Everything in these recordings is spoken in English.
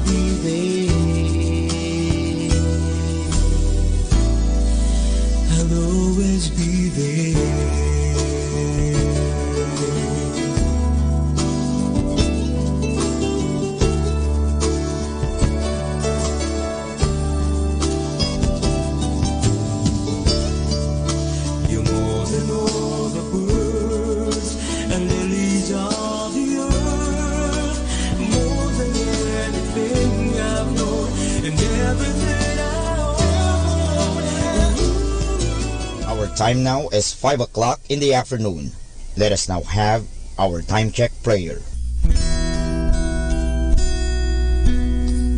be there. I'll always be there. Time now is 5 o'clock in the afternoon. Let us now have our time check prayer.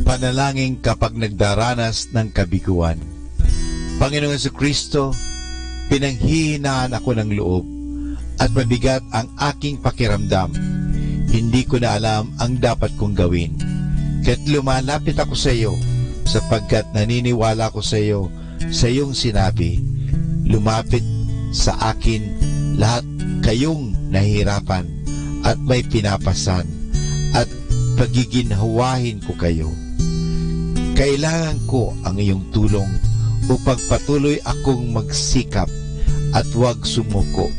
Panalangin kapag nagdaranas ng kabiguan. Panginoong Jesucristo, pinanghihinaan ako ng loob at mabigat ang aking pakiramdam. Hindi ko na alam ang dapat kong gawin. Kaya't lumalapit ako sa iyo sapagkat naniniwala ko sa iyo sa iyong sinabi. Lumapit sa akin lahat kayong nahihirapan at may pinapasan at pagiginhawahin ko kayo. Kailangan ko ang iyong tulong upang patuloy akong magsikap at huwag sumuko.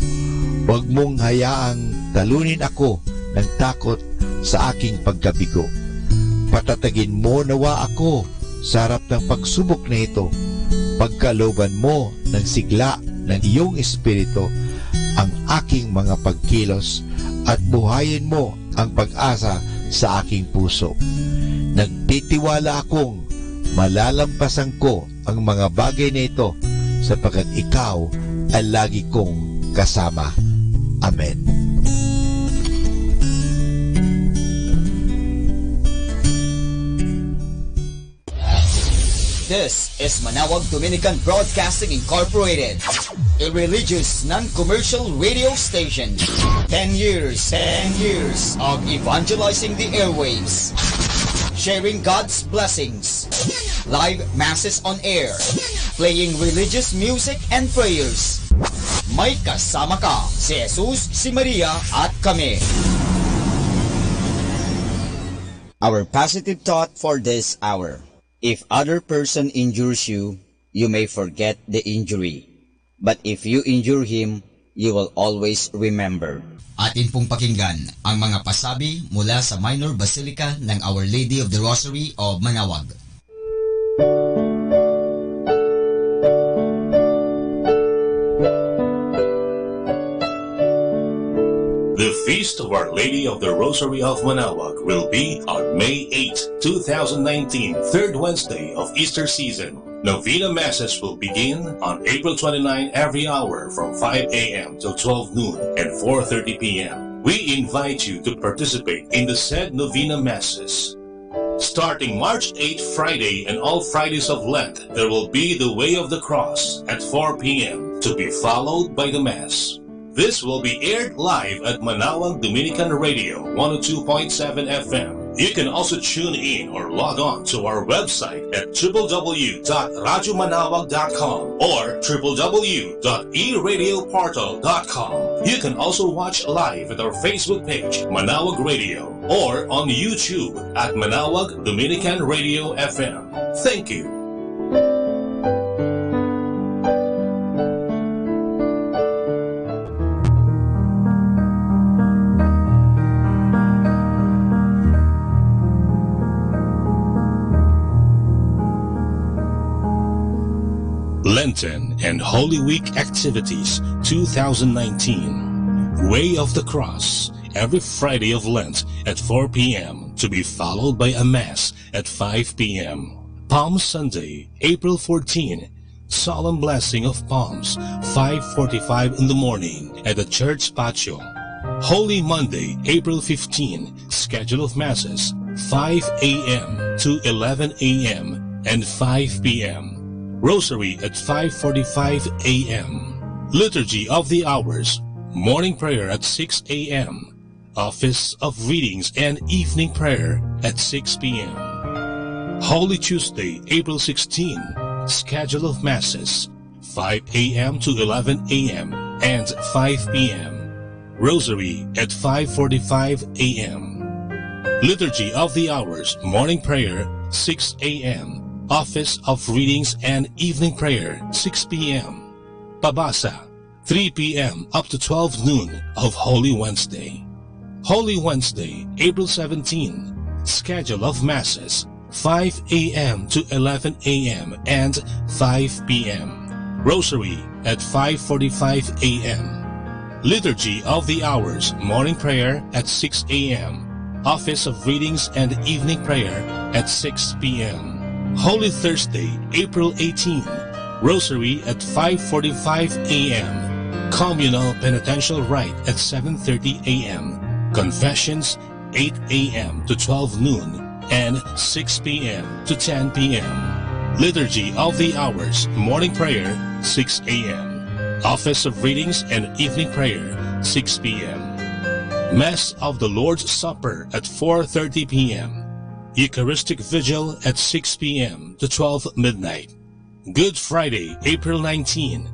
Huwag mong hayaang talunin ako ng takot sa aking pagkabigo. Patatagin mo nawa ako sa harap ng pagsubok na ito. Pagkalooban mo ng sigla ng iyong espiritu ang aking mga pagkilos at buhayin mo ang pag-asa sa aking puso. Nagtitiwala akong malalampasan ko ang mga bagay na ito sapagkat ikaw ay lagi kong kasama. Amen. This is Manawag Dominican Broadcasting Incorporated, a religious non-commercial radio station. 10 years of evangelizing the airwaves, sharing God's blessings, live masses on air, playing religious music and prayers. May kasama ka, si Jesus, si Maria at kami. Our positive thought for this hour. If other person injures you, you may forget the injury. But if you injure him, you will always remember. Atin pong pakinggan ang mga pasabi mula sa Minor Basilica ng Our Lady of the Rosary of Manawag. The Feast of Our Lady of the Rosary of Manawag will be on May 8, 2019, third Wednesday of Easter season. Novena Masses will begin on April 29 every hour from 5 a.m. till 12 noon and 4:30 p.m. We invite you to participate in the said Novena Masses. Starting March 8 Friday and all Fridays of Lent, there will be the Way of the Cross at 4 p.m. to be followed by the Mass. This will be aired live at Manawag Dominican Radio 102.7 FM. You can also tune in or log on to our website at www.radyomanawag.com or www.eradioportal.com. You can also watch live at our Facebook page, Manawag Radio, or on YouTube at Manawag Dominican Radio FM. Thank you. Lenten and Holy Week Activities 2019. Way of the Cross, every Friday of Lent at 4 p.m. to be followed by a Mass at 5 p.m. Palm Sunday, April 14, Solemn Blessing of Palms, 5:45 in the morning at the church patio. Holy Monday, April 15, schedule of Masses, 5 a.m. to 11 a.m. and 5 p.m. Rosary at 5:45 a.m. Liturgy of the Hours, morning prayer at 6 a.m. Office of Readings and evening prayer at 6 p.m. Holy Tuesday, April 16, schedule of Masses, 5 a.m. to 11 a.m. and 5 p.m. Rosary at 5:45 a.m. Liturgy of the Hours, morning prayer, 6 a.m. Office of Readings and Evening Prayer, 6 p.m. Pabasa, 3 p.m. up to 12 noon of Holy Wednesday. Holy Wednesday, April 17. Schedule of Masses, 5 a.m. to 11 a.m. and 5 p.m. Rosary at 5:45 a.m. Liturgy of the Hours, morning prayer at 6 a.m. Office of Readings and Evening Prayer at 6 p.m. Holy Thursday, April 18. Rosary at 5:45 a.m. Communal Penitential Rite at 7:30 a.m. Confessions 8 a.m. to 12 noon and 6 p.m. to 10 p.m. Liturgy of the Hours, morning prayer 6 a.m. Office of Readings and Evening Prayer 6 p.m. Mass of the Lord's Supper at 4:30 p.m. Eucharistic Vigil at 6 p.m. to 12 midnight. Good Friday, April 19.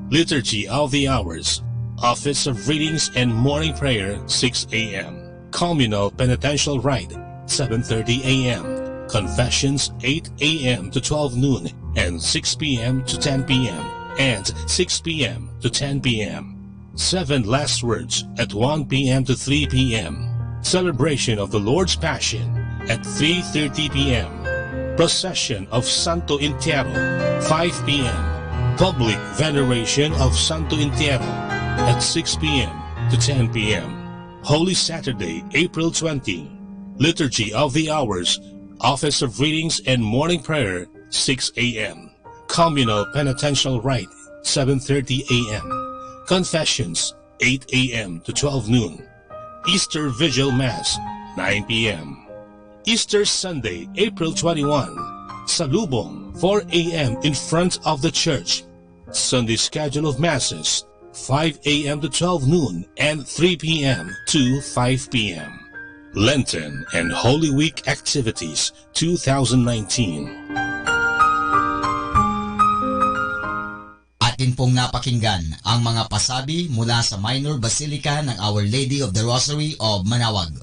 Liturgy of the Hours, Office of Readings and Morning Prayer 6 a.m. Communal Penitential Rite 7:30 a.m. Confessions 8 a.m. to 12 noon and 6 p.m. to 10 p.m. and 6 p.m. to 10 p.m. 7 Last Words at 1 p.m. to 3 p.m. Celebration of the Lord's Passion at 3:30 p.m. Procession of Santo Entierro 5 p.m. Public Veneration of Santo Entierro at 6 p.m. to 10 p.m. Holy Saturday, April 20. Liturgy of the Hours, Office of Readings and Morning Prayer 6 a.m. Communal Penitential Rite 7:30 a.m. Confessions 8 a.m. to 12 noon. Easter Vigil Mass 9 p.m. Easter Sunday, April 21. Salubong 4 a.m. in front of the church. Sunday schedule of Masses 5 a.m. to 12 noon and 3 p.m. to 5 p.m. Lenten and Holy Week Activities 2019. Atin pong napakinggan ang mga pasabi mula sa Minor Basilica ng Our Lady of the Rosary of Manaoag.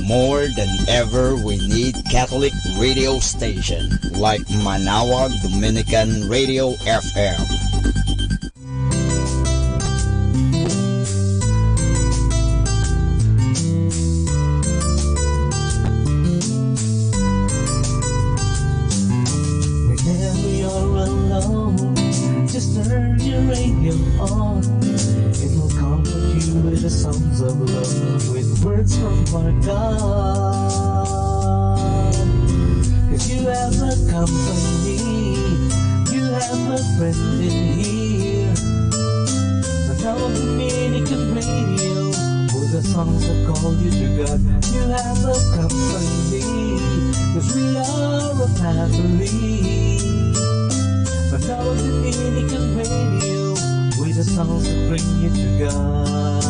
More than ever, we need Catholic radio station like Manaoag Dominican Radio FM. Whenever you're alone, just turn your radio on. It will comfort you with the songs of love, with words from our God. 'Cause you have a company, you have a friend in here. Another Dominican radio, with the songs that call you to God. You have a company, 'cause we are a family. Another Dominican radio, with the songs that bring you to God.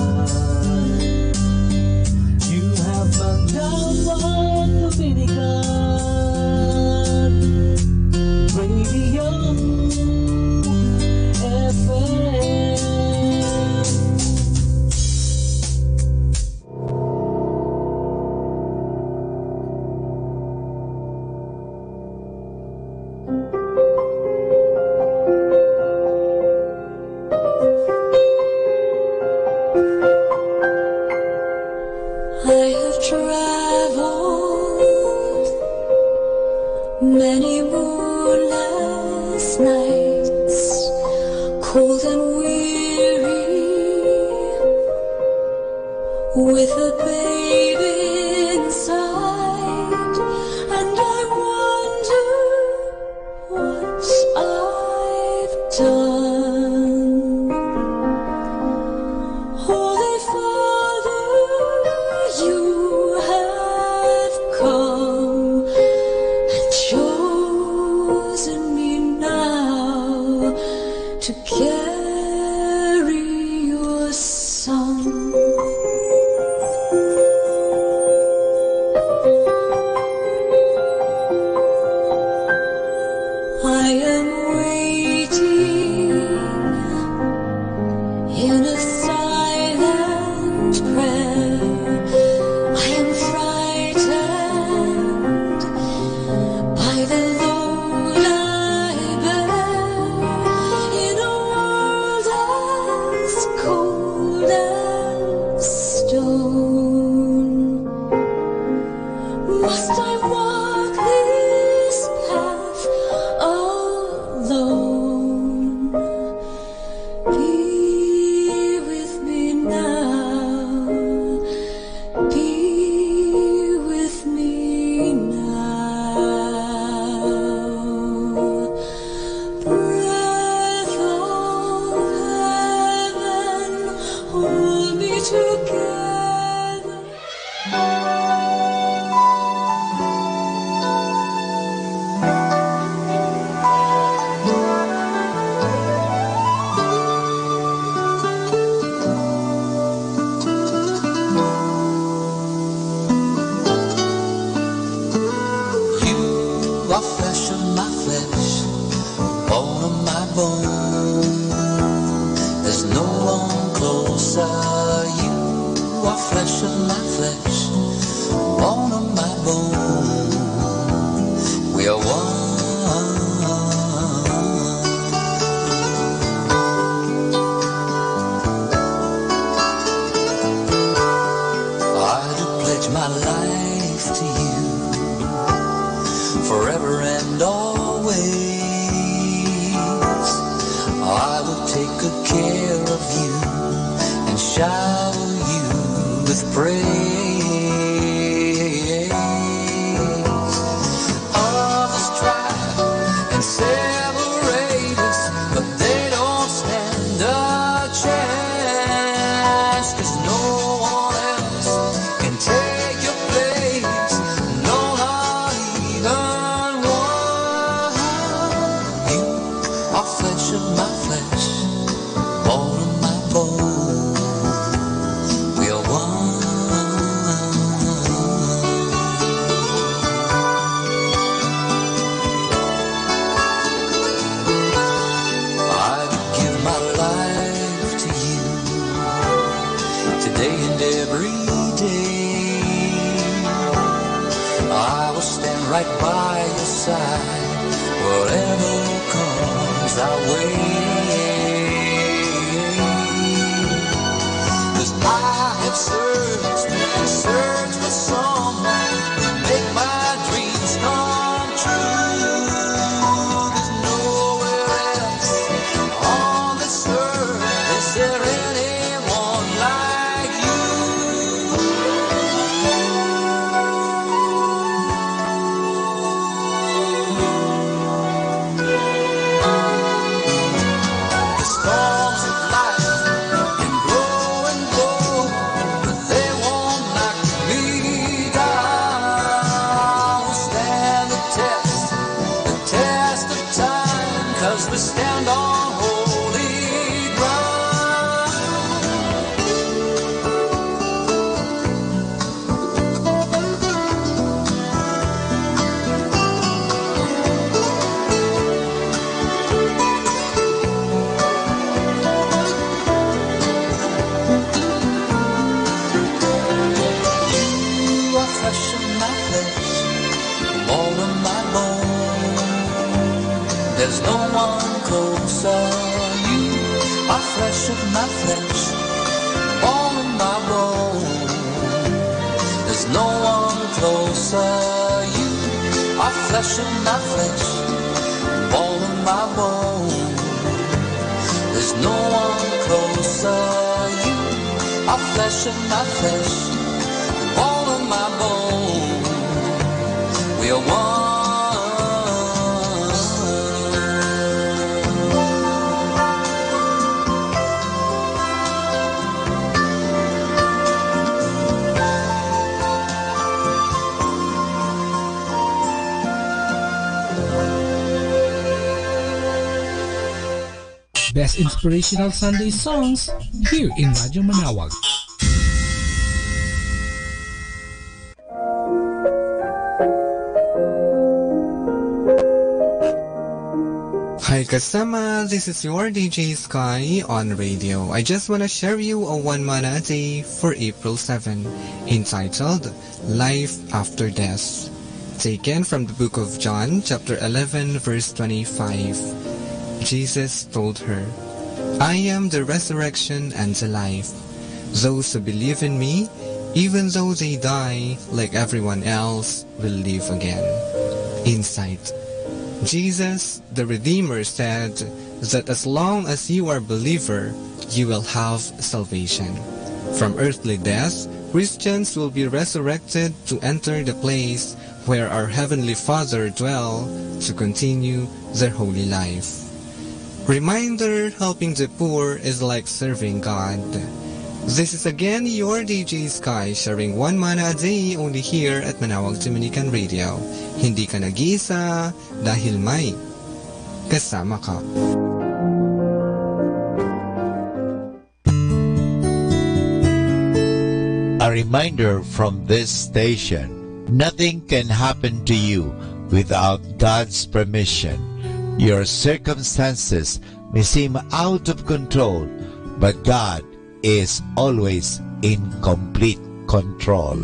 You have Manaoag Dominican Radio FM. I have traveled many moonless nights, cold and weary, with a baby inside, and I wonder what I've done. Holy Father, you have come and chosen me now to carry your Son. stone. Must I walk this path alone? Be with me now. Be with me now. Breath of heaven, hold me together. You are flesh of my flesh, bone of my bone. There's no one closer. You are flesh of my flesh, bone of my bone. We are one. I do pledge my life to you, forever and always. I will take good care of you and shower you with praise. Others try and separate us, but they don't stand a chance, 'cause no one else can take your place. No, not even one. You are flesh of my flesh, bone of my bone. We are one. I would give my life to you today and every day. I will stand right by your side, whatever comes our way. 'Cause I have searched and searched for someone to make my dreams come true. There's nowhere else on this earth is there anyone like you. The storms of life can blow and blow, but they won't knock me down. We'll stand the test of time, 'cause we stand on holy ground. You are flesh of my flesh, bone of my bone. There's no one closer. You are flesh of my flesh, bone of my bone. There's no one closer. You are flesh of my flesh, bone of my bone. There's no one closer. You are flesh of my flesh, bone of my bone. We are one. Best inspirational Sunday songs here in Radyo Manawag. Hi kasama, this is your DJ Sky on radio. I just want to share you a one mana a day for April 7, entitled Life After Death, taken from the book of John, chapter 11, verse 25. Jesus told her, I am the resurrection and the life. Those who believe in me, even though they die like everyone else, will live again. Insight. Jesus, the Redeemer, said that as long as you are a believer, you will have salvation. From earthly death, Christians will be resurrected to enter the place where our Heavenly Father dwells to continue their holy life. Reminder, helping the poor is like serving God. This is again your DJ Sky sharing one mana a day only here at Manawag Dominican Radio. Hindi ka nag-iisa dahil may kasama ka. A reminder from this station, nothing can happen to you without God's permission. Your circumstances may seem out of control, but God is always in complete control.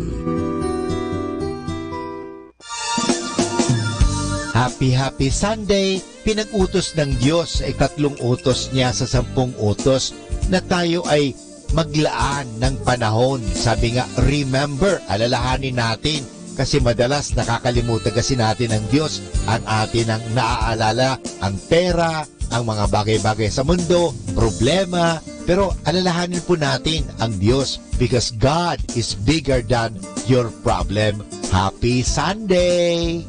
Happy Sunday! Pinag-utos ng Diyos ay 3 utos niya sa 10 utos na tayo ay maglaan ng panahon. Sabi nga, remember, alalahanin natin. Kasi madalas nakakalimutan kasi natin ng Diyos. Ang atin ang naaalala, ang pera, ang mga bagay-bagay sa mundo, problema. Pero alalahanin po natin ang Diyos because God is bigger than your problem. Happy Sunday!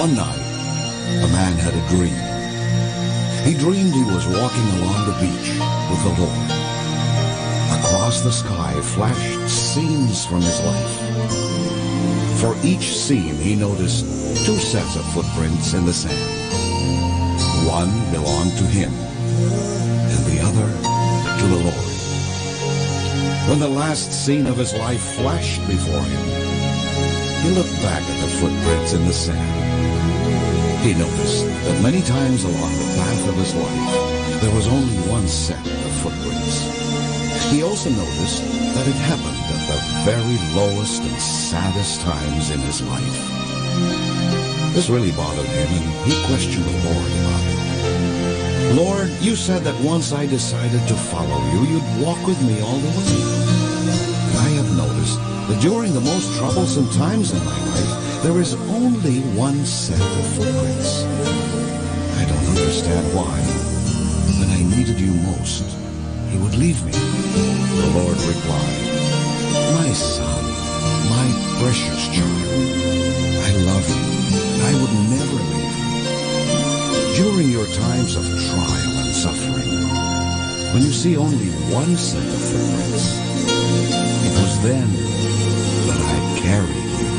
One night, a man had a dream. He dreamed he was walking along the beach with the Lord. Across the sky flashed scenes from his life. For each scene, he noticed 2 sets of footprints in the sand. One belonged to him, and the other to the Lord. When the last scene of his life flashed before him, he looked back at the footprints in the sand. He noticed that many times along the path of his life, there was only 1 set of footprints. He also noticed that it happened at the very lowest and saddest times in his life. This really bothered him, and he questioned the Lord about it. Lord, you said that once I decided to follow you, you'd walk with me all the way. I have noticed that during the most troublesome times in my life, there is only 1 set of footprints. I don't understand why. When I needed you most, you would leave me. The Lord replied, My son, my precious child, I love you, and I would never leave you. During your times of trial and suffering, when you see only 1 set of footprints, it was then that I carried you.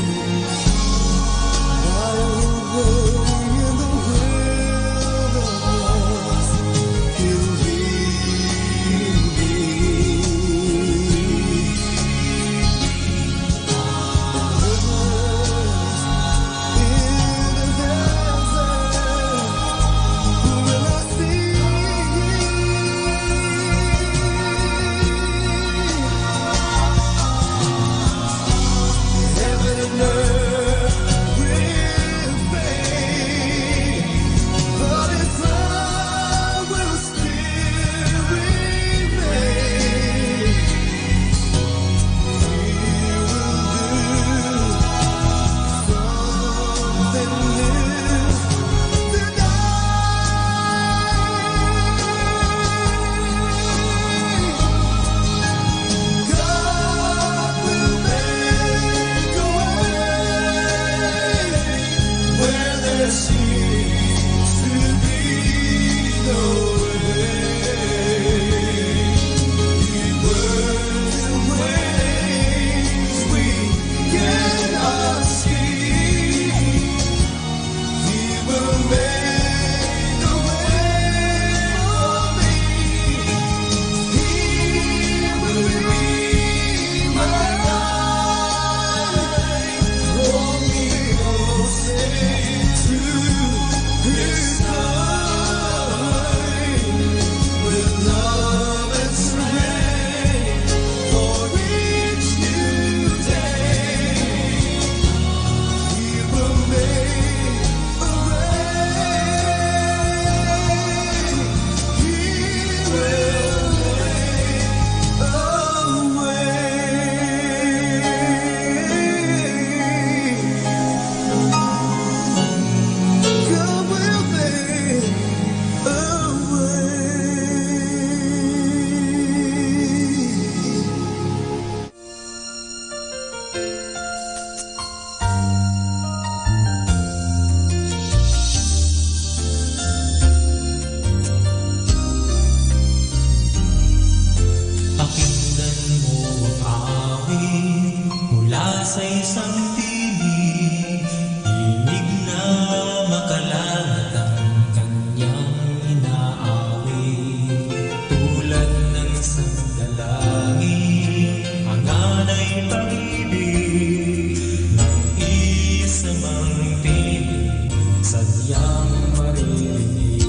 iyang maririnig.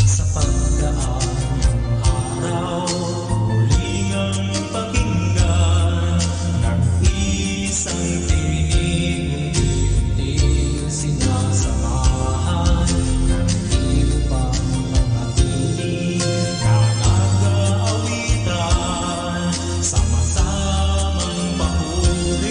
Sa pagdaan ng araw, muli ang pakinggan, nag-isang tinig, unti-unting sinasamahan ng iba pang mga tinig na nag-aawitan, sama-samang papuri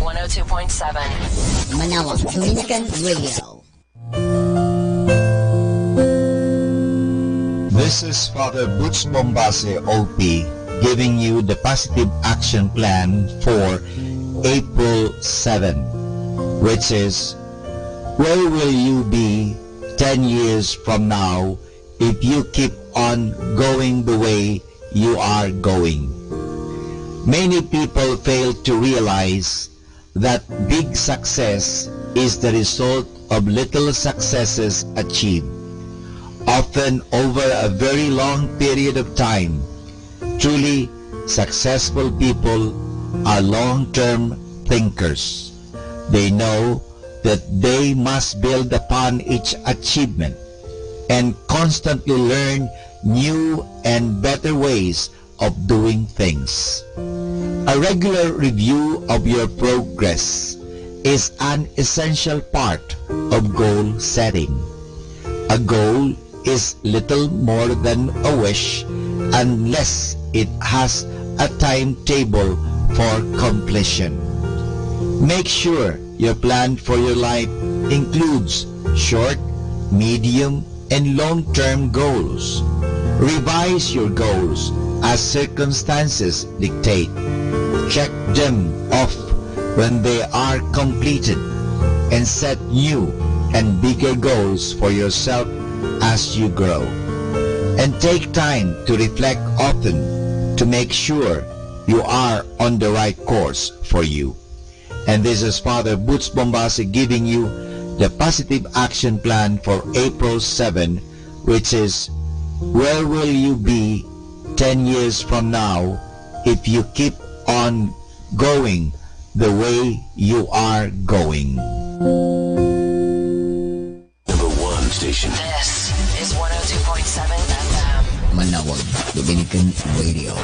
102.7. Manawag Dominican Radio. This is Father Butch Bombase, OP, giving you the positive action plan for April 7, which is, where will you be 10 years from now if you keep on going the way you are going? Many people fail to realize that big success is the result of little successes achieved, often over a very long period of time. Truly successful people are long-term thinkers. They know that they must build upon each achievement and constantly learn new and better ways of doing things. A regular review of your progress is an essential part of goal setting. A goal is little more than a wish unless it has a timetable for completion. Make sure your plan for your life includes short, medium, and long-term goals. Revise your goals as circumstances dictate. Check them off when they are completed and set new and bigger goals for yourself as you grow. And take time to reflect often to make sure you are on the right course for you. And this is Father Butch Bombase giving you the positive action plan for April 7, which is, where will you be 10 years from now if you keep on going the way you are going? Number one station. This is 102.7 FM. Manawag Dominican Radio.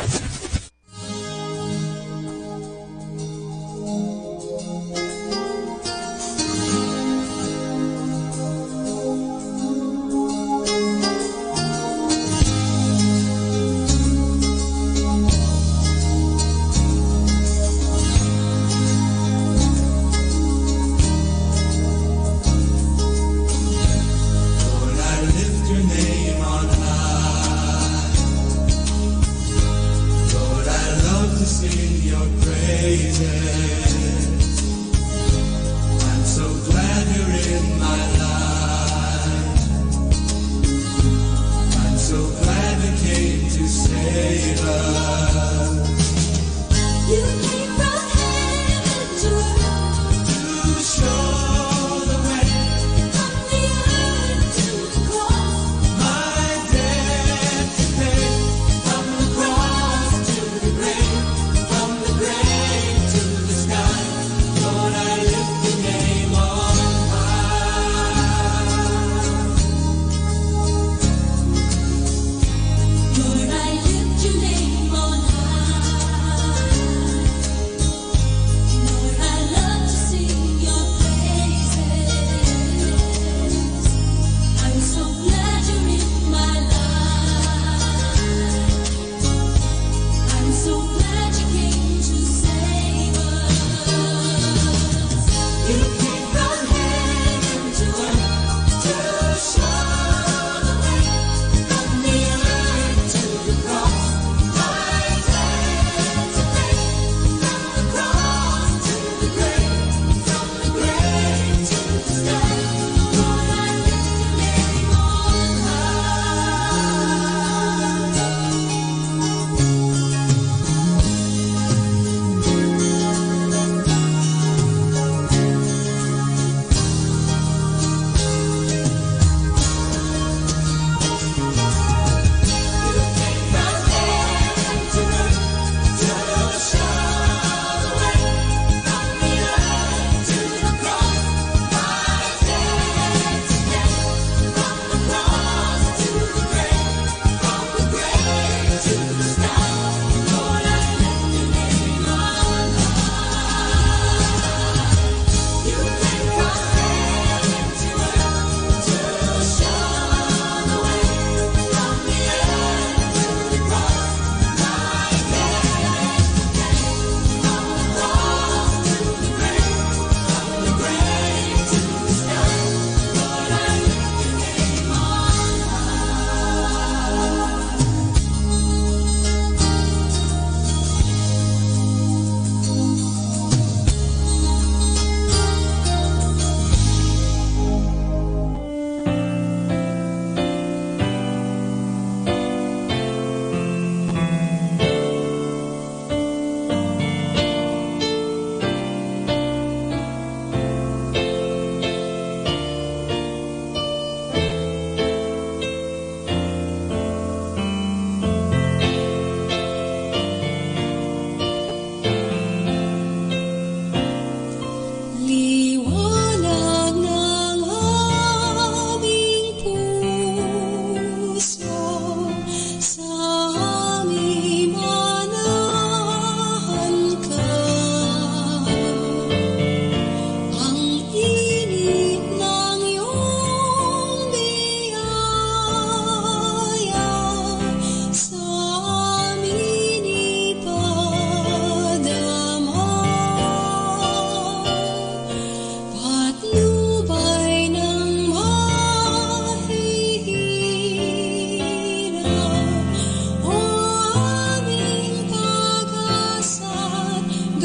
From the grave to the sky.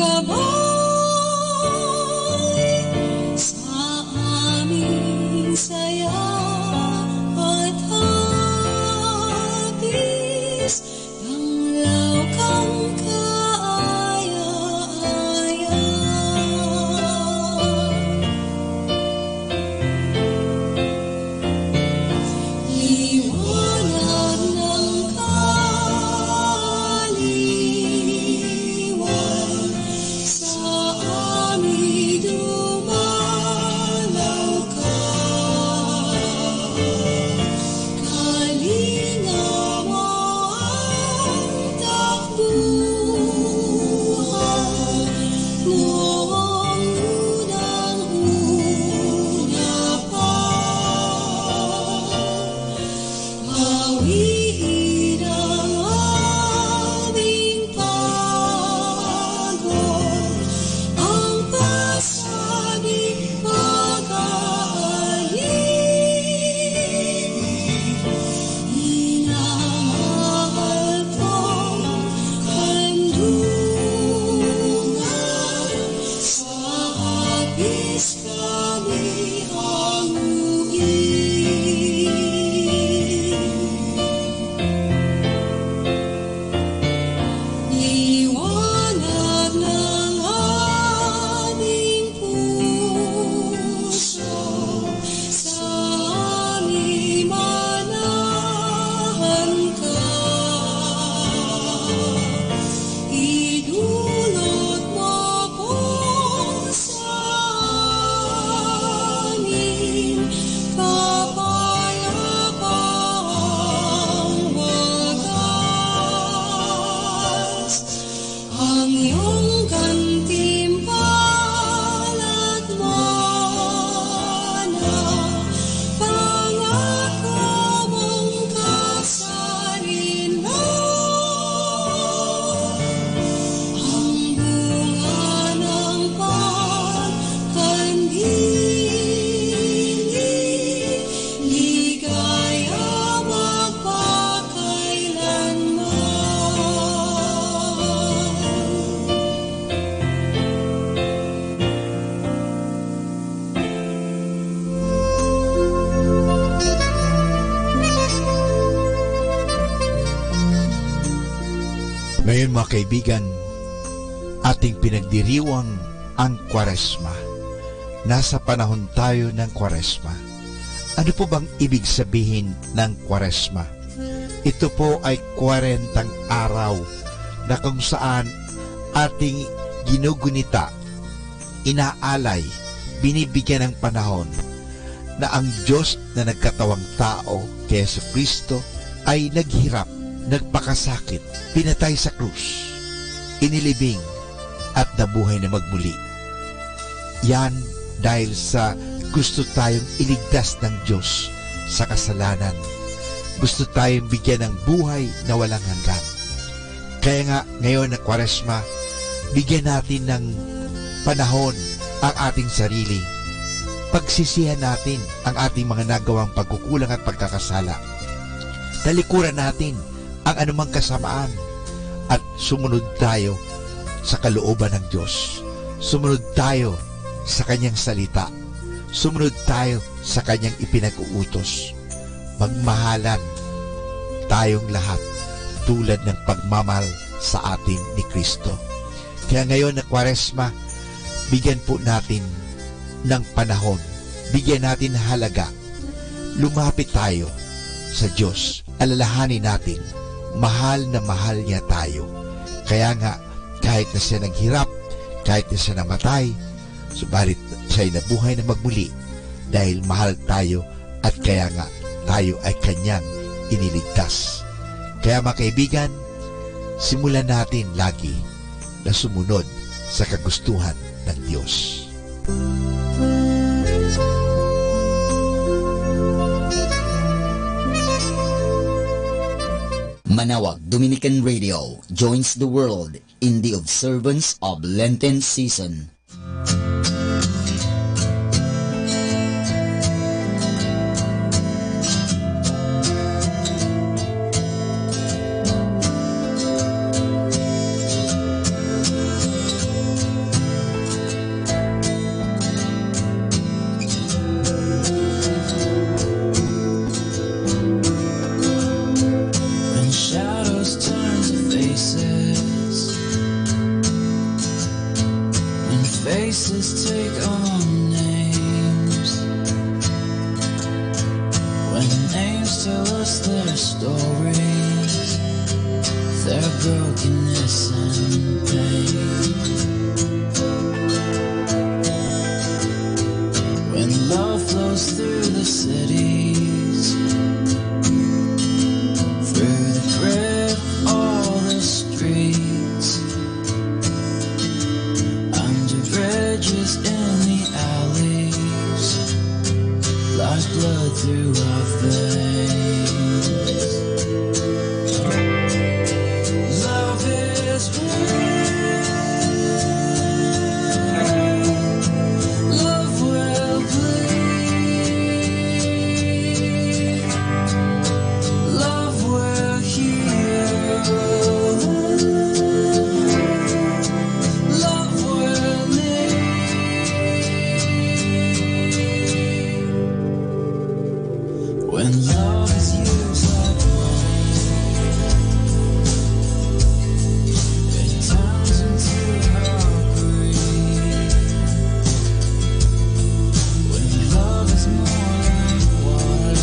gabay sa aming saya at hapis ng laukang kaaya-aya. Liwanag ng kaliwan sa amin dumalaw ka. Kalinga mo ang takbuhan noong unang-una pa. Hawiin ang aming pagod, ang pasaging pag-aalin. Inamahal kong handungan, sa hapis kami hanguin. Liwanag ng aming puso, sa aming manahan ka. Idulot mo po sa amin kapayapaang wagas. Ang iyong gantimpala't mana, pangako mong kasarinlan. Ang bunga ng pagkandili, ligaya magpakailanman. Ngayon mga kaibigan, ating pinagdiriwang ang Kwaresma. Nasa panahon tayo ng Kwaresma. Ano po bang ibig sabihin ng Kwaresma? Ito po ay 40 araw na kung saan ating ginugunita, inaalay, binibigyan ng panahon na ang Diyos na nagkatawang tao kay Jesucristo ay naghirap, nagpakasakit, pinatay sa krus, inilibing at nabuhay na magmuli. Yan dahil sa gusto tayong iligtas ng Diyos sa kasalanan. Gusto tayong bigyan ng buhay na walang hanggan. Kaya nga ngayon na Kwaresma, bigyan natin ng panahon ang ating sarili. Pagsisihan natin ang ating mga nagawang pagkukulang at pagkakasala. Talikuran natin ang anumang kasamaan at sumunod tayo sa kalooban ng Diyos. Sumunod tayo sa Kanyang salita. Sumunod tayo sa Kanyang ipinag-uutos. Magmahalan tayong lahat tulad ng pagmamahal sa atin ni Kristo. Kaya ngayon na Kwaresma, bigyan po natin ng panahon. Bigyan natin halaga. Lumapit tayo sa Diyos. Alalahanin natin, mahal na mahal niya tayo. Kaya nga, kahit na siya naghirap, kahit na siya namatay, subalit siya'y nabuhay na magmuli dahil mahal tayo at kaya nga tayo ay Kanyang iniligtas. Kaya mga kaibigan, simulan natin lagi na sumunod sa kagustuhan ng Diyos. Manawag Dominican Radio joins the world in the observance of Lenten season. Faces take on names. When names tell us their stories, their brokenness and pain. When love flows through the cities, through the grit of all the streets, under bridges in the alleys, like blood through our veins. Love is real. Love will bleed. Love will heal. Love will lead. When love is used like wine, it turns into greed. When love is more like water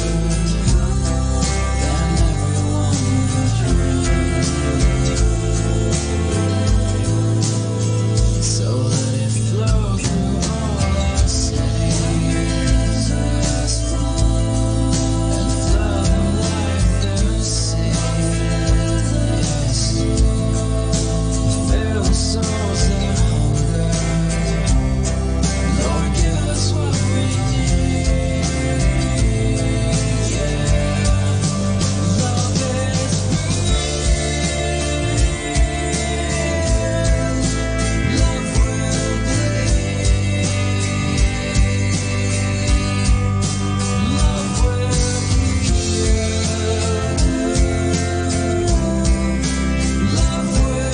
than everyone can drink. So let it flow through all our cities and flood like the sea. Fill the souls that hunger. Lord, give us what we need. Yeah. Love is real. Love will bleed. Love will heal. Love will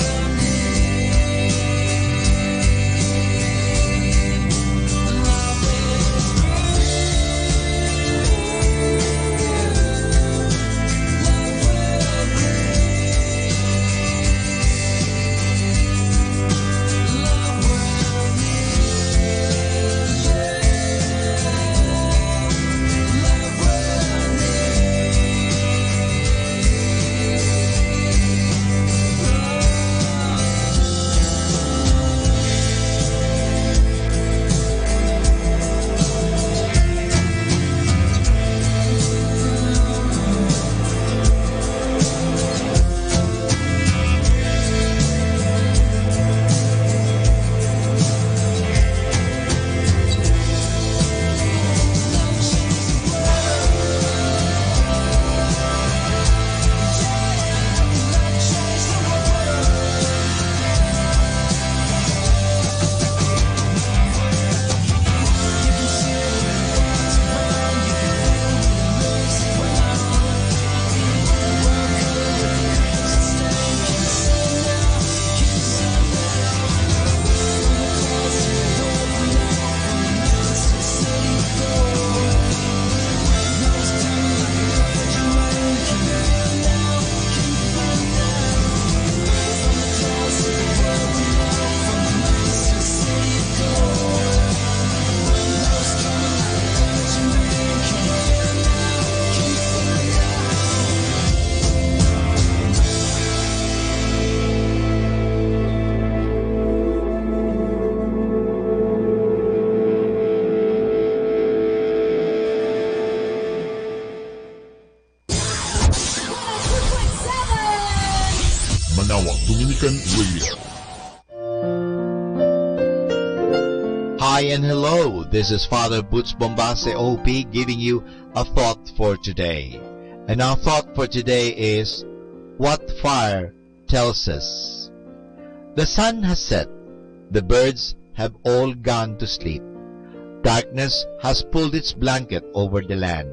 Manawag Dominican Radio. Hi and hello, this is Father Boots Bombase OP giving you a thought for today. And our thought for today is, what fire tells us. The sun has set, the birds have all gone to sleep. Darkness has pulled its blanket over the land.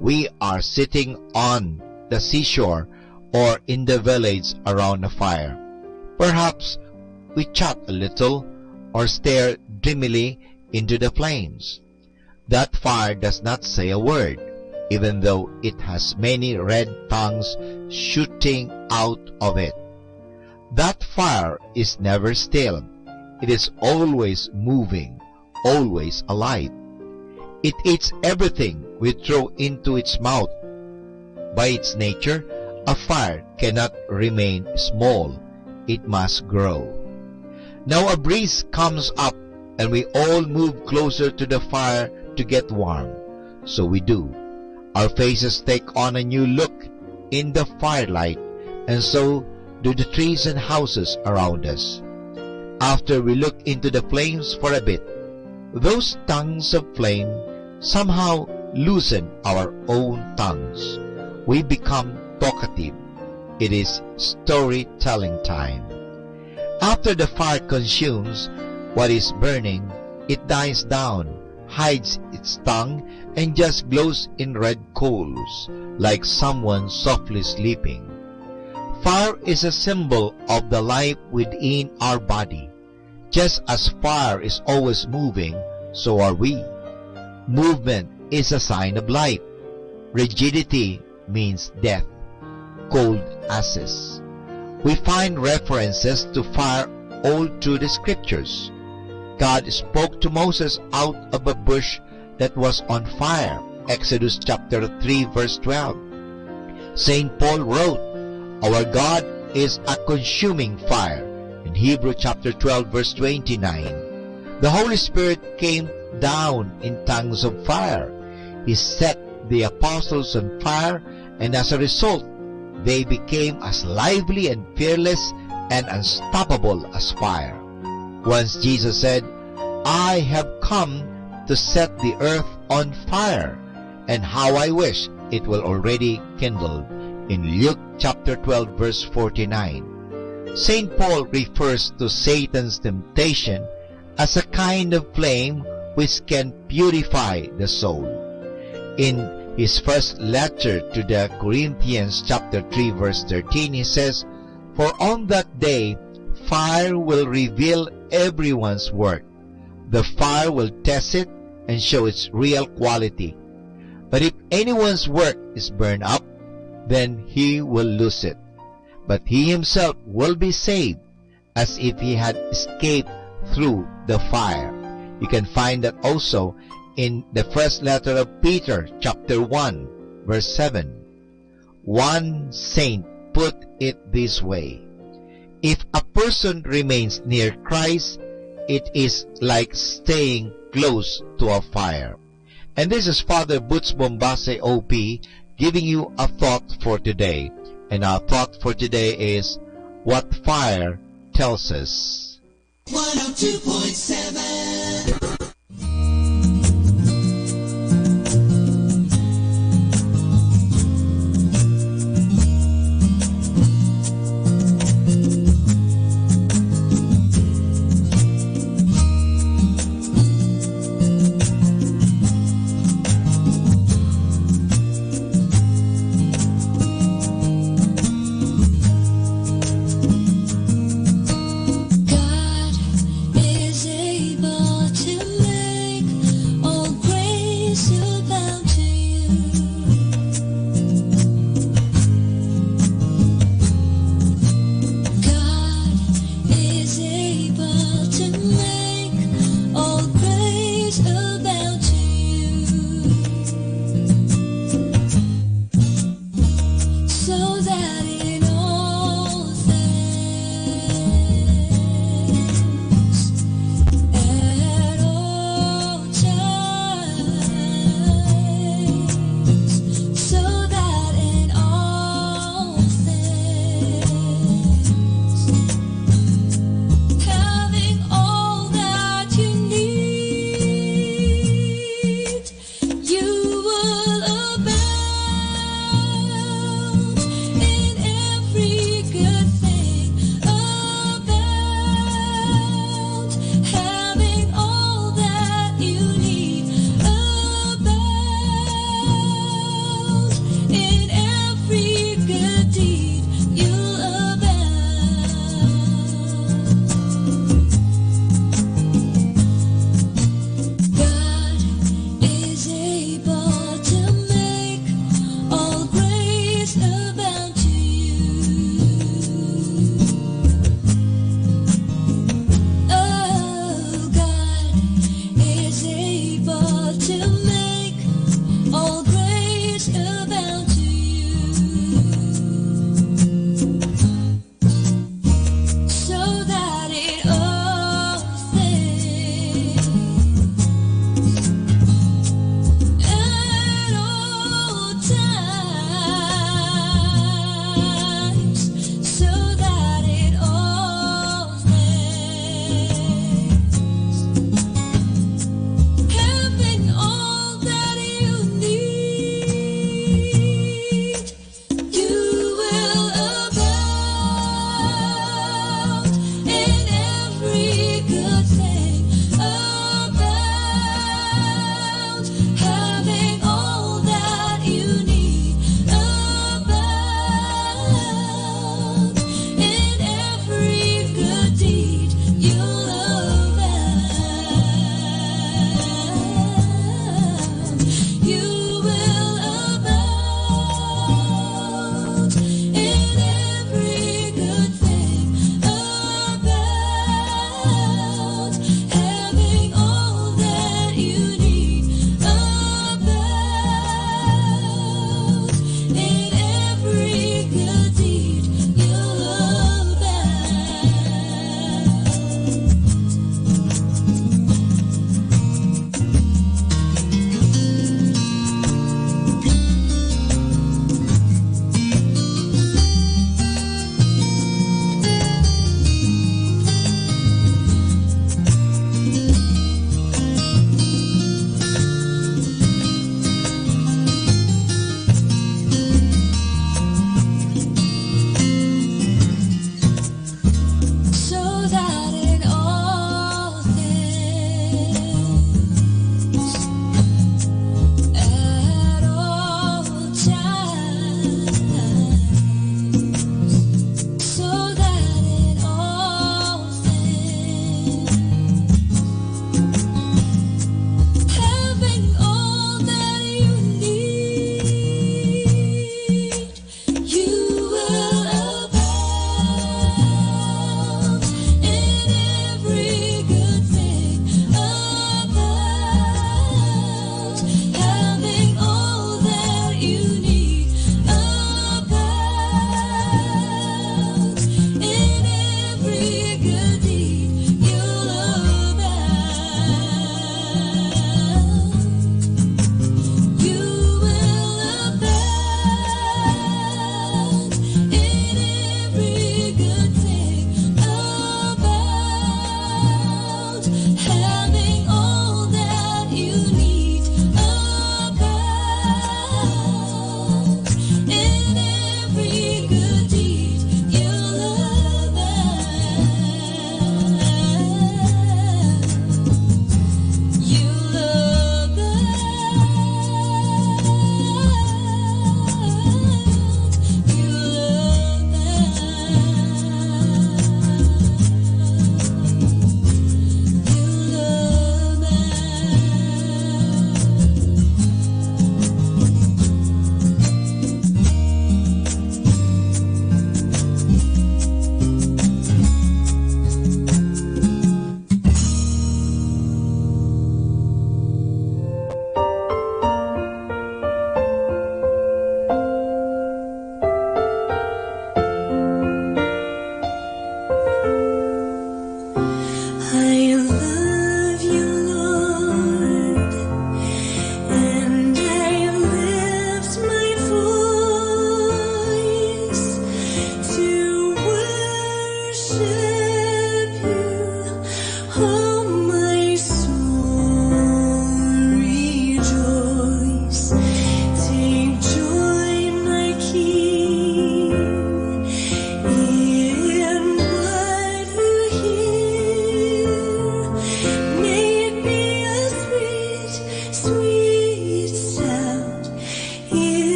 We are sitting on the seashore or in the village around a fire. Perhaps we chat a little or stare dreamily into the flames. That fire does not say a word, even though it has many red tongues shooting out of it. That fire is never still. it is always moving, always alive. It eats everything we throw into its mouth. By its nature, a fire cannot remain small. It must grow. Now a breeze comes up, and we all move closer to the fire to get warm. So we do. Our faces take on a new look in the firelight, and so do the trees and houses around us. After we look into the flames for a bit, those tongues of flame somehow loosen our own tongues. We become talkative. It is storytelling time. After the fire consumes what is burning, it dies down, hides its tongue, and just glows in red coals, like someone softly sleeping. Fire is a symbol of the life within our body. Just as fire is always moving, so are we. Movement is a sign of life. Rigidity means death. Cold ashes. We find references to fire all through the scriptures. God spoke to Moses out of a bush that was on fire. Exodus chapter 3 verse 12. St. Paul wrote, "Our God is a consuming fire." In Hebrew chapter 12 verse 29. The Holy Spirit came down in tongues of fire. He set the apostles on fire, and as a result, they became as lively and fearless and unstoppable as fire. Once Jesus said, "I have come to set the earth on fire, and how I wish it will already kindled," in Luke chapter 12 verse 49. St. Paul refers to Satan's temptation as a kind of flame which can purify the soul. In his first letter to the Corinthians chapter 3 verse 13, he says, "For on that day fire will reveal everyone's work. The fire will test it and show its real quality. But if anyone's work is burned up, then he will lose it. But he himself will be saved, as if he had escaped through the fire." You can find that also in the first letter of Peter, chapter 1, verse 7. One saint put it this way: "If a person remains near Christ, it is like staying close to a fire." And this is Father Butz Bombase OP giving you a thought for today. And our thought for today is what fire tells us. 102.7 God is able.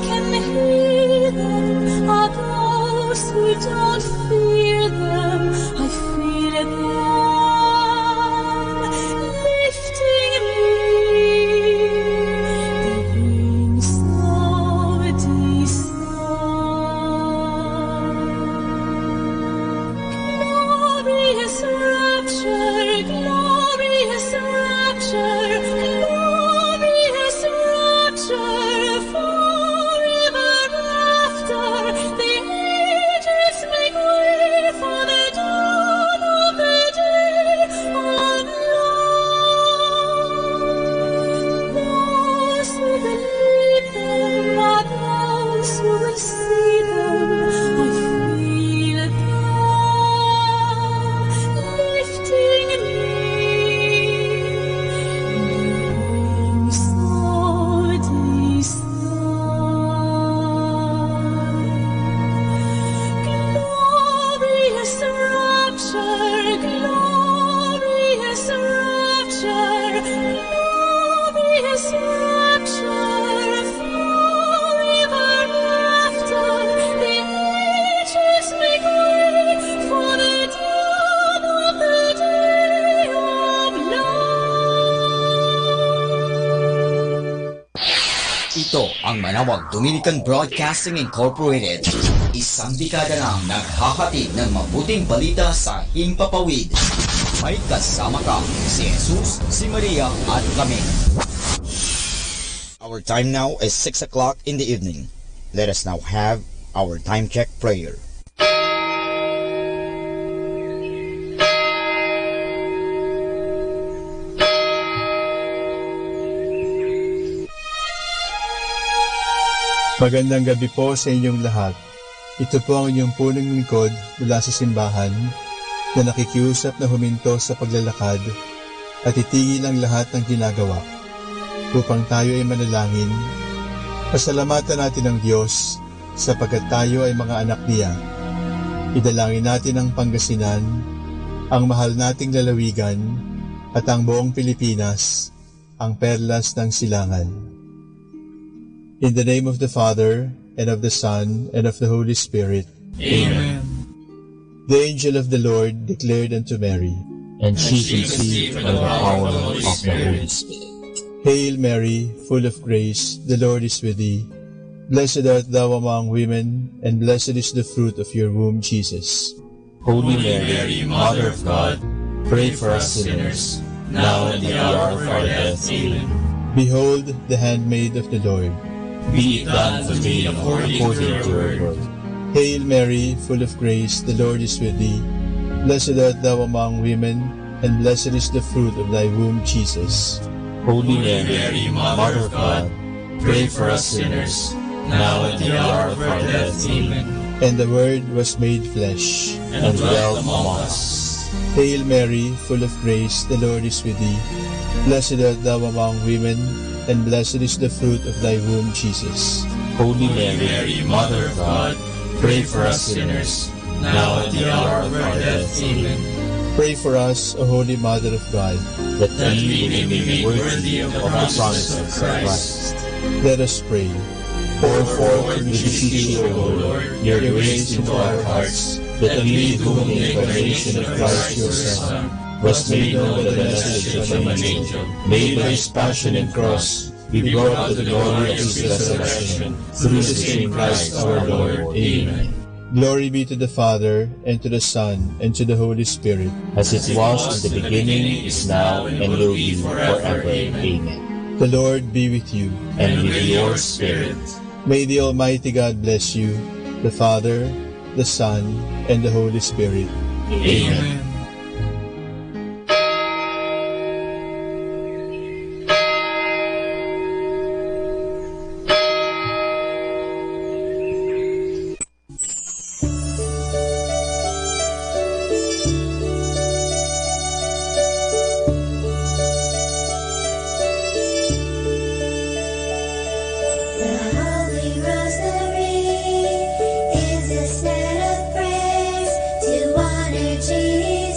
can hear them are those who don't fear them. I feel them lifting me. The wings of desire. Glorious rapture, glorious rapture, glorious rapture, forever after. The ages make way for the dawn of the day of love. Those who believe them are those who will see them. I feel them lifting me. Wings of desire. Glorious rapture, glorious rapture, glorious rapture, forever after. The ages make way for the dawn of the day of love. Ito ang Manawag Dominican Broadcasting Incorporated. Isang dekada nang naghahatid ng mabuting balita sa himpapawid. May kasama ka, si Jesus, si Maria at kami. Our time now is 6 o'clock in the evening. Let us now have our time check prayer. Magandang gabi po sa inyong lahat. Ito po ang inyong punong lingkod mula sa simbahan na nakikiusap na huminto sa paglalakad at itigil ang lahat ng ginagawa upang tayo ay manalangin. Pasalamatan natin ang Diyos sapagkat tayo ay mga anak niya. Idalangin natin ang Pangasinan, ang mahal nating lalawigan at ang buong Pilipinas, ang perlas ng silangan. In the name of the Father, and of the Son, and of the Holy Spirit. Amen. The angel of the Lord declared unto Mary, And she conceived by the power of the Holy Spirit. Hail Mary, full of grace, the Lord is with thee. Blessed art thou among women, and blessed is the fruit of your womb, Jesus. Holy Mary, Mother of God, pray for us sinners, now and at the hour of our death. Amen. Behold the handmaid of the Lord. Be it done to me according to your word. Hail Mary, full of grace, the Lord is with thee. Blessed art thou among women, and blessed is the fruit of thy womb, Jesus. Holy Mary, Mother of God, pray for us sinners, now and at the hour of our death. Amen. And the Word was made flesh, and dwelt among us. Hail Mary, full of grace, the Lord is with thee. Blessed art thou among women, and blessed is the fruit of thy womb, Jesus. Holy Mary, Mother of God, pray for us sinners, now at the hour of our death. Amen. Pray for us, O Holy Mother of God, that we may be made worthy of the promises of Christ. Let us pray. Pour forth, we beseech you, O Lord, your grace into our hearts, that we, whom the incarnation of Christ your Son was made known by the message of an angel, made by his passion and cross, be brought to the glory of his resurrection, through the same Christ our Lord. Amen. Glory be to the Father, and to the Son, and to the Holy Spirit, as it was in the beginning, is now, and will be forever. Amen. The Lord be with you, and with your spirit. May the Almighty God bless you, the Father, the Son, and the Holy Spirit. Amen. Jesus.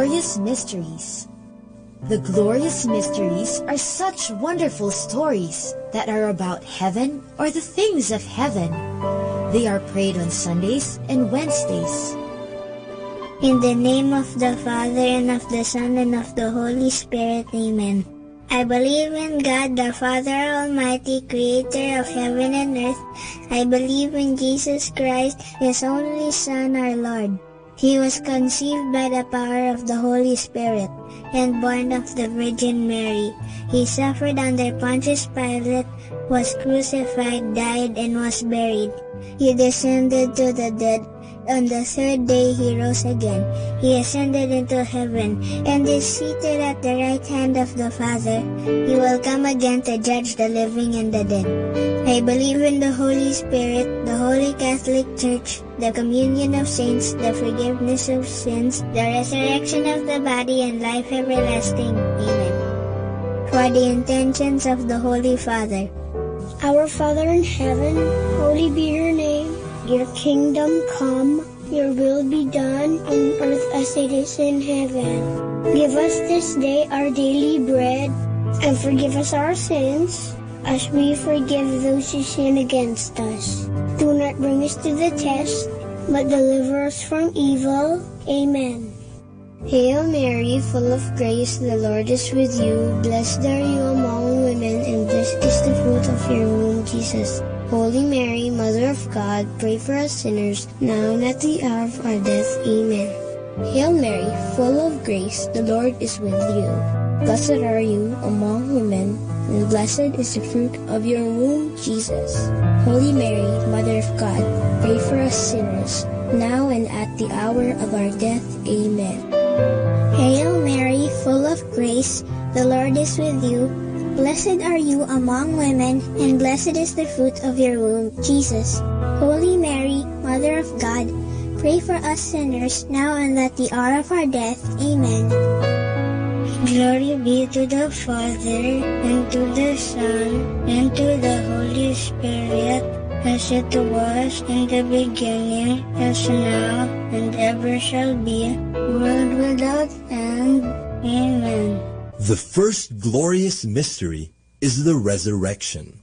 glorious mysteries. The glorious mysteries are such wonderful stories that are about heaven or the things of heaven. They are prayed on Sundays and Wednesdays. In the name of the Father, and of the Son, and of the Holy Spirit. Amen. I believe in God, the Father Almighty, creator of heaven and earth. I believe in Jesus Christ, His only Son, our Lord. He was conceived by the power of the Holy Spirit and born of the Virgin Mary. He suffered under Pontius Pilate, was crucified, died, and was buried. He descended to the dead. On the third day he rose again. He ascended into heaven and is seated at the right hand of the Father. He will come again to judge the living and the dead. I believe in the Holy Spirit, the Holy Catholic Church, the communion of saints, the forgiveness of sins, the resurrection of the body, and life everlasting. Amen. For the intentions of the Holy Father. Our Father in heaven, holy be your name. Your kingdom come, your will be done on earth as it is in heaven. Give us this day our daily bread, and forgive us our sins, as we forgive those who sin against us. Do not bring us to the test, but deliver us from evil. Amen. Hail Mary, full of grace, the Lord is with you. Blessed are you among women, and blessed is the fruit of your womb, Jesus. Holy Mary, Mother of God, pray for us sinners, now and at the hour of our death. Amen. Hail Mary, full of grace, the Lord is with you. Blessed are you among women, and blessed is the fruit of your womb, Jesus. Holy Mary, Mother of God, pray for us sinners, now and at the hour of our death. Amen. Hail Mary, full of grace, the Lord is with you. Blessed are you among women, and blessed is the fruit of your womb, Jesus. Holy Mary, Mother of God, pray for us sinners, now and at the hour of our death. Amen. Glory be to the Father, and to the Son, and to the Holy Spirit, as it was in the beginning, as now, and ever shall be, world without end. Amen. The first glorious mystery is the resurrection.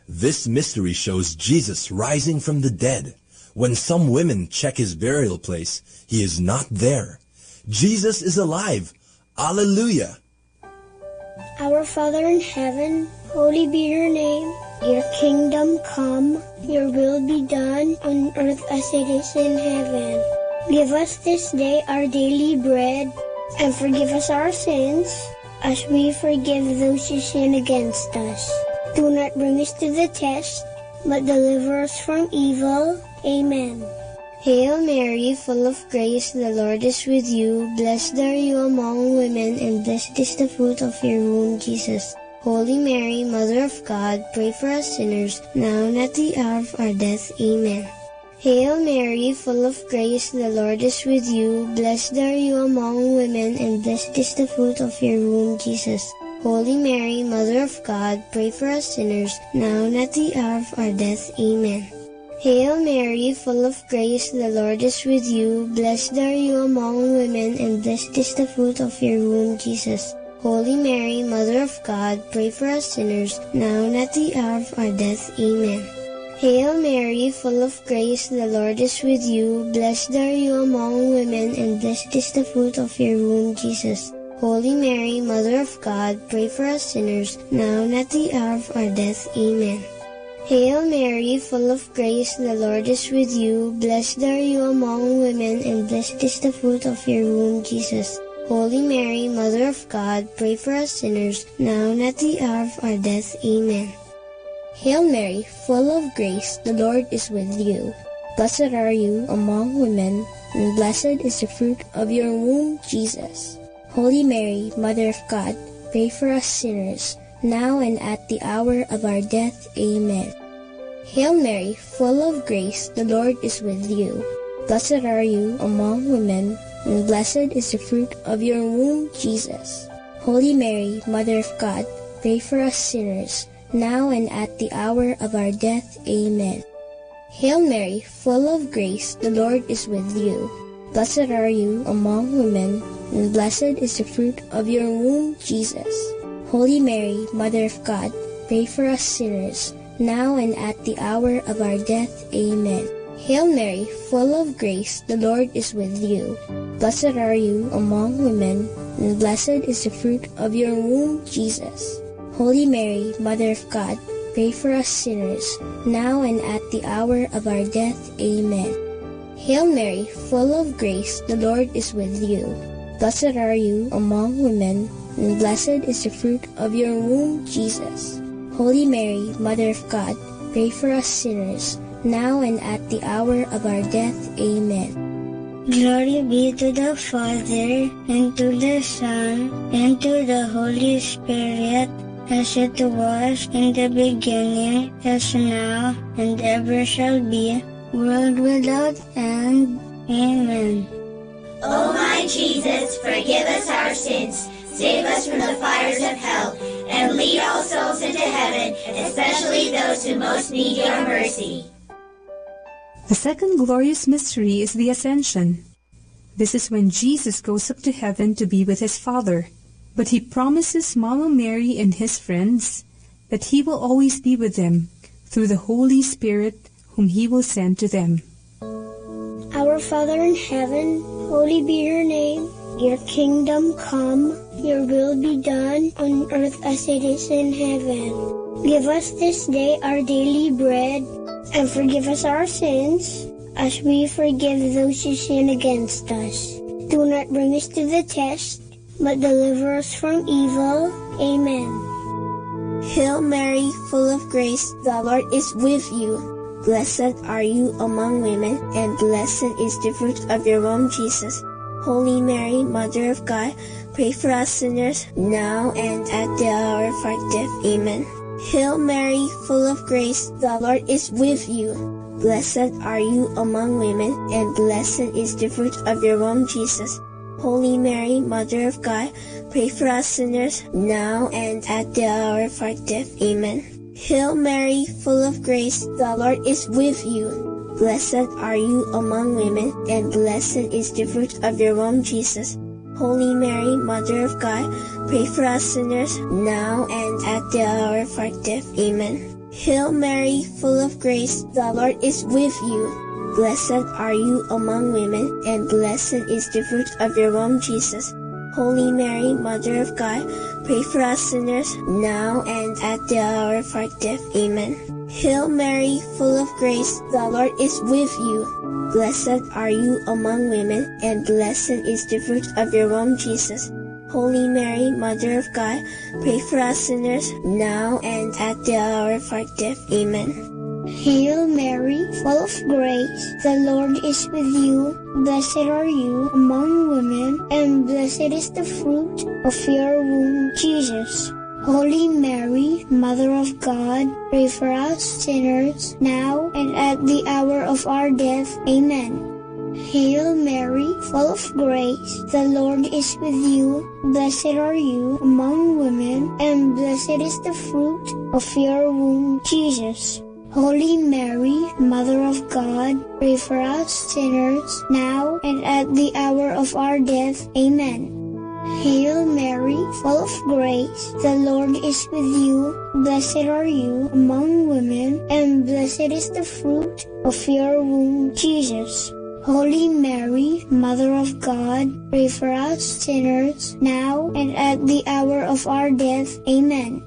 This mystery shows Jesus rising from the dead. When some women check his burial place, he is not there. Jesus is alive. Alleluia. Our Father in heaven, holy be your name. Your kingdom come, your will be done on earth as it is in heaven. Give us this day our daily bread, and forgive us our sins, as we forgive those who sin against us. Do not bring us to the test, but deliver us from evil. Amen. Hail Mary, full of grace, the Lord is with you. Blessed are you among women, and blessed is the fruit of your womb, Jesus. Holy Mary, Mother of God, pray for us sinners, now and at the hour of our death. Amen. Hail Mary, full of grace, the Lord is with you. Blessed are you among women, and blessed is the fruit of your womb, Jesus. Holy Mary, Mother of God, pray for us sinners, now and at the hour of our death. Amen. Hail Mary, full of grace, the Lord is with you. Blessed are you among women, and blessed is the fruit of your womb, Jesus. Holy Mary, Mother of God, pray for us sinners, now and at the hour of our death. Amen. Hail Mary, full of grace, the Lord is with you. Blessed are you among women, and blessed is the fruit of your womb, Jesus. Holy Mary, Mother of God, pray for us sinners, now and at the hour of our death. Amen. Hail Mary, full of grace, the Lord is with you. Blessed are you among women, and blessed is the fruit of your womb, Jesus. Holy Mary, Mother of God, pray for us sinners, now and at the hour of our death. Amen. Hail Mary, full of grace, the Lord is with you. Blessed are you among women, and blessed is the fruit of your womb, Jesus. Holy Mary, Mother of God, pray for us sinners, now and at the hour of our death. Amen. Hail Mary, full of grace, the Lord is with you. Blessed are you among women, and blessed is the fruit of your womb, Jesus. Holy Mary, Mother of God, pray for us sinners, now and at the hour of our death. Amen. Hail Mary, full of grace, the Lord is with you. Blessed are you among women, and blessed is the fruit of your womb, Jesus. Holy Mary, Mother of God, pray for us sinners, now and at the hour of our death. Amen. Hail Mary, full of grace, the Lord is with you. Blessed are you among women, and blessed is the fruit of your womb, Jesus. Holy Mary, Mother of God, pray for us sinners, now and at the hour of our death. Amen. Hail Mary, full of grace, the Lord is with you. Blessed are you among women, and blessed is the fruit of your womb, Jesus. Holy Mary, Mother of God, pray for us sinners, now and at the hour of our death. Amen. Glory be to the Father, and to the Son, and to the Holy Spirit, as it was in the beginning, as now, and ever shall be, world without end. Amen. O my Jesus, forgive us our sins, save us from the fires of hell, and lead all souls into heaven, especially those who most need your mercy. The second glorious mystery is the Ascension. This is when Jesus goes up to heaven to be with his Father, but he promises Mama Mary and his friends that he will always be with them through the Holy Spirit whom he will send to them. Our Father in heaven, holy be your name. Your kingdom come, your will be done on earth as it is in heaven. Give us this day our daily bread, and forgive us our sins, as we forgive those who sin against us. Do not bring us to the test, but deliver us from evil. Amen. Hail Mary, full of grace, the Lord is with you. Blessed are you among women, and blessed is the fruit of your womb, Jesus. Holy Mary, Mother of God, pray for us sinners, now and at the hour of our death. Amen. Hail Mary, full of grace, the Lord is with you. Blessed are you among women, and blessed is the fruit of your womb, Jesus. Holy Mary, Mother of God, pray for us sinners, now and at the hour of our death. Amen. Hail Mary, full of grace, the Lord is with you. Blessed are you among women, and blessed is the fruit of your womb, Jesus. Holy Mary, Mother of God, pray for us sinners, now and at the hour of our death. Amen. Hail Mary, full of grace, the Lord is with you. Blessed are you among women, and blessed is the fruit of your womb, Jesus. Holy Mary, Mother of God, pray for us sinners, now and at the hour of our death. Amen. Hail Mary, full of grace, the Lord is with you. Blessed are you among women, and blessed is the fruit of your womb, Jesus. Holy Mary, Mother of God, pray for us sinners, now and at the hour of our death. Amen. Hail Mary, full of grace, the Lord is with you. Blessed are you among women, and blessed is the fruit of your womb, Jesus. Holy Mary, Mother of God, pray for us sinners, now and at the hour of our death. Amen. Hail Mary, full of grace, the Lord is with you. Blessed are you among women, and blessed is the fruit of your womb, Jesus. Holy Mary, Mother of God, pray for us sinners, now and at the hour of our death. Amen. Hail Mary, full of grace, the Lord is with you. Blessed are you among women, and blessed is the fruit of your womb, Jesus. Holy Mary, Mother of God, pray for us sinners, now and at the hour of our death. Amen.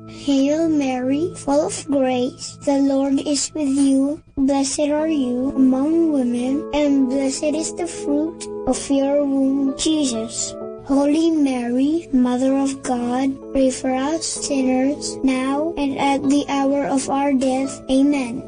Hail Mary, full of grace, the Lord is with you. Blessed are you among women, and blessed is the fruit of your womb, Jesus. Holy Mary, Mother of God, pray for us sinners, now and at the hour of our death. Amen.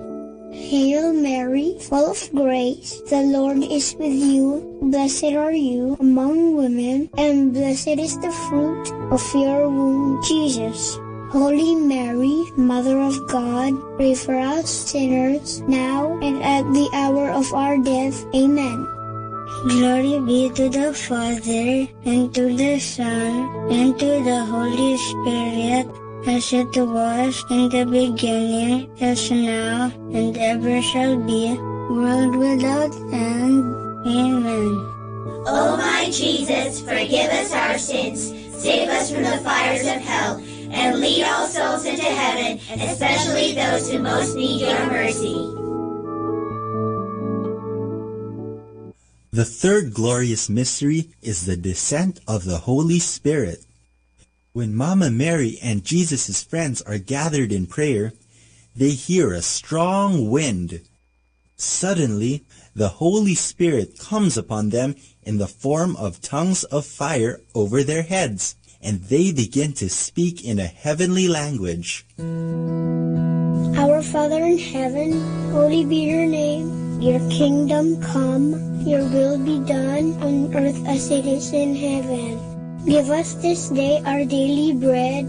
Hail Mary, full of grace, the Lord is with you. Blessed are you among women, and blessed is the fruit of your womb, Jesus. Holy Mary, Mother of God, pray for us sinners, now and at the hour of our death. Amen. Glory be to the Father, and to the Son, and to the Holy Spirit, as it was in the beginning, as now, and ever shall be, world without end. Amen. O my Jesus, forgive us our sins, save us from the fires of hell, and lead all souls into heaven, especially those who most need your mercy. The third glorious mystery is the descent of the Holy Spirit. When Mama Mary and Jesus' friends are gathered in prayer, they hear a strong wind. Suddenly, the Holy Spirit comes upon them in the form of tongues of fire over their heads, and they begin to speak in a heavenly language. Our Father in heaven, holy be your name. Your kingdom come, your will be done on earth as it is in heaven. Give us this day our daily bread,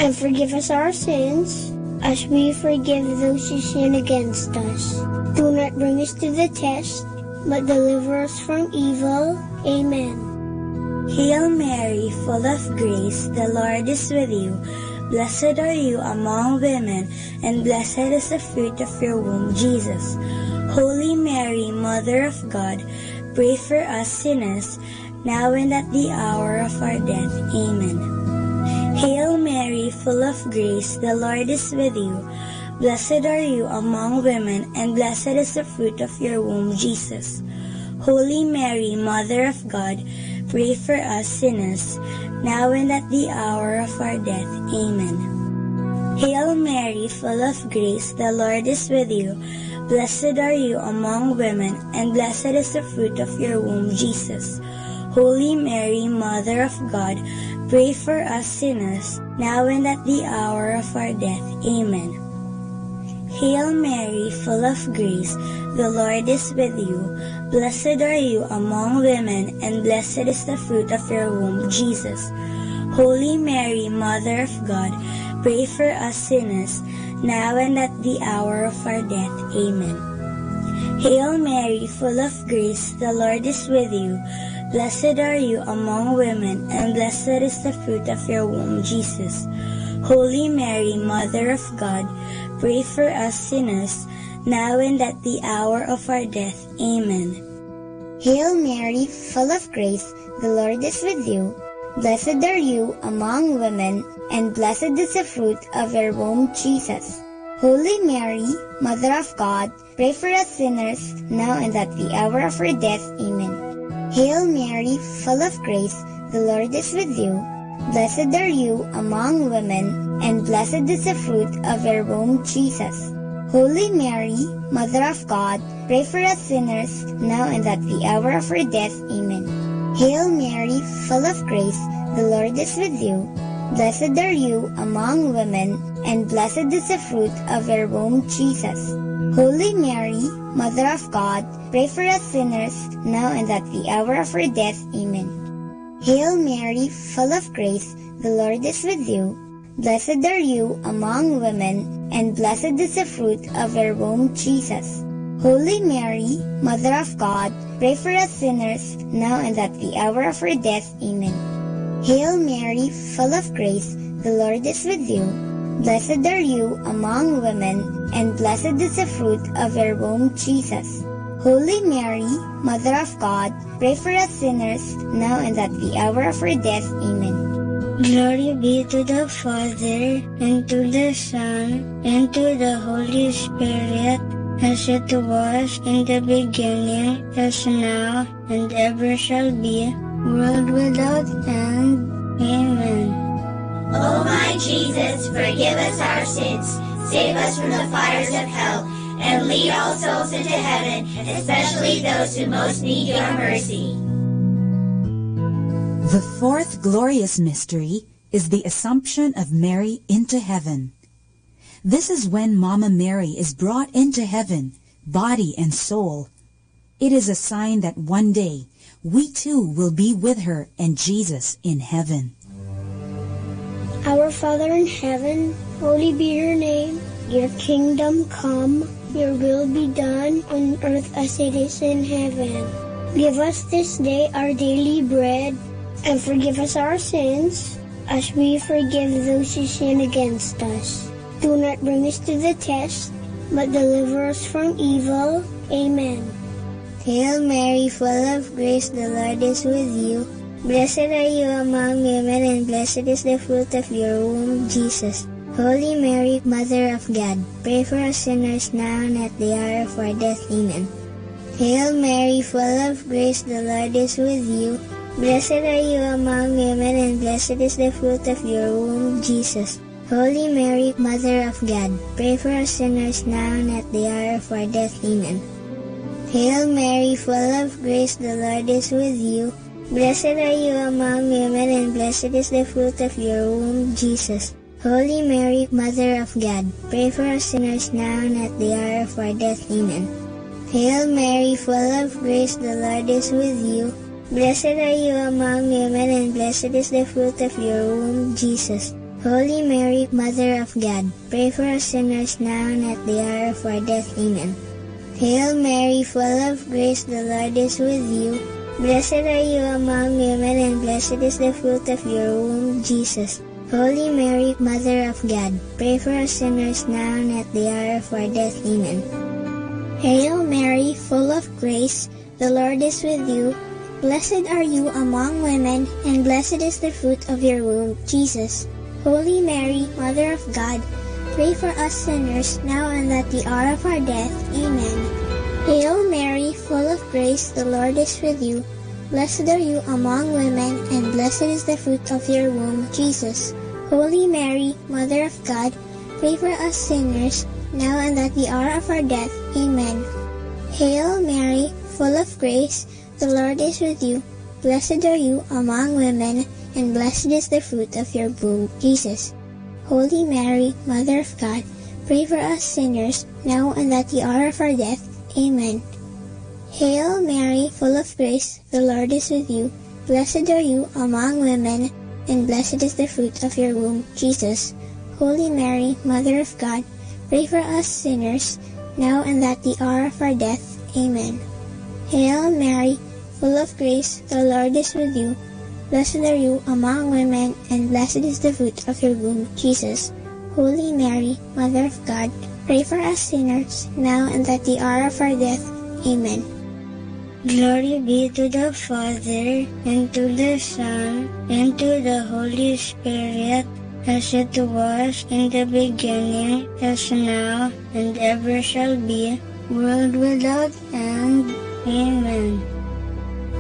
and forgive us our sins, as we forgive those who sin against us. Do not bring us to the test, but deliver us from evil. Amen. Hail Mary, full of grace, the Lord is with you. Blessed are you among women, and blessed is the fruit of your womb, Jesus. Holy Mary, Mother of God, pray for us sinners, now and at the hour of our death. Amen. Hail Mary, full of grace, the Lord is with you. Blessed are you among women, and blessed is the fruit of your womb, Jesus. Holy Mary, Mother of God, pray for us sinners, now and at the hour of our death. Amen. Hail Mary, full of grace, the Lord is with you. Blessed are you among women, and blessed is the fruit of your womb, Jesus. Holy Mary, Mother of God, pray for us sinners, now and at the hour of our death. Amen. Hail Mary, full of grace, the Lord is with you. Blessed are you among women, and blessed is the fruit of your womb, Jesus. Holy Mary, Mother of God, pray for us sinners, now and at the hour of our death. Amen. Hail Mary, full of grace, the Lord is with you. Blessed are you among women, and blessed is the fruit of your womb, Jesus. Holy Mary, Mother of God, pray for us sinners, now and at the hour of our death. Amen. Hail Mary, full of grace, the Lord is with you. Blessed are you among women, and blessed is the fruit of your womb, Jesus. Holy Mary, Mother of God, pray for us sinners, now and at the hour of our death. Amen. Hail Mary, full of grace, the Lord is with you. Blessed are you among women, and blessed is the fruit of your womb, Jesus. Holy Mary, Mother of God, pray for us sinners, now and at the hour of our death. Amen. Hail Mary, full of grace, the Lord is with you. Blessed are you among women, and blessed is the fruit of your womb, Jesus. Holy Mary, Mother of God, pray for us sinners, now and at the hour of our death. Amen. Hail Mary, full of grace, the Lord is with you. Blessed are you among women, and blessed is the fruit of your womb, Jesus. Holy Mary, Mother of God, pray for us sinners, now and at the hour of our death. Amen. Hail Mary, full of grace, the Lord is with you. Blessed are you among women, and blessed is the fruit of your womb, Jesus. Holy Mary, Mother of God, pray for us sinners, now and at the hour of our death. Amen. Glory be to the Father, and to the Son, and to the Holy Spirit, as it was in the beginning, as now, and ever shall be, world without end. Amen. O my Jesus, forgive us our sins, save us from the fires of hell, and lead all souls into heaven, especially those who most need your mercy. The fourth glorious mystery is the Assumption of Mary into heaven. This is when Mama Mary is brought into heaven, body and soul. It is a sign that one day we too will be with her and Jesus in heaven. Our Father in heaven, holy be your name. Your kingdom come, your will be done on earth as it is in heaven. Give us this day our daily bread, and forgive us our sins, as we forgive those who sin against us. Do not bring us to the test, but deliver us from evil. Amen. Hail Mary, full of grace, the Lord is with you. Blessed are you among women, and blessed is the fruit of your womb, Jesus. Holy Mary, Mother of God, pray for us sinners now and at the hour of our death. Amen. Hail Mary, full of grace, the Lord is with you. Blessed are you among women, and blessed is the fruit of your womb, Jesus. Holy Mary, Mother of God, pray for us sinners now and at the hour of our death. Amen. Hail Mary, full of grace, the Lord is with you. Blessed are you among women, and blessed is the fruit of your womb, Jesus. Holy Mary, Mother of God, pray for us sinners now and at the hour of our death. Amen. Hail Mary, full of grace, the Lord is with you. Blessed are you among women, and blessed is the fruit of your womb, Jesus. Holy Mary, Mother of God, pray for us sinners now and at the hour of our death. Amen. Hail Mary, full of grace, the Lord is with you. Blessed are you among women, and blessed is the fruit of your womb, Jesus. Holy Mary, Mother of God, pray for us sinners now and at the hour of our death. Amen. Hail Mary, full of grace, the Lord is with you. Blessed are you among women, and blessed is the fruit of your womb, Jesus. Holy Mary, Mother of God, pray for us sinners now and at the hour of our death. Amen. Hail Mary, full of grace, the Lord is with you. Blessed are you among women, and blessed is the fruit of your womb, Jesus. Holy Mary, Mother of God, pray for us sinners, now and at the hour of our death. Amen. Hail Mary, full of grace, the Lord is with you. Blessed are you among women, and blessed is the fruit of your womb, Jesus. Holy Mary, Mother of God, pray for us sinners, now and at the hour of our death. Amen. Hail Mary, full of grace, the Lord is with you. Blessed are you among women, and blessed is the fruit of your womb, Jesus. Holy Mary, Mother of God, pray for us sinners, now and at the hour of our death. Amen. Hail Mary, full of grace, the Lord is with you. Blessed are you among women, and blessed is the fruit of your womb, Jesus. Holy Mary, Mother of God, pray for us sinners, now and at the hour of our death. Amen. Glory be to the Father, and to the Son, and to the Holy Spirit, as it was in the beginning, as now, and ever shall be, world without end. Amen.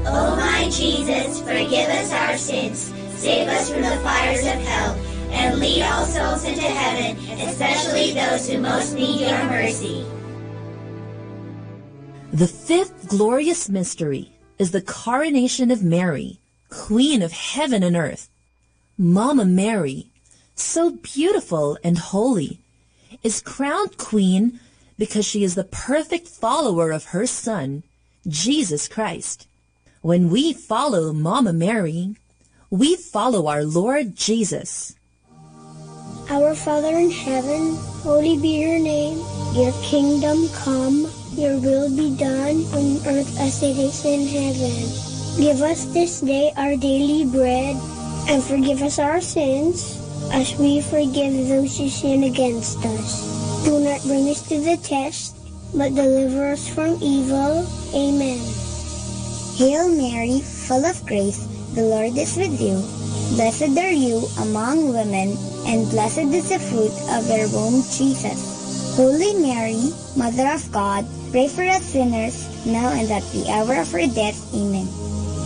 O my Jesus, forgive us our sins, save us from the fires of hell, and lead all souls into heaven, especially those who most need your mercy. The fifth glorious mystery is the coronation of Mary, Queen of heaven and earth. Mama Mary, so beautiful and holy, is crowned queen because she is the perfect follower of her Son, Jesus Christ. When we follow Mama Mary, we follow our Lord Jesus. Our Father in heaven, holy be your name. Your kingdom come, your will be done on earth as it is in heaven. Give us this day our daily bread, and forgive us our sins, as we forgive those who sin against us. Do not bring us to the test, but deliver us from evil. Amen. Hail Mary, full of grace, the Lord is with you. Blessed are you among women, and blessed is the fruit of your womb, Jesus. Holy Mary, Mother of God, pray for us sinners, now and at the hour of our death. Amen.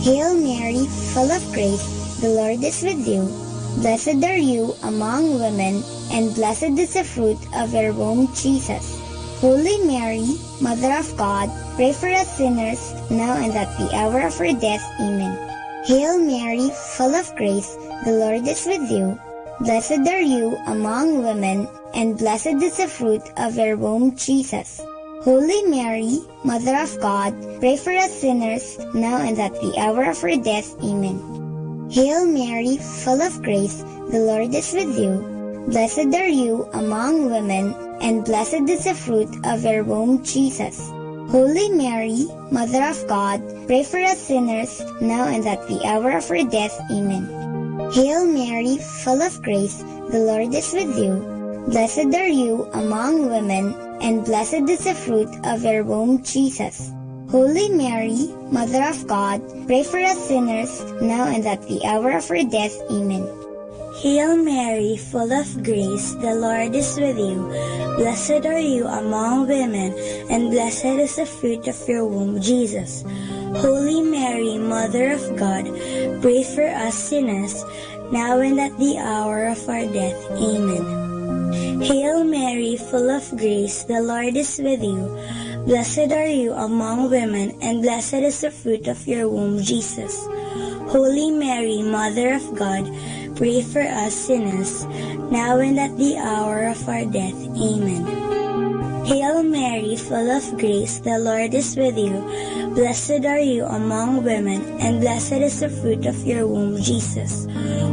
Hail Mary, full of grace, the Lord is with you. Blessed are you among women, and blessed is the fruit of your womb, Jesus. Holy Mary, Mother of God, pray for us sinners, now and at the hour of our death. Amen. Hail Mary, full of grace, the Lord is with you. Blessed are you among women, and blessed is the fruit of your womb, Jesus. Holy Mary, Mother of God, pray for us sinners, now and at the hour of our death. Amen. Hail Mary, full of grace, the Lord is with you. Blessed are you among women, and blessed is the fruit of your womb, Jesus. Holy Mary, Mother of God, pray for us sinners, now and at the hour of our death. Amen. Hail Mary, full of grace, the Lord is with you. Blessed are you among women, and blessed is the fruit of your womb, Jesus. Holy Mary, Mother of God, pray for us sinners, now and at the hour of our death. Amen. Hail Mary, full of grace, the Lord is with you. Blessed are you among women, and blessed is the fruit of your womb, Jesus. Holy Mary, Mother of God, pray for us sinners, now and at the hour of our death. Amen. Hail Mary, full of grace, the Lord is with you. Blessed are you among women, and blessed is the fruit of your womb, Jesus. Holy Mary, Mother of God, pray for us sinners, now and at the hour of our death. Amen. Hail Mary, full of grace, the Lord is with you. Blessed are you among women, and blessed is the fruit of your womb, Jesus.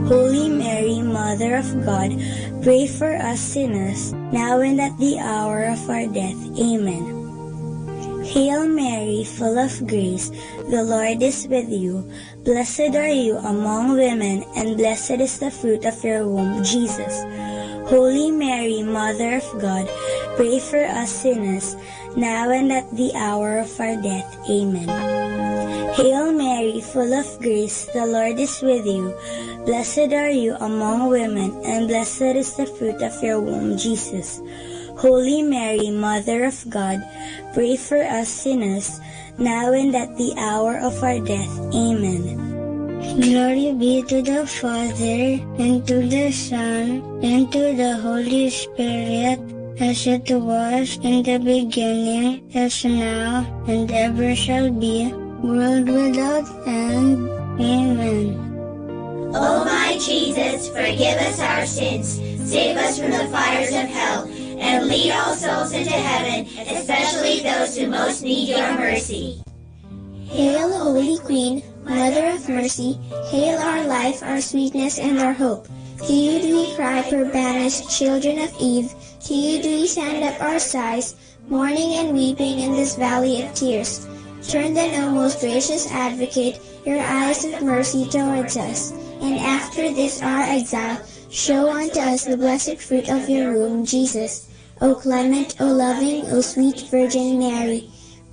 Holy Mary, Mother of God, pray for us sinners, now and at the hour of our death. Amen. Hail Mary, full of grace, the Lord is with you. Blessed are you among women, and blessed is the fruit of your womb, Jesus. Holy Mary, Mother of God, pray for us sinners, now and at the hour of our death. Amen. Hail Mary, full of grace, the Lord is with you. Blessed are you among women, and blessed is the fruit of your womb, Jesus. Holy Mary, Mother of God, pray for us sinners, now and at the hour of our death. Amen. Glory be to the Father, and to the Son, and to the Holy Spirit, as it was in the beginning, as now, and ever shall be, world without end. Amen. O my Jesus, forgive us our sins, save us from the fires of hell, and lead all souls into heaven, especially those who most need your mercy. Hail, Holy Queen, Mother of Mercy, hail our life, our sweetness, and our hope. To you do we cry, poor banished children of Eve. To you do we send up our sighs, mourning and weeping in this valley of tears. Turn then, O most gracious Advocate, your eyes of mercy towards us, and after this our exile, show unto us the blessed fruit of your womb, Jesus. O clement, O loving, O sweet Virgin Mary,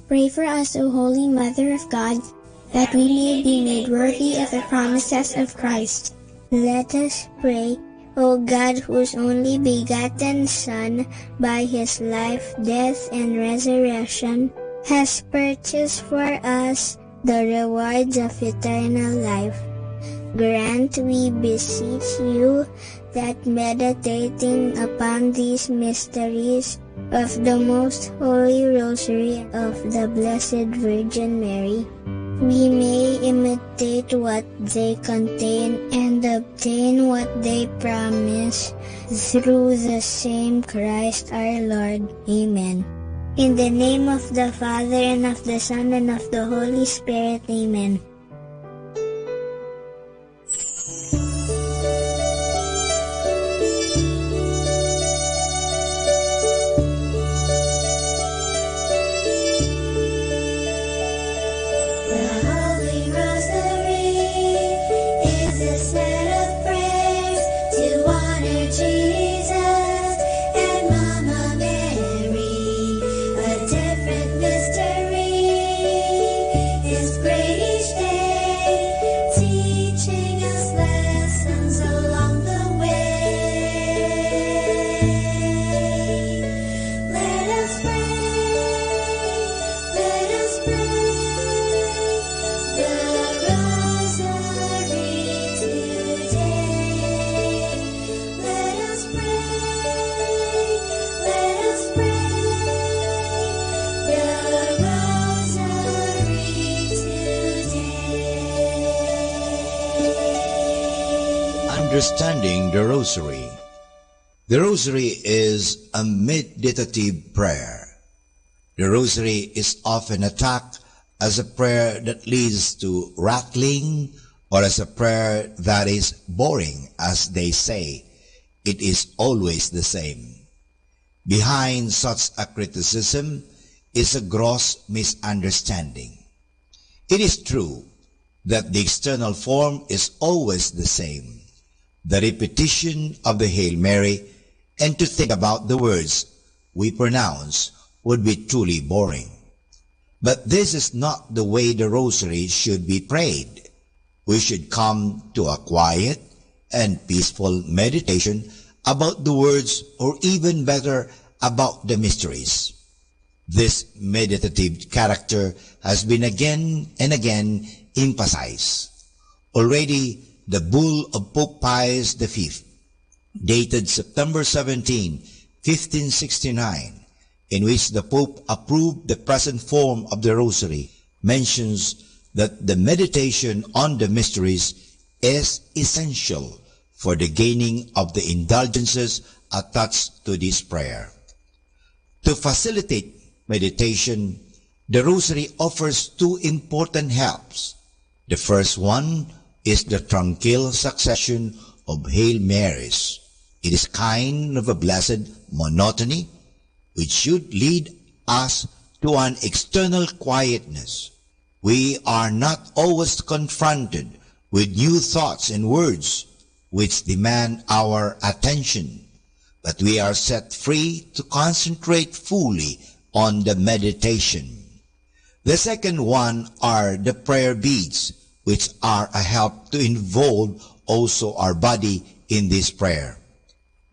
pray for us, O Holy Mother of God, that we may be made worthy of the promises of Christ. Let us pray. O God, whose only begotten Son, by his life, death, and resurrection, has purchased for us the rewards of eternal life, grant, we beseech you, that meditating upon these mysteries of the most holy rosary of the Blessed Virgin Mary, we may imitate what they contain and obtain what they promise, through the same Christ our Lord. Amen. In the name of the Father, and of the Son, and of the Holy Spirit. Amen. Understanding the Rosary. The Rosary is a meditative prayer. The Rosary is often attacked as a prayer that leads to rattling, or as a prayer that is boring, as they say. It is always the same. Behind such a criticism is a gross misunderstanding. It is true that the external form is always the same, the repetition of the Hail Mary, and to think about the words we pronounce would be truly boring. But this is not the way the rosary should be prayed. We should come to a quiet and peaceful meditation about the words, or even better, about the mysteries. This meditative character has been again and again emphasized. Already, the bull of Pope Pius V, dated September 17, 1569, in which the Pope approved the present form of the Rosary, mentions that the meditation on the mysteries is essential for the gaining of the indulgences attached to this prayer. To facilitate meditation, the Rosary offers two important helps. The first one is the tranquil succession of Hail Marys. It is kind of a blessed monotony which should lead us to an external quietness. We are not always confronted with new thoughts and words which demand our attention, but we are set free to concentrate fully on the meditation. The second one are the prayer beads, which are a help to involve also our body in this prayer.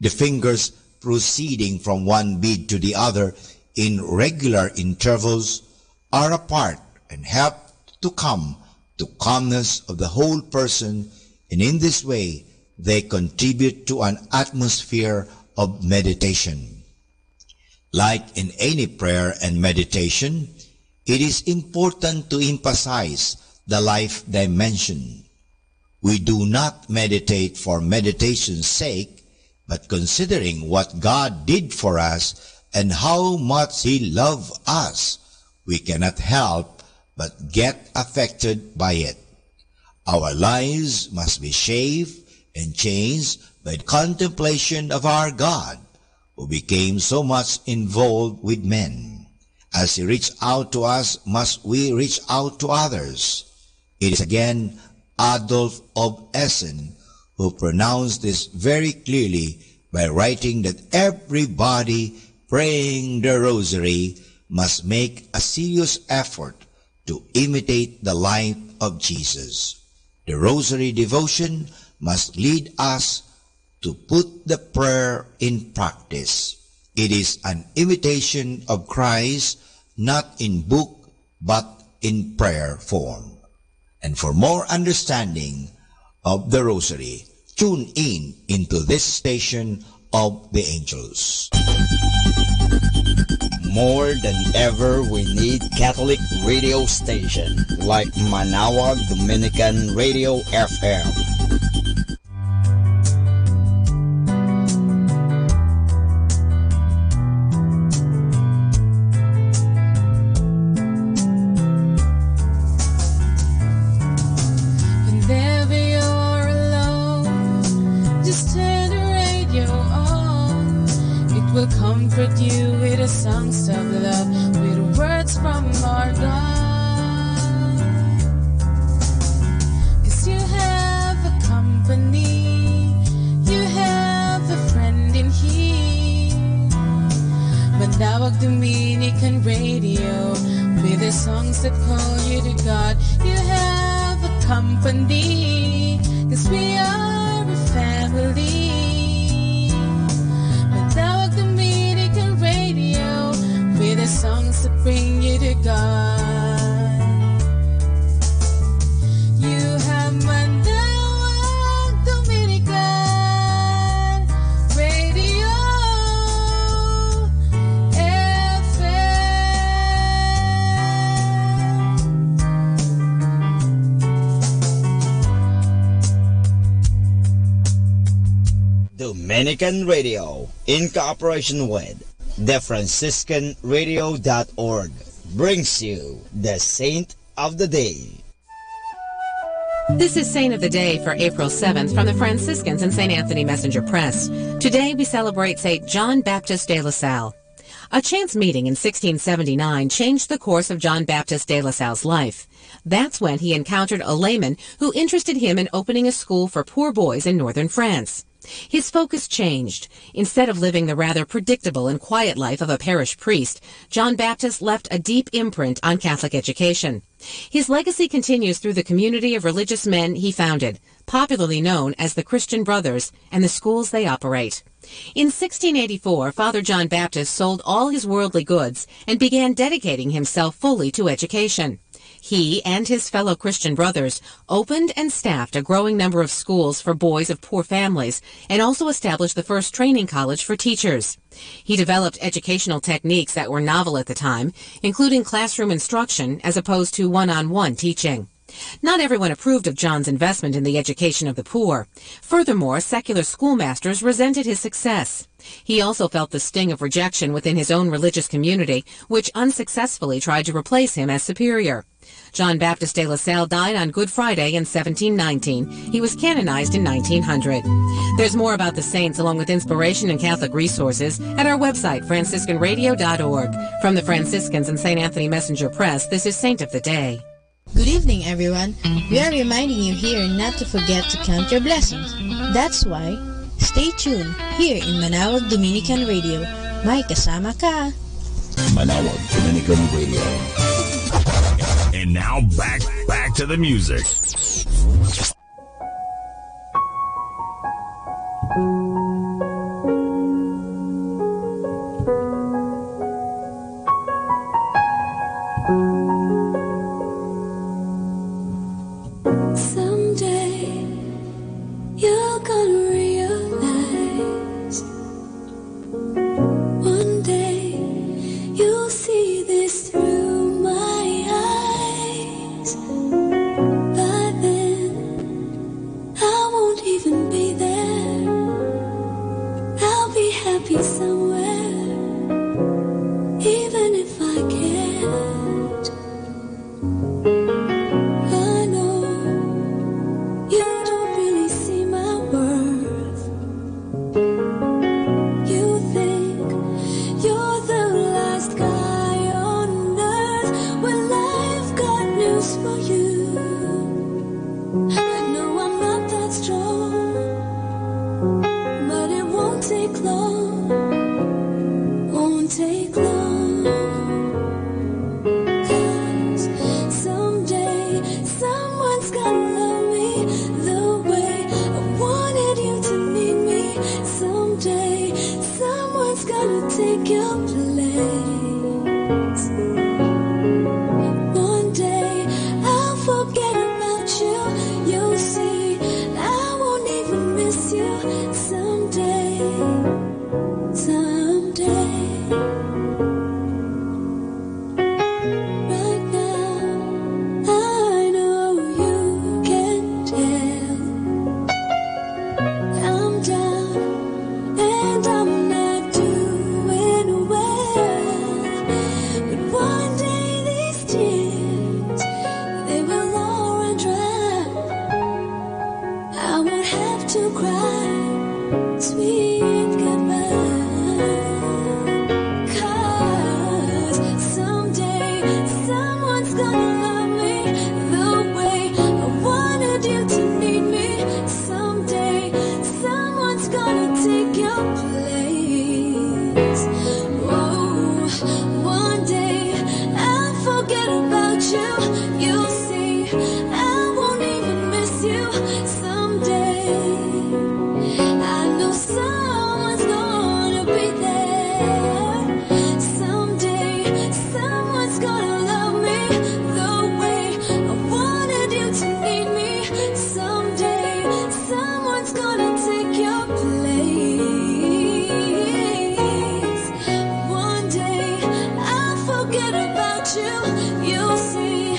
The fingers proceeding from one bead to the other in regular intervals are apart and help to come to calmness of the whole person, and in this way they contribute to an atmosphere of meditation. Like in any prayer and meditation, it is important to emphasize the life dimension. We do not meditate for meditation's sake, but considering what God did for us and how much He loved us, we cannot help but get affected by it. Our lives must be shaped and changed by the contemplation of our God, who became so much involved with men. As He reached out to us, must we reach out to others. It is again Adolf of Essen who pronounced this very clearly by writing that everybody praying the Rosary must make a serious effort to imitate the life of Jesus. The Rosary devotion must lead us to put the prayer in practice. It is an imitation of Christ, not in book, but in prayer form. And for more understanding of the Rosary, tune in into this station of the angels. More than ever, we need Catholic radio station like Manawag Dominican Radio FM. Comfort you with the songs of love, with words from our God. 'Cause you have a company, you have a friend in here. Manawag Dominican Radio, with the songs that call you to God. You have a company, 'cause we are a family. With the songs that bring you to God. You have Manawag Dominican Radio FM. Dominican Radio, in cooperation with TheFranciscanRadio.org, brings you the Saint of the Day. This is Saint of the Day for April 7th from the Franciscans and St. Anthony Messenger Press. Today we celebrate St. John Baptist de La Salle. A chance meeting in 1679 changed the course of John Baptist de La Salle's life. That's when he encountered a layman who interested him in opening a school for poor boys in northern France. His focus changed. Instead of living the rather predictable and quiet life of a parish priest, John Baptist left a deep imprint on Catholic education. His legacy continues through the community of religious men he founded, popularly known as the Christian Brothers, and the schools they operate. In 1684, Father John Baptist sold all his worldly goods and began dedicating himself fully to education. He and his fellow Christian brothers opened and staffed a growing number of schools for boys of poor families and also established the first training college for teachers. He developed educational techniques that were novel at the time, including classroom instruction as opposed to one-on-one teaching. Not everyone approved of John's investment in the education of the poor. Furthermore, secular schoolmasters resented his success. He also felt the sting of rejection within his own religious community, which unsuccessfully tried to replace him as superior. John Baptist de La Salle died on Good Friday in 1719. He was canonized in 1900. There's more about the saints along with inspiration and Catholic resources at our website, franciscanradio.org. From the Franciscans and St. Anthony Messenger Press, this is Saint of the Day. Good evening, everyone. We are reminding you here not to forget to count your blessings. That's why, stay tuned here in Manawag Dominican Radio. May kasama ka. Manawag Dominican Radio. And now back to the music. Someday you're gonna realize. One day you'll see this through my eyes. By then I won't even be there. I'll be happy somewhere, even if I can't. I know you don't really see my worth. You think you're the last guy on earth. Well, I've got news for you. I know I'm not that strong, but it won't take long. Won't take long. 'Cause someday someone's gonna love me the way I wanted you to need me. Someday someone's gonna take your place. One day I'll forget about you. You'll see I won't even miss you. Someday, someday. Right now I know you can tell I'm down and I'm not doing well. But one day these tears, they will all run dry. I won't have to cry, sweet goodbye. 'Cause someday someone's gonna love me the way I wanted you to need me. Someday someone's gonna take your place. Oh, one day I'll forget about you. You'll see I won't even miss you. Someday I know someone's gonna be there. Someday someone's gonna love me the way I wanted you to need me. Someday someone's gonna take your place. One day I'll forget about you. You'll see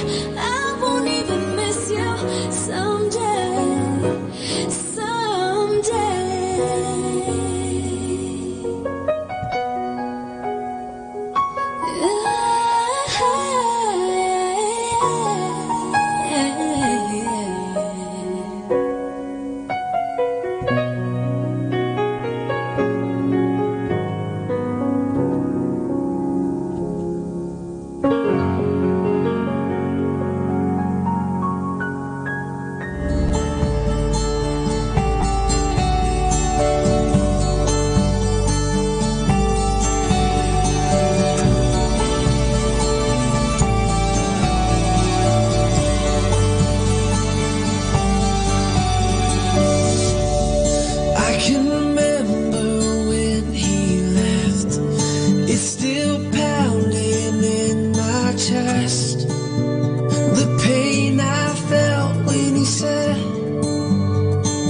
chest, the pain I felt when he said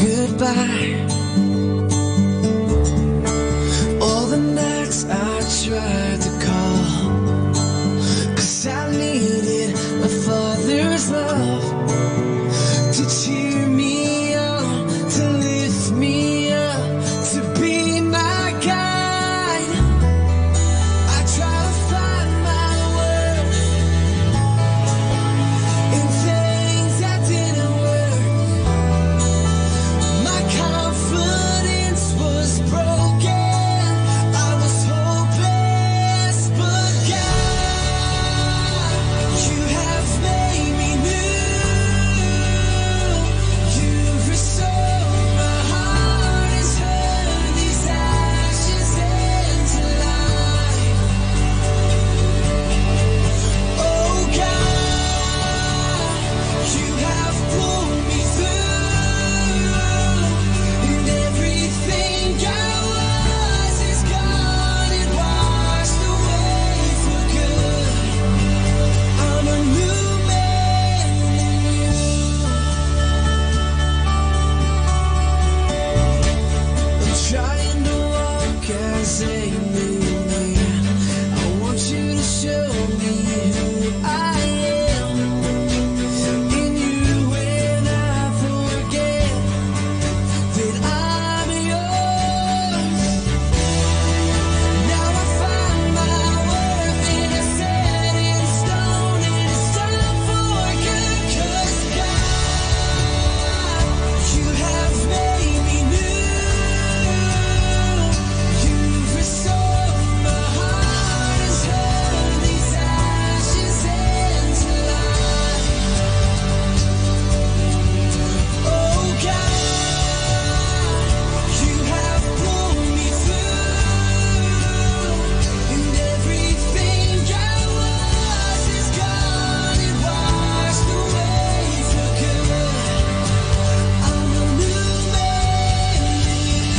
goodbye. All the nights I tried to call, 'cause I needed a father's love to cheer me on, to lift me up, to be my guide. I try to find my worth in things that didn't work. My confidence was broken, I was hopeless, but God, you have made me new. You've restored my heart and turned these ashes into life. Oh God, you have pulled me through, and everything I was is gone and washed away for good. I'm a new man in you. I'm trying to walk as a new man. I want you to show me who I am in you, when I forget that I'm yours. Now I find my worth in a set in stone, and it's time for good, 'cause God, you have made me new. You've restored my heart and turned these ashes into life. Oh God, you have pulled me through, and everything I was is gone and washed away for good. I'm a new man in you.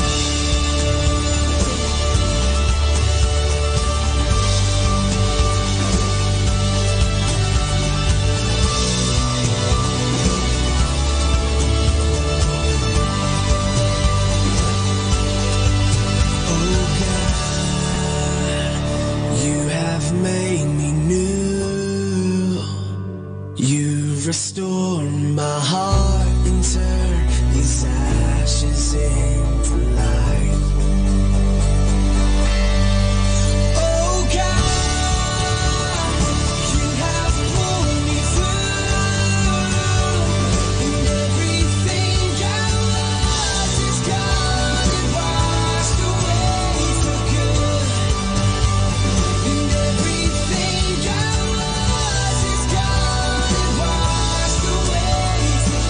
Oh God, you have made me new. You've restored my heart and turned these ashes into life. Oh God, you have pulled me through, and everything I was is gone and washed away for good. And everything I was is gone and washed away for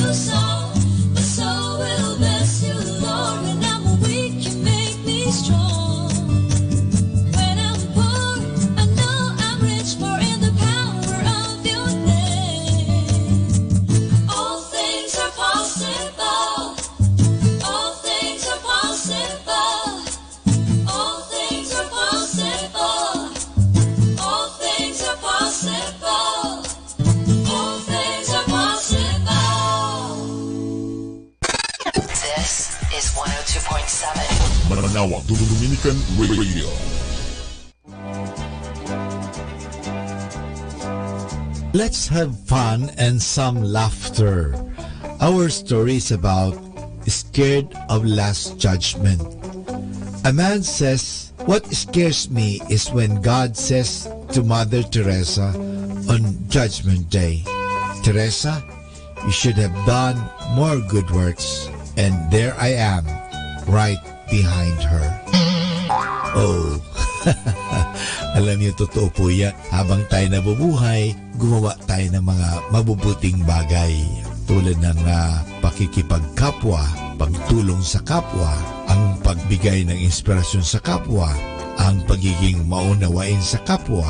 new song. My soul will bless you, Lord. When I'm weak, you make me strong. When I'm poor, I know I'm rich, for in the power of your name, all things are possible. All things are possible. All things are possible. All things are possible. All things are possible. This is 102.7 Manawag Dominican Radio. Let's have fun and some laughter. Our story is about scared of last judgment. A man says, what scares me is when God says to Mother Teresa on Judgment Day, Teresa, you should have done more good works. And there I am, right behind her. Oh, alam niyo, totoo po yan. Habang tayo nabubuhay, gumawa tayo ng mga mabubuting bagay. Tulad ng pakikipagkapwa, pagtulong sa kapwa, ang pagbigay ng inspirasyon sa kapwa, ang pagiging maunawain sa kapwa,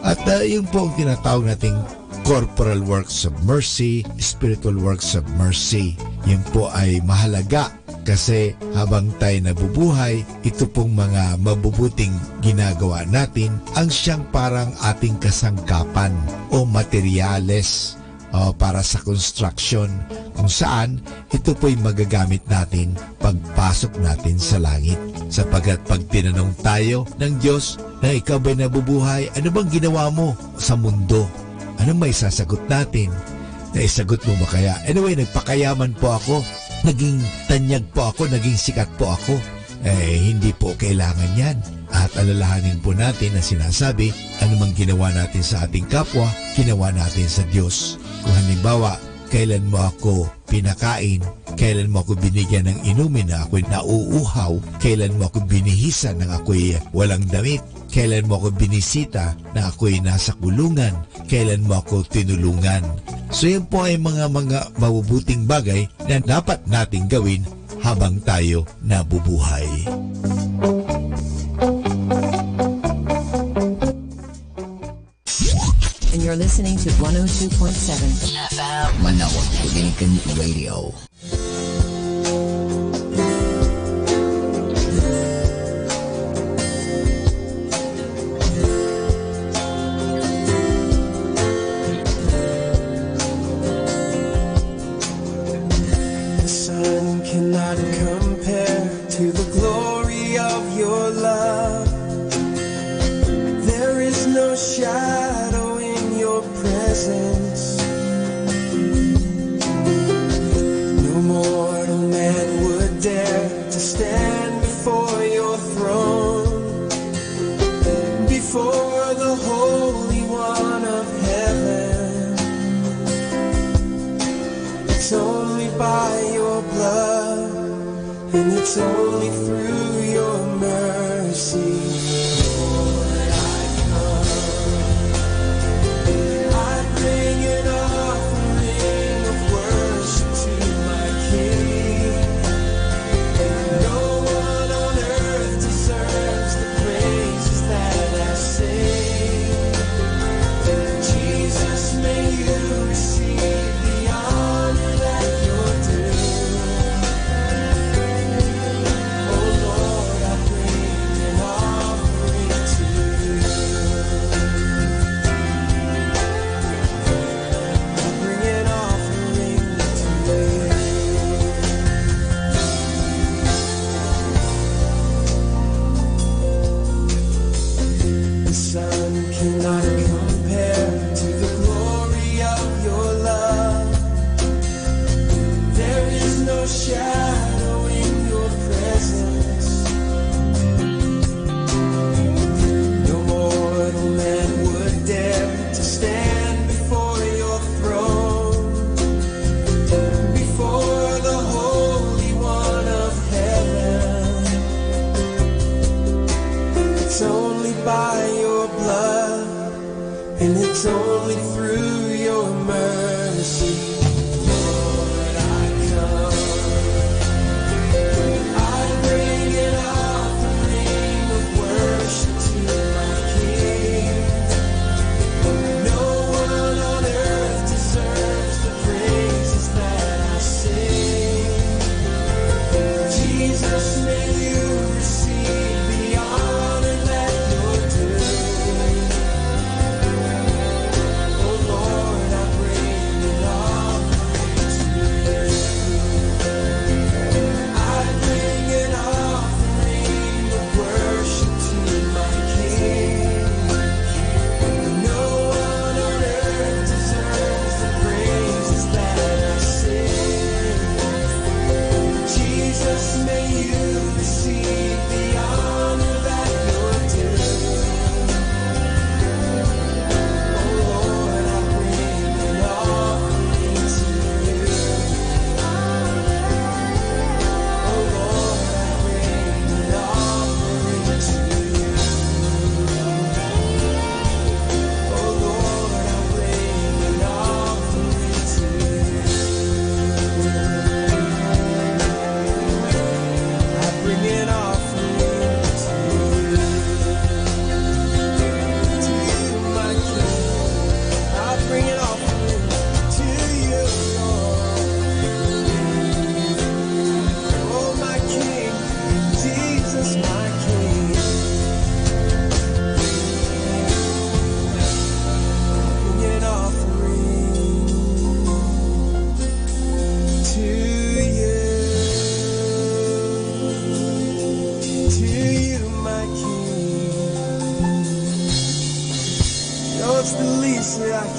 at yung po ang tinatawag nating corporal works of mercy, spiritual works of mercy. Yun po ay mahalaga kasi habang tayo nabubuhay, ito pong mga mabubuting ginagawa natin ang siyang parang ating kasangkapan o materyales para sa construction, kung saan ito po'y magagamit natin pagpasok natin sa langit. Sapagkat pag tinanong tayo ng Diyos na ikaw ba'y nabubuhay, ano bang ginawa mo sa mundo? Ano may sasagot natin? Naisagot mo ba kaya? Anyway, nagpakayaman po ako, naging tanyag po ako, naging sikat po ako. Hindi po kailangan yan. At alalahanin po natin na sinasabi, ano mang ginawa natin sa ating kapwa, ginawa natin sa Diyos. Kung halimbawa, kailan mo ako pinakain, kailan mo ako binigyan ng inumin na ako'y nauuhaw, kailan mo ako binihisan na ako'y walang damit, kailan mo ako binisita na ako'y nasa kulungan, kailan mo ako tinulungan. So yun po ay mga mabubuting bagay na dapat nating gawin habang tayo nabubuhay. And you're listening to 102.7 FM Manawag Dominican Radio. The sun cannot compare to the glory of your love. There is no shadow in your presence. No mortal man would dare to stand before your throne, before the Holy One of heaven. It's only by your blood, and it's only through your mercy. Lord, I come. I bring an offering of worship to my King. No one on earth deserves the praises that I sing. Jesus, may you receive the honor that you're due. Oh Lord, I bring an offering.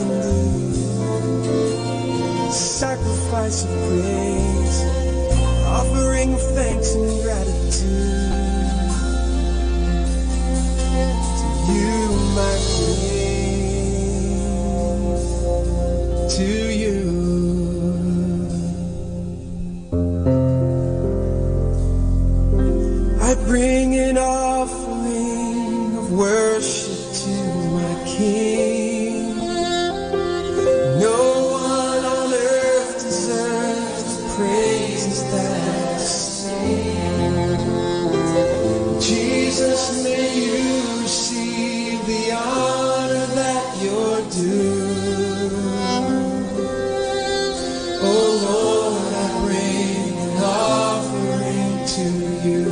can do. Sacrifice of praise, offering of thanks and gratitude to you, my King, to you. I bring an offering of worship to my King. No one on earth deserves the praises that I sing. Jesus, may you receive the honor that you're due. Oh Lord, I bring an offering to you.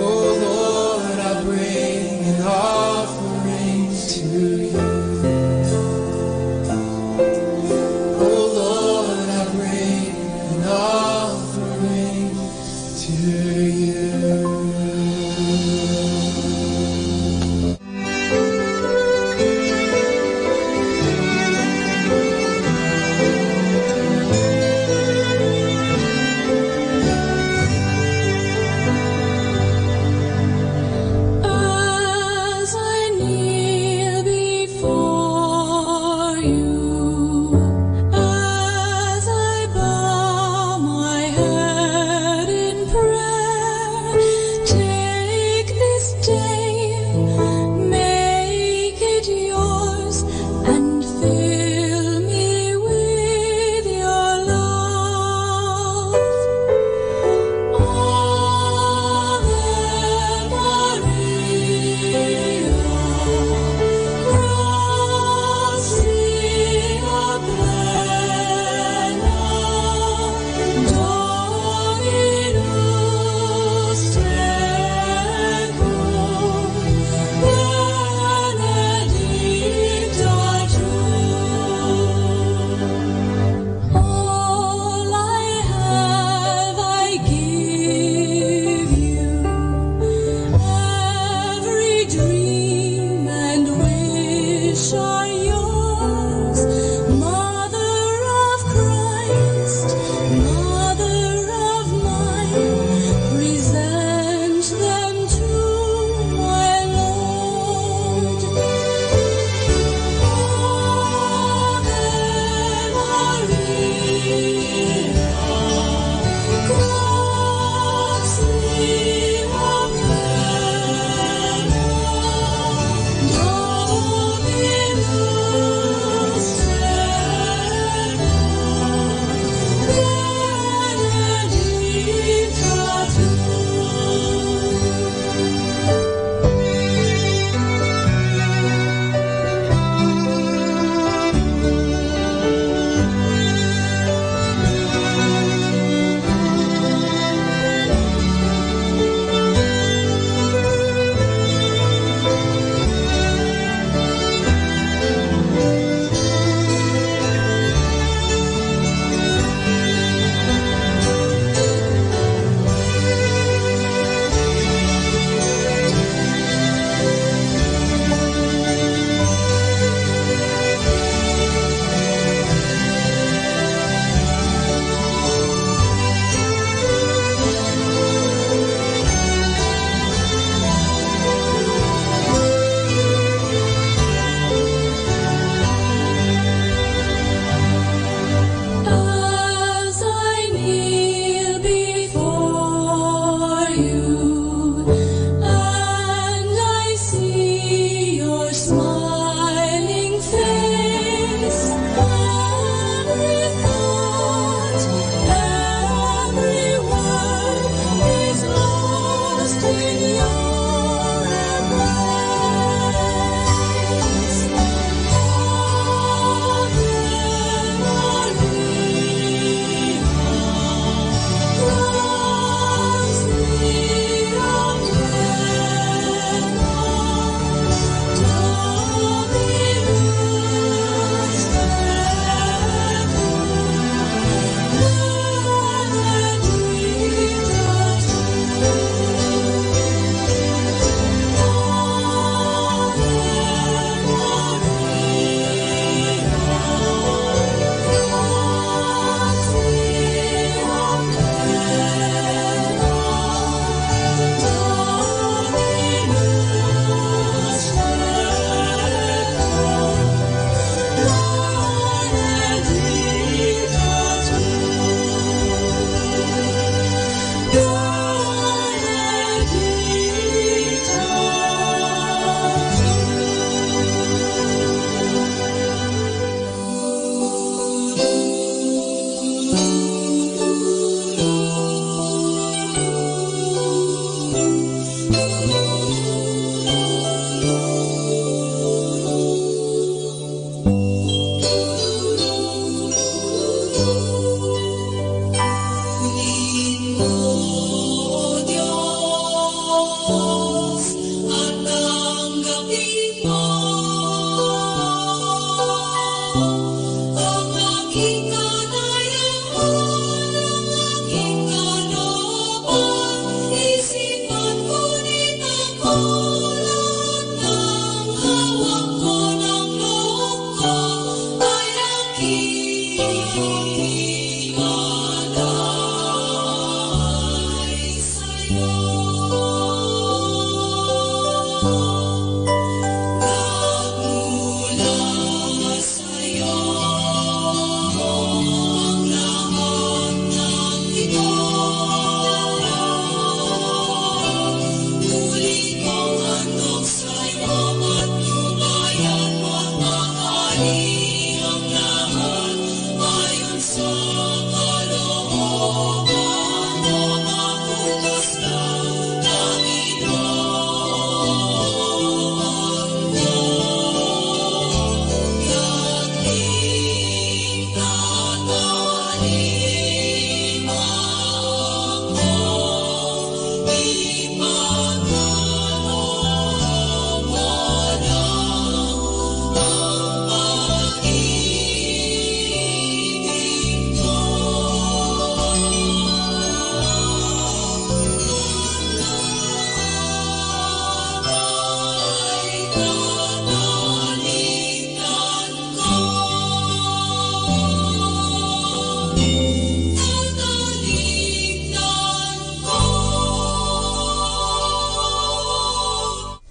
Oh Lord, I bring an offering to you. Oh Lord, I bring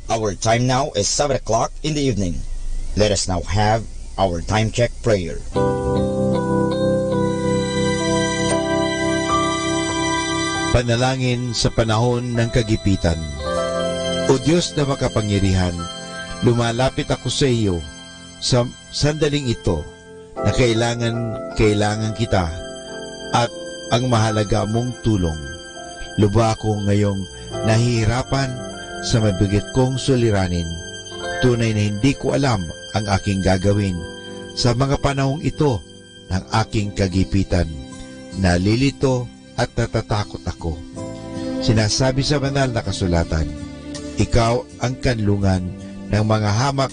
Our time now is 7 o'clock in the evening. Let us now have our time check prayer. Panalangin sa panahon ng kagipitan. O Diyos na makapangyarihan, lumalapit ako sa iyo sa sandaling ito na kailangan kita at ang mahalaga mong tulong. Lubha ako ngayong nahihirapan sa mabigat kong suliranin. Tunay na hindi ko alam ang aking gagawin sa mga panahong ito ng aking kagipitan. Nalilito at natatakot ako. Sinasabi sa banal na kasulatan, ikaw ang kanlungan ng mga hamak,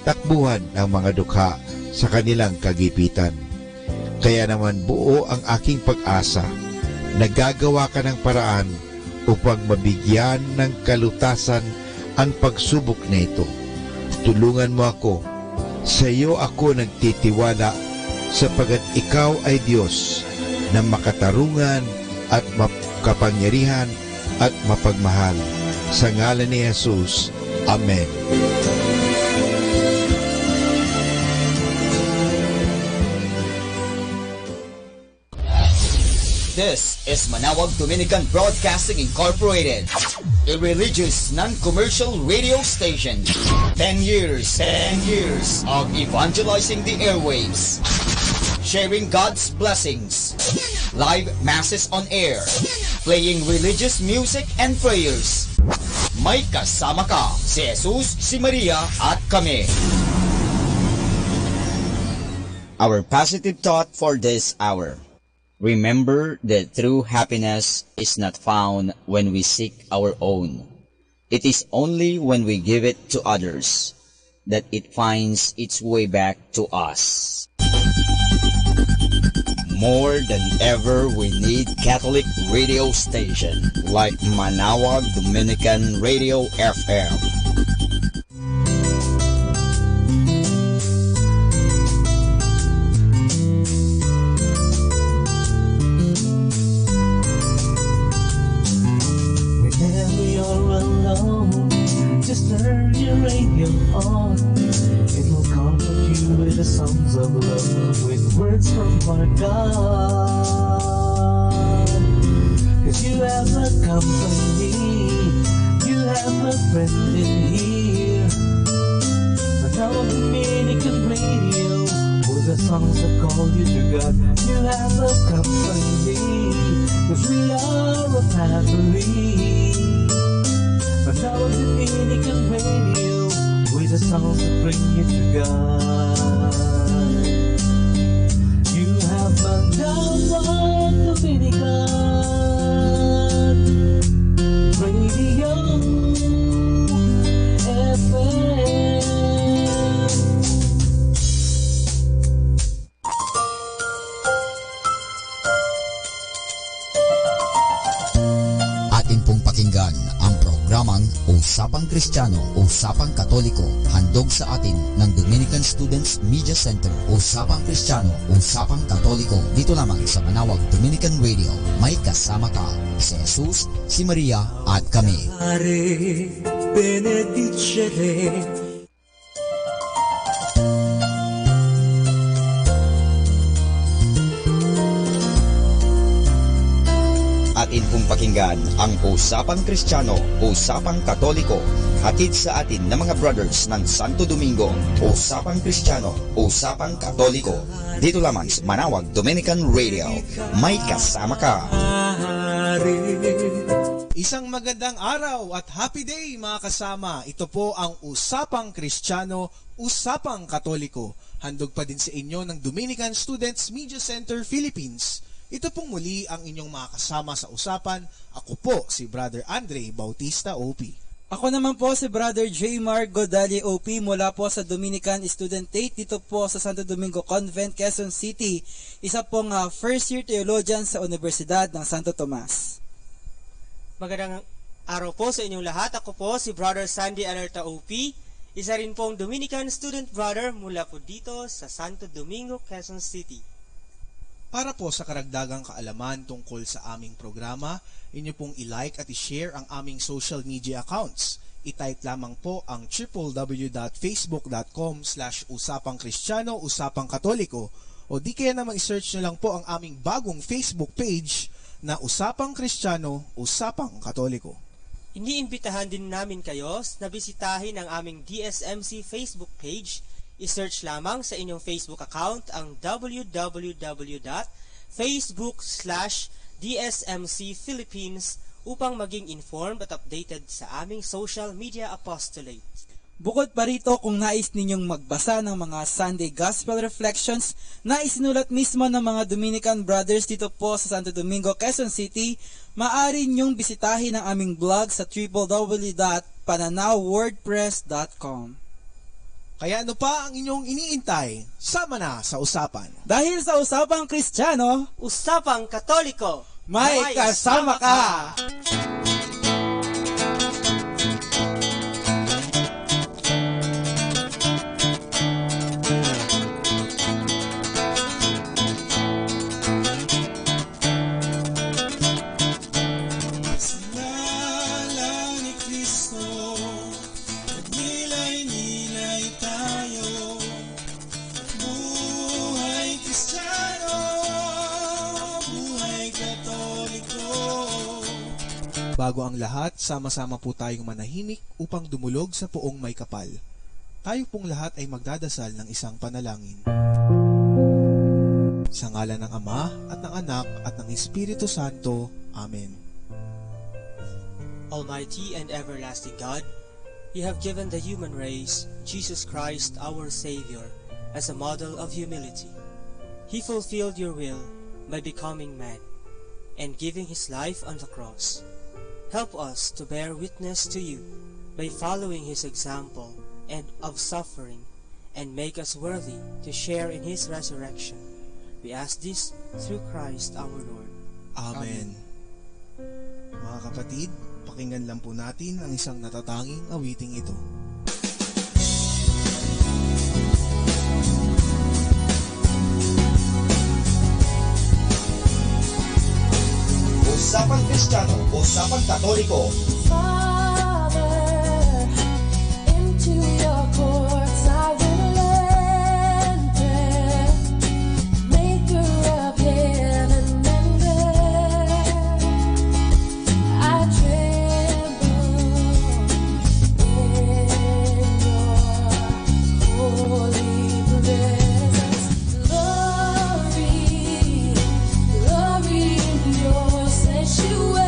takbuhan ng mga dukha sa kanilang kagipitan. Kaya naman buo ang aking pag-asa. Nagagawa ka ng paraan upang mabigyan ng kalutasan ang pagsubok na ito. Tulungan mo ako. Sa iyo ako nagtitiwala sapagat ikaw ay Diyos na makatarungan at makapangyarihan at mapagmahal. Sa ngalan ni Jesus. Amen. This is Manawag Dominican Broadcasting Incorporated, a religious non-commercial radio station. 10 years of evangelizing the airwaves, sharing God's blessings, live masses on air, playing religious music and prayers. May kasama ka, si Jesus, si Maria, at kami. Our positive thought for this hour. Remember that true happiness is not found when we seek our own. It is only when we give it to others that it finds its way back to us. More than ever, we need Catholic radio station like Manawag Dominican Radio FM. Just turn your radio on. It will comfort you with the songs of love, with words from our God. Cause you have a company, you have a friend in here. Manawag Dominican Radio, with the songs that call you to God. You have a company, cause we are a family. Manawag Dominican Radio, with the songs that bring you to God. You have Manawag Dominican Radio FM. Atin pong pakinggan ang programang Usapang Kristiyano, Usapang Katoliko, handog sa atin ng Dominican Students Media Center. Usapang Kristiyano, Usapang Katoliko, dito lamang sa Manawag Dominican Radio. May kasama ka, si Jesus, si Maria at kami. Benedicere. Atin pong pakinggan ang Usapang Kristiyano, Usapang Katoliko, hatid sa atin ng mga brothers ng Santo Domingo. Usapang Kristiyano, Usapang Katoliko, dito lamang sa Manawag Dominican Radio. May kasama ka. Isang magandang araw at happy day mga kasama. Ito po ang Usapang Kristiyano, Usapang Katoliko. Handog pa din sa inyo ng Dominican Students Media Center Philippines. Ito pong muli ang inyong mga kasama sa usapan. Ako po si Brother Andre Bautista OP. Ako naman po si Brother J. Mark Godali OP mula po sa Dominican Student 8 dito po sa Santo Domingo Convent, Quezon City. Isa pong first year theologian sa Universidad ng Santo Tomas. Magandang araw po sa inyong lahat. Ako po si Brother Sandy Alerta OP. Isa rin pong Dominican Student Brother mula po dito sa Santo Domingo, Quezon City. Para po sa karagdagang kaalaman tungkol sa aming programa, inyo pong i-like at i-share ang aming social media accounts. I-type lamang po ang www.facebook.com/usapangkristyano, Usapang Katoliko o di kaya namang i-search nyo lang po ang aming bagong Facebook page na Usapang Kristiyano, Usapang Katoliko. Iniimbitahan din namin kayo na bisitahin ang aming DSMC Facebook page. I-search lamang sa inyong Facebook account ang www.facebook.com/DSMC Philippines upang maging informed at updated sa aming social media apostolate. Bukod pa rito, kung nais ninyong magbasa ng mga Sunday Gospel Reflections na isinulat mismo ng mga Dominican Brothers dito po sa Santo Domingo, Quezon City, maaari ninyong bisitahin ang aming blog sa www.pananawwordpress.com. Kaya ano pa ang inyong iniintay? Sama na sa usapan. Dahil sa Usapang Kristiyano, Usapang Katoliko, may kasama ka! Bago ang lahat, sama-sama po tayong manahimik upang dumulog sa poong may kapal. Tayo pong lahat ay magdadasal ng isang panalangin. Sa ngalan ng Ama at ng Anak at ng Espiritu Santo. Amen. Almighty and everlasting God, you have given the human race Jesus Christ our Savior as a model of humility. He fulfilled your will by becoming man and giving his life on the cross. Help us to bear witness to you by following his example and of suffering, and make us worthy to share in his resurrection. We ask this through Christ our Lord. Amen. Mga kapatid, pakinggan lang po natin ang isang natatanging awiting ito. Usapang Kristiyano, Usapang Katoliko. Father, into your courts I will enter, maker of heaven and earth. I tremble in your holy presence. Glory, glory in your sanctuary.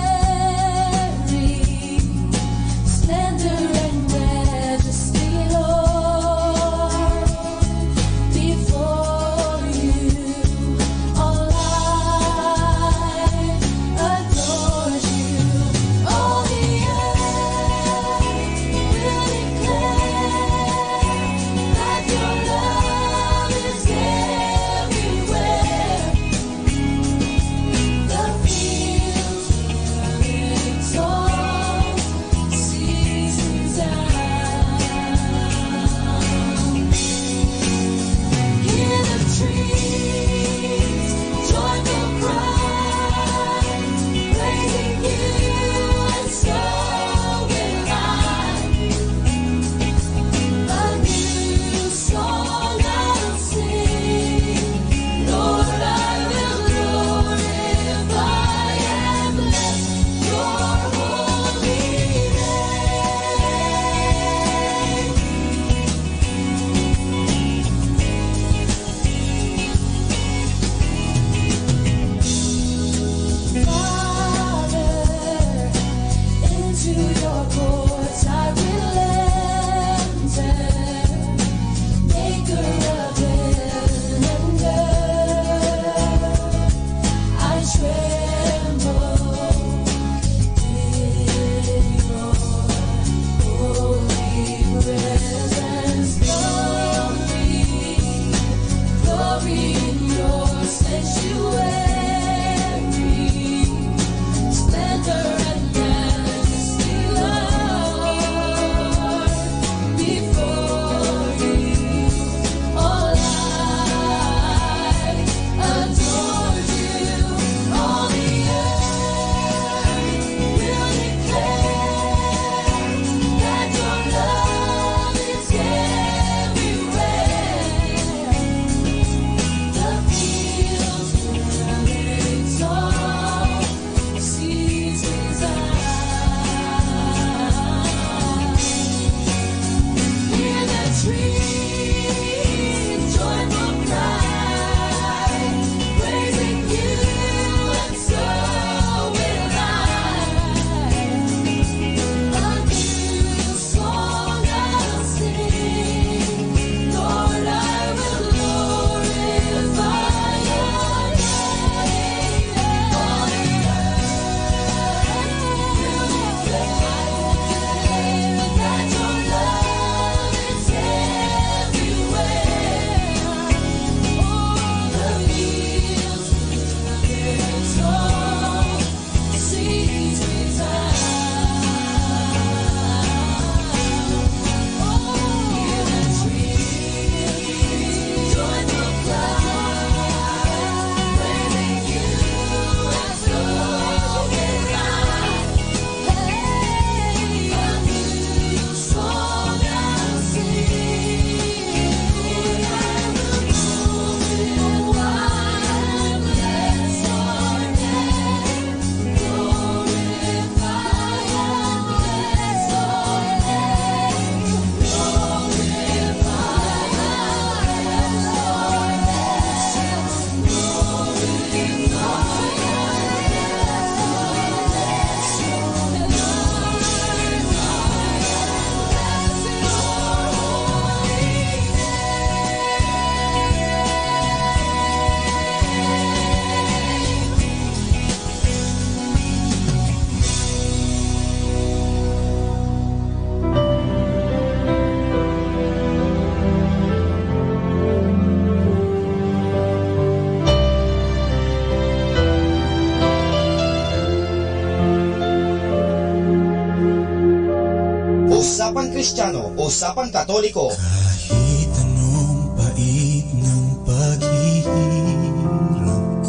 Kristiyano, Usapang Katoliko. Kahit anong pait ng paghihirap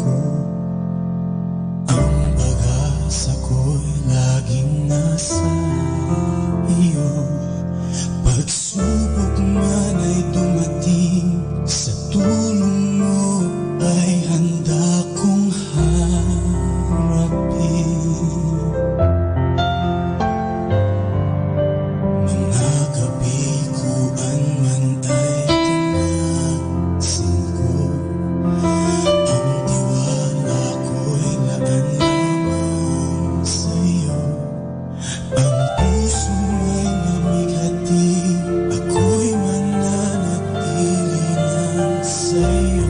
ko, ang pag-asa ko'y laging nasa iyo. Pagsubok man ay dumating, sa tulong mo ay handa kong harapin. Mga kabiguan man ay tanasin ko, ang tiwala ko'y laan lamang sa iyo. Ang puso may namigati, ako'y mananatili lang sa iyo.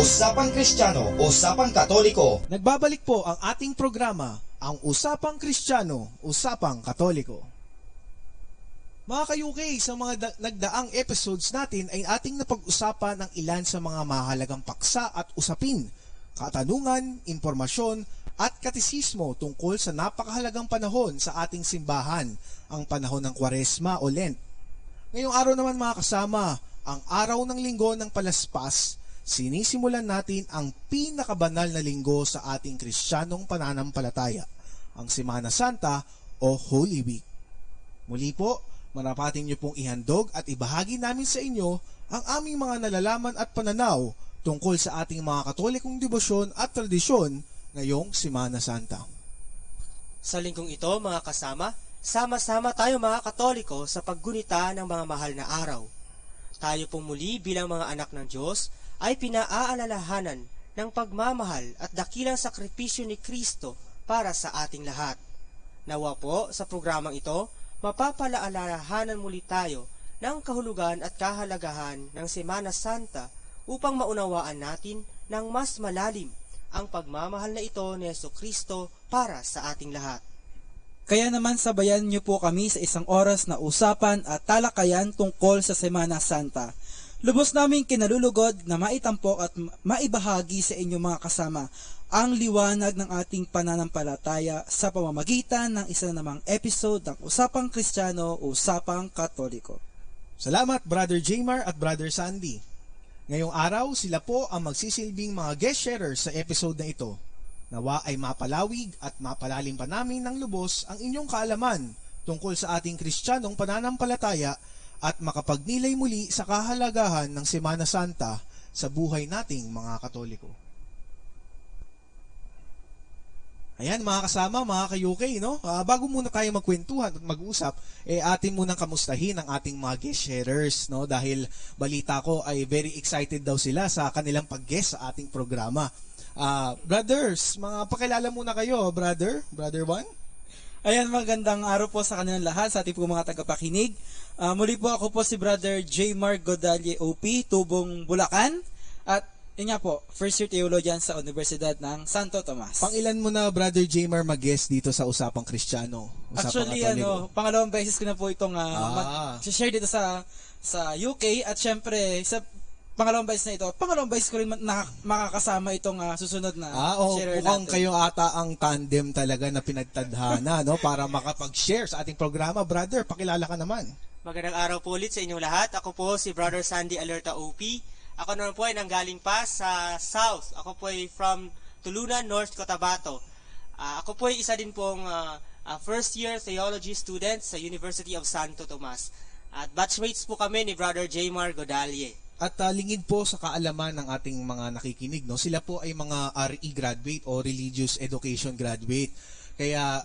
Usapang Kristiyano, Usapang Katoliko. Nagbabalik po ang ating programa, ang Usapang Kristiyano, Usapang Katoliko. Mga ka-UK, sa mga nagdaang episodes natin ay ating napag-usapan ang ilan sa mga mahalagang paksa at usapin, katanungan, impormasyon at katisismo tungkol sa napakahalagang panahon sa ating simbahan, ang panahon ng Kwaresma o Lent. Ngayong araw naman mga kasama, ang araw ng linggo ng Palaspas, sinisimulan natin ang pinakabanal na linggo sa ating Kristiyanong pananampalataya, ang Semana Santa o Holy Week. Muli po, marapatin niyo pong ihandog at ibahagi namin sa inyo ang aming mga nalalaman at pananaw tungkol sa ating mga Katolikong debosyon at tradisyon ngayong Semana Santa. Sa linggong ito, mga kasama, sama-sama tayo mga Katoliko sa paggunita ng mga mahal na araw. Tayo pong muli bilang mga anak ng Diyos ay pinaaalalahanan ng pagmamahal at dakilang sakripisyo ni Kristo para sa ating lahat. Nawa po sa programang ito, mapapaalalahanan muli tayo ng kahulugan at kahalagahan ng Semana Santa upang maunawaan natin ng mas malalim ang pagmamahal na ito ni Jesucristo para sa ating lahat. Kaya naman sabayan niyo po kami sa isang oras na usapan at talakayan tungkol sa Semana Santa. Lubos namin kinalulugod na maitampok at maibahagi sa inyo mga kasama ang liwanag ng ating pananampalataya sa pamamagitan ng isa namang episode ng Usapang Kristiyano, Usapang Katoliko. Salamat Brother Jmar at Brother Sandy. Ngayong araw, sila po ang magsisilbing mga guest sharers sa episode na ito. Nawa ay mapalawig at mapalalim pa namin ng lubos ang inyong kaalaman tungkol sa ating Kristiyanong pananampalataya at makapagnilay muli sa kahalagahan ng Semana Santa sa buhay nating mga Katoliko. Ayan mga kasama, mga ka-UK, no? Bago muna tayo magkwentuhan at mag-usap, atin munang kamustahin ang ating mga guest sharers, no? Dahil balita ko ay very excited daw sila sa kanilang pag-guest sa ating programa. Brothers, mga pakilala muna kayo, Brother Juan. Ayan, magandang araw po sa kanilang lahat, sa ating po mga tagapakinig. Muli po ako po si Brother Jmar Godalye OP, Tubong, Bulacan. At yun nga po, first year theologian sa Universidad ng Santo Tomas. Pangilan mo na Brother Jmar mag-guest dito sa Usapang Kristiyano? Actually, pangalawang beses ko na po itong share dito sa UK at syempre sa pangalawang beses na ito, pangalawang beses ko rin makakasama itong susunod na sharer natin. Mukhang kayo ata ang tandem talaga na pinagtadhana no, para makapag-share sa ating programa. Brother, pakilala ka naman. Magandang araw po ulit sa inyong lahat. Ako po si Brother Sandy Alerta OP. Ako naman po ay nanggaling pa sa South. Ako po ay from Tulunan, North Cotabato. Ako po ay isa din pong first year theology student sa University of Santo Tomas. At batchmates po kami ni Brother Jmar Godalye. At lingid po sa kaalaman ng ating mga nakikinig, no? Sila po ay mga RE graduate o Religious Education graduate. Kaya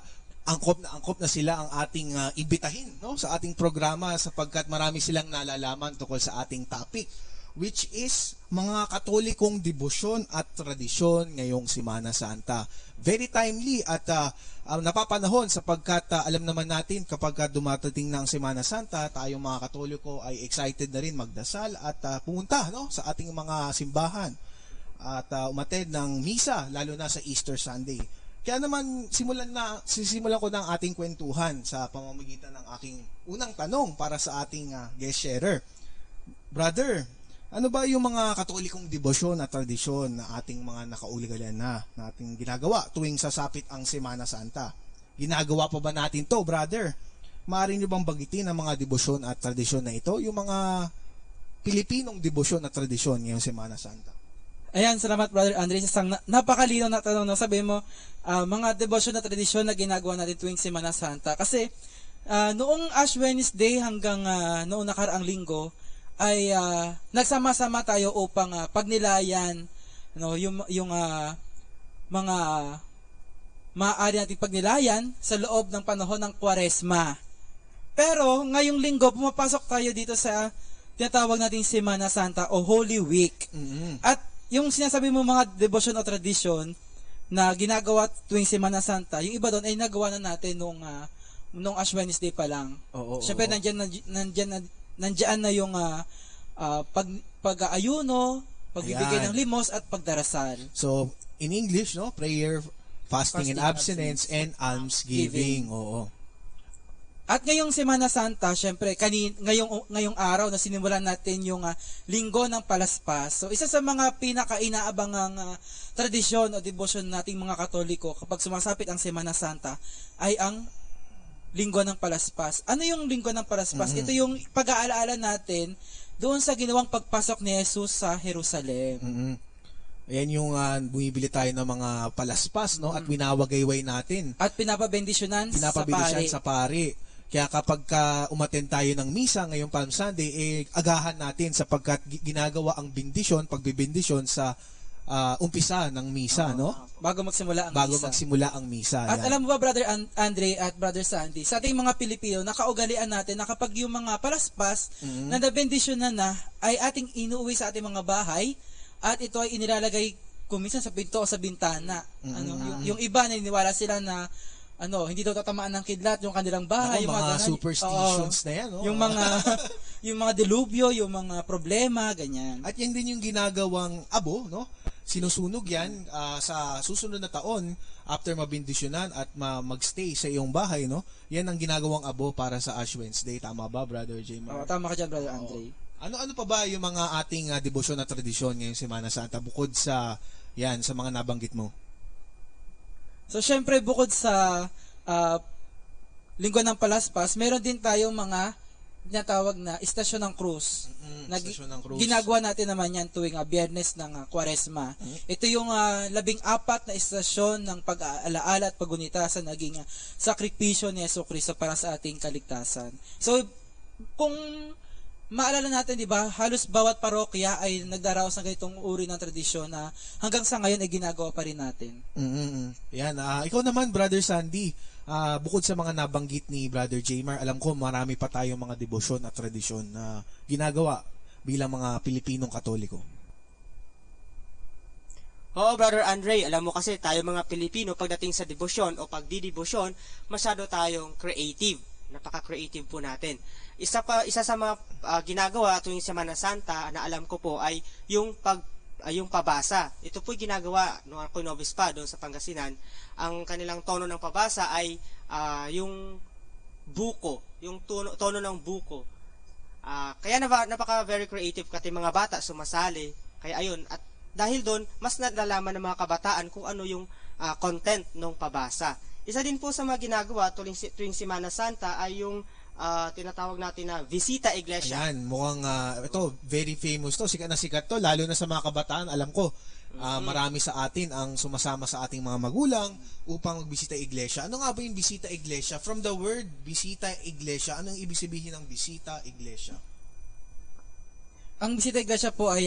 angkop na sila ang ating imbitahin, no? Sa ating programa sapagkat marami silang nalalaman tungkol sa ating topic, which is mga Katolikong debosyon at tradisyon ngayong Semana Santa. Very timely at napapanahon sapagkat alam naman natin kapag dumatating na ang Semana Santa, tayong mga Katoliko ay excited na rin magdasal at pumunta, no, sa ating mga simbahan at umattend ng misa, lalo na sa Easter Sunday. Kaya naman sisimulan ko na ang ating kwentuhan sa pamamagitan ng aking unang tanong para sa ating guest sharer. Brother, ano ba yung mga Katolikong debosyon at tradisyon na ating mga nakauligalan na ating ginagawa tuwing sasapit ang Semana Santa? Ginagawa pa ba natin to, brother? Maaari nyo bang bagitin ang mga debosyon at tradisyon na ito? Yung mga Pilipinong debosyon at tradisyon ngayong Semana Santa. Ayan, salamat Brother Andre. Isang napakalino na tanong, no? Sabi mo, mga debosyon at tradisyon na ginagawa natin tuwing Semana Santa. Kasi noong Ash Wednesday hanggang noong nakaraang linggo, ay nagsama-sama tayo upang pagnilayan, no, yung mga maaari nating pagnilayan sa loob ng panahon ng Kwaresma. Pero ngayong linggo pumapasok tayo dito sa tinatawag nating Semana Santa o Holy Week. Mm-hmm. At yung sinasabi mo mga devotion o tradisyon na ginagawa tuwing Semana Santa, yung iba doon ay nagawa na natin nung Ash Wednesday pa lang. Siyempre nandiyan na yung pag-aayuno, pagbibigay ng limos at pagdarasal. So, in English, no, prayer, fasting and abstinence, and almsgiving. Oo. At ngayong Semana Santa, syempre, ngayong araw na sinimulan natin yung Linggo ng Palaspas. So, isa sa mga pinaka-inaabangang tradisyon o devotion nating mga Katoliko kapag sumasapit ang Semana Santa ay ang Linggo ng Palaspas. Ano yung Linggo ng Palaspas? Ito yung pag-aalaala natin doon sa ginawang pagpasok ni Jesus sa Jerusalem. Ayan yung bumibili tayo ng mga palaspas, no? At winawagayway natin. At pinapabendisyonan sa pari. Kaya kapag umattend tayo ng misa ngayong Palm Sunday, agahan natin sapagkat ginagawa ang pagbibindisyon sa umpisa ng misa, no? Bago magsimula ang misa. At alam mo ba, Brother Andre at Brother Sandy, sa ating mga Pilipino, nakaugalian natin na kapag yung mga palaspas na nabendisyon na ay ating inuuwi sa ating mga bahay at ito ay inilalagay kuminsan sa pinto o sa bintana. Yung iba naniniwala sila na hindi daw tatamaan ng kidlat yung kanilang bahay, yung mga superstitions na yan, no? yung mga delubyo, yung mga problema, ganyan. At yan din yung ginagawang abo, no? Sinusunog yan sa susunod na taon after mabindisyonan at magstay sa iyong bahay, no? Yan ang ginagawang abo para sa Ash Wednesday. Tama ba, Brother Jaymar? Tama ka dyan, Brother Andre. Ano pa ba yung mga ating debosyon na tradisyon ngayong Semana Santa bukod sa mga nabanggit mo? So, syempre, bukod sa Linggo ng Palaspas, meron din tayong mga tinatawag na Istasyon ng Cruz. Istasyon ng Cruz. Ginagawa natin naman yan tuwing Biyernes ng Kwaresma. Ito yung 14 na istasyon ng pag-aalaala at paggunita sa naging sakripisyo ni Jesucristo para sa ating kaligtasan. So, kung maalala natin, di ba, halos bawat parokya ay nagdaraos ng ganitong uri ng tradisyon na hanggang sa ngayon ay ginagawa pa rin natin. Yan. Ikaw naman, Brother Sandy, bukod sa mga nabanggit ni Brother Jaymar, alam ko marami pa tayong mga debosyon at tradisyon na ginagawa bilang mga Pilipinong Katoliko. Oo, Brother Andre, alam mo kasi tayo mga Pilipino, pagdating sa debosyon o pagdidebosyon, masyado tayong creative. Napaka-creative po natin. Isa sa mga ginagawa tuwing Semana Santa na alam ko po ay yung pabasa. Ito po ginagawa nung ako novice pa doon sa Pangasinan. Ang kanilang tono ng pabasa ay yung buko, yung tono ng buko. Kaya napaka very creative kasi mga bata sumasali. Kaya ayun, at dahil doon mas nalalaman ng mga kabataan kung ano yung content ng pabasa. Isa din po sa mga ginagawa tuwing Semana Santa ay yung tinatawag natin na Visita Iglesia. Ayan, mukhang ito, very famous to. Sikat na sikat to, lalo na sa mga kabataan. Alam ko, marami sa atin ang sumasama sa ating mga magulang upang magbisita iglesia. Ano nga ba yung Visita Iglesia? From the word Visita Iglesia, anong ibig sabihin ng Visita Iglesia? Ang Visita Iglesia po ay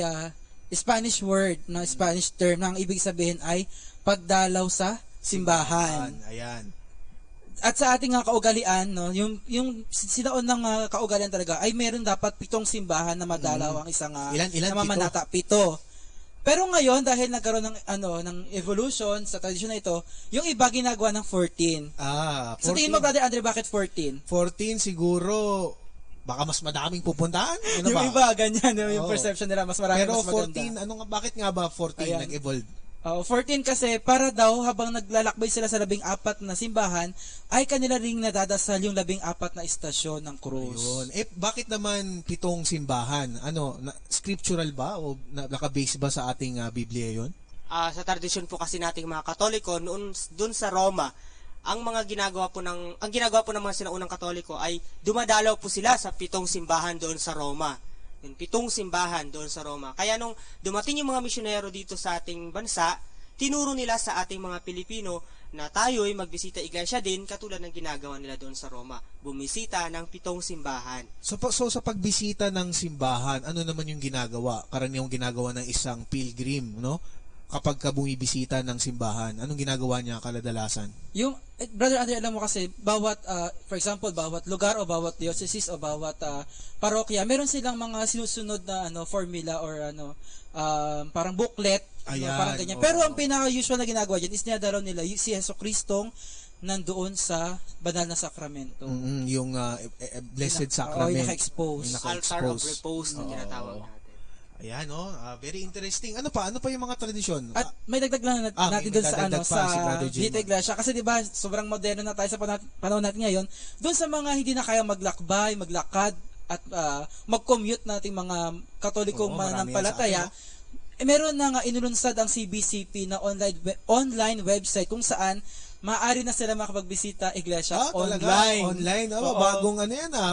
Spanish word, Spanish term, na ang ibig sabihin ay pagdalaw sa simbahan. Ayan. At sa ating kaugalian, no, yung sinaon ng kaugalian talaga ay meron dapat 7 simbahan na madalaw ang isang namamanata. 7. Pero ngayon dahil nagkaroon ng evolution sa tradisyon na ito, yung iba ginagawa ng 14. 14. So tingin mo, Brother Andre, bakit 14? 14 siguro baka mas madaming pupuntahan. Yung iba ganyan, yung perception nila mas marami. Pero mas maganda. 14, bakit nga ba 14 nag-evolve? 14 kasi para daw habang naglalakbay sila sa 14 na simbahan ay kanila ring nadadasal yung 14 na istasyon ng krus. Ayun. Bakit naman 7 simbahan? Scriptural ba o naka-base ba sa ating Biblia yon? Sa tradisyon po kasi nating mga Katoliko doon sa Roma, ang ginagawa po ng mga sinaunang Katoliko ay dumadalaw po sila sa 7 simbahan doon sa Roma. 7 simbahan doon sa Roma. Kaya nung dumating yung mga misyonero dito sa ating bansa, tinuro nila sa ating mga Pilipino na tayo ay magbisita iglesia din katulad ng ginagawa nila doon sa Roma. Bumisita ng 7 simbahan. So sa pagbisita ng simbahan, ano naman yung ginagawa? Karaniwang ginagawa ng isang pilgrim, no? Kapag ka bumibisita ng simbahan, anong ginagawa niya kadalasan? Yung Brother Andre, alam mo kasi bawat for example, bawat lugar o bawat diocese o bawat parokya, meron silang mga sinusunod na formula or parang booklet, parang ganyan. Pero ang pinaka-usual na ginagawa diyan is dinadalaw nila si Jesucristong nandoon sa banal na sakramento. Yung Blessed Sacrament. Naka-expose. Altar of Repose na tinatawag natin. Ayan, no? Very interesting. Ano pa yung mga tradisyon? At may dagdag lang natin doon sa dito iglesia. Kasi di ba sobrang moderno na tayo sa panahon natin ngayon. Doon sa mga hindi na kaya maglakbay, maglakad, at mag-commute nating mga Katolikong mananampalataya, meron na nga inulunsad ang CBCP na online website kung saan maaari na sila makapagbisita iglesia online. Online. Bagong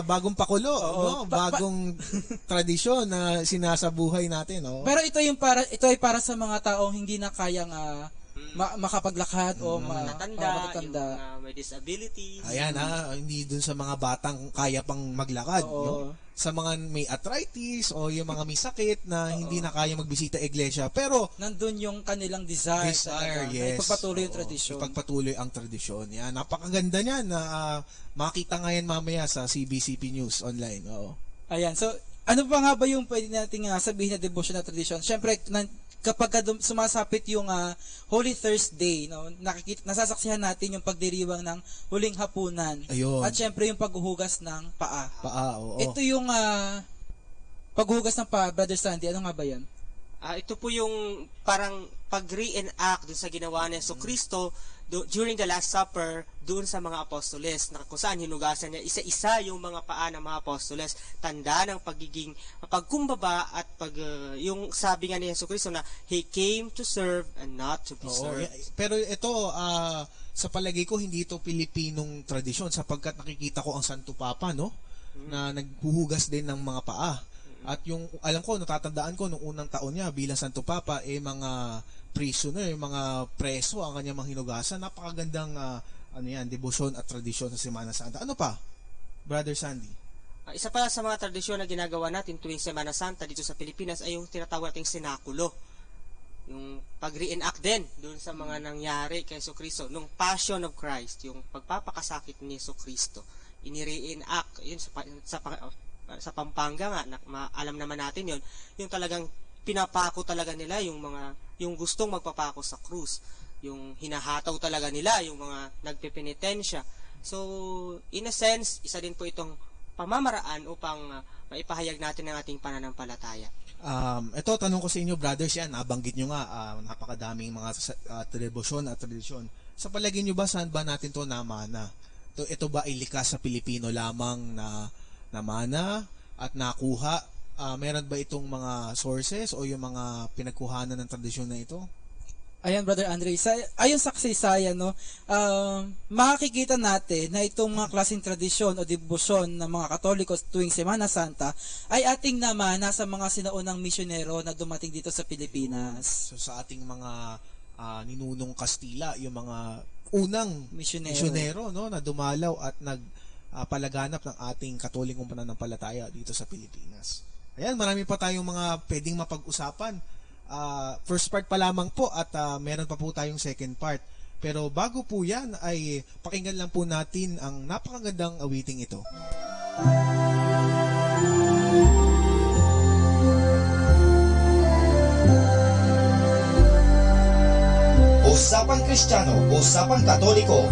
bagong pakulo, bagong tradisyon na sinasabuhay natin, Pero ito ay para sa mga taong hindi na kayang makapaglakad o matatanda, yung may disabilities. Ayan, hindi dun sa mga batang kaya pang maglakad, no? Sa mga may arthritis o yung mga may sakit na hindi na kaya magbisita iglesia, pero nandun yung kanilang desire yes. Ipagpatuloy yung tradisyon. Ipagpatuloy ang tradisyon. Yan, napakaganda niyan na makita ngayon mamaya sa CBCP News online. Ayan, so ano pa nga ba yung pwede nating sabihin na devotion na tradition? Syempre, kapag sumasapit yung Holy Thursday, nasasaksihan natin yung pagdiriwang ng huling hapunan. Ayun. At syempre yung paghuhugas ng paa. Oo. Ito yung paghuhugas ng paa, Brother Sandy, ano nga ba yan? Ito po yung parang pag-reenact doon sa ginawa ni Jesucristo during the Last Supper doon sa mga apostoles, na kung saan hinugasan niya isa-isa yung mga paa ng mga apostoles, tanda ng pagiging pagkumbaba at yung sabi nga ni Jesucristo na He came to serve and not to be served. Pero ito, sa palagay ko, hindi ito Pilipinong tradisyon sapagkat nakikita ko ang Santo Papa, no? Na naghuhugas din ng mga paa. At yung, alam ko, natatandaan ko, nung unang taon niya bilang Santo Papa, mga prisoner, mga preso ang kanyang mga hinugasan. Napakagandang debosyon at tradisyon sa Semana Santa. Ano pa, Brother Sandy? Isa pa sa mga tradisyon na ginagawa natin tuwing Semana Santa dito sa Pilipinas ay yung tinatawag nating sinakulo. Yung pag-reenact din doon sa mga nangyari kay Jesucristo, nung Passion of Christ, yung pagpapakasakit ni Jesucristo. Ini-reenact, yun sa Pampanga nga, alam naman natin yun, yung talagang pinapako talaga nila yung gustong magpapako sa krus, yung hinahataw talaga nila yung mga nagpepenitensya. So in a sense, isa din po itong pamamaraan upang maipahayag natin ang ating pananampalataya. Ito, tanong ko sa inyo, brothers, yan, nabanggit nyo nga, napakadaming mga debosyon at tradisyon. Sa palagay nyo ba, saan ba natin to namana? Ito ba ay likas sa Pilipino lamang na namana at nakuha? Meron ba itong mga sources o yung mga pinagkuhanan ng tradisyon na ito? Ayan, Brother Andre, ayon sa kasaysayan, makikita natin na itong mga klaseng tradisyon o debosyon ng mga Katoliko tuwing Semana Santa ay ating namana sa mga sinaunang misyonero na dumating dito sa Pilipinas. So, sa ating mga ninunong Kastila, yung mga unang misyonero na dumalaw at nagpalaganap ng ating Katolikong pananampalataya dito sa Pilipinas. Ayan, marami pa tayong mga pwedeng mapag-usapan. First part pa lamang po at meron pa po tayong second part. Pero bago po yan ay pakinggan lang po natin ang napakagandang awiting ito. Usapang Kristiyano, Usapang Katoliko.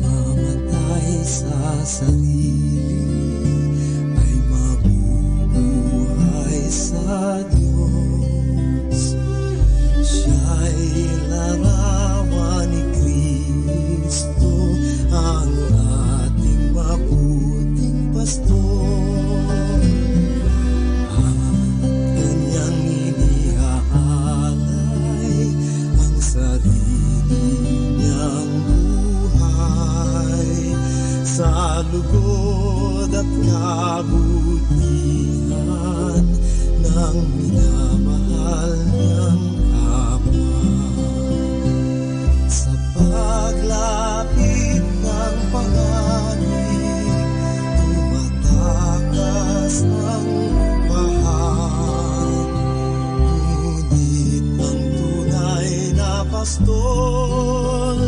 Mamatay sa sarili ay mabubuhay sa Diyos. Siya'y larawan ni Kristo, ang ating mabuting pastor. At kanyang iniaalay ang sarili niyang buhay sa lugod at kabutihan ng minamahal niyang kapwa. Sa paglapit ng panganib, tumatakas ang bahan. Ngunit ang tunay na pastol,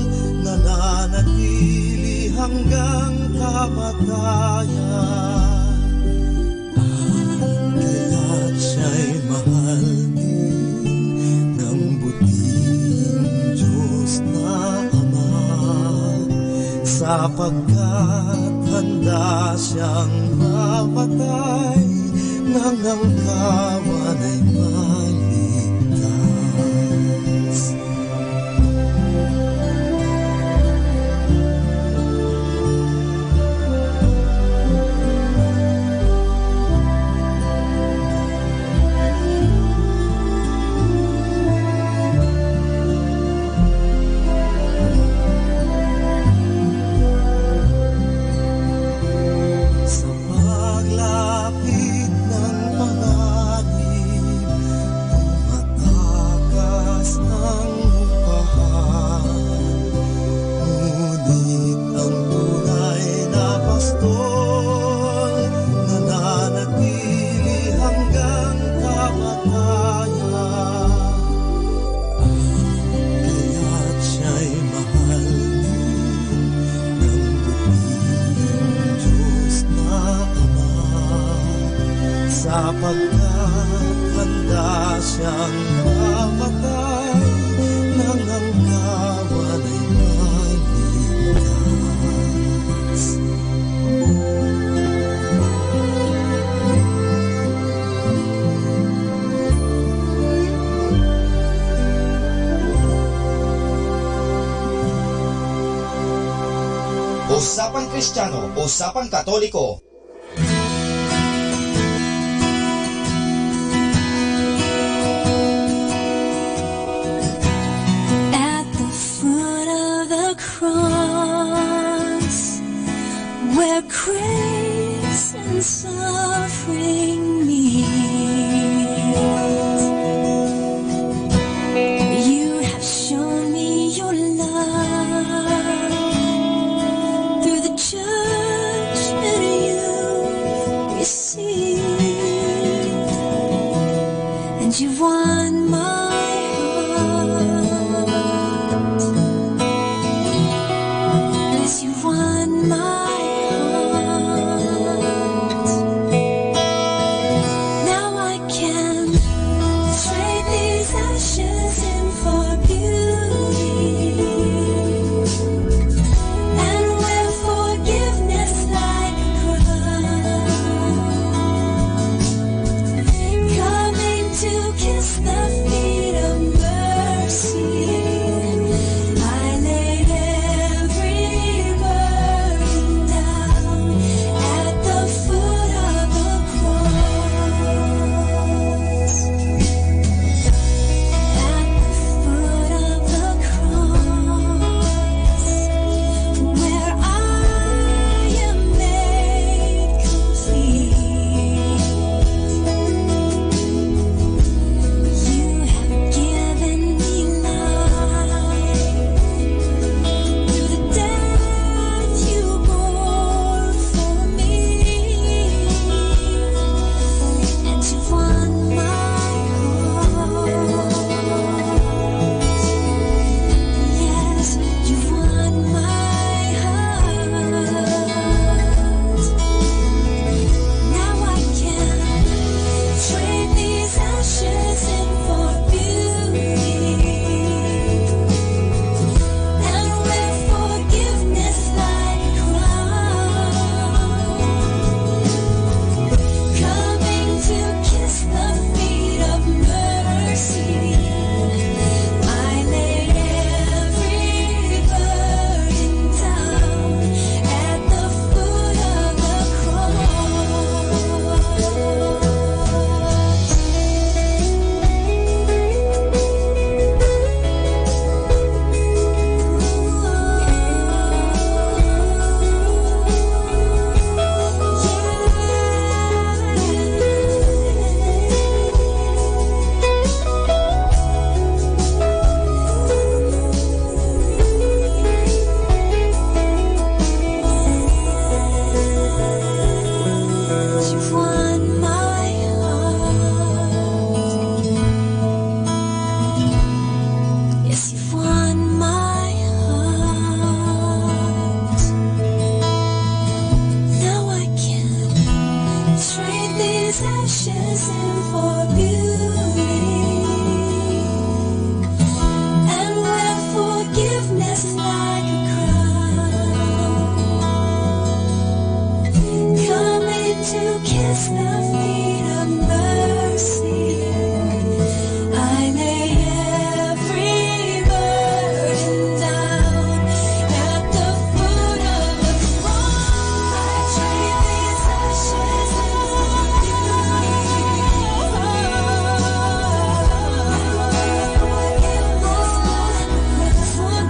nananatili hanggang kamatayan. Kaya't siya'y mahal din ng buting Diyos na Ama, sapagkat handa siyang mamatay nang ang kawan ay maligtas. Sapagkat handa siyang mamatay nang ang kawan ay maligtas. Usapang Kristiyano, Usapang Katoliko. Where grace and suffering meet, you have shown me your love through the judgment you received, and you won my heart. Yes, you won my heart.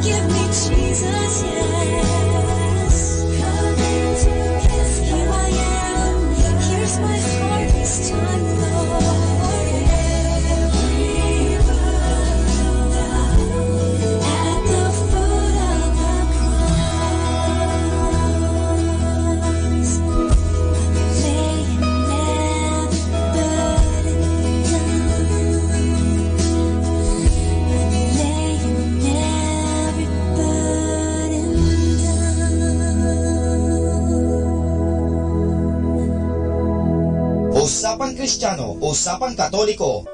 Give me Jesus, yes. Here I am, here's my heart this time, Lord. At the foot of the cross, laying every burden Usapang Kristiyano, Usapang Katoliko.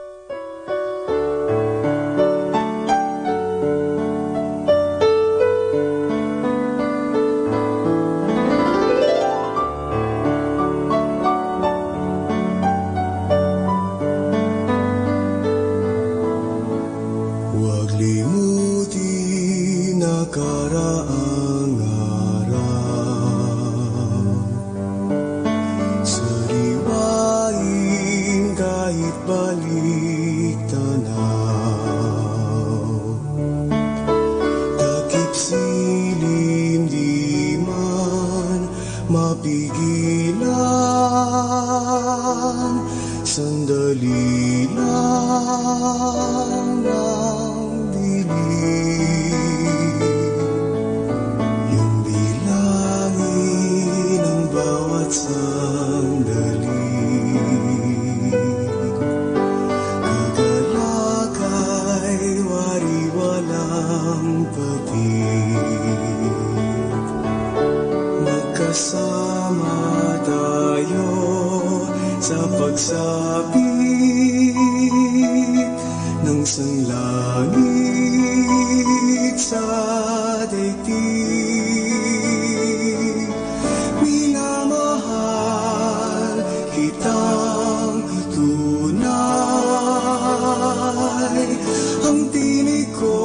Huwag limutin nakaraang araw. Sariwain kahit balik tanaw. Takip silim di man mapigilan. Sandali lang ang dilim. Yung bilangin ang bawat sandali. Kagalakay wari-walang papit. Magkasama tayo sa pagsapit ng sanglangit sa daigdig. Minamahal kitang tunay, ang tinig ko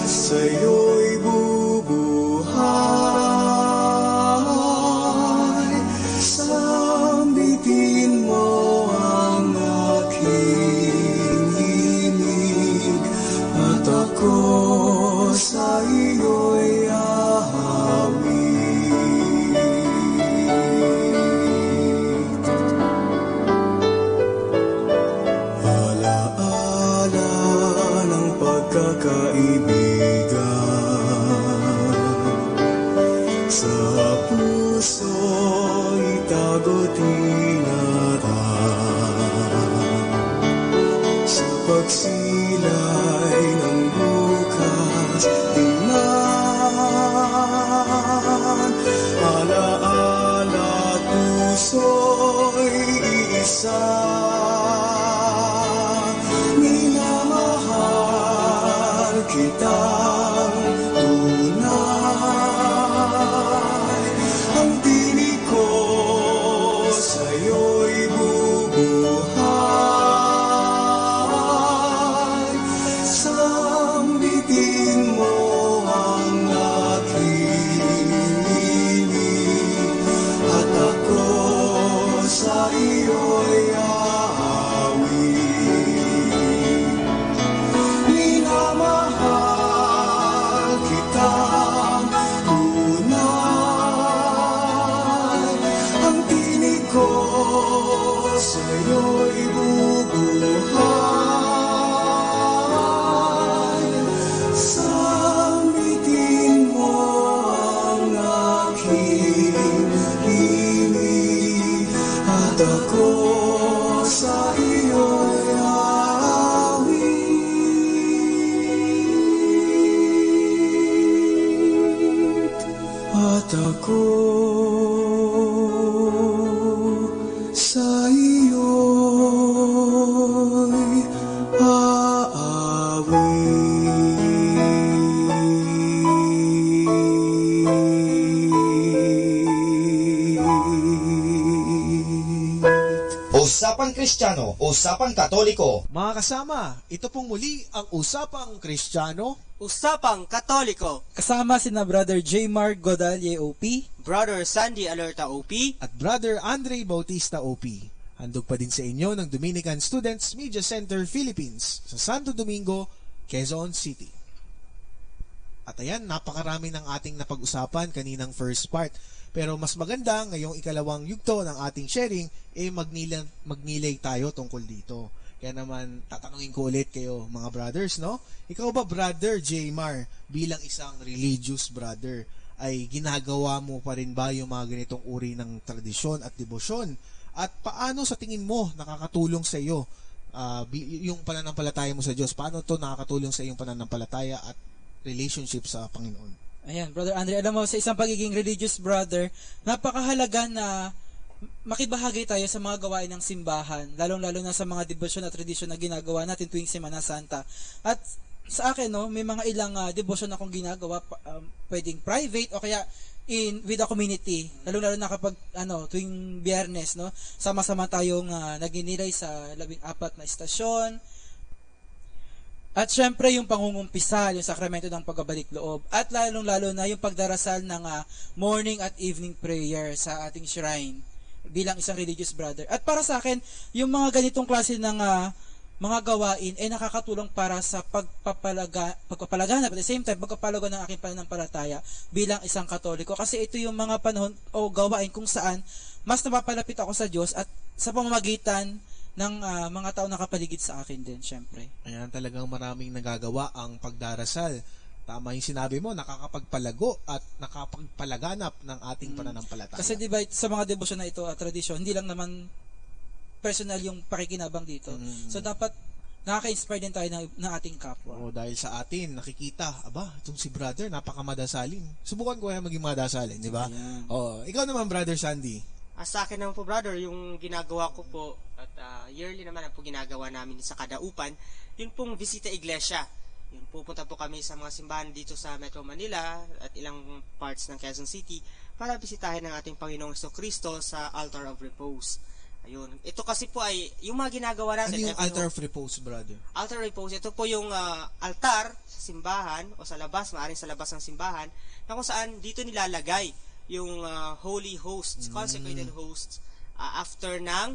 sa'yo'y bubuhay. Sambitin mo ang aking himig at ako sa iyo'y ahawit. Alaala ng pagkakaibigan, sa puso itago tinatag. Sa pagsilay ng bukas tingnan, alaala at puso'y isa. Minamahal kitang tunay, ang tinig ko sa'yo'y bubuhay. Sambitin mo ang aking himig at ako sa iyo'y ahawit. Minamahal kitang tunay, ang tinig ko sa'yo'y bubuhay. Sambitin mo ang aking himig at ako sa iyo'y awit. At ako sa iyo'y Usapang Kristiyano, Usapang Katoliko. Mga kasama, ito pong muli ang Usapang Kristiyano, Usapang Katoliko. Kasama sina Brother J. Mark Godalye OP, Brother Sandy Alerta OP, at Brother Andre Bautista OP. Handog pa din sa inyo ng Dominican Students Media Center Philippines sa Santo Domingo, Quezon City. At ayan, napakarami ng ating napag-usapan kaninang first part. Pero mas maganda ngayong ikalawang yugto ng ating sharing, magnilay tayo tungkol dito. Kaya naman, tatanungin ko ulit kayo mga brothers, no? Ikaw ba, Brother Jmar, bilang isang religious brother, ay ginagawa mo pa rin ba yung mga ganitong uri ng tradisyon at debosyon? At paano sa tingin mo nakakatulong sa iyo yung pananampalataya mo sa Diyos? Paano to nakakatulong sa iyong pananampalataya at relationship sa Panginoon? Ayan, Brother Andre, alam mo, sa isang pagiging religious brother, napakahalaga na makibahagi tayo sa mga gawain ng simbahan, lalong-lalo na sa mga debosyon at tradisyon na ginagawa natin tuwing Semana Santa. At sa akin, no, may mga ilang debosyon akong ginagawa, pwedeng private o kaya with the community, lalong-lalo na kapag tuwing Biyernes, no, sama-sama tayong naginilay sa 14 na istasyon. At syempre yung pangungumpisal, yung sakramento ng pagbabalik loob, at lalong-lalo na yung pagdarasal ng morning at evening prayer sa ating shrine bilang isang religious brother. At para sa akin, yung mga ganitong klase ng mga gawain ay nakakatulong para sa pagpapalaganap at the same time pagpapalago ng aking pananampalataya bilang isang Katoliko, kasi ito yung mga panahon o gawain kung saan mas napapalapit ako sa Diyos at sa pamamagitan ng mga tao nakapaligid sa akin din, syempre. Ayan, talagang maraming nagagawa ang pagdarasal. Tama yung sinabi mo, nakakapagpalago at nakakapagpalaganap ng ating pananampalataya. Kasi diba, sa mga debosyon na ito at tradisyon, hindi lang naman personal yung pakikinabang dito. So dapat nakaka-inspire din tayo ng ating kapwa. Oo, dahil sa atin, nakikita, itong si brother, napaka-madasalin. Subukan ko maging madasalin, di ba? Oo, ikaw naman, Brother Sandy. Sa akin naman po, brother, yung ginagawa ko po, at yearly naman po ginagawa namin sa kadaupan, yun pong visita iglesia. Yun, pupunta po kami sa mga simbahan dito sa Metro Manila at ilang parts ng Quezon City para bisitahin ang ating Panginoong Jesucristo sa Altar of Repose. Ayun. Ito kasi po ay yung mga ginagawa natin. Ano yung Altar of Repose, brother? Altar of Repose, ito po yung altar sa simbahan o sa labas, maaaring sa labas ng simbahan, na kung saan dito nilalagay yung holy hosts, consecrated hosts after ng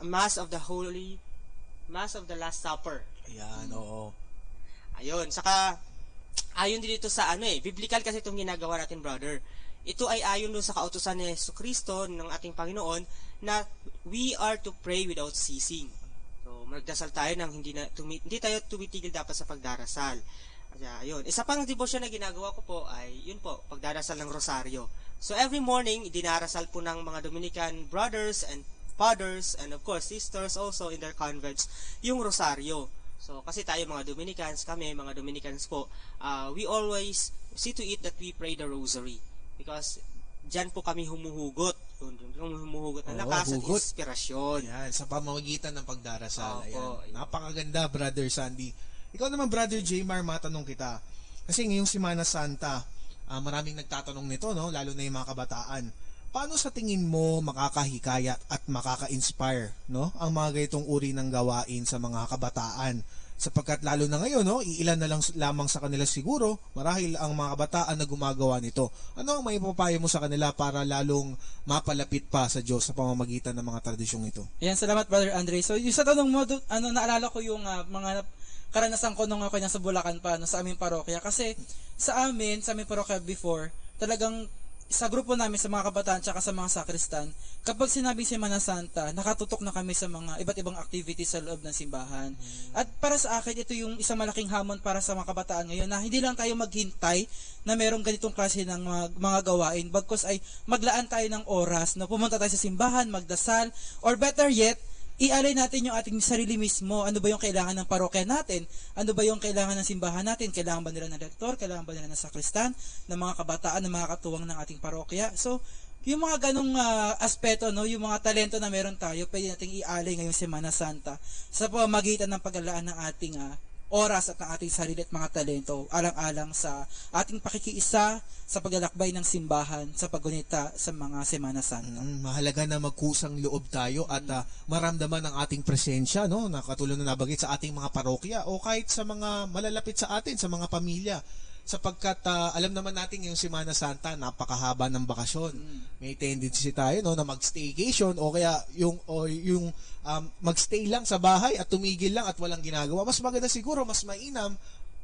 Mass of the Last Supper. Ayan, oo. Ayun, saka ayon din dito sa biblical kasi itong ginagawa natin, brother. Ito ay ayon doon sa kautusan ni Jesucristo ng ating Panginoon na we are to pray without ceasing. So, magdasal tayo nang hindi tayo tumitigil dapat sa pagdarasal. Ayun. Isa pang devotion na ginagawa ko po ay yun po, pagdarasal ng rosaryo. So every morning, dinarasal po ng mga Dominican brothers and fathers and of course sisters also in their convents yung rosaryo. So kasi tayo mga Dominicans, kami mga Dominicans po, we always see to it that we pray the rosary because dyan po kami humuhugot. Humuhugot ng lakas at inspirasyon. Yan, sa pamamagitan ng pagdarasal. Napakaganda, Brother Sandy. Ikaw naman, Brother Jmar, matanong kita. Kasi ngayong Semana Santa, maraming nagtatanong nito, no? Lalo na yung mga kabataan. Paano sa tingin mo makakahikayat at makaka-inspire, no, ang mga ganitong uri ng gawain sa mga kabataan? Sapagkat lalo na ngayon, no, iilan na lang lamang sa kanila siguro, marahil ang mga kabataan na gumagawa nito. Ano ang maipapayo mo sa kanila para lalong mapalapit pa sa Diyos sa pamamagitan ng mga tradisyong ito? Ayan, salamat, Brother Andre. So, yung sa tanong mo, naalala ko yung mga karanasan ko nung ako nasa Bulacan pa, sa aming parokya. Kasi sa aming parokya before, talagang sa grupo namin, sa mga kabataan tsaka sa mga sakristan, kapag sinabing Semana Santa, nakatutok na kami sa mga iba't ibang activities sa loob ng simbahan. At para sa akin, ito yung isang malaking hamon para sa mga kabataan ngayon na hindi lang tayo maghintay na merong ganitong klase ng mga gawain, bagkus ay maglaan tayo ng oras na pumunta tayo sa simbahan, magdasal, or better yet, ialay natin yung ating sarili mismo. Ano ba yung kailangan ng parokya natin? Ano ba yung kailangan ng simbahan natin? Kailangan ba nila ng lektor? Kailangan ba nila ng sakristan? Ng mga kabataan na mga katuwang ng ating parokya? So, yung mga ganong aspeto, no, yung mga talento na meron tayo, pwede nating ialay ngayong Semana Santa sa pamamagitan ng paglalaan ng ating oras at ng ating sarili at mga talento alang-alang sa ating pakikiisa sa paglalakbay ng simbahan sa paggunita sa mga Semana Santa. Mahalaga na magkusang loob tayo at maramdaman ang ating presensya, no, na katulad na nabagit sa ating mga parokya o kahit sa mga malalapit sa atin, sa mga pamilya. Sapagkat alam naman natin yung Semana Santa, napakahaba ng bakasyon. May tendency tayo, no, na mag-staycation o kaya yung magstay lang sa bahay at tumigil lang at walang ginagawa. Mas maganda siguro, mas mainam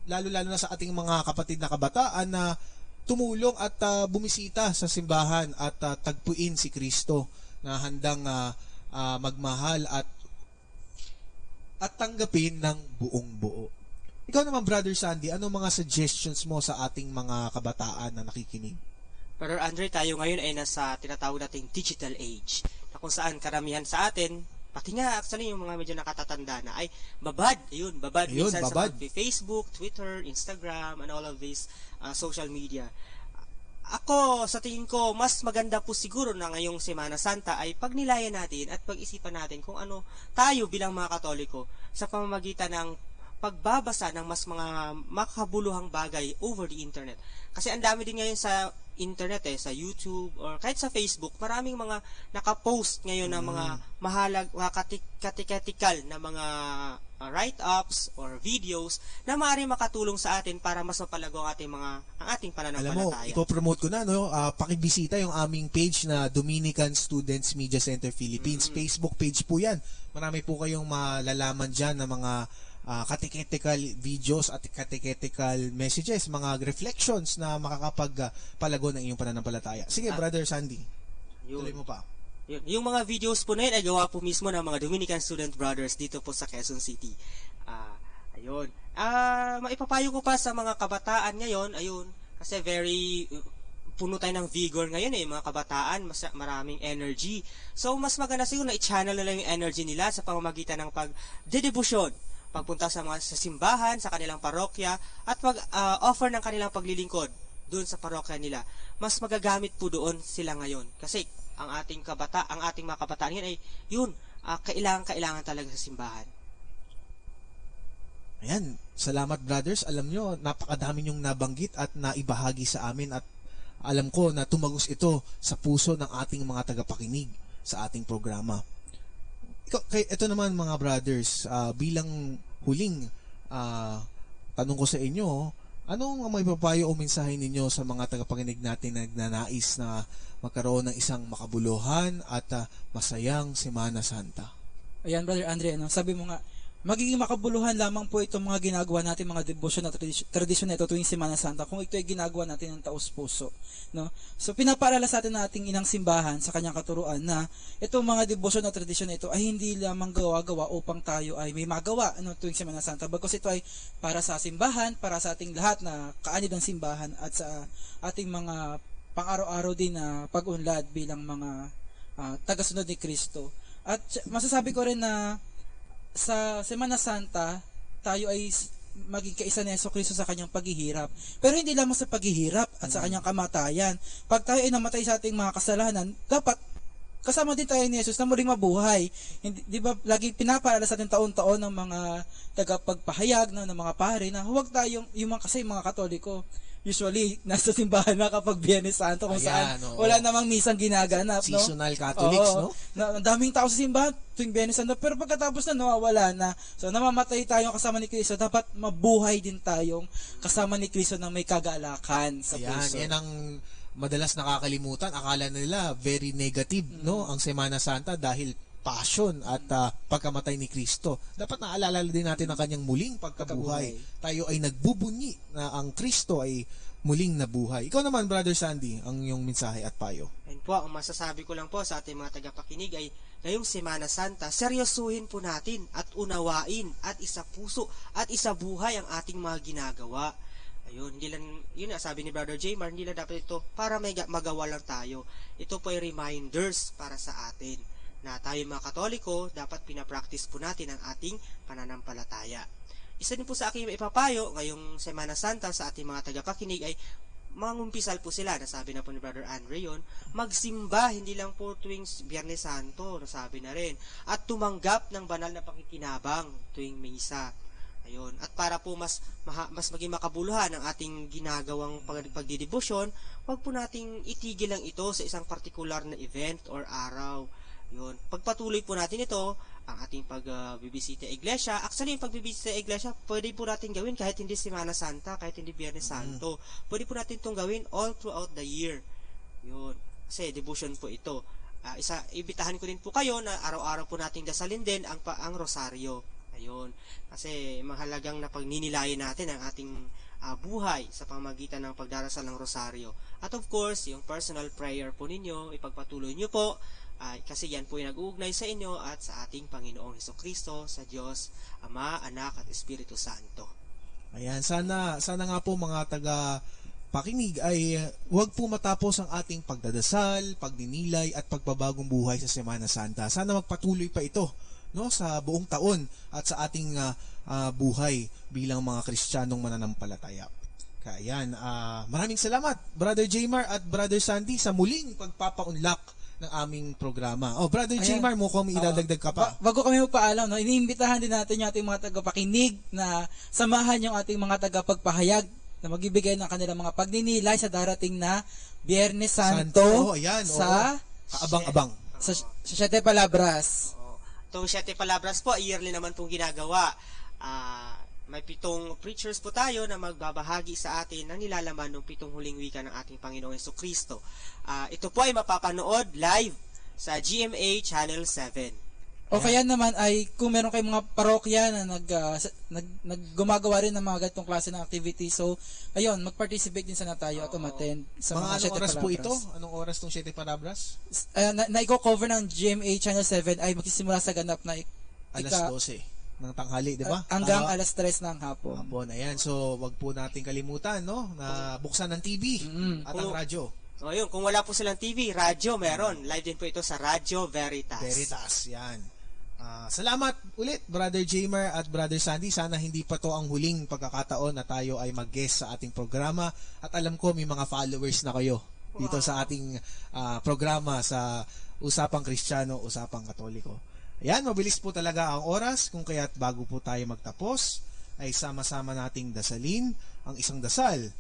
lalo-lalo na sa ating mga kapatid na kabataan na tumulong at bumisita sa simbahan at tagpuin si Kristo na handang magmahal at tanggapin ng buong buo. Ikaw naman, Brother Sandy, ano mga suggestions mo sa ating mga kabataan na nakikinig? Brother Andre, tayo ngayon ay nasa tinatawag nating digital age, na kung saan karamihan sa atin, pati nga actually yung mga medyo nakatatanda na ay babad minsan sa Facebook, Twitter, Instagram, and all of these social media. Ako, sa tingin ko, mas maganda po siguro na ngayong Semana Santa ay pagnilayan natin at pag-isipan natin kung ano tayo bilang mga Katoliko sa pamamagitan ng pagbabasa ng mas mga makabuluhang bagay over the internet. Kasi ang dami din ngayon sa internet sa YouTube or kahit sa Facebook, maraming mga nakapost ngayon ng mga katikal na mga write-ups or videos na maaaring makatulong sa atin para mas mapalago ang ating pananampalataya. Alam mo, ipopromote ko na, pakibisita yung aming page na Dominican Students Media Center Philippines. Facebook page po yan. Marami po kayong malalaman dyan na mga catechetical videos at catechetical messages, mga reflections na makakapagpalago ng iyong pananampalataya. Sige, Brother Sandy, tuloy mo pa. Yung mga videos po na yun ay gawa po mismo ng mga Dominican Student Brothers dito po sa Quezon City. Ayun. Maipapayo ko pa sa mga kabataan ngayon, kasi very puno tayo ng vigor ngayon mga kabataan, maraming energy. So, mas maganda siguro na i-channel nila yung energy nila sa pamamagitan ng pagdedebosyon, pagpunta sa simbahan, sa kanilang parokya, at offer ng kanilang paglilingkod doon sa parokya nila. Mas magagamit po doon sila ngayon. Kasi ang ating mga kabataan ngayon ay kailangan talaga sa simbahan. Ayan, salamat brothers. Alam nyo, napakadami nyong nabanggit at naibahagi sa amin at alam ko na tumagos ito sa puso ng ating mga tagapakinig sa ating programa. Ito naman mga brothers, bilang huling tanong ko sa inyo, anong may papayo o mensahe ninyo sa mga tagapakinig natin na nagnanais na magkaroon ng isang makabuluhan at masayang Semana Santa? Ayan, Brother Andre, sabi mo nga, magiging makabuluhan lamang po itong mga ginagawa natin, mga devotion at tradisyon na ito tuwing Semana Santa kung ito ay ginagawa natin ng taos-puso. No? So, pinapaalala sa atin na ating inang simbahan sa kanyang katuruan na itong mga devotion at tradisyon na ito ay hindi lamang gawa-gawa upang tayo ay may magawa tuwing Semana Santa. Bagkus ito ay para sa simbahan, para sa ating lahat na kaanib ng simbahan at sa ating mga pang-araw-araw din na pag-unlad bilang mga tagasunod ni Kristo. At masasabi ko rin na sa Semana Santa, tayo ay maging kaisa ni Jesucristo sa kanyang paghihirap. Pero hindi lamang sa paghihirap at sa kanyang kamatayan. Pag tayo ay namatay sa ating mga kasalanan, dapat kasama din tayo ni Jesus na muling mabuhay. Di ba, lagi pinapaalala sa ating taon-taon ng mga tagapagpahayag ng mga pare na huwag tayong, kasi mga Katoliko, usually, nasa simbahan na kapag Biyernes Santo kung saan wala namang misang ginaganap. Seasonal Catholics, Ang daming tao sa simbahan tuwing Biyernes Santo, pero pagkatapos na nawawala na. So, namamatay tayong kasama ni Kristo. Dapat mabuhay din tayong kasama ni Kristo ng may kagalakan sa puso. Yan ang madalas nakakalimutan. Akala nila very negative, ang Semana Santa dahil passion at pagkamatay ni Kristo. Dapat naalala din natin ang kanyang muling pagkabuhay. Tayo ay nagbubunyi na ang Kristo ay muling nabuhay. Ikaw naman, Brother Sandy, ang iyong mensahe at payo. Ayun po, ang masasabi ko lang po sa ating mga tagapakinig ay ngayong Semana Santa, seryosuhin po natin at unawain at isapuso at isabuhay ang ating mga ginagawa. Ayun, hindi lang, yun na sabi ni Brother Jaymar, hindi lang dapat ito para may magawa lang tayo. Ito po ay reminders para sa atin na tayo mga Katoliko, dapat pinapractice po natin ang ating pananampalataya. Isa din po sa aking ipapayo ngayong Semana Santa sa ating mga tagapakinig ay mangumpisal po sila, nasabi na po ni Brother Andre yun, magsimba, hindi lang po tuwing Biyernes Santo, nasabi na rin, at tumanggap ng banal na pakikinabang tuwing Misa. Ayun. At para po mas maging makabuluhan ang ating ginagawang pagdidebosyon, wag po nating itigil lang ito sa isang partikular na event or araw. Yun. Pagpatuloy po natin ito, ang ating pagbibisita iglesia. Actually, yung pagbibisita iglesia, pwede po natin gawin kahit hindi Semana Santa, kahit hindi Biyernes Santo. Pwede po natin itong gawin all throughout the year. Yun. Kasi devotion po ito. Ibitahan ko din po kayo na araw-araw po nating dasalin din ang rosaryo. Ayun. Kasi mahalagang na pagninilayan natin ang ating buhay sa pamamagitan ng pagdarasal ng rosaryo. At of course, yung personal prayer po ninyo, ipagpatuloy nyo po, kasi yan po yung nag-uugnay sa inyo at sa ating Panginoong Hesukristo, sa Diyos, Ama, Anak at Espiritu Santo. Ayan, sana nga po mga taga-pakinig ay huwag po matapos ang ating pagdadasal, pagninilay at pagbabagong buhay sa Semana Santa. Sana magpatuloy pa ito, no, sa buong taon at sa ating buhay bilang mga Kristiyanong mananampalataya. Kaya yan, maraming salamat Brother Jmar at Brother Sandy sa muling pagpapaunlak ng aming programa. Brother Jmar, mukhang may idadagdag ka pa. Bago kami magpaalam, no, iniimbitahan din natin yung ating mga tagapakinig na samahan yung ating mga tagapagpahayag na magbibigay ng kanilang mga pagninilay sa darating na Biyernes Santo, sa kaabang-abang. Sa Siete Palabras. Itong Siete Palabras po, yearly naman pong ginagawa. May 7 preachers po tayo na magbabahagi sa atin ng nilalaman ng 7 huling wika ng ating Panginoong Hesukristo. Ito po ay mapapanood live sa GMA Channel 7. O kaya naman ay kung meron kayong mga parokya na gumagawa rin ng mga ganitong klase ng activity, so ayun, mag-participate din sana tayo at umattend sa mga Siete Palabras. Anong oras po ito? Anong oras itong Siete Palabras? Na i-cover ng GMA Channel 7 ay magsisimula sa ganap na alas 12 ng tanghali, di ba? Hanggang alas 3 ng hapon. Ayan, so wag po natin kalimutan, no, na buksan ng TV at ang radyo. So ayun, kung wala po silang TV, radyo meron. Live din po ito sa Radyo Veritas. Veritas, yan. Salamat ulit Brother Jmar at Brother Sandy. Sana hindi pa to ang huling pagkakataon na tayo ay mag-guest sa ating programa. At alam ko may mga followers na kayo dito sa ating programa sa Usapang Kristiyano, Usapang Katoliko. Ayan, mabilis po talaga ang oras, kung kaya't bago po tayo magtapos, ay sama-sama nating dasalin ang isang dasal.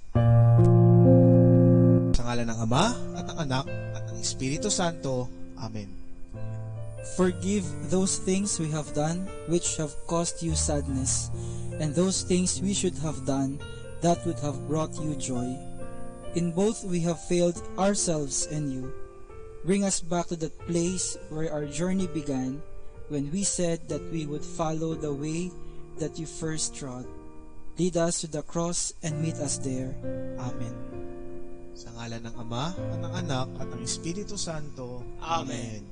Sa ngalan ng Ama, at ng Anak, at ng Espiritu Santo. Amen. Forgive those things we have done which have caused you sadness, and those things we should have done that would have brought you joy. In both we have failed ourselves and you. Bring us back to that place where our journey began, when we said that we would follow the way that you first trod. Lead us to the cross and meet us there. Amen. Sa ngalan ng Ama, at ng Anak, at ng Espiritu Santo. Amen.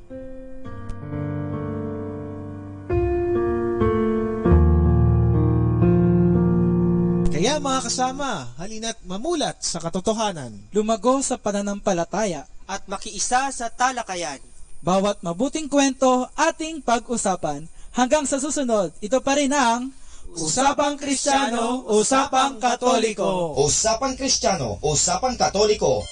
Kaya mga kasama, halina't mamulat sa katotohanan. Lumago sa pananampalataya. At makiisa sa talakayan. Bawat mabuting kwento ating pag-usapan. Hanggang sa susunod, ito pa rin ang Usapang Kristiyano, Usapang Katoliko. Usapang Kristiyano, Usapang Katoliko.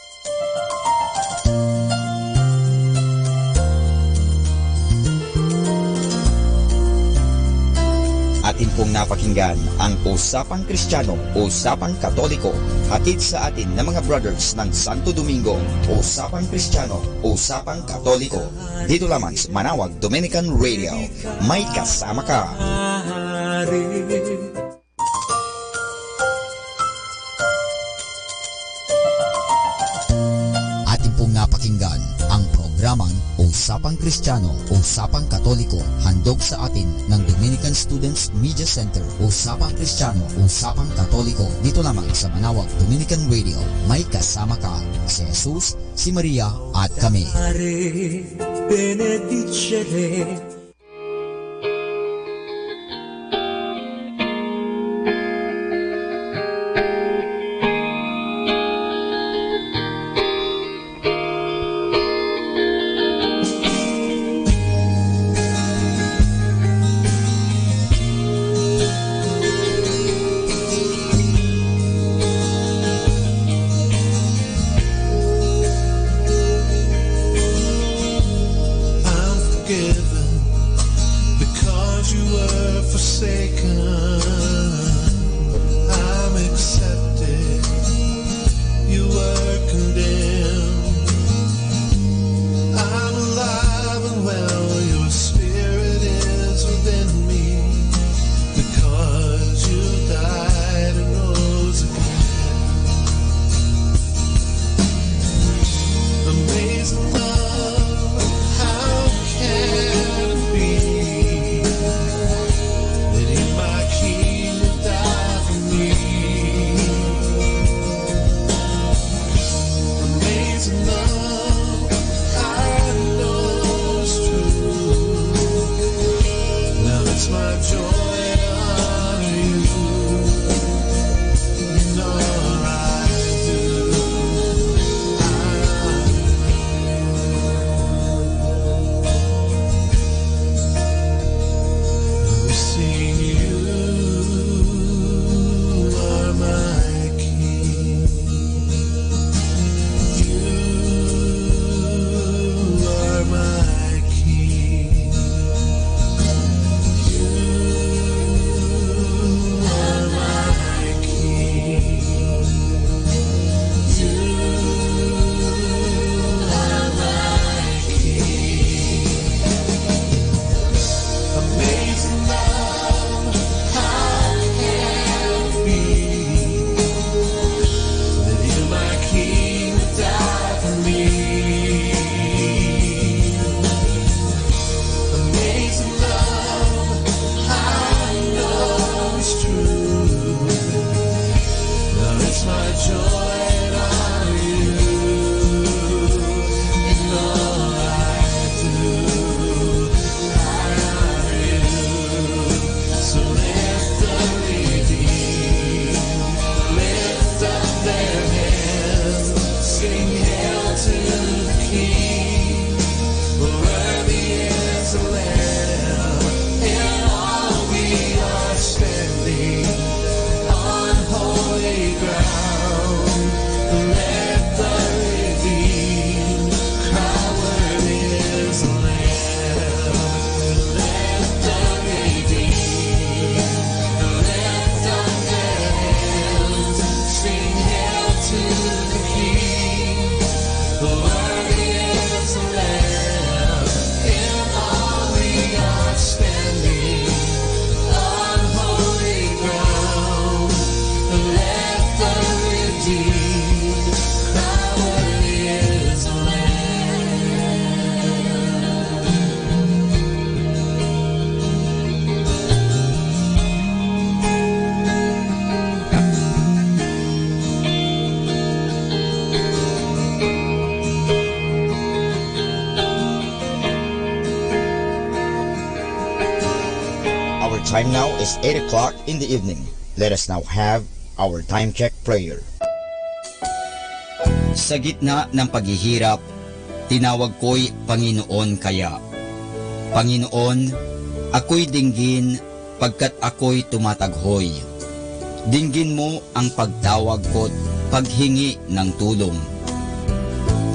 Atin pong napakinggan ang Usapang Kristiyano, Usapang Katoliko. Hatid sa atin ng mga brothers ng Santo Domingo. Usapang Kristiyano, Usapang Katoliko. Dito lamang sa Manawag Dominican Radio. May kasama ka. Atin pong napakinggan ang programang Usapang Kristiyano, Usapang Katoliko, handog sa atin ng Dominican Students Media Center. Usapang Kristiyano, Usapang Katoliko, dito lamang sa Manawag Dominican Radio. May kasama ka, si Jesus, si Maria at kami. Benedicere. Given time now is 8 o'clock in the evening. Let us now have our time check prayer. Sa gitna ng paghihirap, tinawag ko'y Panginoon kaya. Panginoon, ako'y dinggin pagkat ako'y tumataghoy. Dinggin mo ang pagtawag ko't paghingi ng tulong.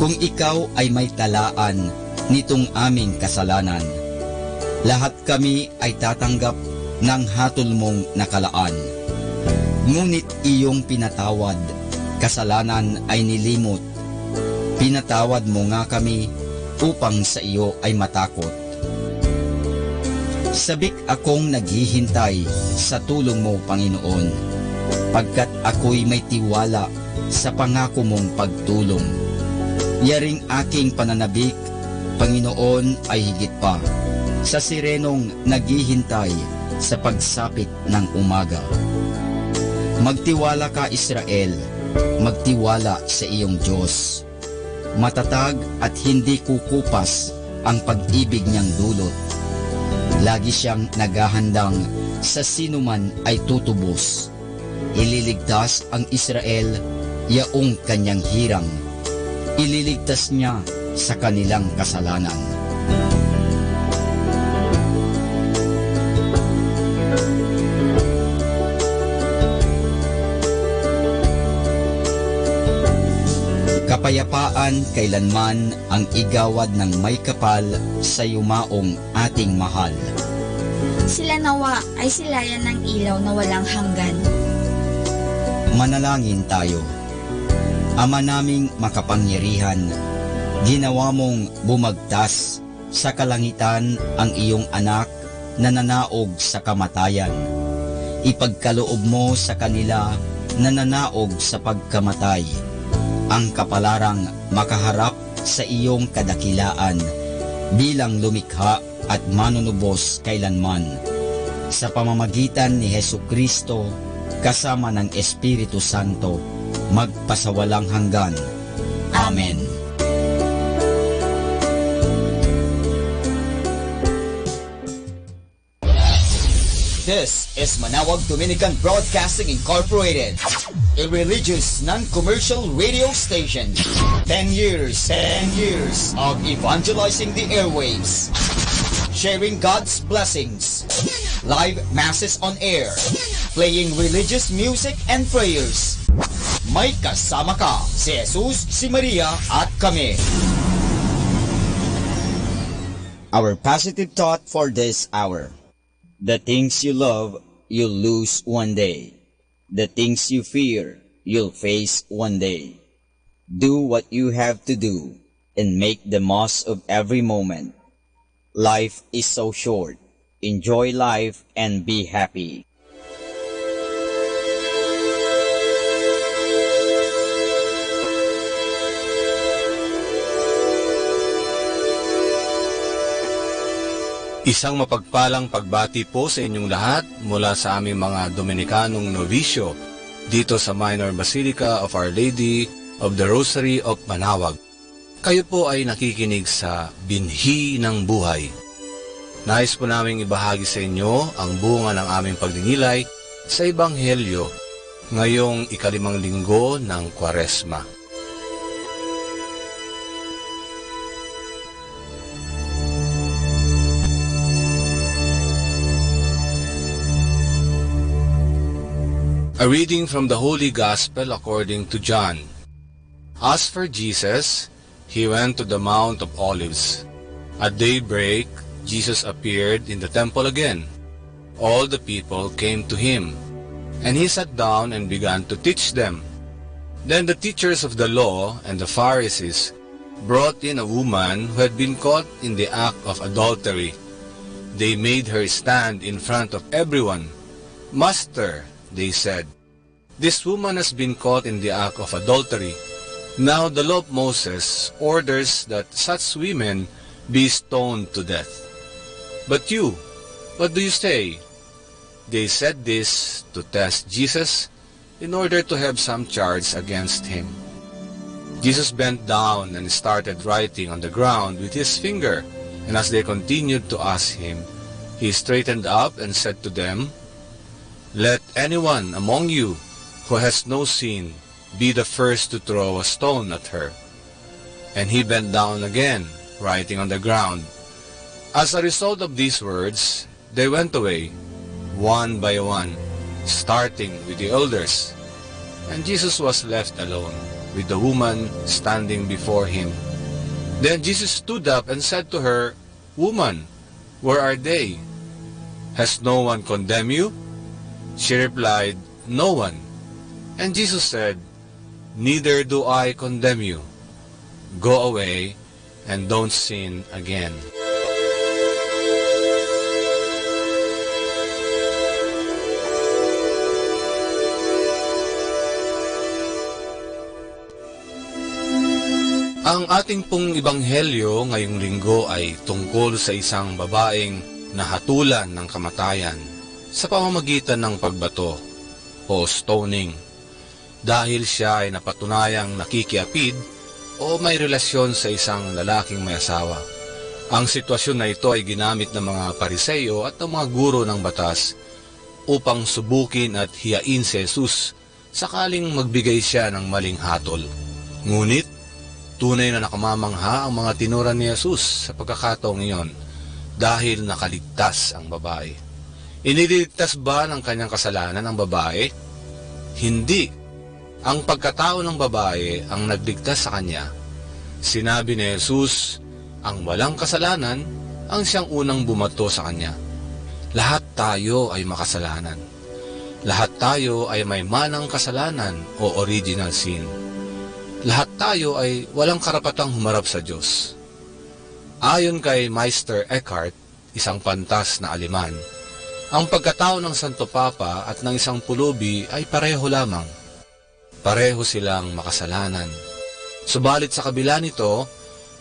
Kung ikaw ay may talaan nitong aming kasalanan, lahat kami ay tatanggap ng hatol mong nakalaan. Ngunit iyong pinatawad, kasalanan ay nilimot. Pinatawad mo nga kami upang sa iyo ay matakot. Sabik akong naghihintay sa tulong mo, Panginoon, pagkat ako'y may tiwala sa pangako mong pagtulong. Yaring aking pananabik, Panginoon, ay higit pa sa sirenong naghihintay sa pagsapit ng umaga. Magtiwala ka, Israel, magtiwala sa iyong Diyos. Matatag at hindi kukupas ang pag-ibig niyang dulot. Lagi siyang naghahandang sa sinuman ay tutubos. Ililigtas ang Israel, yaong kanyang hirang. Ililigtas niya sa kanilang kasalanan. Kapayapaan kailanman ang igawad ng may kapal sa yumaong ating mahal. Sila nawa ay silayan ng ilaw na walang hanggan. Manalangin tayo. Ama naming makapangyarihan, ginawa mong bumagtas sa kalangitan ang iyong anak na nanaog sa kamatayan. Ipagkaloob mo sa kanila na nanaog sa pagkamatay ang kapalarang makaharap sa iyong kadakilaan bilang lumikha at manunubos kailanman. Sa pamamagitan ni Hesukristo kasama ng Espiritu Santo, magpasawalang hanggan. Amen. This is Manawag Dominican Broadcasting Incorporated, a religious non-commercial radio station. 10 years of evangelizing the airwaves, sharing God's blessings, live masses on air, playing religious music and prayers. May kasama ka, si Jesus, si Maria, at kami. Our positive thought for this hour. The things you love, you'll lose one day. The things you fear, you'll face one day. Do what you have to do and make the most of every moment. Life is so short. Enjoy life and be happy. Isang mapagpalang pagbati po sa inyong lahat mula sa aming mga Dominikanong novisyo dito sa Minor Basilica of Our Lady of the Rosary of Manawag. Kayo po ay nakikinig sa Binhi ng Buhay. Nais po naming ibahagi sa inyo ang bunga ng aming pagdinilay sa Ebanghelyo ngayong ikalimang linggo ng Kwaresma. A reading from the Holy Gospel according to John. As for Jesus, he went to the Mount of Olives. At daybreak, Jesus appeared in the temple again. All the people came to him, and he sat down and began to teach them. Then the teachers of the law and the Pharisees brought in a woman who had been caught in the act of adultery. They made her stand in front of everyone. "Master," they said, "this woman has been caught in the act of adultery. Now the law of Moses orders that such women be stoned to death. But you, what do you say?" They said this to test Jesus in order to have some charge against him. Jesus bent down and started writing on the ground with his finger, and as they continued to ask him, He straightened up and said to them, "Let anyone among you who has no sin be the first to throw a stone at her." And he bent down again, writing on the ground. As a result of these words, they went away, one by one, starting with the elders. And Jesus was left alone, with the woman standing before him. Then Jesus stood up and said to her, "Woman, where are they? Has no one condemned you?" She replied, "No one." And Jesus said, "Neither do I condemn you. Go away and don't sin again." Ang ating pong ebanghelyo ngayong linggo ay tungkol sa isang babaeng nahatulan ng kamatayan sa pamamagitan ng pagbato o stoning dahil siya ay napatunayang nakikiapid o may relasyon sa isang lalaking may asawa. Ang sitwasyon na ito ay ginamit ng mga Pariseo at ng mga guro ng batas upang subukin at hiyain si Jesus sakaling magbigay siya ng maling hatol. Ngunit tunay na nakamamangha ang mga tinuran ni Jesus sa pagkakataong iyon dahil nakaligtas ang babae. Iniligtas ba ng kanyang kasalanan ang babae? Hindi. Ang pagkatao ng babae ang nagligtas sa kanya. Sinabi ni Jesus, ang walang kasalanan ang siyang unang bumato sa kanya. Lahat tayo ay makasalanan. Lahat tayo ay may manang kasalanan o original sin. Lahat tayo ay walang karapatang humarap sa Diyos. Ayon kay Meister Eckhart, isang pantas na Aleman, ang pagkatao ng Santo Papa at ng isang pulubi ay pareho lamang. Pareho silang makasalanan. Subalit sa kabila nito,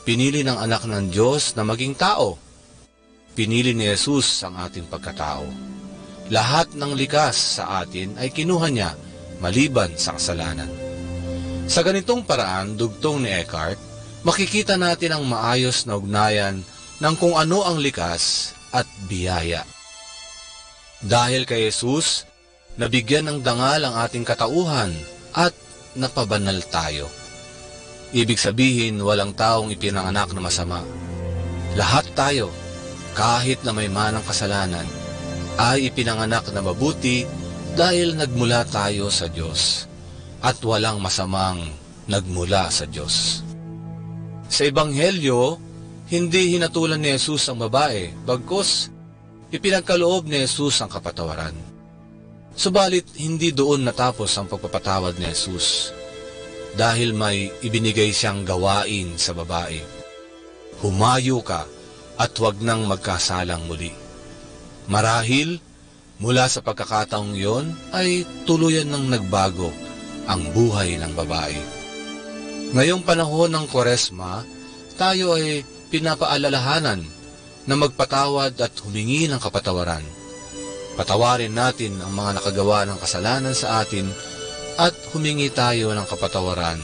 pinili ng anak ng Diyos na maging tao. Pinili ni Jesus ang ating pagkatao. Lahat ng likas sa atin ay kinuha niya maliban sa kasalanan. Sa ganitong paraan, dugtong ni Eckhart, makikita natin ang maayos na ugnayan ng kung ano ang likas at biyaya. Dahil kay Jesus, nabigyan ng dangal ang ating katauhan at napabanal tayo. Ibig sabihin, walang taong ipinanganak na masama. Lahat tayo, kahit na may manang kasalanan, ay ipinanganak na mabuti dahil nagmula tayo sa Diyos. At walang masamang nagmula sa Diyos. Sa Ebanghelyo, hindi hinatulan ni Jesus ang babae, bagkus ipinagkaloob ni Jesus ang kapatawaran. Subalit, hindi doon natapos ang pagpapatawad ni Jesus, dahil may ibinigay siyang gawain sa babae. Humayo ka at huwag nang magkasalang muli. Marahil, mula sa pagkakataong iyon ay tuluyan ng nagbago ang buhay ng babae. Ngayong panahon ng Kwaresma, tayo ay pinapaalalahanan na magpatawad at humingi ng kapatawaran. Patawarin natin ang mga nakagawa ng kasalanan sa atin at humingi tayo ng kapatawaran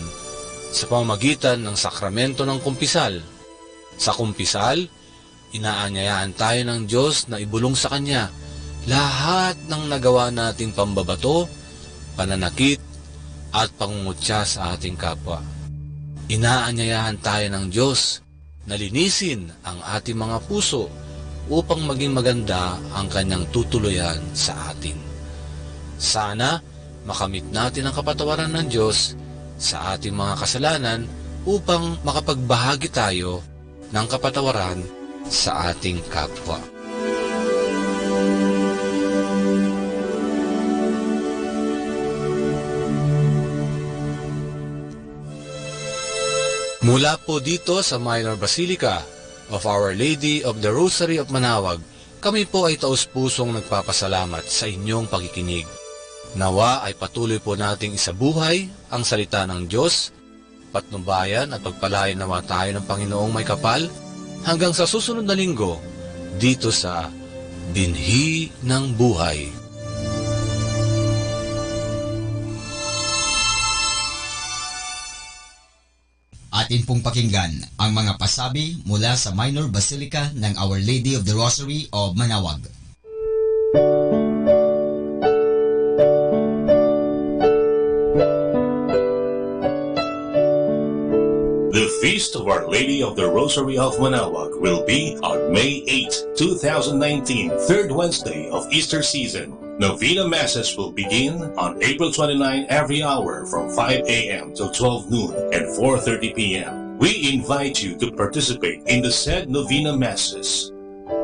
sa pamamagitan ng sakramento ng kumpisal. Sa kumpisal, inaanyayaan tayo ng Diyos na ibulong sa Kanya lahat ng nagawa nating pambabato, pananakit, at pangungutya sa ating kapwa. Inaanyayahan tayo ng Diyos na linisin ang ating mga puso upang maging maganda ang Kanyang tutuluyan sa atin. Sana makamit natin ang kapatawaran ng Diyos sa ating mga kasalanan upang makapagbahagi tayo ng kapatawaran sa ating kapwa. Mula po dito sa Minor Basilica of Our Lady of the Rosary of Manaoag, kami po ay taus-pusong nagpapasalamat sa inyong pakikinig. Nawa ay patuloy po nating isabuhay ang salita ng Diyos, patnubayan at pagpalain nawa tayo ng Panginoong may kapal hanggang sa susunod na linggo dito sa Binhi ng Buhay. Atin pong pakinggan ang mga pasabi mula sa Minor Basilica ng Our Lady of the Rosary of Manaoag. The Feast of Our Lady of the Rosary of Manaoag will be on May 8, 2019, third Wednesday of Easter season. Novena Masses will begin on April 29 every hour from 5 a.m. till 12 noon and 4:30 p.m. We invite you to participate in the said Novena Masses.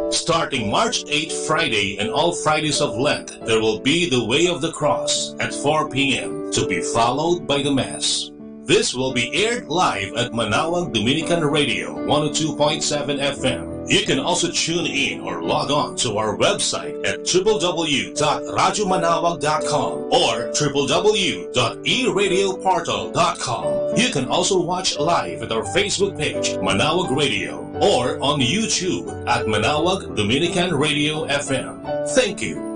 Starting March 8 Friday and all Fridays of Lent, there will be the Way of the Cross at 4 p.m. to be followed by the Mass. This will be aired live at Manaoag Dominican Radio 102.7 FM. You can also tune in or log on to our website at www.radyomanawag.com or www.eradioportal.com. You can also watch live at our Facebook page, Manaoag Radio, or on YouTube at Manaoag Dominican Radio FM. Thank you.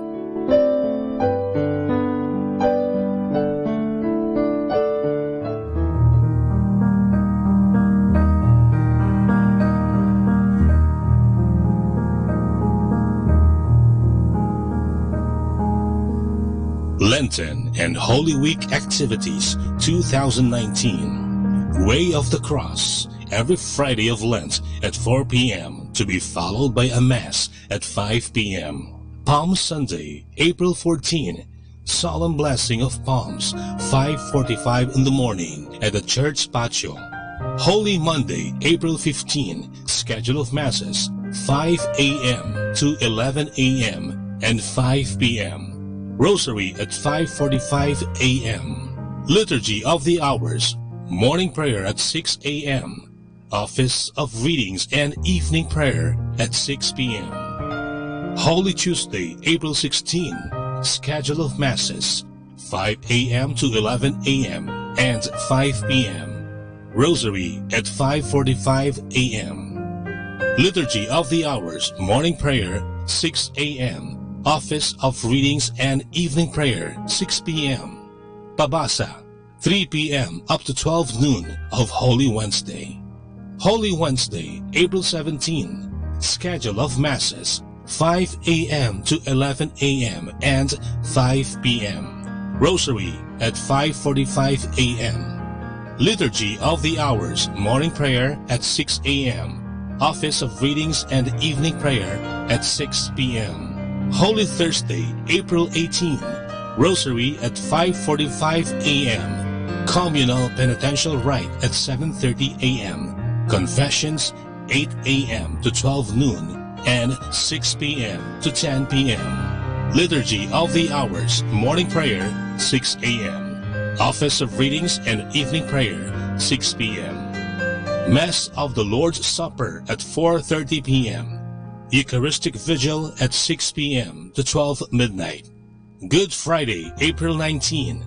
Lenten and Holy Week Activities 2019. Way of the Cross, every Friday of Lent at 4 p.m. to be followed by a Mass at 5 p.m. Palm Sunday, April 14, Solemn Blessing of Palms, 5:45 in the morning at the church patio. Holy Monday, April 15, schedule of Masses, 5 a.m. to 11 a.m. and 5 p.m. Rosary at 5:45 a.m. Liturgy of the Hours, morning prayer at 6 a.m. Office of Readings and evening prayer at 6 p.m. Holy Tuesday, April 16, schedule of Masses, 5 a.m. to 11 a.m. and 5 p.m. Rosary at 5:45 a.m. Liturgy of the Hours, morning prayer, 6 a.m. Office of Readings and Evening Prayer, 6 p.m. Pabasa, 3 p.m. up to 12 noon of Holy Wednesday. Holy Wednesday, April 17, schedule of Masses, 5 a.m. to 11 a.m. and 5 p.m. Rosary at 5:45 a.m. Liturgy of the Hours, morning prayer at 6 a.m. Office of Readings and Evening Prayer at 6 p.m. Holy Thursday, April 18, Rosary at 5:45 a.m. Communal Penitential Rite at 7:30 a.m. Confessions 8 a.m. to 12 noon and 6 p.m. to 10 p.m. Liturgy of the Hours, morning prayer 6 a.m. Office of Readings and Evening Prayer 6 p.m. Mass of the Lord's Supper at 4:30 p.m. Eucharistic Vigil at 6 p.m. to 12 midnight. Good Friday, April 19.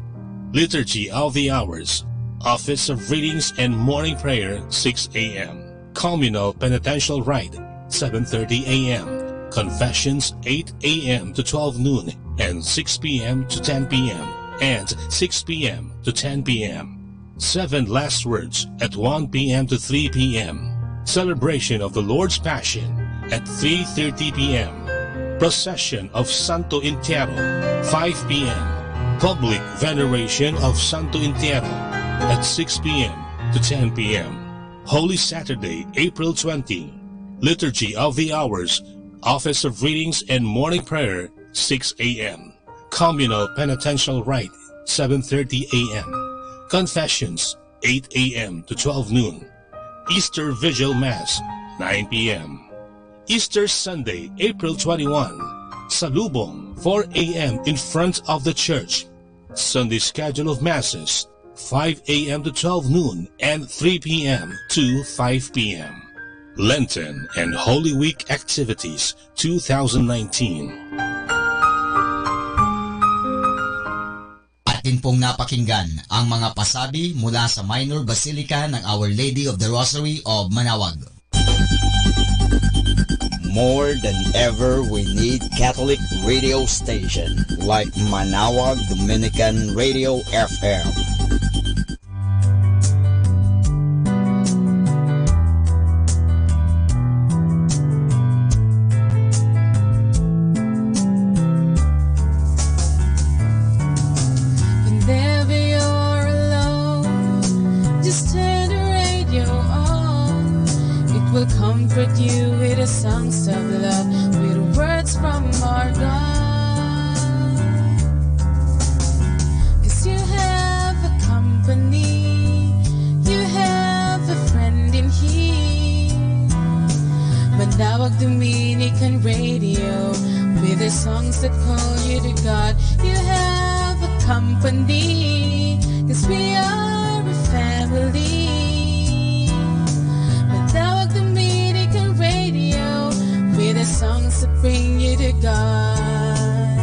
Liturgy of the Hours. Office of Readings and Morning Prayer, 6 a.m. Communal Penitential Rite, 7:30 a.m. Confessions, 8 a.m. to 12 noon and 6 p.m. to 10 p.m. and 6 p.m. to 10 p.m. Seven Last Words at 1 p.m. to 3 p.m. Celebration of the Lord's Passion at 3:30 p.m. Procession of Santo Entierro, 5 p.m. Public Veneration of Santo Entierro at 6 p.m. to 10 p.m. Holy Saturday, April 20. Liturgy of the Hours, Office of Readings and Morning Prayer, 6 a.m. Communal Penitential Rite, 7:30 a.m. Confessions, 8 a.m. to 12 noon. Easter Vigil Mass, 9 p.m. Easter Sunday, April 21, Salubong, 4 a.m. in front of the church. Sunday schedule of Masses, 5 a.m. to 12 noon and 3 p.m. to 5 p.m. Lenten and Holy Week Activities 2019. Atin pong napakinggan ang mga pasabi mula sa Minor Basilica ng Our Lady of the Rosary of Manaoag. More than ever, we need Catholic radio station like Manaoag Dominican Radio FM. Just turn the radio on. It will comfort you with the songs of love, with words from our God. 'Cause you have a company, you have a friend in here. Manawag Dominican Radio, with the songs that call you to God. You have a company, 'cause we are a family. Manawag Dominican Radio, with the songs that bring you to God.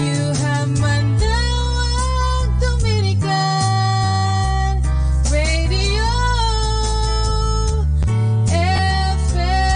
You have Manawag Dominican Radio FM.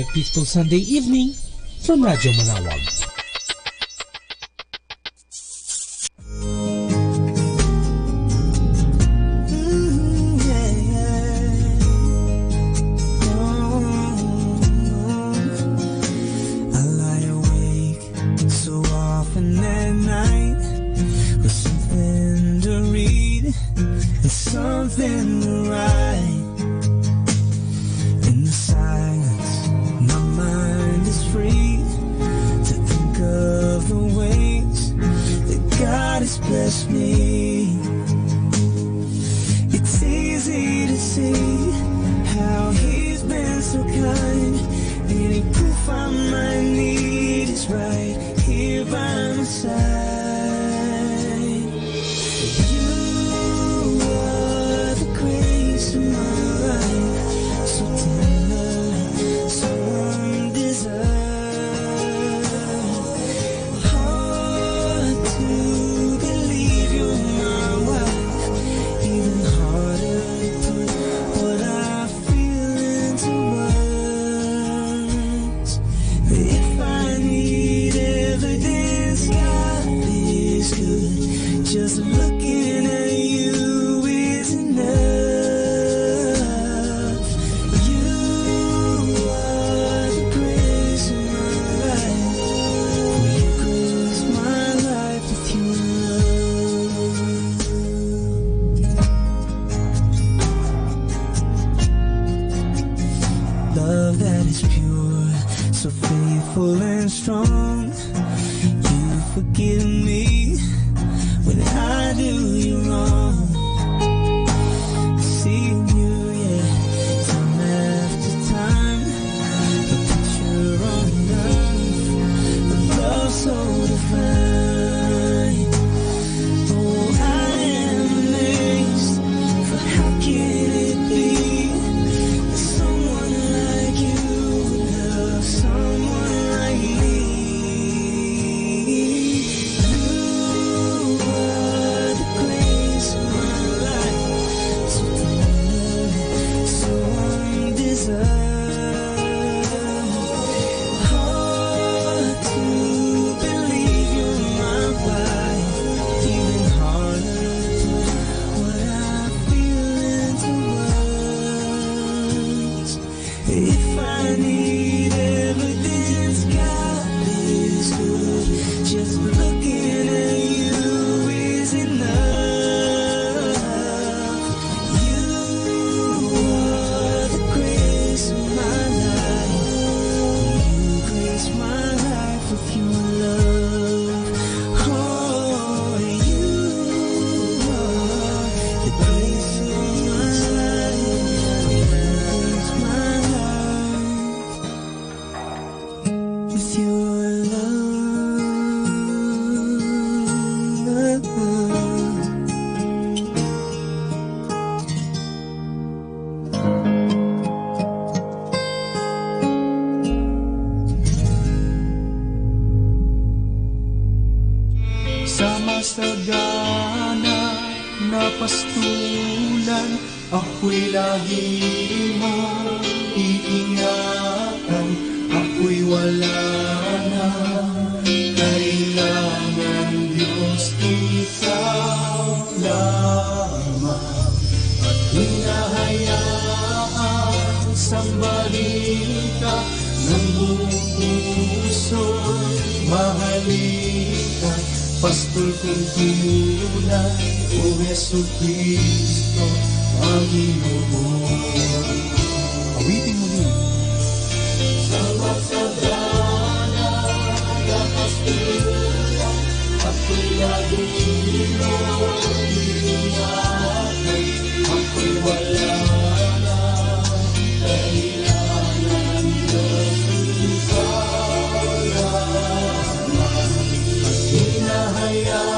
a peaceful Sunday evening from Radyo Manawag. Something to write in the silence. My mind is free to think of the ways that God has blessed me. It's easy to see how He's been so kind. Any proof I might need is right here by my side. Just looking at you is enough. You are the grace of my life. Will you grace my life with your love? Love that is pure, so faithful and strong. You forgive me when I do you wrong. Seeing you, yeah, time after time. The picture on earth, the love so divine. Oh, I am amazed, for how can it be that someone like you would love someone like me? If I need evidence, God is good. Just looking at you is enough. You are the grace of my life. You grace my life with your love. Oh, you are the grace of my life. You grace my life with your love. Sama sagana na pastulan, ako'y lagi mo iingatan. Ako'y wala na kailangan, Diyos, ikaw lamang. At hinahayaan sambahin ka ng buong puso, mahalin ka, Pastol kong tunay, O Jesucristo, Panginoon. Awitin mo din. Sama sa dana, kapastulan, ako'y lagi mo iingatan. Ako'y wala na kailangan, Diyos, ikaw lamang. At hinahayaan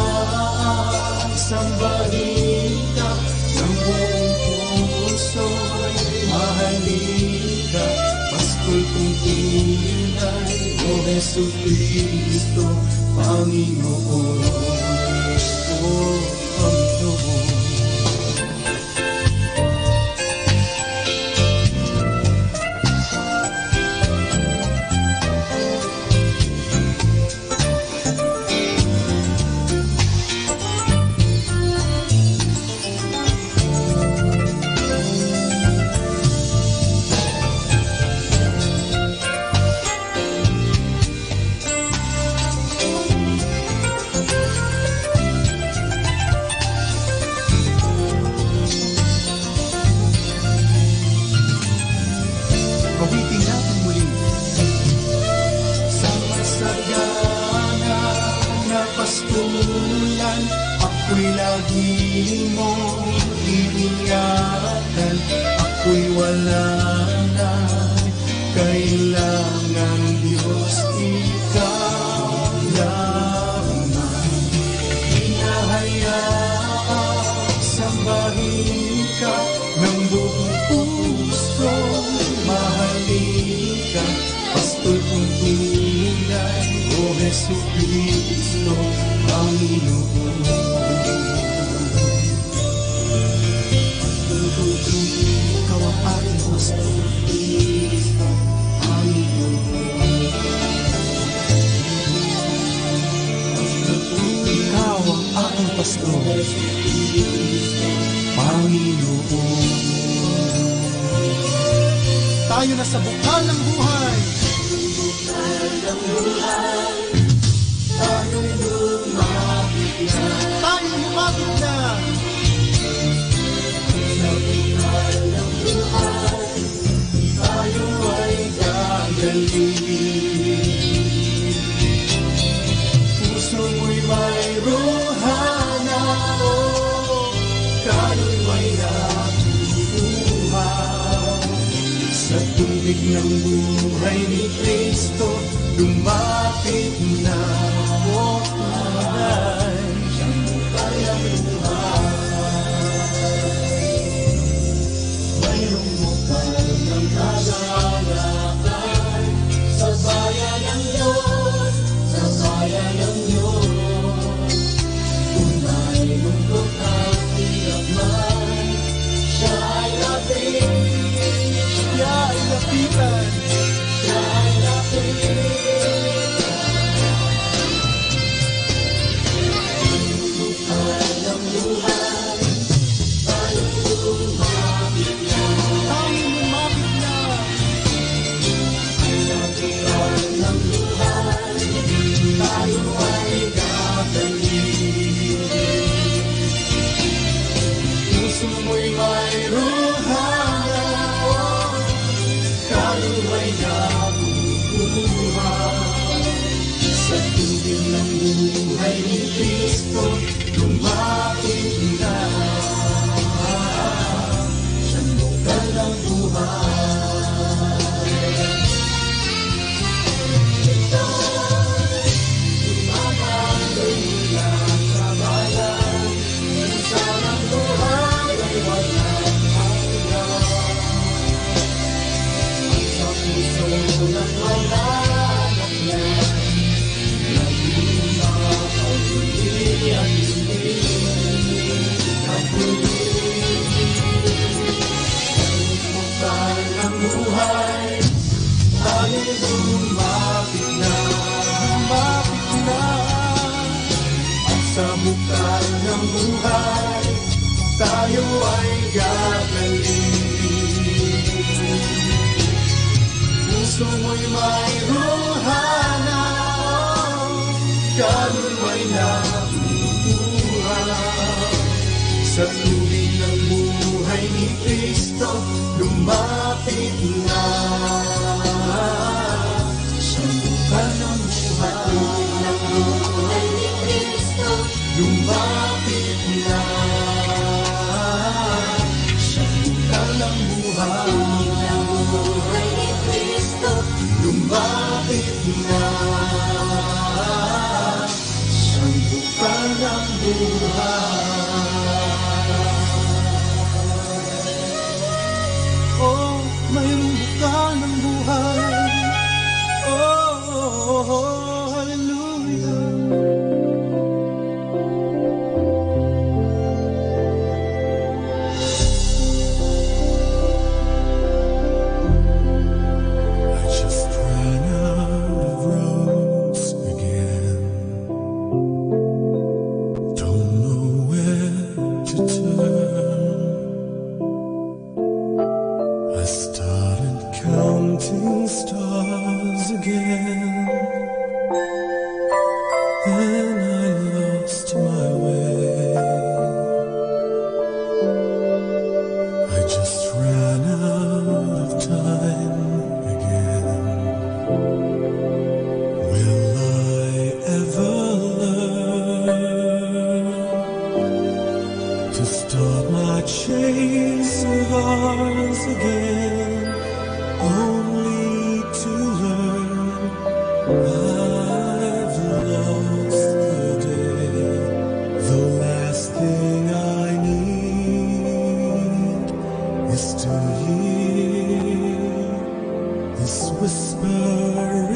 sambahin ka ng buong puso, mahalin ka, Paskol kong tunay, O Jesucristo, Panginoon. O Panginoon. Ako'y lagi mo iingatan, ako'y wala na kailangan, Diyos, ikaw lamang. Hinahayaan sambahin ka ng buong puso, mahalin ka, Pastol kong tunay, O Jesucristo, Panginoon. Ikaw ang aking Pastol, Panginoon. Ikaw ang aking Pastol, Panginoon. Tayo na sa bukal ng buhay. Tayo'y lumapit na. Tayo'y lumapit na. Sa bukal ng buhay, tayo ay gagaling. Puso mo'y mayroon na, kayo'y may nabubuhay. Sa tubig ng buhay ni Kristo, lumapit na o tunay siyang bukal ng buhay. Mayroong bukal ng kagalakan sa bayan ng Diyos, sa bayan ng Diyos. Kung may lungkot at hirap man, siya ay lapit, siya ay lapitan, siya ay lapit. Mo'y mayroong hanggang, kaluway na bubuhay. Sa tubig ng buhay ni Kristo, lumapit na siyang bukal ng buhay. Ito'y lumabaloy mula sa bayan, minsan ang buhay ay walang hanggan. At sa puso ng malalak na, naging mga pag-ibig at ibig. Ang bukal ng buhay, tayo'y lumapit na, lumapit na. At sa bukal ng buhay, tayo ay gagaling. Puso mo'y mayroong hanap, kaluway na buhay. Sa tubig ng buhay ni Kristo, lumapit na siyang bukal ng buhay. Ng buhay ni Kristo, lumapit na siyang bukal ng buhay. Ng buhay ni Kristo, lumapit na siyang bukal ng buhay. Oh, mayroong bukal ng buhay. Oh, hallelujah. I just ran out of roads again. Don't know where Stop my chase of ours again, only to learn I've lost the day. The last thing I need is to hear this whisper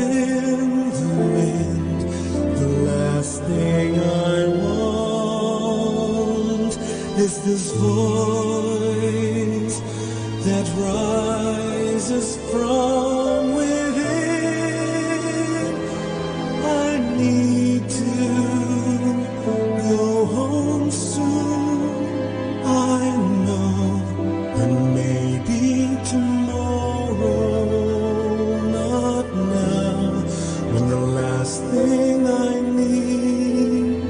in the wind. The last thing I want is this voice that rises from within. I need to go home soon. I know, and maybe tomorrow, not now, when the last thing I need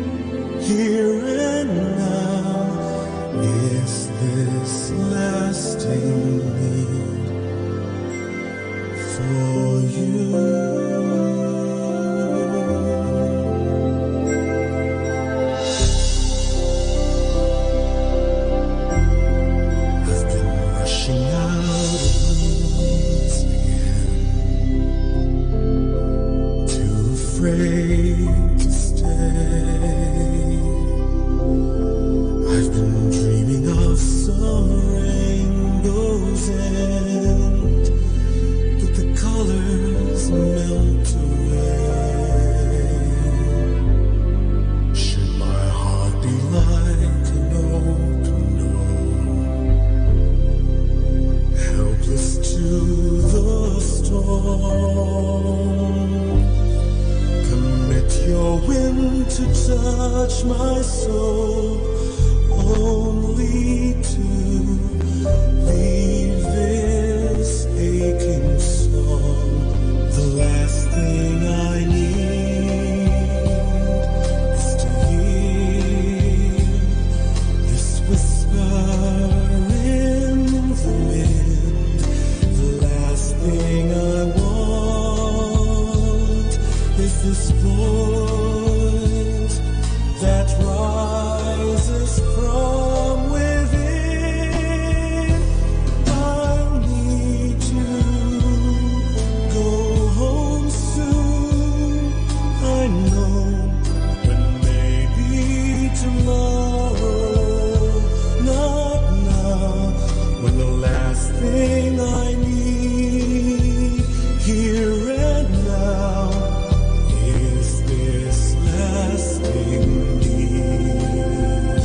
here and now is this lasting need for you. I've been rushing out of rooms again, too afraid to stay. I've been dreaming of some rainbows end, but the colors melt away. Should my heart be like an open door, helpless to the storm? Commit your wind to touch my soul, only to leave this aching song. The last thing I need is to hear this whisper in the wind. The last thing I want is this voice that rises from within. I need to go home soon. I know, but maybe tomorrow, not now, when the last thing I need here and now is this lasting need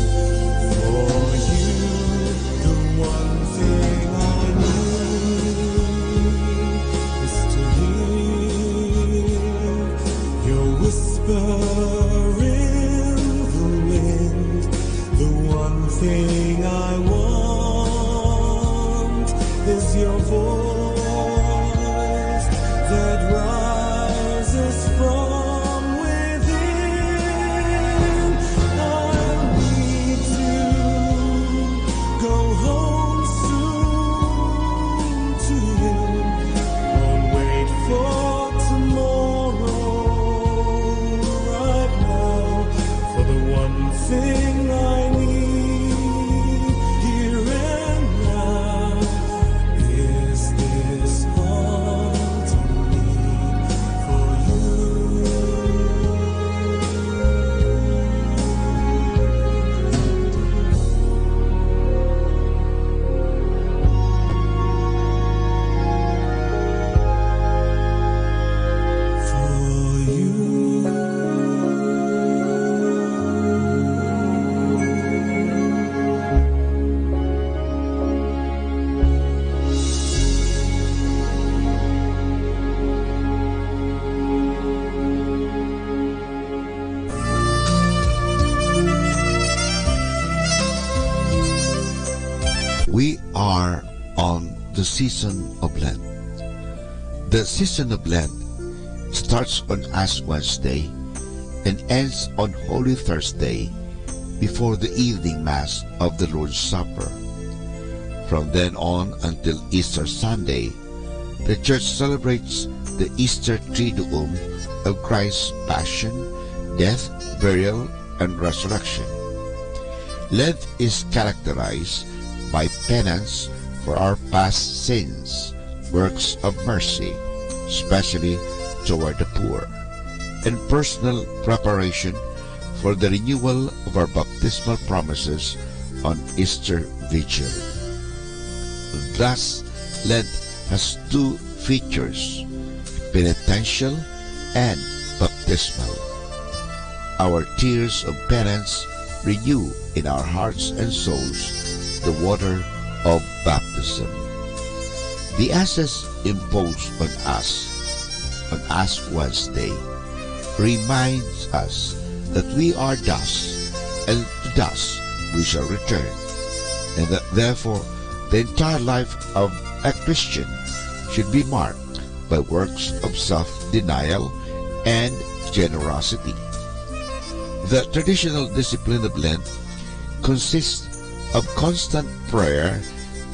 for you. The one thing I need is to hear your whisper in the wind. The one thing I want is your voice that rises from within. I need to go home soon to you. Won't wait for tomorrow. Right now, for the one thing I need here and now is this haunting need for you. We are on the season of Lent. The season of Lent starts on Ash Wednesday and ends on Holy Thursday before the evening Mass of the Lord's Supper. From then on until Easter Sunday, the Church celebrates the Easter Triduum of Christ's Passion, Death, Burial, and Resurrection. Lent is characterized by penance for our past sins, works of mercy, especially toward the poor, and personal preparation for the renewal of our baptismal promises on Easter Vigil. Thus, Lent has two features, penitential and baptismal. Our tears of penance renew in our hearts and souls the water of baptism. The access imposed on us on Ash Wednesday reminds us that we are dust, and to dust we shall return, and that therefore the entire life of a Christian should be marked by works of self-denial and generosity. The traditional discipline of Lent consists of constant prayer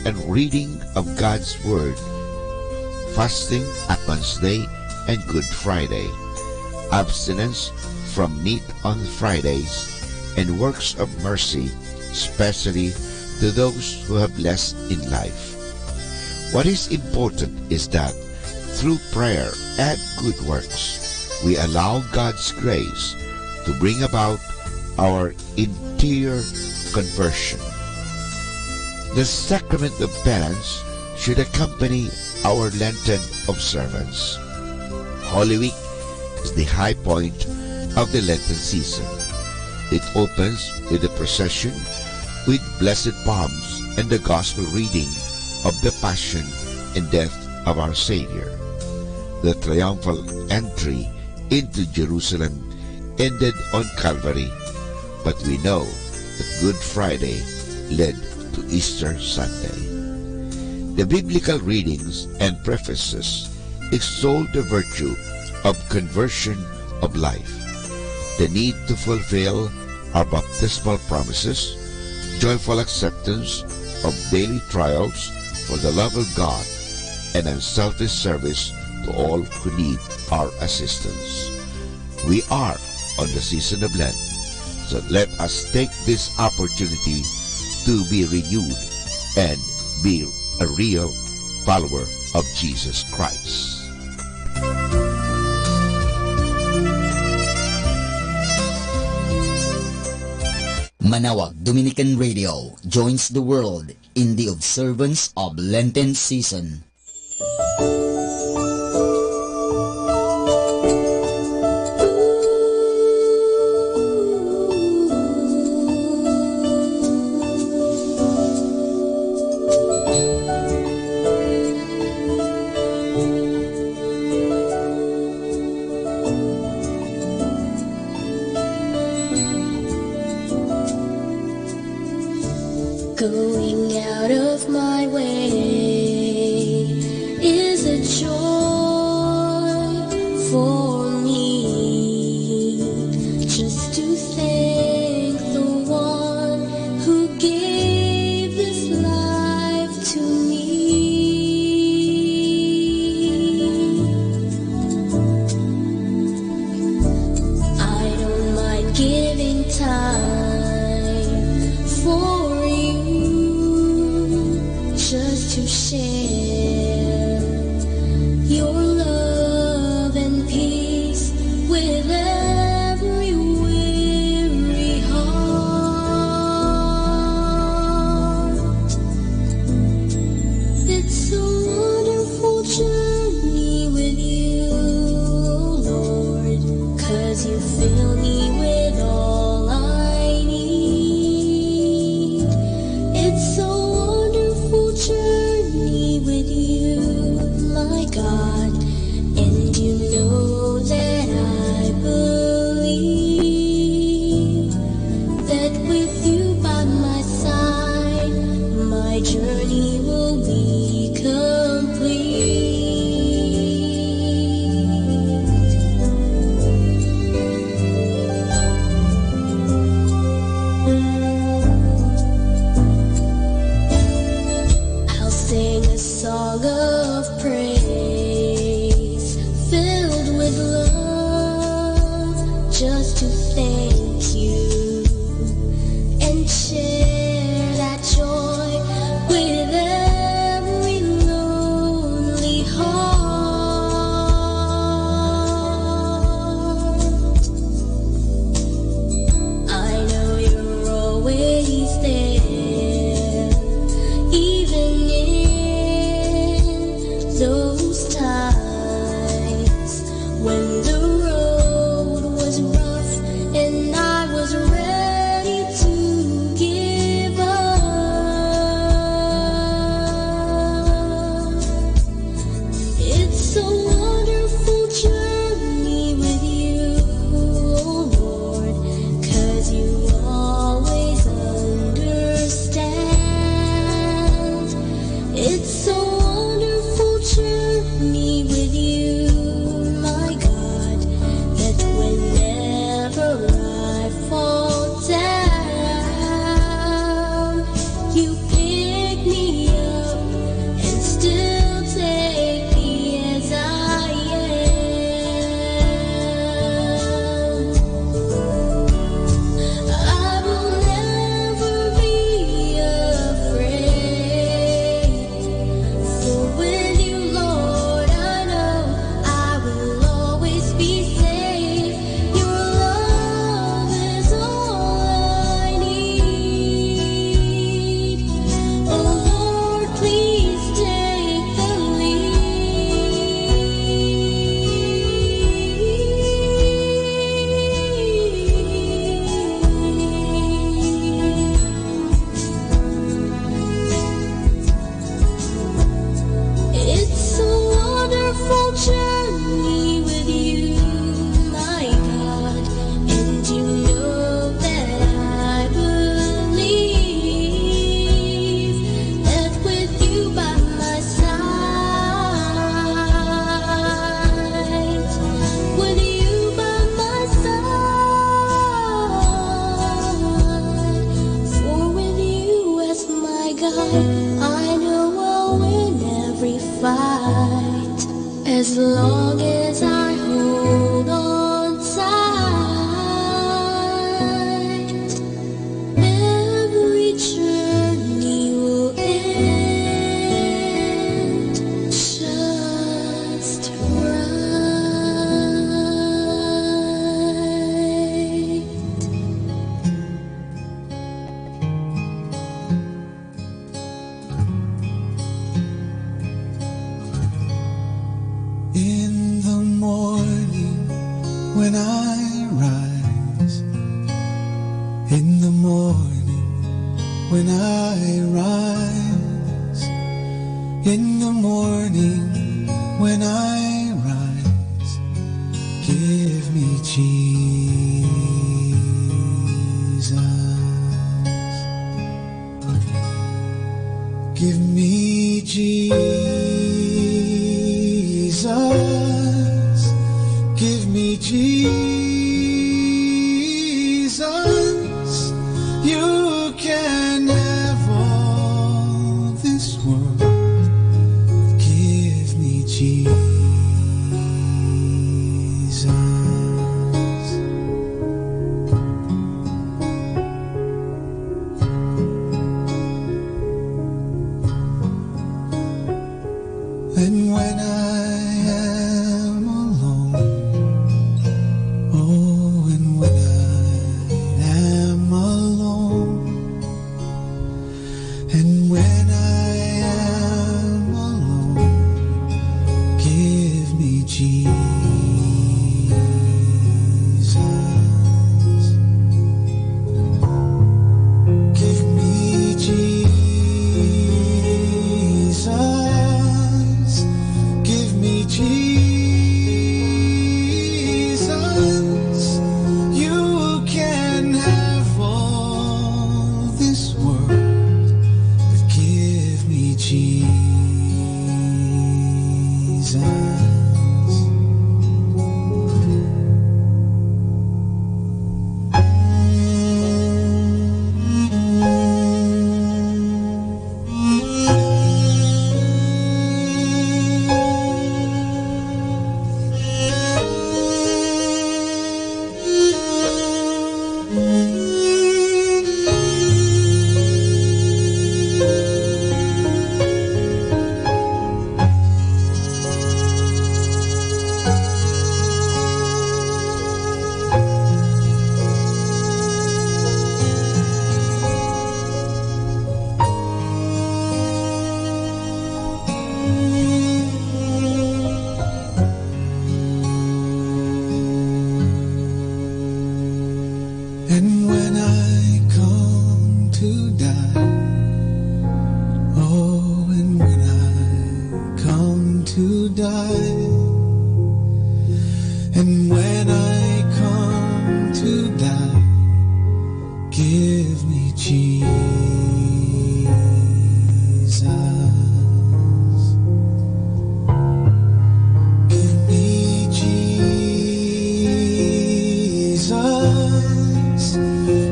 and reading of God's Word, fasting at Wednesday and Good Friday, abstinence from meat on Fridays, and works of mercy, especially to those who have less in life. What is important is that through prayer and good works, we allow God's grace to bring about our interior conversion. The sacrament of penance should accompany our Lenten observance. Holy Week is the high point of the Lenten season. It opens with the procession with blessed palms and the gospel reading of the Passion and Death of our Savior. The triumphal entry into Jerusalem ended on Calvary, but we know that Good Friday led to Easter Sunday. The biblical readings and prefaces extol the virtue of conversion of life, the need to fulfill our baptismal promises, joyful acceptance of daily trials for the love of God, and unselfish service to all who need our assistance. We are on the season of Lent, so let us take this opportunity to be renewed and be a real follower of Jesus Christ. Manaoag Dominican Radio joins the world in the observance of Lenten season. Going out of my way is a joy for me, just to thank the one who gave this life to me. I don't mind giving time for just to share your love and peace with every weary heart. It's a wonderful journey with you, Lord, 'cause you fill me with all I need. It's a journey with you, my God, and you know that I believe that with you by my side, my journey will be complete. Sing a song of praise filled with love, just to thank you and share I know I'll win every fight as long as I hold on tight. Every journey will end just right. In the morning when I rise, in the morning when I rise, in the morning when I rise, give me Jesus. Give me Jesus. Give me Jesus. You can have all this world, but give me Jesus. And when I am alone, oh, and when I am alone, and when I am alone, give me Jesus. Give me Jesus. Give me Jesus. You can have all this world, but give me Jesus. And when I come to die, oh, and when I come to die, and when I come to die, give me Jesus. Give me Jesus.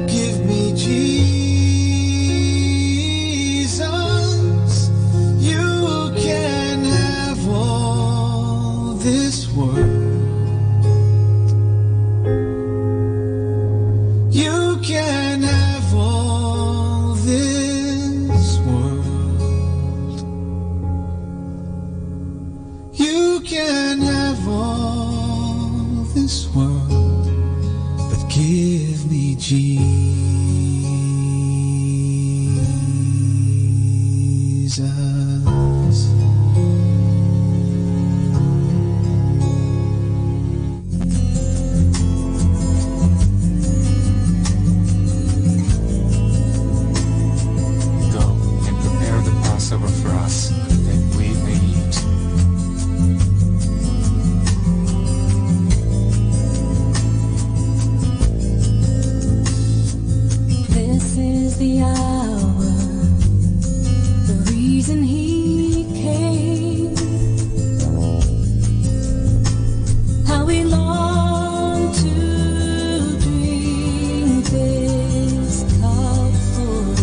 Give me Jesus. You can have all this world. You can have all this world. You can have all this world, but give me Jesus. Go and prepare the Passover for us, that we may eat. This is the hour, the reason he came. How we long to drink this cup full.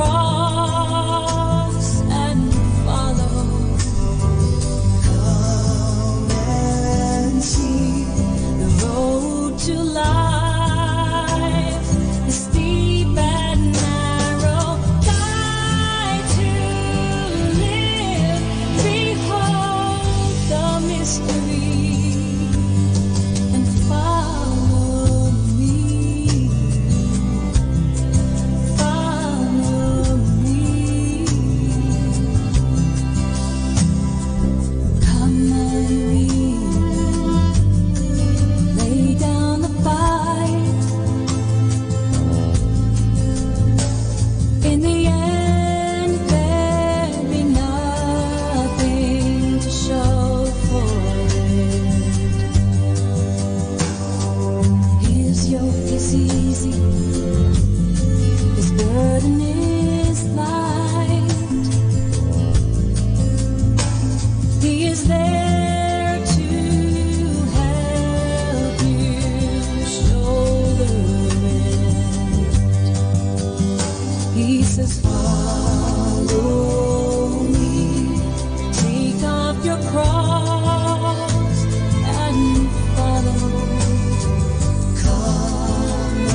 cross and follow. Come and see the road to life is steep and narrow. Die to live, behold the mystery, and follow me. Follow me. Come and lay down the fight. In the end, there'll be nothing to show for it. His yoke is easy, his burden is light. He is there to help you shoulder it. He says, follow me, take up your cross and follow. Come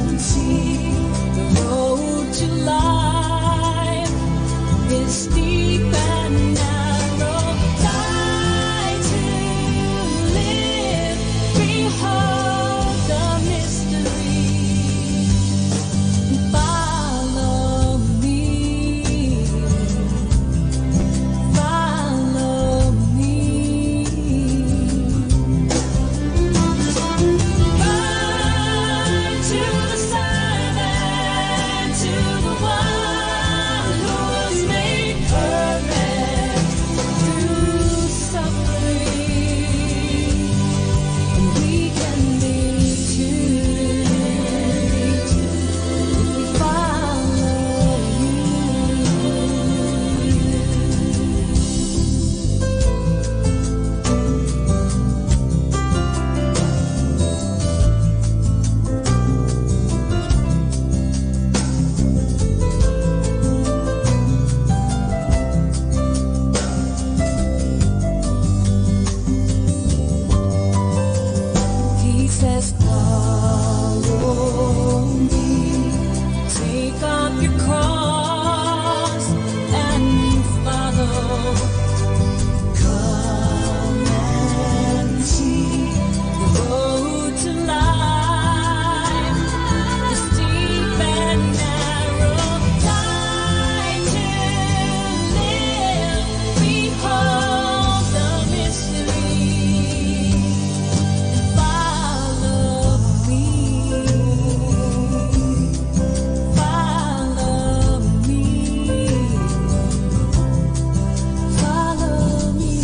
and see the road to life is steep and narrow. Die to live, behold the mystery, and follow me. Follow me. Run to the Son and to the one who was made perfect through suffering, and we can be too if we follow you. He says, follow me, take up your cross and follow. Come and see the road to life is steep and narrow. Die to live, behold the mystery, and follow me. Follow me. Follow me.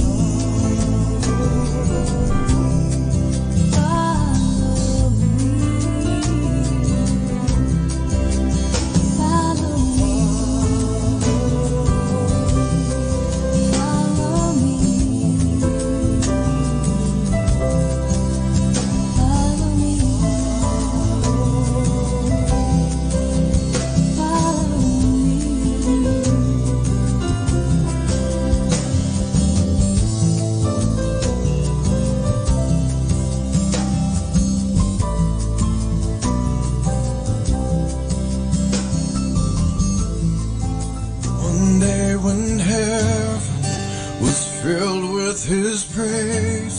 One day when heaven was filled with his praise,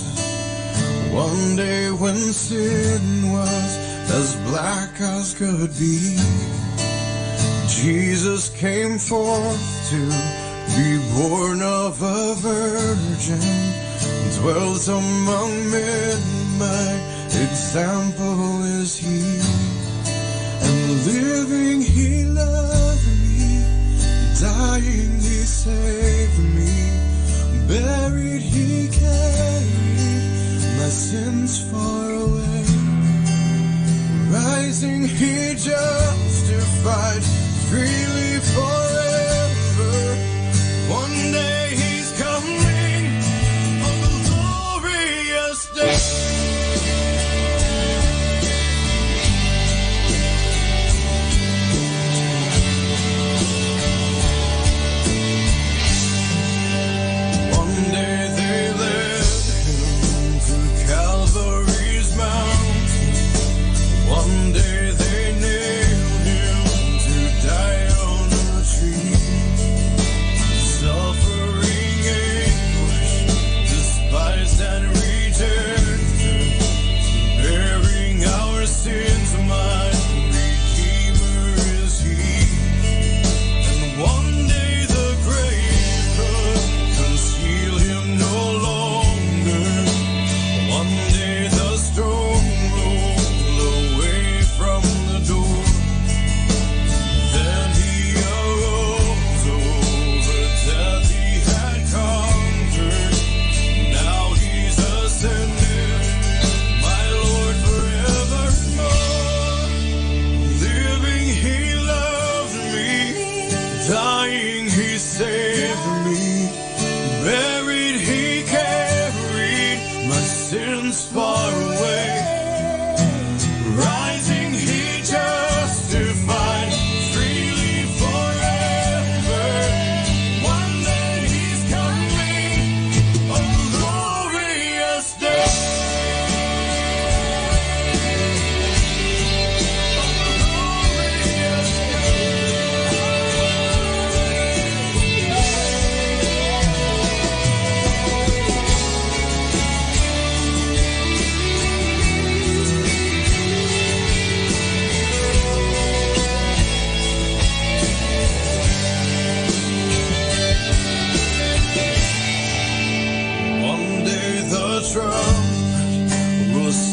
one day when sin was as black as could be, Jesus came forth to be born of a virgin, dwelt among men, my example is he, and living he loved me, dying he saved me, buried he carried my sins far away, rising he justified freely forever. One day he's coming on the glorious day. Dying, he saved me. Buried, he carried my sins far away. Rising, he justified freely forever. One day he's coming, oh glorious day.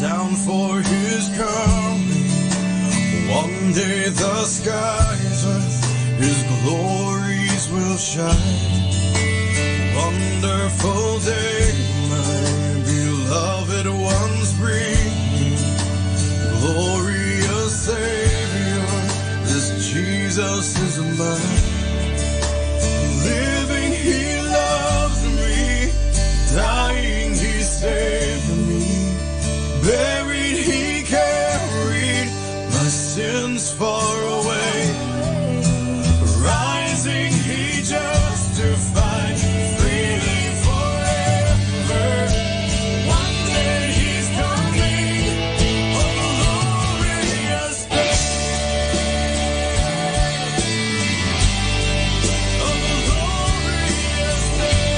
Sound for his coming. One day the skies with his glories will shine. Wonderful day, my beloved ones bring. Glorious Savior, this Jesus is mine. Living, he loves me. Dying, he saved me. Buried, he carried my sins far away. Rising, he justified freely forever. One day he's coming, oh glorious day. Oh glorious day.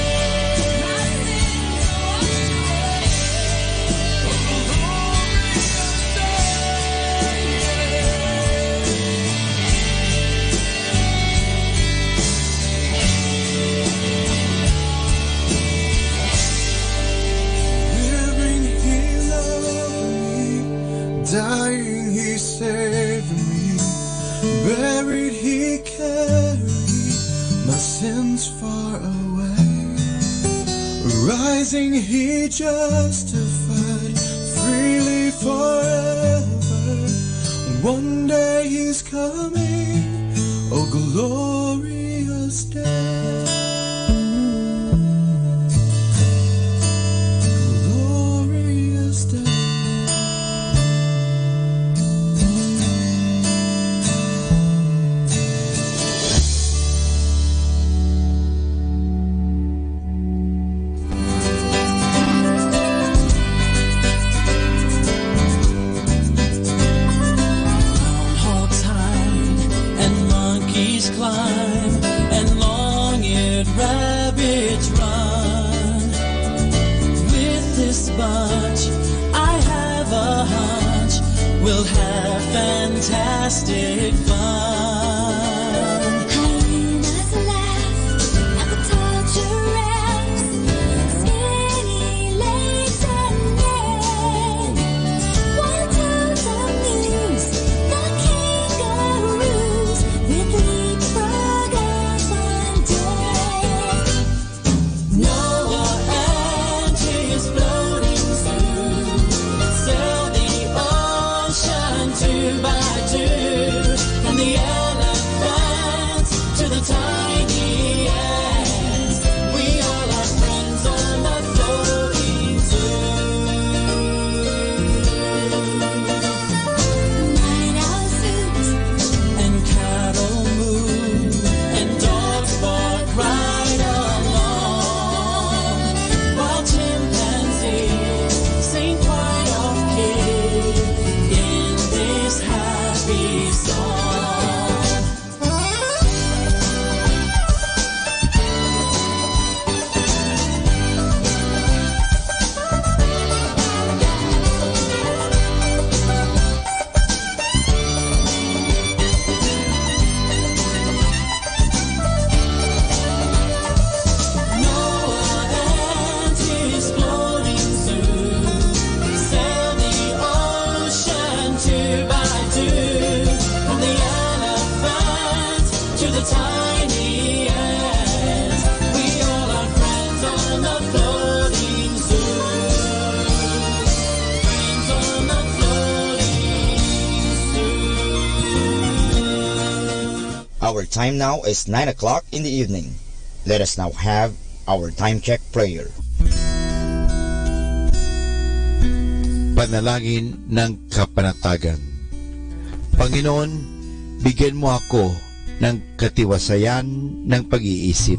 Dying, he saved me. Buried, he carried my sins far away. Rising, he justified freely forever. One day he's coming, oh glorious day. Glorious day. Climb and long-eared rabbits run. With this bunch, I have a hunch we'll have fantastic fun. Hyenas laugh at the tall giraffes, skinny legs and neck. While toads amuse the kangaroos with leapfrog up on deck. Noah and his floating zoo sail the ocean 2 by 2, and the time now is 9 o'clock in the evening. Let us now have our time check prayer. Panalangin ng kapanatagan. Panginoon, bigyan mo ako ng katiwasayan ng pag-iisip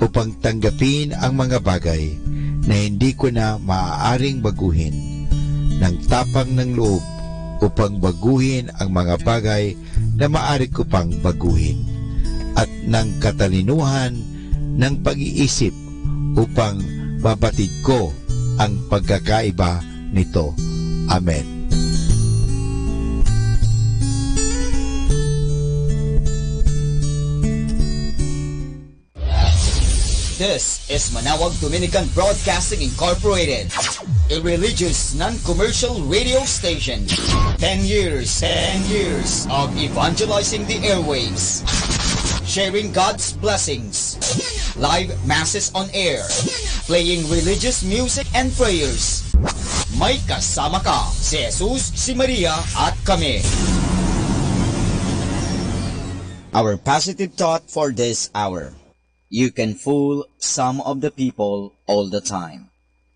upang tanggapin ang mga bagay na hindi ko na maaaring baguhin, ng tapang ng loob upang baguhin ang mga bagay na maaari ko pang baguhin, at ng katalinuhan ng pag-iisip upang mabatid ko ang pagkakaiba nito. Amen. This is Manawag Dominican Broadcasting Incorporated, a religious non-commercial radio station. 10 years of evangelizing the airwaves, sharing God's blessings, live masses on air, playing religious music and prayers. May kasama ka, si Jesus, si Maria, at kami. Our positive thought for this hour. You can fool some of the people all the time.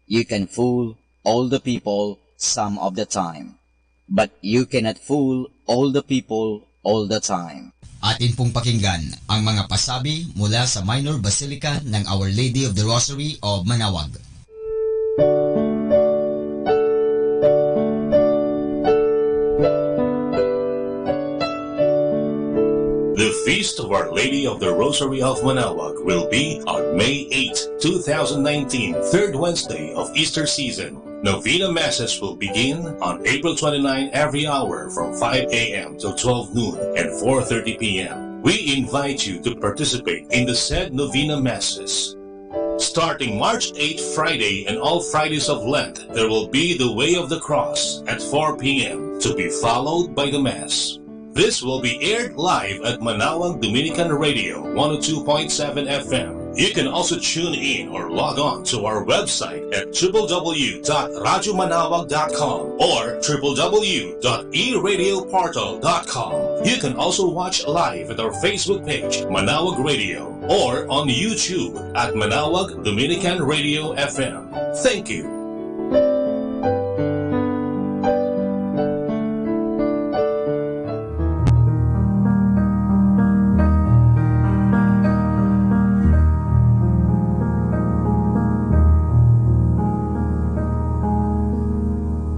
You can fool all the people some of the time. But you cannot fool all the people all the time. Atin pong pakinggan ang mga pasabi mula sa Minor Basilica ng Our Lady of the Rosary of Manawag. The Feast of Our Lady of the Rosary of Manawag will be on May 8, 2019, third Wednesday of Easter season. Novena Masses will begin on April 29 every hour from 5 a.m. till 12 noon and 4:30 p.m. We invite you to participate in the said Novena Masses. Starting March 8 Friday and all Fridays of Lent, there will be the Way of the Cross at 4 p.m. to be followed by the Mass. This will be aired live at Manawag Dominican Radio 102.7 FM. You can also tune in or log on to our website at www.radyomanawag.com or www.eradioportal.com. You can also watch live at our Facebook page, Manawag Radio, or on YouTube at Manawag Dominican Radio FM. Thank you.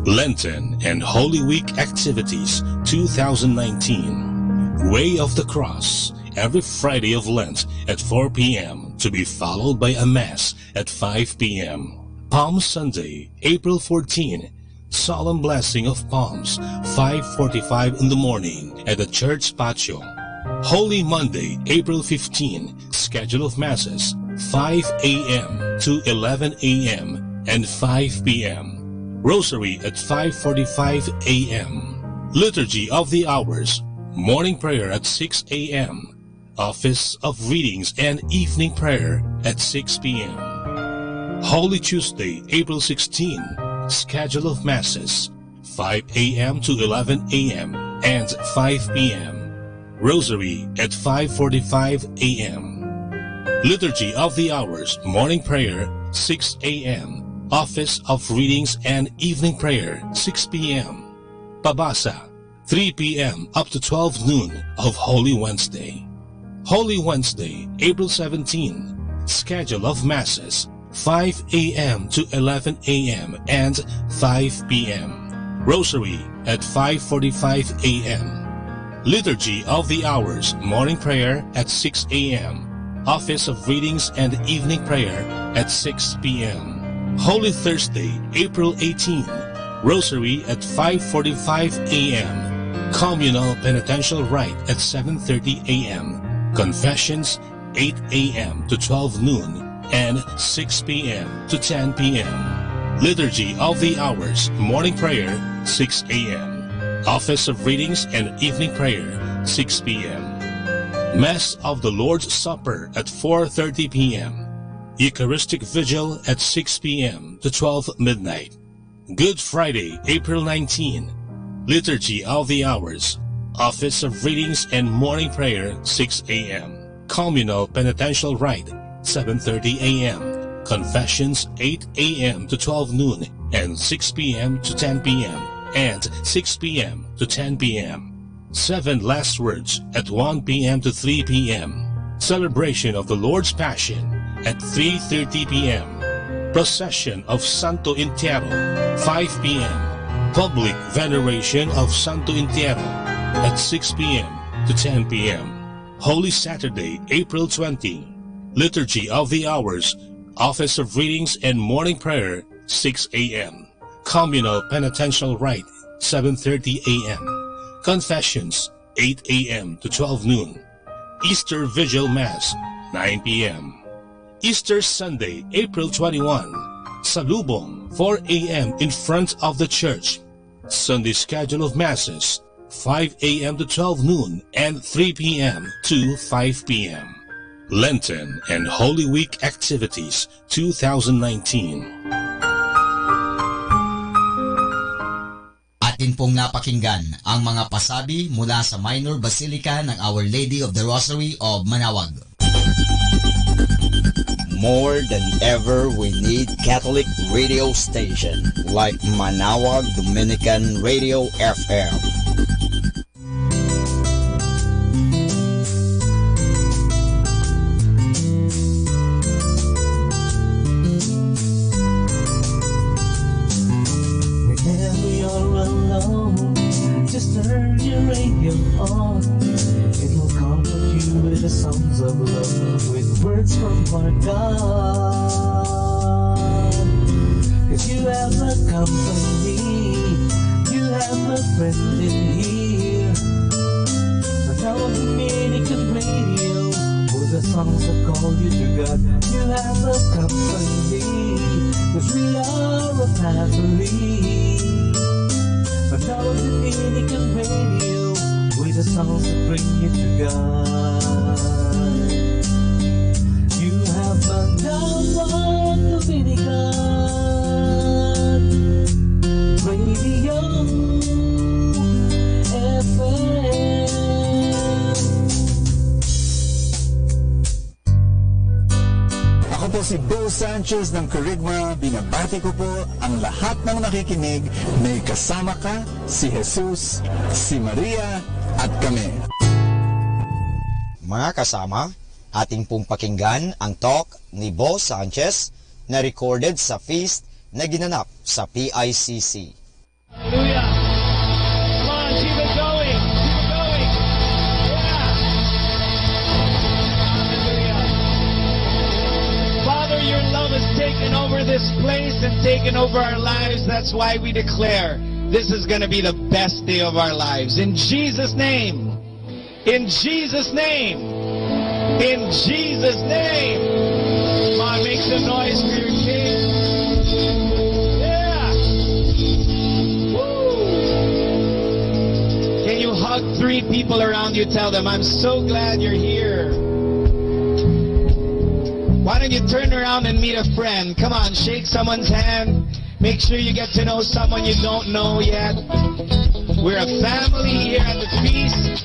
Lenten and Holy Week Activities 2019. Way of the Cross, every Friday of Lent at 4 p.m. to be followed by a Mass at 5 p.m. Palm Sunday, April 14, Solemn Blessing of Palms, 5:45 in the morning at the church patio. Holy Monday, April 15, schedule of Masses, 5 a.m. to 11 a.m. and 5 p.m. Rosary at 5:45 a.m. Liturgy of the Hours, morning prayer at 6 a.m. Office of Readings and evening prayer at 6 p.m. Holy Tuesday, April 16, schedule of Masses, 5 a.m. to 11 a.m. and 5 p.m. Rosary at 5:45 a.m. Liturgy of the Hours, morning prayer, 6 a.m. Office of Readings and evening prayer, 6 p.m. Pabasa, 3 p.m. up to 12 noon of Holy Wednesday. Holy Wednesday, April 17, schedule of Masses, 5 a.m. to 11 a.m. and 5 p.m. Rosary at 5:45 a.m. Liturgy of the Hours, morning prayer at 6 a.m. Office of Readings and evening prayer at 6 p.m. Holy Thursday, April 18, Rosary at 5:45 a.m. Communal Penitential Rite at 7:30 a.m. Confessions 8 a.m. to 12 noon and 6 p.m. to 10 p.m. Liturgy of the Hours, morning prayer 6 a.m. Office of Readings and evening prayer 6 p.m. Mass of the Lord's Supper at 4:30 p.m. Eucharistic Vigil at 6 p.m. to 12 midnight. Good Friday, April 19. Liturgy of the Hours. Office of Readings and Morning Prayer, 6 a.m. Communal Penitential Rite, 7:30 a.m. Confessions, 8 a.m. to 12 noon and 6 p.m. to 10 p.m. and 6 p.m. to 10 p.m. 7 Last Words at 1 p.m. to 3 p.m. Celebration of the Lord's Passion at 3:30 p.m. Procession of Santo Entierro, 5 p.m. Public Veneration of Santo Entierro at 6 p.m. to 10 p.m. Holy Saturday, April 20. Liturgy of the Hours, Office of Readings and Morning Prayer, 6 a.m. Communal Penitential Rite, 7:30 a.m. Confessions, 8 a.m. to 12 noon. Easter Vigil Mass, 9 p.m. Easter Sunday, April 21. Salubong, 4 a.m. in front of the church. Sunday schedule of Masses, 5 a.m. to 12 noon and 3 p.m. to 5 p.m. Lenten and Holy Week Activities 2019. Atin pong napakinggan ang mga pasabi mula sa Minor Basilica ng Our Lady of the Rosary of Manaoag. More than ever, we need Catholic radio station like Manaoag Dominican Radio FM. Whenever you're alone, just turn your radio on. It'll comfort you with the songs of love, with words from our God. 'Cause you have a company, you have a friend in here. Manawag Dominican Radio, with the songs that call you to God. You have a company, 'cause we are a family. Manawag Dominican Radio, with the songs that bring you to God. You have Manawag Dominican Radio FM. Ako po si Bo Sanchez ng Kerygma. Binabati ko po ang lahat ng nakikinig. May kasama ka, si Jesus, si Maria, at kami. Mga kasama, ating pong pakinggan ang talk ni Bo Sanchez na recorded sa feast na ginanap sa PICC. Hallelujah. Come on, keep it going. Keep it going. Yeah. Hallelujah. Father, your love has taken over this place and taken over our lives. That's why we declare this is going to be the best day of our lives. In Jesus' name. In Jesus' name. In Jesus' name. Come on, make some noise for your King. Yeah. Woo. Can you hug 3 people around you? Tell them, I'm so glad you're here. Why don't you turn around and meet a friend? Come on, shake someone's hand. Make sure you get to know someone you don't know yet. We're a family here at the feast.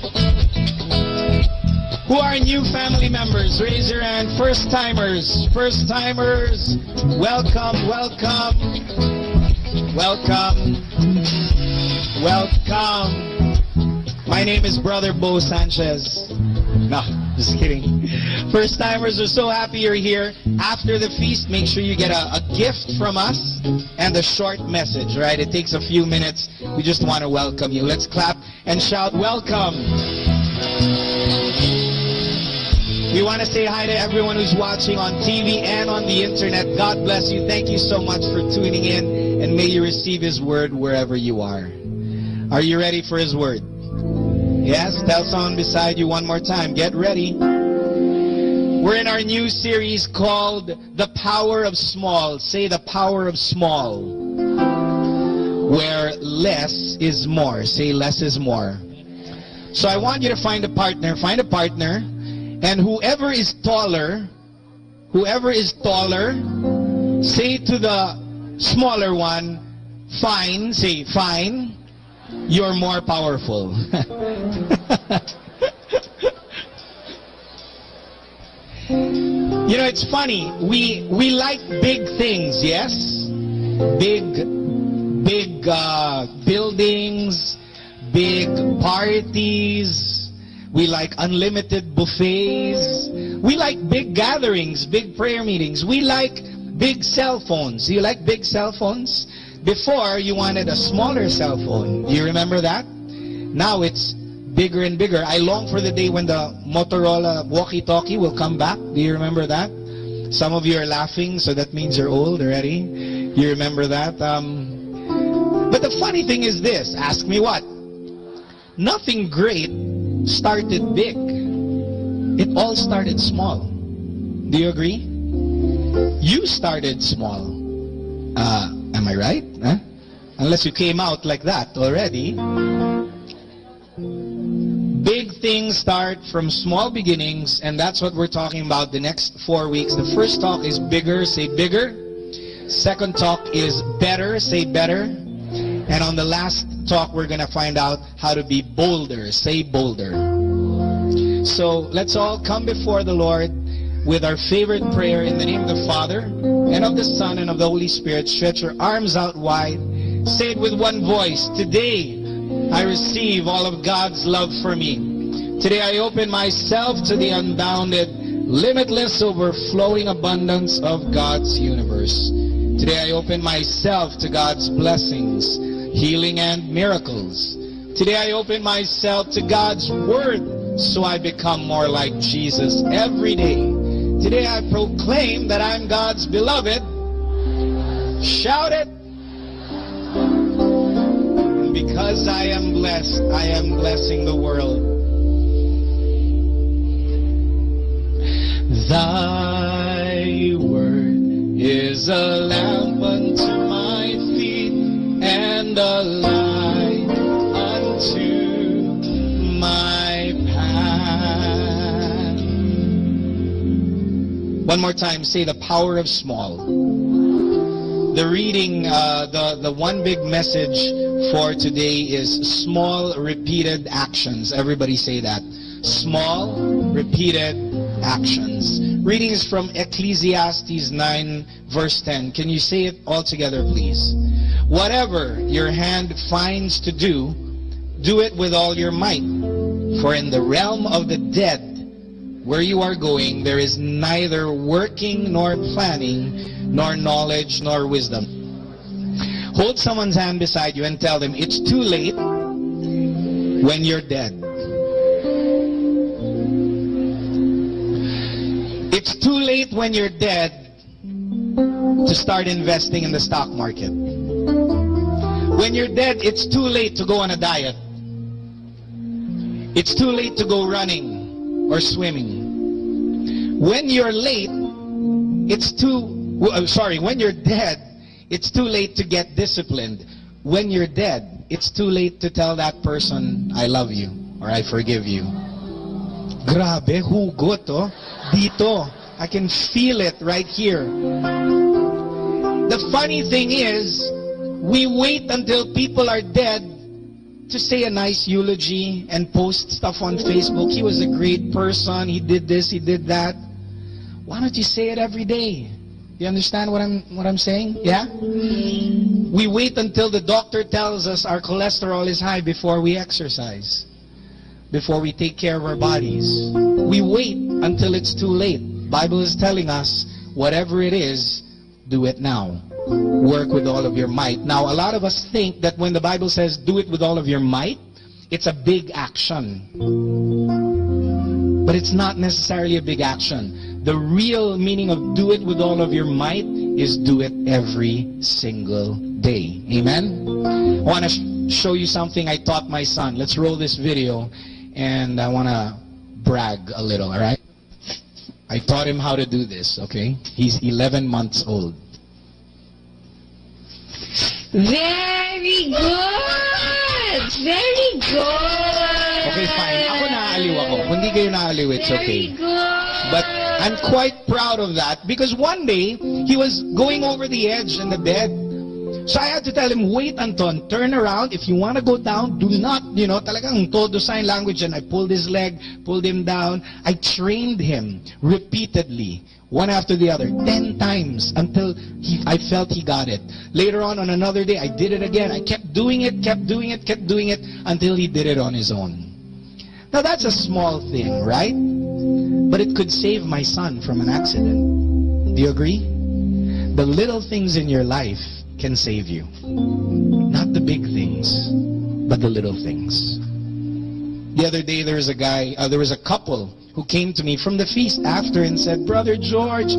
Who are new family members? Raise your hand. First timers. First timers. Welcome, welcome. Welcome. Welcome. My name is Brother Bo Sanchez. No, just kidding. First timers are so happy you're here. After the feast, make sure you get a gift from us and a short message, right? It takes a few minutes. We just want to welcome you. Let's clap and shout, welcome. We want to say hi to everyone who's watching on TV and on the internet. God bless you. Thank you so much for tuning in, and may you receive His word wherever you are. Are you ready for His word? Yes? Tell someone beside you one more time. Get ready. We're in our new series called The Power of Small. Say the power of small. Where less is more. Say less is more. So I want you to find a partner. Find a partner. And whoever is taller, say to the smaller one, fine, say fine. you're more powerful. You know, it's funny. We like big things, yes? Big buildings, big parties. We like unlimited buffets. We like big gatherings, big prayer meetings. We like big cell phones. Do you like big cell phones? Before, you wanted a smaller cell phone. Do you remember that? Now it's bigger and bigger. I long for the day when the Motorola walkie-talkie will come back. Do you remember that? Some of you are laughing, so that means you're old already. You remember that? But the funny thing is this. Ask me what? Nothing great started big. It all started small. Do you agree? You started small. Am I right? Huh? Unless you came out like that already. Big things start from small beginnings, and that's what we're talking about the next 4 weeks. The first talk is bigger, say bigger. Second talk is better, say better. And on the last talk, we're going to find out how to be bolder, say bolder. So let's all come before the Lord with our favorite prayer in the name of the Father, and of the Son, and of the Holy Spirit. Stretch your arms out wide. Say it with one voice. Today, I receive all of God's love for me. Today, I open myself to the unbounded, limitless, overflowing abundance of God's universe. Today, I open myself to God's blessings, healing, and miracles. Today, I open myself to God's Word, so I become more like Jesus every day. Today I proclaim that I'm God's beloved. Shout it. And because I am blessed, I am blessing the world. Thy word is a lamp unto my feet and a light unto my path. One more time, say the power of small. The reading, the one big message for today is small repeated actions. Everybody say that. Small repeated actions. Reading is from Ecclesiastes 9 verse 10. Can you say it all together, please? Whatever your hand finds to do, do it with all your might. For in the realm of the dead, where you are going, there is neither working nor planning, nor knowledge nor wisdom. Hold someone's hand beside you and tell them, it's too late when you're dead. It's too late when you're dead to start investing in the stock market. When you're dead, it's too late to go on a diet. It's too late to go running or swimming. When you're late, when you're dead, it's too late to get disciplined. When you're dead, it's too late to tell that person, I love you or I forgive you. Grabe, hugot, oh. Dito. I can feel it right here. The funny thing is, we wait until people are dead to say a nice eulogy and post stuff on Facebook. He was a great person. He did this, he did that. Why don't you say it every day? You understand what I'm saying? Yeah? We wait until the doctor tells us our cholesterol is high before we exercise, before we take care of our bodies. We wait until it's too late. Bible is telling us, whatever it is, do it now. Work with all of your might. Now, a lot of us think that when the Bible says, do it with all of your might, it's a big action. But it's not necessarily a big action. The real meaning of do it with all of your might is do it every single day. Amen? I want to show you something I taught my son. Let's roll this video, and I want to brag a little, all right? I taught him how to do this, okay? He's 11 months old. Very good! Very good! Okay, fine. Ako naaaliw ako. Kung di kayo naaaliw, it's okay. Very good! But I'm quite proud of that because one day, he was going over the edge in the bed So I had to tell him, wait, Anton, turn around. If you want to go down, do not, talagang todo sign language. And I pulled his leg, pulled him down. I trained him repeatedly, one after the other, 10 times until I felt he got it. Later on another day, I did it again. I kept doing it until he did it on his own. Now that's a small thing, right? But it could save my son from an accident. Do you agree? The little things in your life can save you. Not the big things, but the little things. The other day there was a couple who came to me from the feast after and said, Brother George,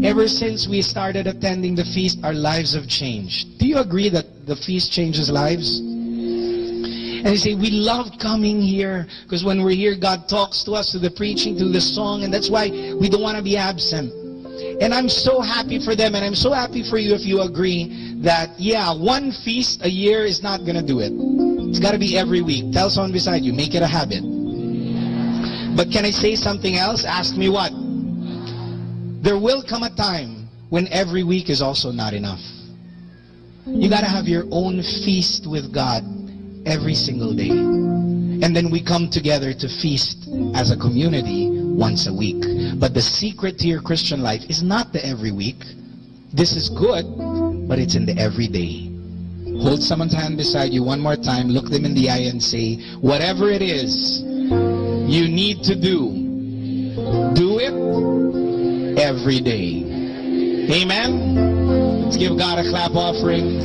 ever since we started attending the feast, our lives have changed. Do you agree that the feast changes lives? And they say, we love coming here because when we're here, God talks to us through the preaching, through the song, and that's why we don't want to be absent. And I'm so happy for them, and I'm so happy for you if you agree that, yeah, one feast a year is not going to do it. It's got to be every week. Tell someone beside you, make it a habit. But can I say something else? Ask me what? There will come a time when every week is also not enough. You got to have your own feast with God every single day. And then we come together to feast as a community once a week. But the secret to your Christian life is not the every week. This is good, but it's in the everyday. Hold someone's hand beside you one more time, look them in the eye and say, whatever it is you need to do it every day. Amen? Let's give God a clap offering.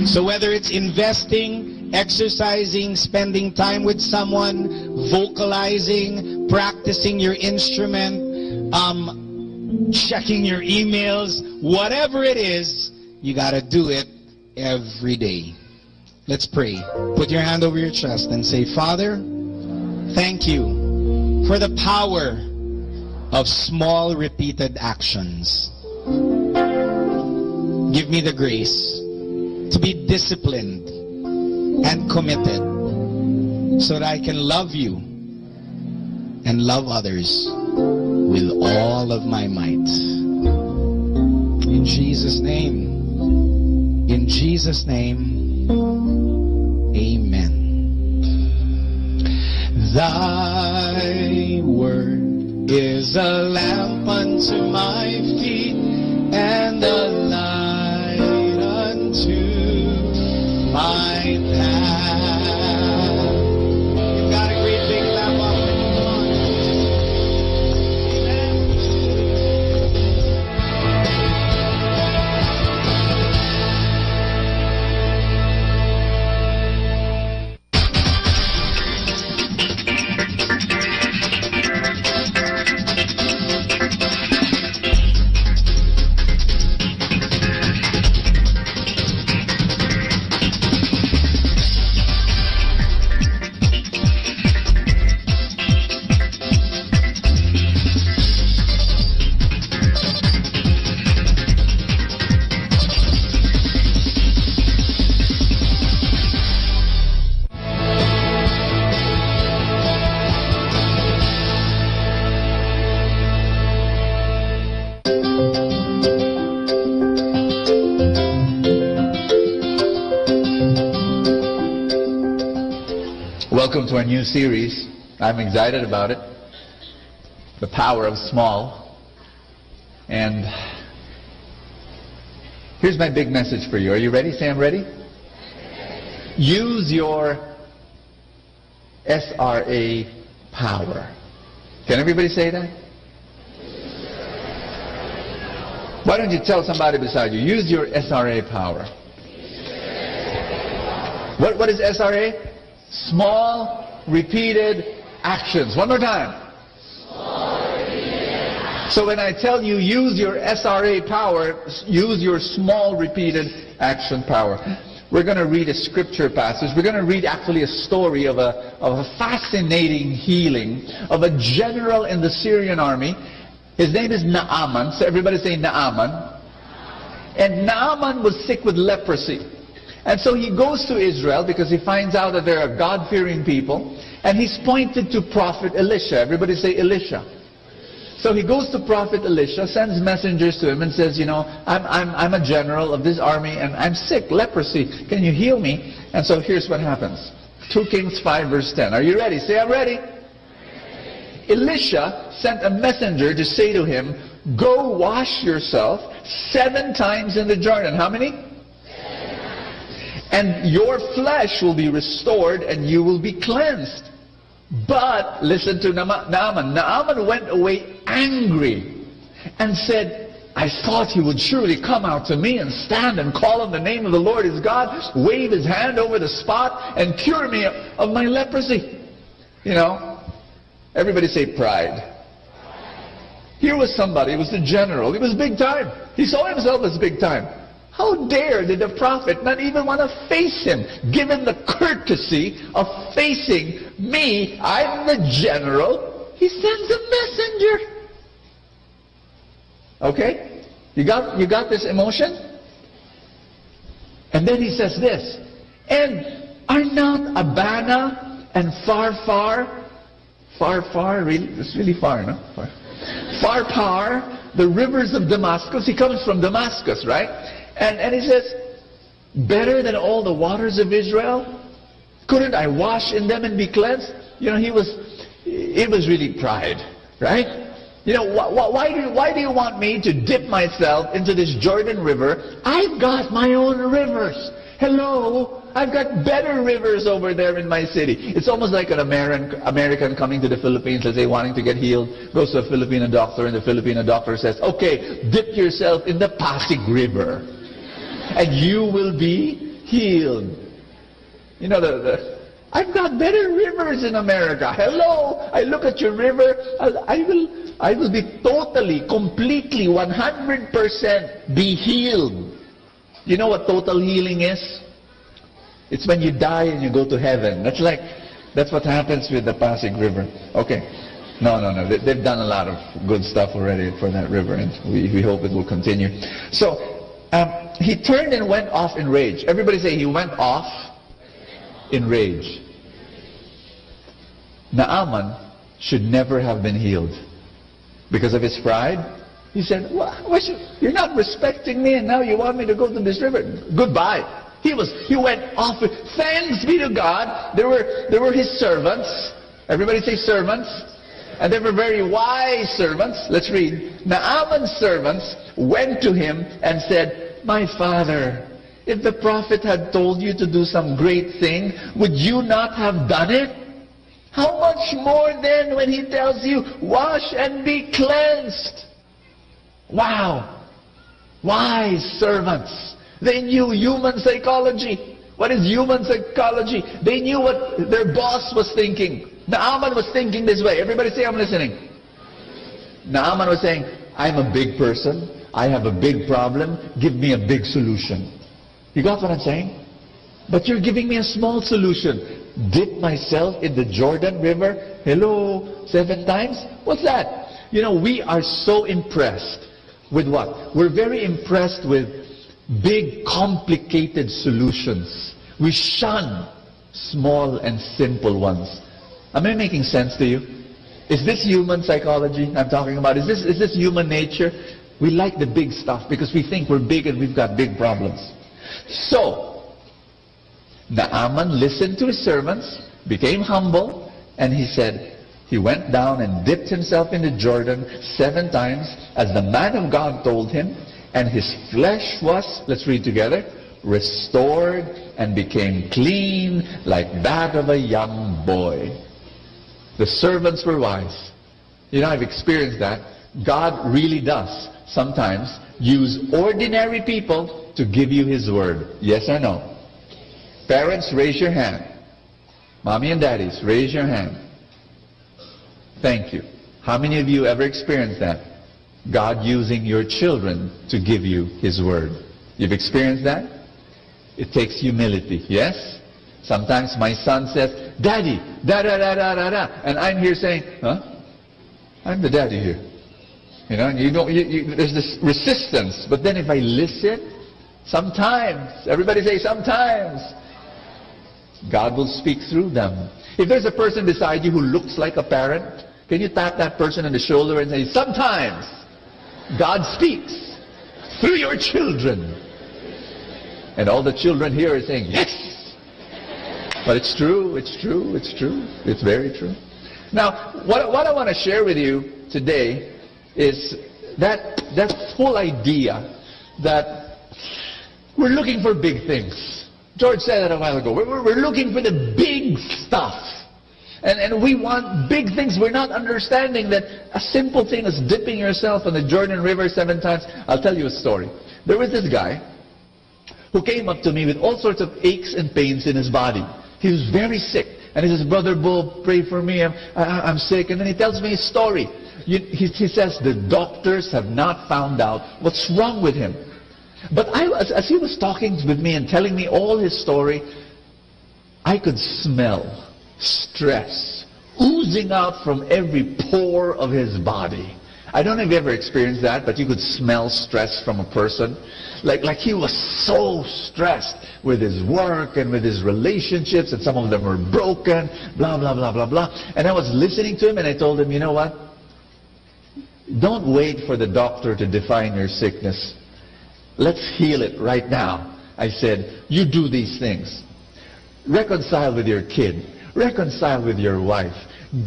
So whether it's investing, exercising, spending time with someone, vocalizing, practicing your instrument, checking your emails, whatever it is, you gotta do it every day. Let's pray. Put your hand over your chest and say, Father, thank you for the power of small repeated actions. Give me the grace to be disciplined and committed so that I can love you and love others with all of my might. In Jesus' name, amen. Thy word is a lamp unto my feet and a light unto my path. You've got a great big clap offering. Come on. Welcome to our new series. I'm excited about it. The power of small. And here's my big message for you. Are you ready? Say I'm ready. Use your SRA power. Can everybody say that? Why don't you tell somebody beside you, use your SRA power. What is SRA? Small, repeated actions. One more time. So when I tell you use your SRA power, use your small, repeated action power. We're going to read a scripture passage. We're going to read actually a story of a fascinating healing of a general in the Syrian army. His name is Naaman. So everybody say Naaman. And Naaman was sick with leprosy. And so he goes to Israel because he finds out that there are God-fearing people. And he's pointed to Prophet Elisha. Everybody say Elisha. So he goes to Prophet Elisha, sends messengers to him and says, you know, I'm a general of this army and I'm sick, leprosy. Can you heal me? And so here's what happens. 2 Kings 5 verse 10. Are you ready? Say, I'm ready. Elisha sent a messenger to say to him, go wash yourself 7 times in the Jordan. How many? 7. And your flesh will be restored and you will be cleansed. But, listen to Naaman. Naaman went away angry and said, I thought he would surely come out to me and stand and call on the name of the Lord his God, wave his hand over the spot and cure me of my leprosy. You know, everybody say pride. Here was somebody, he was the general, he was big time. He saw himself as big time. How dare did the prophet not even want to face him, given the courtesy of facing me? I'm the general. He sends a messenger. Okay? You got this emotion? And then he says this, and are not Abana and Pharpar, really, it's really far, no? Pharpar, the rivers of Damascus. He comes from Damascus, right? And he says, better than all the waters of Israel? Couldn't I wash in them and be cleansed? You know, it was really pride, right? You know, why do you want me to dip myself into this Jordan River? I've got my own rivers. Hello, I've got better rivers over there in my city. It's almost like an American coming to the Philippines, let's say, wanting to get healed, goes to a Filipino doctor, and the Filipino doctor says, okay, dip yourself in the Pasig River, and you will be healed. You know, I've got better rivers in America. Hello, I look at your river, I will be totally, completely, 100% be healed. You know what total healing is? It's when you die and you go to heaven. That's what happens with the Pasig River. Okay. No. They've done a lot of good stuff already for that river, and we hope it will continue. So, he turned and went off in rage. Everybody say, he went off in rage. Naaman should never have been healed. Because of his pride, he said, you're not respecting me, and now you want me to go to this river. Goodbye. He went off. Thanks be to God. There were his servants. Everybody say servants. And they were very wise servants. Let's read. Naaman's servants went to him and said, my father, if the prophet had told you to do some great thing, would you not have done it? How much more then when he tells you, wash and be cleansed? Wow. Wise servants. They knew human psychology. What is human psychology? They knew what their boss was thinking. Naaman was thinking this way. Everybody say, I'm listening. Naaman was saying, I'm a big person. I have a big problem. Give me a big solution. You got what I'm saying? But you're giving me a small solution. Dip myself in the Jordan River. Hello, 7 times? What's that? You know, we are so impressed with what? We're very impressed with big, complicated solutions. We shun small and simple ones. Am I making sense to you? Is this human psychology I'm talking about? Is this human nature? We like the big stuff because we think we're big and we've got big problems. So, Naaman listened to his servants, became humble, and he said, he went down and dipped himself in the Jordan 7 times, as the man of God told him, and his flesh was, let's read together, restored and became clean like that of a young boy. The servants were wise. You know, I've experienced that. God really does sometimes use ordinary people to give you His word. Yes or no? Parents, raise your hand. Mommy and daddies, raise your hand. Thank you. How many of you ever experienced that? God using your children to give you His word. You've experienced that? It takes humility, yes? Sometimes my son says, Daddy, da-da-da-da-da-da. And I'm here saying, huh? I'm the daddy here. You know, there's this resistance. But then if I listen, sometimes, everybody say sometimes, God will speak through them. If there's a person beside you who looks like a parent, Can you tap that person on the shoulder and say, sometimes God speaks through your children? And all the children here are saying, yes! But it's true, it's true, it's true. It's very true. Now, what I want to share with you today is that whole idea that we're looking for big things. George said that a while ago. We're looking for the big stuff. And we want big things. We're not understanding that a simple thing is dipping yourself in the Jordan River 7 times. I'll tell you a story. There was this guy who came up to me with all sorts of aches and pains in his body. He was very sick. And he says, Brother Bo, pray for me. I'm sick. And then he tells me his story. He says the doctors have not found out what's wrong with him. But as he was talking with me and telling me all his story, I could smell stress oozing out from every pore of his body. I don't know if you ever experienced that, but you could smell stress from a person. Like he was so stressed with his work and with his relationships, and some of them were broken, blah, blah, blah, blah, blah. And I was listening to him, and I told him, you know what? Don't wait for the doctor to define your sickness. Let's heal it right now. I said, you do these things. Reconcile with your kid. Reconcile with your wife.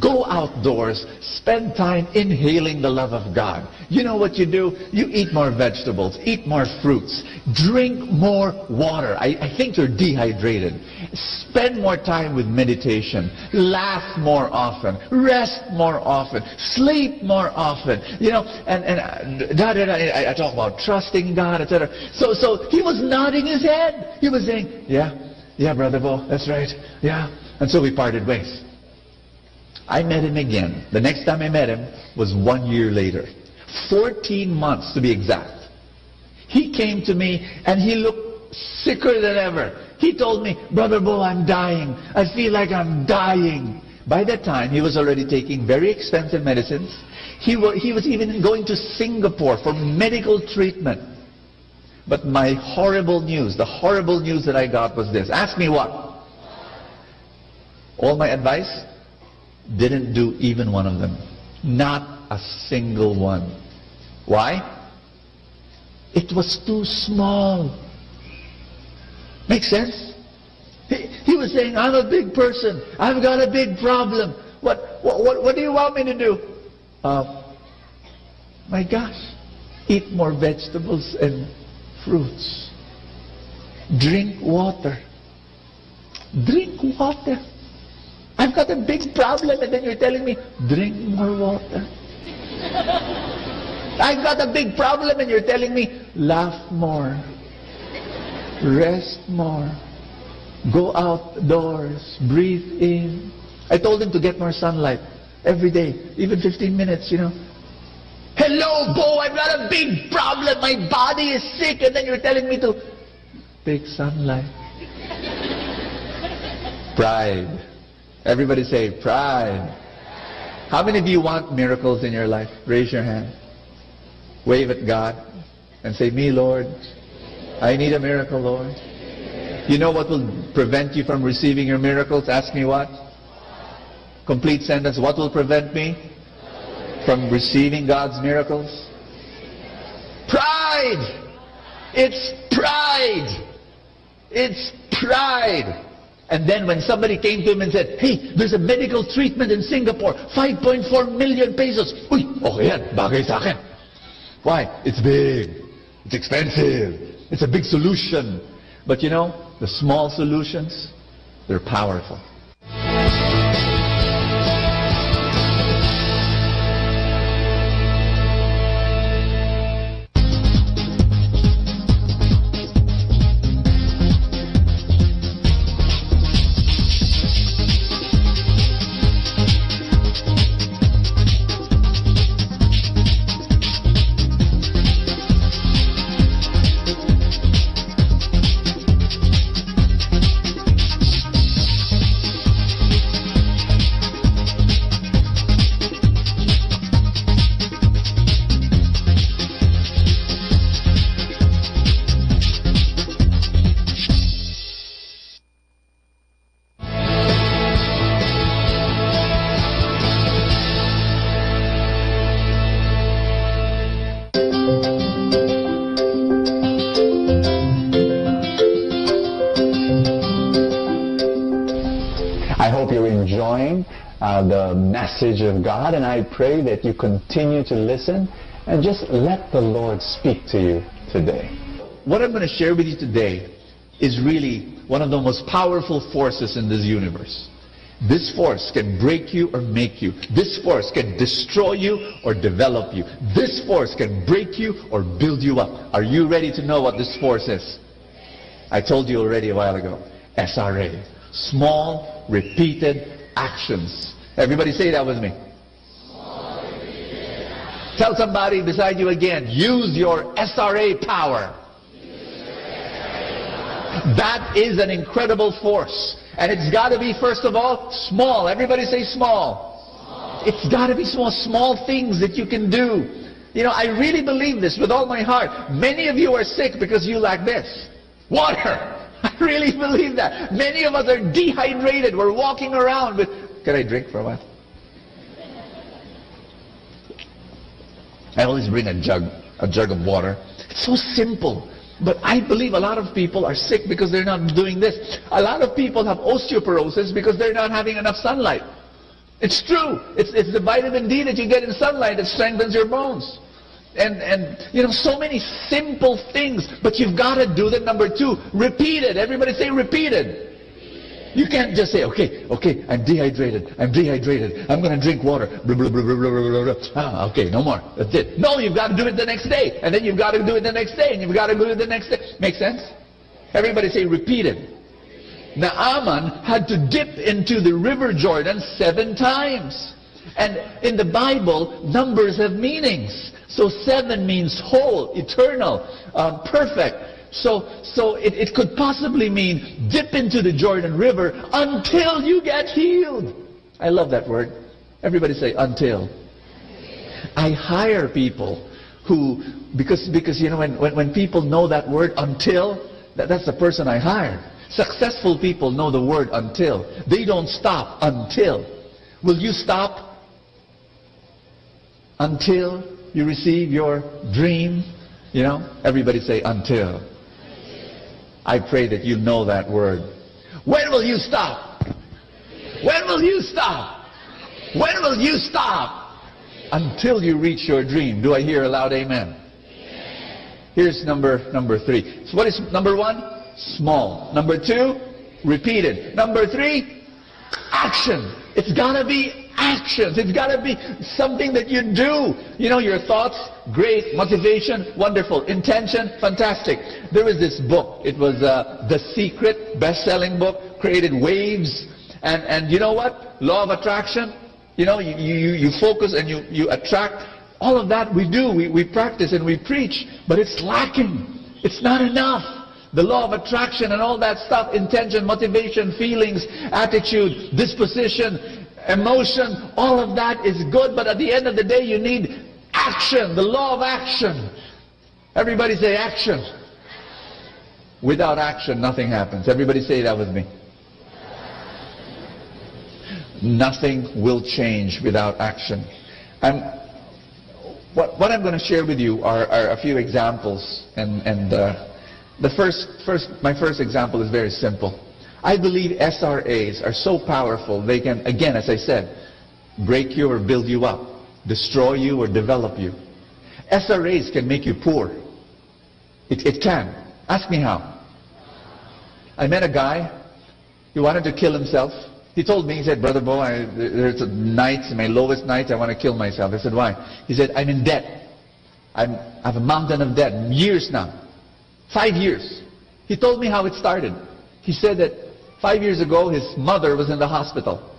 Go outdoors. Spend time inhaling the love of God. You know what you do? You eat more vegetables. Eat more fruits. Drink more water. I think you're dehydrated. Spend more time with meditation. Laugh more often. Rest more often. Sleep more often. You know, I talk about trusting God, etc. So he was nodding his head. He was saying, yeah, Brother Bo, that's right. Yeah. And so we parted ways. I met him again. The next time I met him was 1 year later. 14 months to be exact. He came to me and he looked sicker than ever. He told me, Brother Bo, I'm dying. I feel like I'm dying. By that time, he was already taking very expensive medicines. He was even going to Singapore for medical treatment. But my horrible news, the horrible news that I got was this. Ask me what? All my advice? Didn't do even one of them. Not a single one. Why? It was too small. Makes sense? He was saying, I'm a big person. I've got a big problem. What do you want me to do? My gosh. Eat more vegetables and fruits. Drink water. Drink water. I've got a big problem, and then you're telling me, drink more water. I've got a big problem, and you're telling me, laugh more. Rest more. Go outdoors. Breathe in. I told him to get more sunlight every day, even 15 minutes, you know. Hello, Bo, I've got a big problem. My body is sick, and then you're telling me to take sunlight. Pride. Everybody say, pride. How many of you want miracles in your life? Raise your hand. Wave at God and say, me, Lord. I need a miracle, Lord. You know what will prevent you from receiving your miracles? Ask me what? Complete sentence. What will prevent me from receiving God's miracles? Pride. It's pride. It's pride. And then when somebody came to him and said, hey, there's a medical treatment in Singapore, 5.4 million pesos. Uy, okay yan, bagay sa akin. Why? It's big. It's expensive. It's a big solution. But you know, the small solutions, they're powerful. the message of God, and I pray that you continue to listen and just let the Lord speak to you today. What I'm going to share with you today is really one of the most powerful forces in this universe. This force can break you or make you. This force can destroy you or develop you. This force can break you or build you up. Are you ready to know what this force is? I told you already a while ago. SRA. Small, repeated actions. Everybody say that with me. Tell somebody beside you again. Use your SRA power. That is an incredible force. And it's got to be, first of all, small. Everybody say small. It's got to be small things that you can do. You know, I really believe this with all my heart. Many of you are sick because you lack this. Water. I really believe that. Many of us are dehydrated. We're walking around with... Can I drink for a while? I always bring a jug of water. It's so simple. But I believe a lot of people are sick because they're not doing this. A lot of people have osteoporosis because they're not having enough sunlight. It's true. It's the vitamin D that you get in sunlight that strengthens your bones. And you know, so many simple things, but you've got to do that. Number two, repeated. Everybody say repeated. You can't just say, okay, I'm dehydrated. I'm going to drink water. Blah, blah, blah, blah, blah, blah, blah. Okay, no more. That's it. No, you've got to do it the next day. And then you've got to do it the next day. And you've got to do it the next day. Make sense? Everybody say repeated. Naaman had to dip into the river Jordan 7 times. And in the Bible, numbers have meanings. So 7 means whole, eternal, perfect. So it could possibly mean dip into the Jordan River until you get healed. I love that word. Everybody say until. I hire people who, because you know, when people know that word until, that's the person I hire. Successful people know the word until. They don't stop until. Will you stop until you receive your dream? You know, everybody say until. I pray that you know that word. When will you stop? When will you stop? When will you stop? Until you reach your dream. Do I hear a loud amen? Here's number 3. So what is number 1? Small. Number 2, repeated. Number 3, action. It's got to be actions. It's got to be something that you do. You know, your thoughts, great. Motivation, wonderful. Intention, fantastic. There was this book. It was The Secret, best-selling book, created waves. And you know what? Law of attraction. You know, you focus and you attract. All of that we do. We practice and we preach. But it's lacking. It's not enough. The law of attraction and all that stuff, intention, motivation, feelings, attitude, disposition, emotion, all of that is good, but at the end of the day you need action, the law of action. Everybody say action. Without action, nothing happens. Everybody say that with me. Nothing will change without action. What I'm going to share with you are a few examples, and my first example is very simple. I believe SRAs are so powerful, they can, again, as I said, break you or build you up, destroy you or develop you. SRAs can make you poor. It can. Ask me how. I met a guy, he wanted to kill himself. He told me, he said, Brother Bo, there's nights, my lowest nights, I want to kill myself. I said, why? He said, I'm in debt. I have a mountain of debt, years now. 5 years. He told me how it started. He said that 5 years ago, his mother was in the hospital.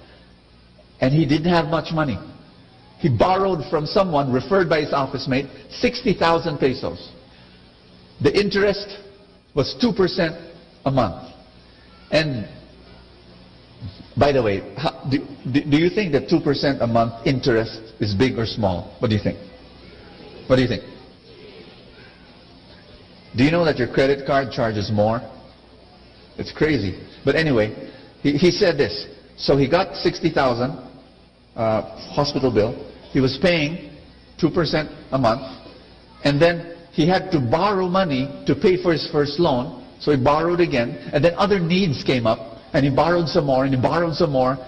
And he didn't have much money. He borrowed from someone, referred by his office mate, 60,000 pesos. The interest was 2% a month. And, by the way, do you think that 2% a month interest is big or small? What do you think? What do you think? Do you know that your credit card charges more? It's crazy. But anyway, he said this. So he got 60,000 hospital bill. He was paying 2% a month. And then he had to borrow money to pay for his first loan. So he borrowed again. And then other needs came up. And he borrowed some more. And he borrowed some more.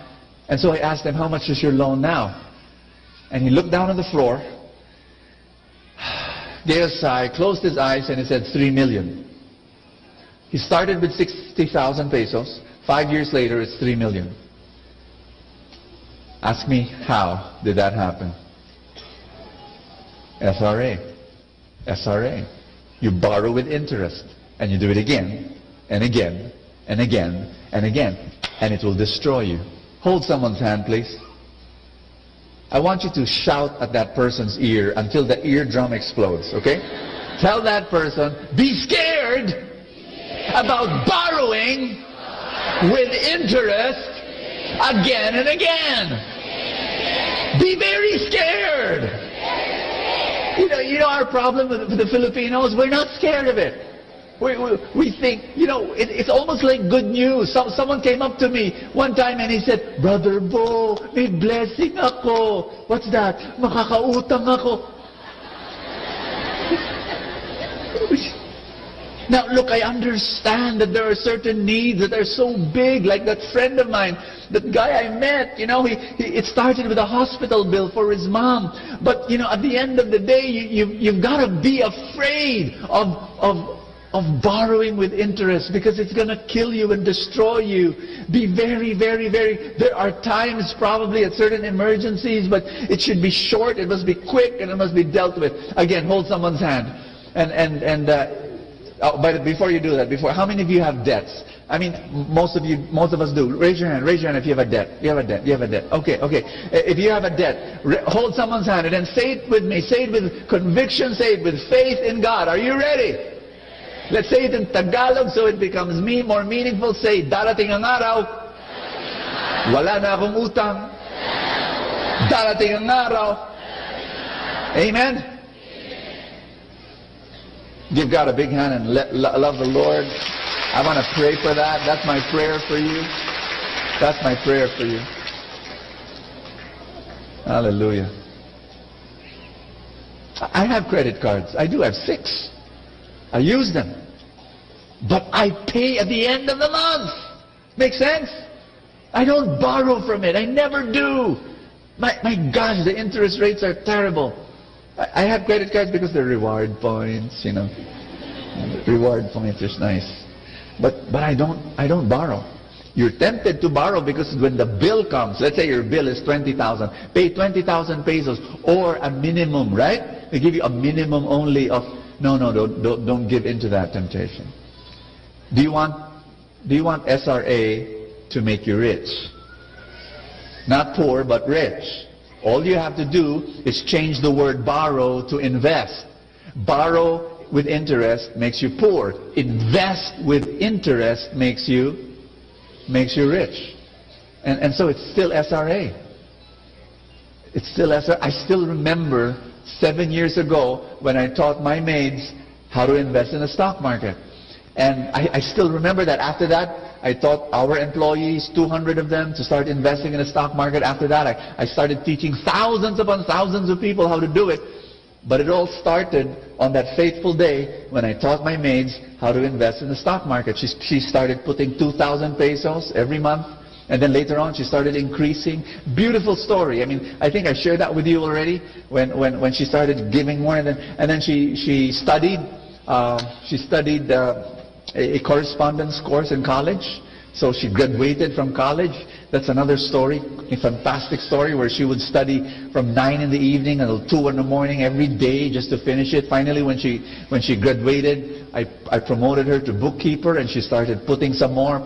And so I asked him, how much is your loan now? And he looked down on the floor, gave a sigh, closed his eyes, and he said, 3 million. He started with 60,000 pesos. 5 years later, it's 3 million. Ask me, how did that happen? SRA. SRA. You borrow with interest, and you do it again, and again, and again, and again, and it will destroy you. Hold someone's hand, please. I want you to shout at that person's ear until the eardrum explodes, okay? Tell that person, be scared about borrowing with interest again and again. Be very scared. You know our problem with the Filipinos? We're not scared of it. We think, it's almost like good news. Someone came up to me one time and he said, Brother Bo, may blessing ako. What's that? Makakautang ako. Now, look, I understand that there are certain needs that are so big, like that friend of mine, that guy I met, it started with a hospital bill for his mom. But, at the end of the day, you've got to be afraid of borrowing with interest, because it's going to kill you and destroy you. Be very, very, very... There are times probably at certain emergencies, but it should be short, it must be quick, and it must be dealt with. Again, hold someone's hand. But before you do that, how many of you have debts? I mean, most of us do. Raise your hand if you have a debt. You have a debt. Okay. If you have a debt, hold someone's hand and then say it with me. Say it with conviction, say it with faith in God. Are you ready? Let's say it in Tagalog so it becomes more meaningful. Say, darating ang araw, wala na akong utang. Darating ang araw. Amen? Give God a big hand and love the Lord. I want to pray for that. That's my prayer for you. That's my prayer for you. Hallelujah. I have credit cards. I do have 6. I use them. But I pay at the end of the month. Make sense? I don't borrow from it. I never do. My gosh, the interest rates are terrible. I have credit cards because they're reward points, Reward points is nice. But I don't borrow. You're tempted to borrow because when the bill comes, let's say your bill is 20,000, pay 20,000 pesos or a minimum, right? They give you a minimum only of don't give into that temptation. Do you want SRA to make you rich? Not poor, but rich. All you have to do is change the word borrow to invest. Borrow with interest makes you poor. Invest with interest makes you rich. And so it's still SRA. It's still SRA. I still remember 7 years ago when I taught my maids how to invest in the stock market. And I still remember that. After that, I taught our employees, 200 of them, to start investing in the stock market. After that, I started teaching thousands upon thousands of people how to do it. But it all started on that fateful day when I taught my maids how to invest in the stock market. She started putting 2,000 pesos every month. And then later on, she started increasing. Beautiful story. I mean, I think I shared that with you already when she started giving more. And then she studied. She studied a correspondence course in college. So she graduated from college. That's another story, a fantastic story, where she would study from 9 in the evening until 2 in the morning every day just to finish it. Finally, when she graduated, I promoted her to bookkeeper, and she started putting some more.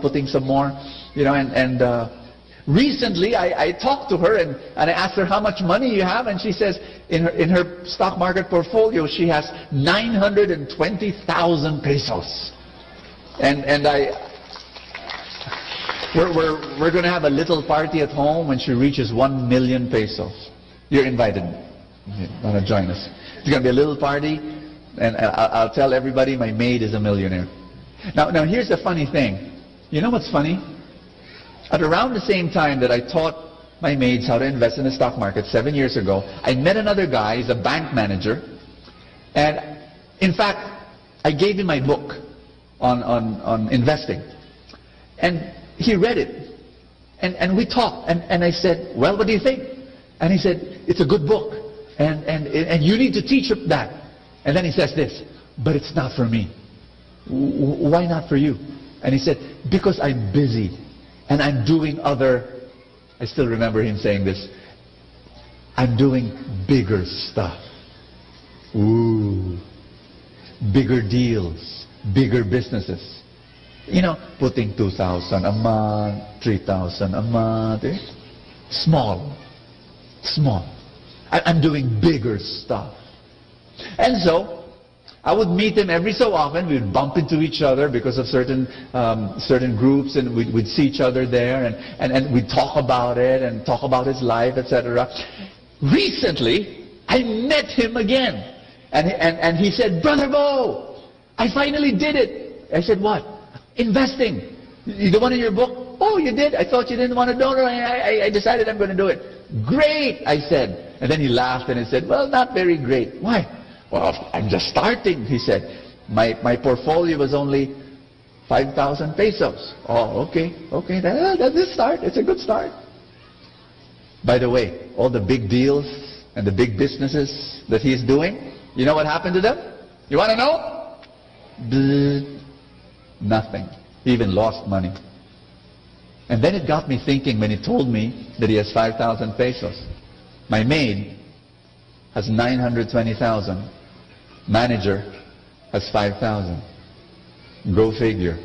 Recently, I talked to her and I asked her, how much money you have? And she says in her stock market portfolio, she has 920,000 pesos. We're going to have a little party at home when she reaches 1 million pesos. You're invited. You want to join us? It's going to be a little party, and I'll tell everybody my maid is a millionaire. Now here's the funny thing. You know what's funny? At around the same time that I taught my maids how to invest in the stock market 7 years ago, I met another guy. He's a bank manager. And in fact, I gave him my book on investing. And he read it. And we talked, and I said, well, what do you think? And he said, it's a good book, and you need to teach that. And then he says this, but it's not for me. Why not for you? And he said, because I'm busy, and I'm doing other, I still remember him saying this, I'm doing bigger stuff. Ooh, bigger deals, bigger businesses. You know, putting 2,000 a month, 3,000 a month. Small. I'm doing bigger stuff. And so, I would meet him every so often. We would bump into each other because of certain groups, and we'd see each other there, and we'd talk about it, and talk about his life, etc. Recently, I met him again. And he said, Brother Bo, I finally did it. I said, what? Investing. The one in your book? Oh, you did? I thought you didn't want to do it. I decided I'm going to do it. Great, I said. And then he laughed and he said, well, not very great. Why? Well, I'm just starting, he said. My portfolio was only 5,000 pesos. Oh, okay. That's a start. It's a good start. By the way, all the big deals and the big businesses that he's doing, you know what happened to them? You want to know? Nothing. He even lost money. And then it got me thinking when he told me that he has 5,000 pesos. My maid has 920,000. Manager has 5,000. Go figure.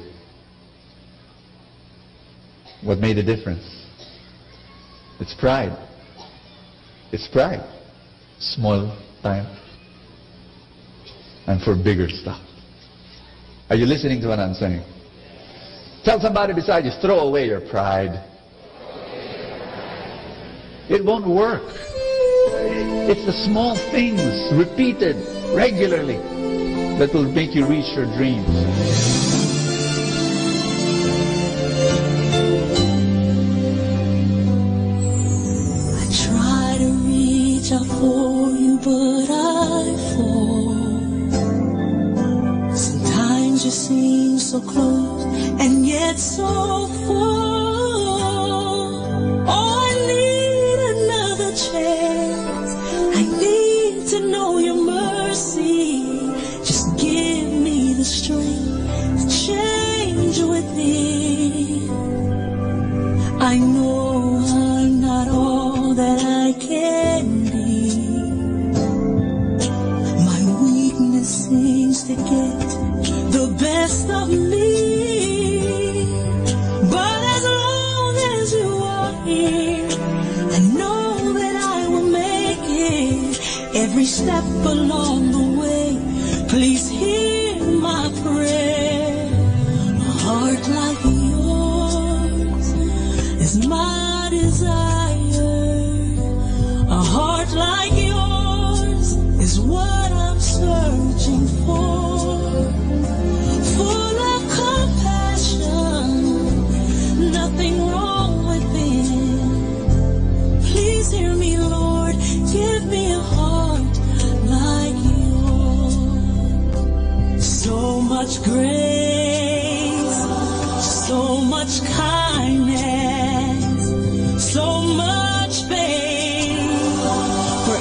What made the difference? It's pride. It's pride. Small time. And for bigger stuff. Are you listening to what I'm saying? Tell somebody beside you, throw away your pride. It won't work. It's the small things, repeated regularly, that will make you reach your dreams. I try to reach out for you, but I fall. Sometimes you seem so close and yet so far. Oh, I need another chance. I need to know your mercy. Just give me the strength to change within. I know I'm not all that I can be. My weakness seems to get the best of me. But as long as you are here, I know that I will make it. Every step along the way, please hear my prayer. A heart like yours is my desire. A heart like yours is what I'm searching for. Full of compassion, nothing wrong within. Please hear me, Lord, give me a heart like yours. So much grace, so much kindness, so much faith for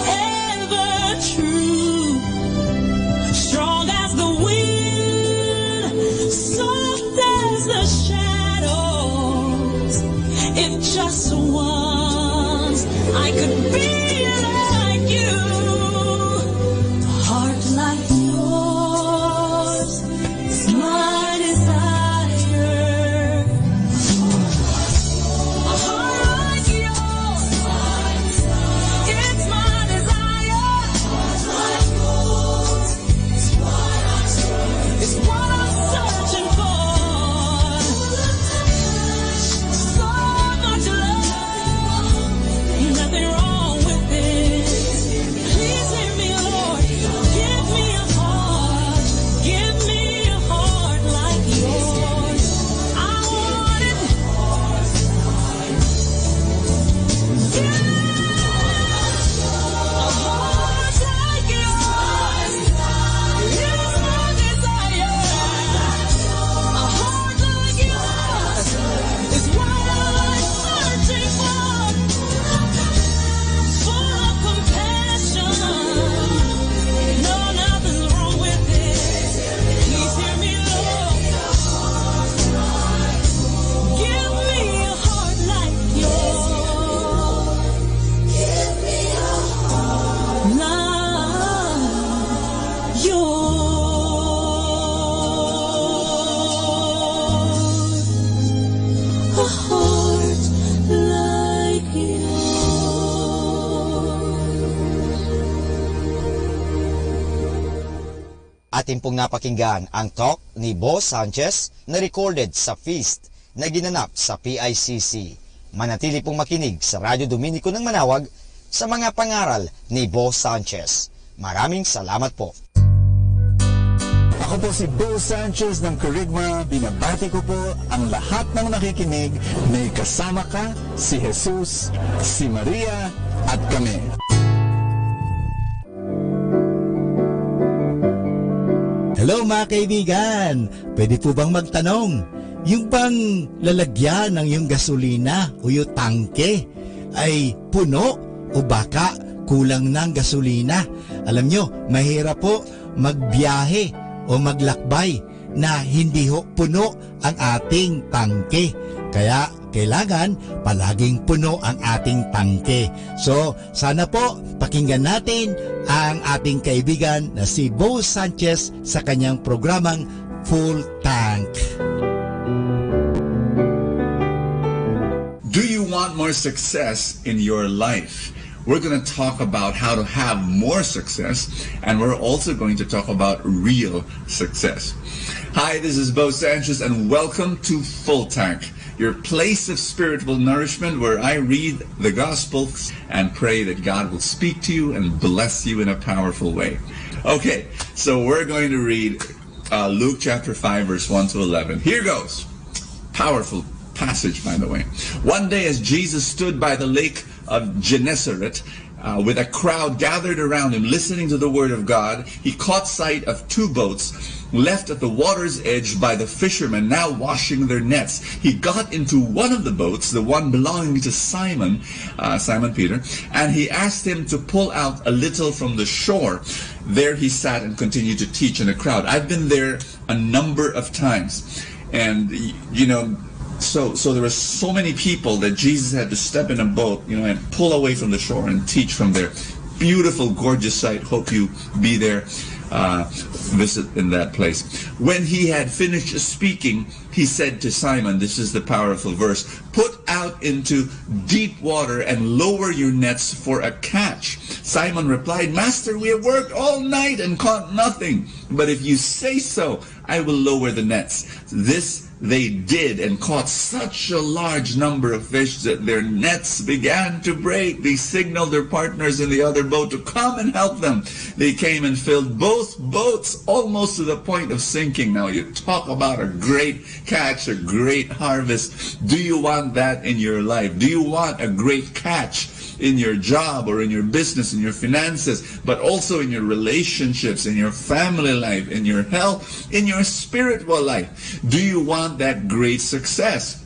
Atin pong napakinggan ang talk ni Bo Sanchez na recorded sa feast na ginanap sa PICC. Manatili pong makinig sa Radyo Dominico ng Manawag sa mga pangaral ni Bo Sanchez. Maraming salamat po. Ako po si Bo Sanchez ng Kerygma. Binabati ko po ang lahat ng nakikinig. May kasama ka, si Jesus, si Maria, at kami. Hello mga kaibigan! Pwede po bang magtanong? Yung bang lalagyan ng yung gasolina o yung tangke ay puno o baka kulang ng gasolina? Alam nyo, mahirap po magbiyahe o maglakbay na hindi ho puno ang ating tangke. Kaya kailangan palaging puno ang ating tangke. So, sana po pakinggan natin ang ating kaibigan na si Bo Sanchez sa kanyang programang Full Tank. Do you want more success in your life? We're going to talk about how to have more success, and we're also going to talk about real success. Hi, this is Bo Sanchez, and welcome to Full Tank, your place of spiritual nourishment where I read the gospel and pray that God will speak to you and bless you in a powerful way. Okay, so we're going to read Luke chapter 5, verse 1 to 11. Here goes. Powerful passage, by the way. One day as Jesus stood by the lake of Gennesaret, with a crowd gathered around him listening to the word of God, he caught sight of two boats left at the water's edge by the fishermen now washing their nets. He got into one of the boats, the one belonging to Simon Peter, and he asked him to pull out a little from the shore. There he sat and continued to teach in the crowd. I've been there a number of times, and you know, So there were so many people that Jesus had to step in a boat, you know, and pull away from the shore and teach from there. Beautiful, gorgeous sight. Hope you be there, visit in that place. When he had finished speaking, he said to Simon, this is the powerful verse, "Put out into deep water and lower your nets for a catch." Simon replied, "Master, we have worked all night and caught nothing. But if you say so, I will lower the nets." This they did and caught such a large number of fish that their nets began to break. They signaled their partners in the other boat to come and help them. They came and filled both boats almost to the point of sinking. Now you talk about a great catch, a great harvest. Do you want that in your life? Do you want a great catch in your job or in your business, in your finances, but also in your relationships, in your family life, in your health, in your spiritual life? Do you want that great success?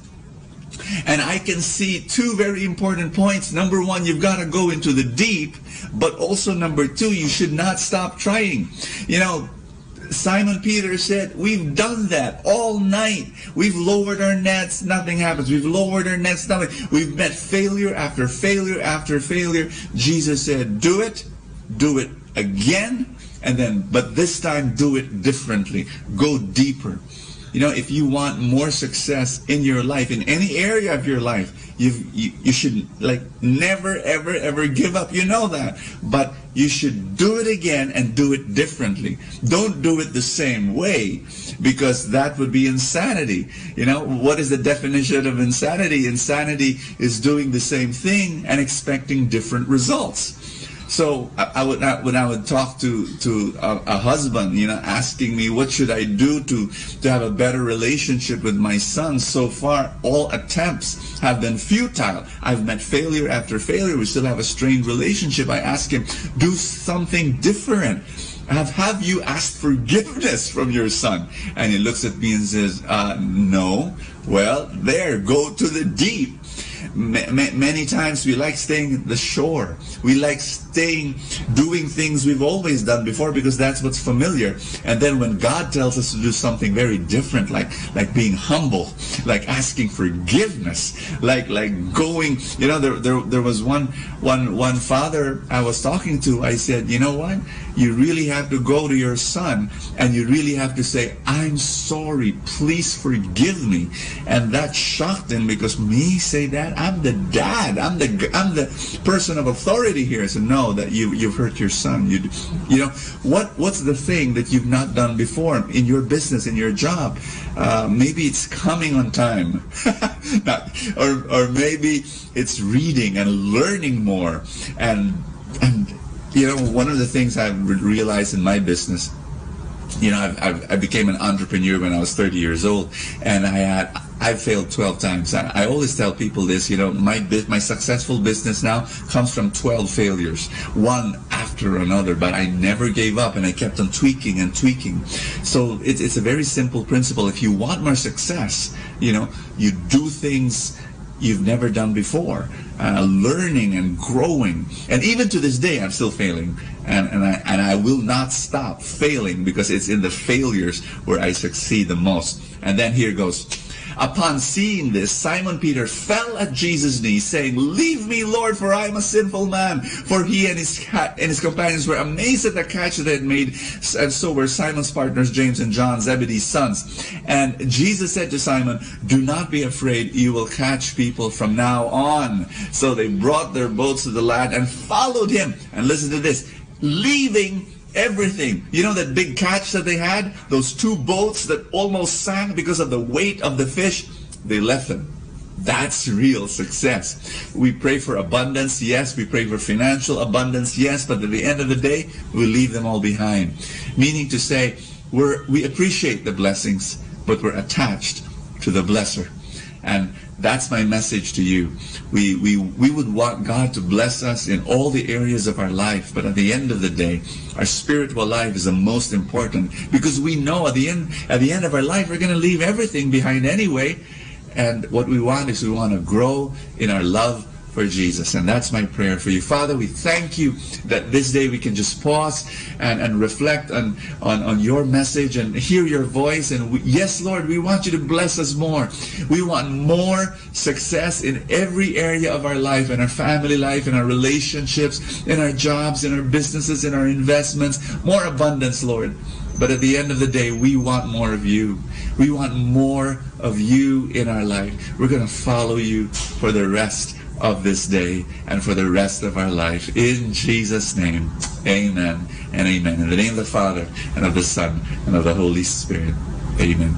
And I can see two very important points. Number one, you've got to go into the deep, but also number two, you should not stop trying. You know, Simon Peter said, we've done that all night. We've lowered our nets, nothing happens. We've lowered our nets, nothing. We've met failure after failure after failure. Jesus said, do it again, and then, but this time do it differently. Go deeper. You know, if you want more success in your life, in any area of your life, you should like never ever give up. You know that, but you should do it again and do it differently. Don't do it the same way, because that would be insanity. You know, what is the definition of insanity? Insanity is doing the same thing and expecting different results. So when I would talk to a husband, you know, asking me what should I do to have a better relationship with my son, so far all attempts have been futile. I've met failure after failure. We still have a strained relationship. I ask him, do something different. Have you asked forgiveness from your son? And he looks at me and says, no. Well, there, go to the deep. Many times we like staying at the shore. We like doing things we've always done before because that's what's familiar. And then when God tells us to do something very different, like being humble, like asking forgiveness, like going, you know, there was one father I was talking to. I said, you know what? You really have to go to your son and you really have to say, I'm sorry, please forgive me. And that shocked him, because me say that? I'm the dad. I'm the person of authority here. So no, that you've hurt your son. You know what's the thing that you've not done before in your business, in your job? Maybe it's coming on time, or maybe it's reading and learning more. And you know, one of the things I've realized in my business, you know, I became an entrepreneur when I was 30 years old, and I failed 12 times. I always tell people this, you know, my successful business now comes from 12 failures, one after another, but I never gave up, and I kept on tweaking and tweaking. So it's a very simple principle. If you want more success, you know, you do things you've never done before, learning and growing. And even to this day, I'm still failing, and I will not stop failing, because it's in the failures where I succeed the most. And then here goes. Upon seeing this, Simon Peter fell at Jesus' knees, saying, "Leave me, Lord, for I am a sinful man." For he and his companions were amazed at the catch that they had made, and so were Simon's partners, James and John, Zebedee's sons. And Jesus said to Simon, "Do not be afraid, you will catch people from now on." So they brought their boats to the land and followed him. And listen to this, leaving everything. You know that big catch that they had? Those 2 boats that almost sank because of the weight of the fish? They left them. That's real success. We pray for abundance, yes. We pray for financial abundance, yes. But at the end of the day, we leave them all behind. Meaning to say, we appreciate the blessings, but we're attached to the blesser. And that's my message to you. We would want God to bless us in all the areas of our life, but at the end of the day, our spiritual life is the most important, because we know at the end of our life, we're going to leave everything behind anyway. And what we want is we want to grow in our love for Jesus. And that's my prayer for you. Father, we thank you that this day we can just pause and reflect on your message and hear your voice. And yes, Lord, we want you to bless us more. We want more success in every area of our life, in our family life, in our relationships, in our jobs, in our businesses, in our investments. More abundance, Lord. But at the end of the day, we want more of you. We want more of you in our life. We're going to follow you for the rest of this day and for the rest of our life. In Jesus' name, amen and amen. In the name of the Father, and of the Son, and of the Holy Spirit. Amen.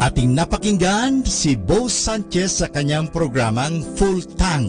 Ating napakinggan si Bo Sanchez sa kanyang programang Full Tank.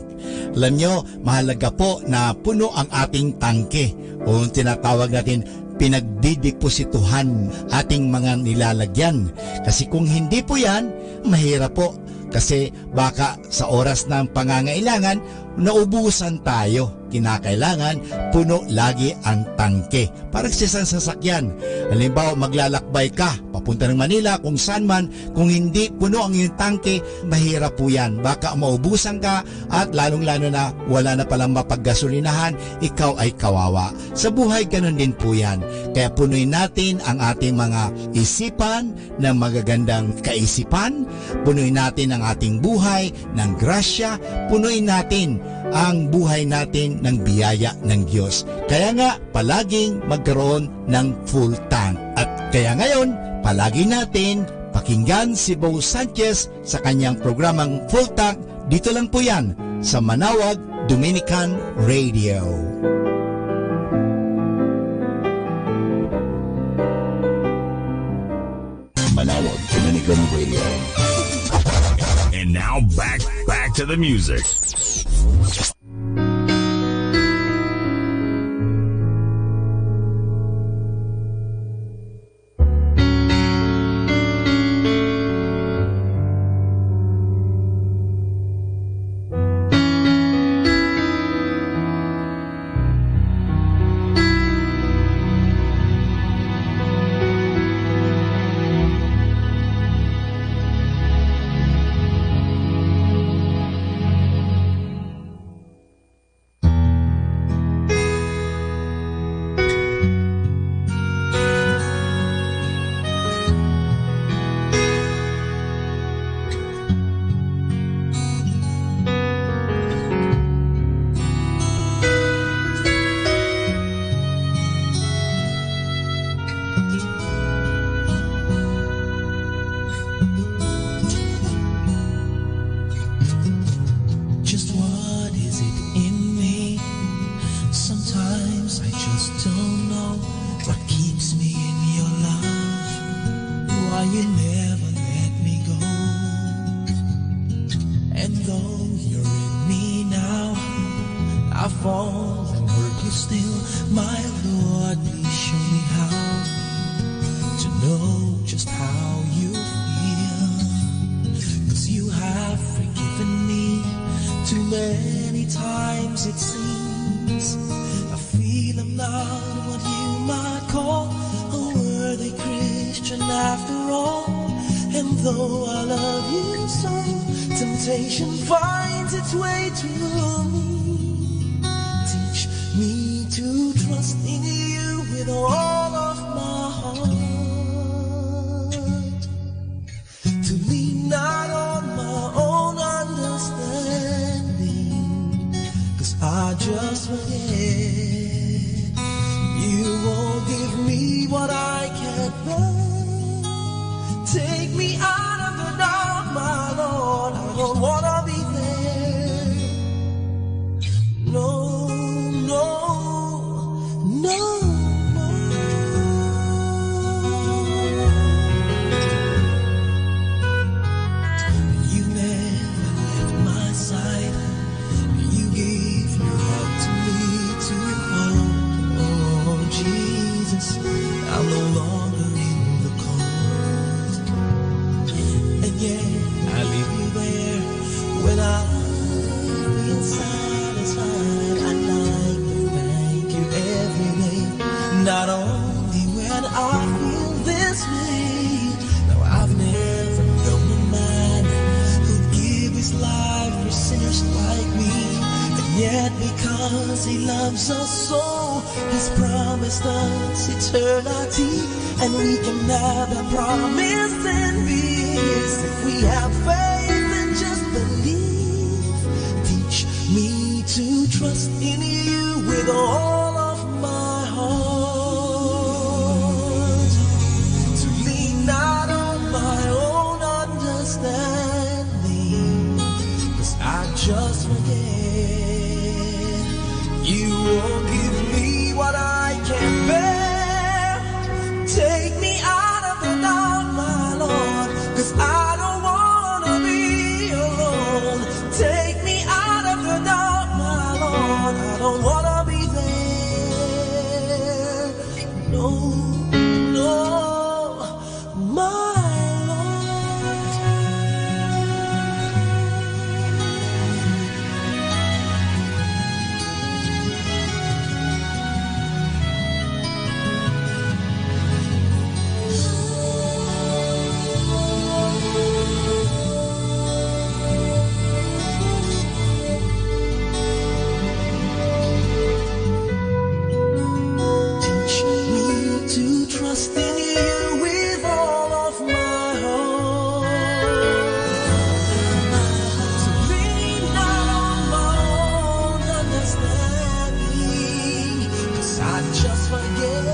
Alam nyo, mahalaga po na puno ang ating tangke, o tinatawag natin pinagdideposituhan ating mga nilalagyan. Kasi kung hindi po yan, mahirap po. Kasi baka sa oras ng pangangailangan, naubusan tayo. Kinakailangan, puno lagi ang tangke. Parang sa isang sasakyan. Halimbawa, maglalakbay ka, papunta ng Manila, kung saan man, kung hindi puno ang iyong tangke, mahirap po yan. Baka maubusan ka at lalong-lalo na wala na palang mapaggasolinahan, ikaw ay kawawa. Sa buhay, ganun din po yan. Kaya punuin natin ang ating mga isipan ng magagandang kaisipan, punuin natin ang ating buhay ng grasya, punuin natin ang buhay natin ng biyaya ng Diyos. Kaya nga, palaging magkaroon ng full tank. At kaya ngayon, palagi natin pakinggan si Bo Sanchez sa kanyang programang Full Tank. Dito lang po yan sa Manawag Dominican Radio. Manawag Dominican Radio. And now back to the music. fall and hurt you still. My Lord, please show me how to know just how you feel. 'Cause you have forgiven me too many times it seems. I feel I'm not what you might call a worthy Christian after all. And though I love you so, temptation finds its way to me. Teach me to trust in you with all of my heart, to lean not on my own understanding, 'cause I just forget. You won't give me what I can't bear. Take me out of the dark, my Lord. I don't wanna be there. No, no, no. You never left my side. You gave your heart to me to hold. Oh, Jesus, I'm no longer in the cold. And yeah, I leave you there when I feel satisfied. I'd like to thank you every day, not only when I feel this way. No, I've never known a man who'd give his life for sinners like me. And yet because he loves us so, he's promised us eternity. And we can have that promise in peace if we have faith and just believe. Teach me to trust in you with all of my heart, to lean not on my own understanding, 'cause I just forget. You won't give me what I can bear. Take me out of the dark, my Lord, 'cause I don't wanna be alone. Take me out of the dark, my Lord, I don't wanna be there. No, no, my Lord. Teach me to trust in you with all of my heart, to lean not on my own understanding, 'cause I just forget.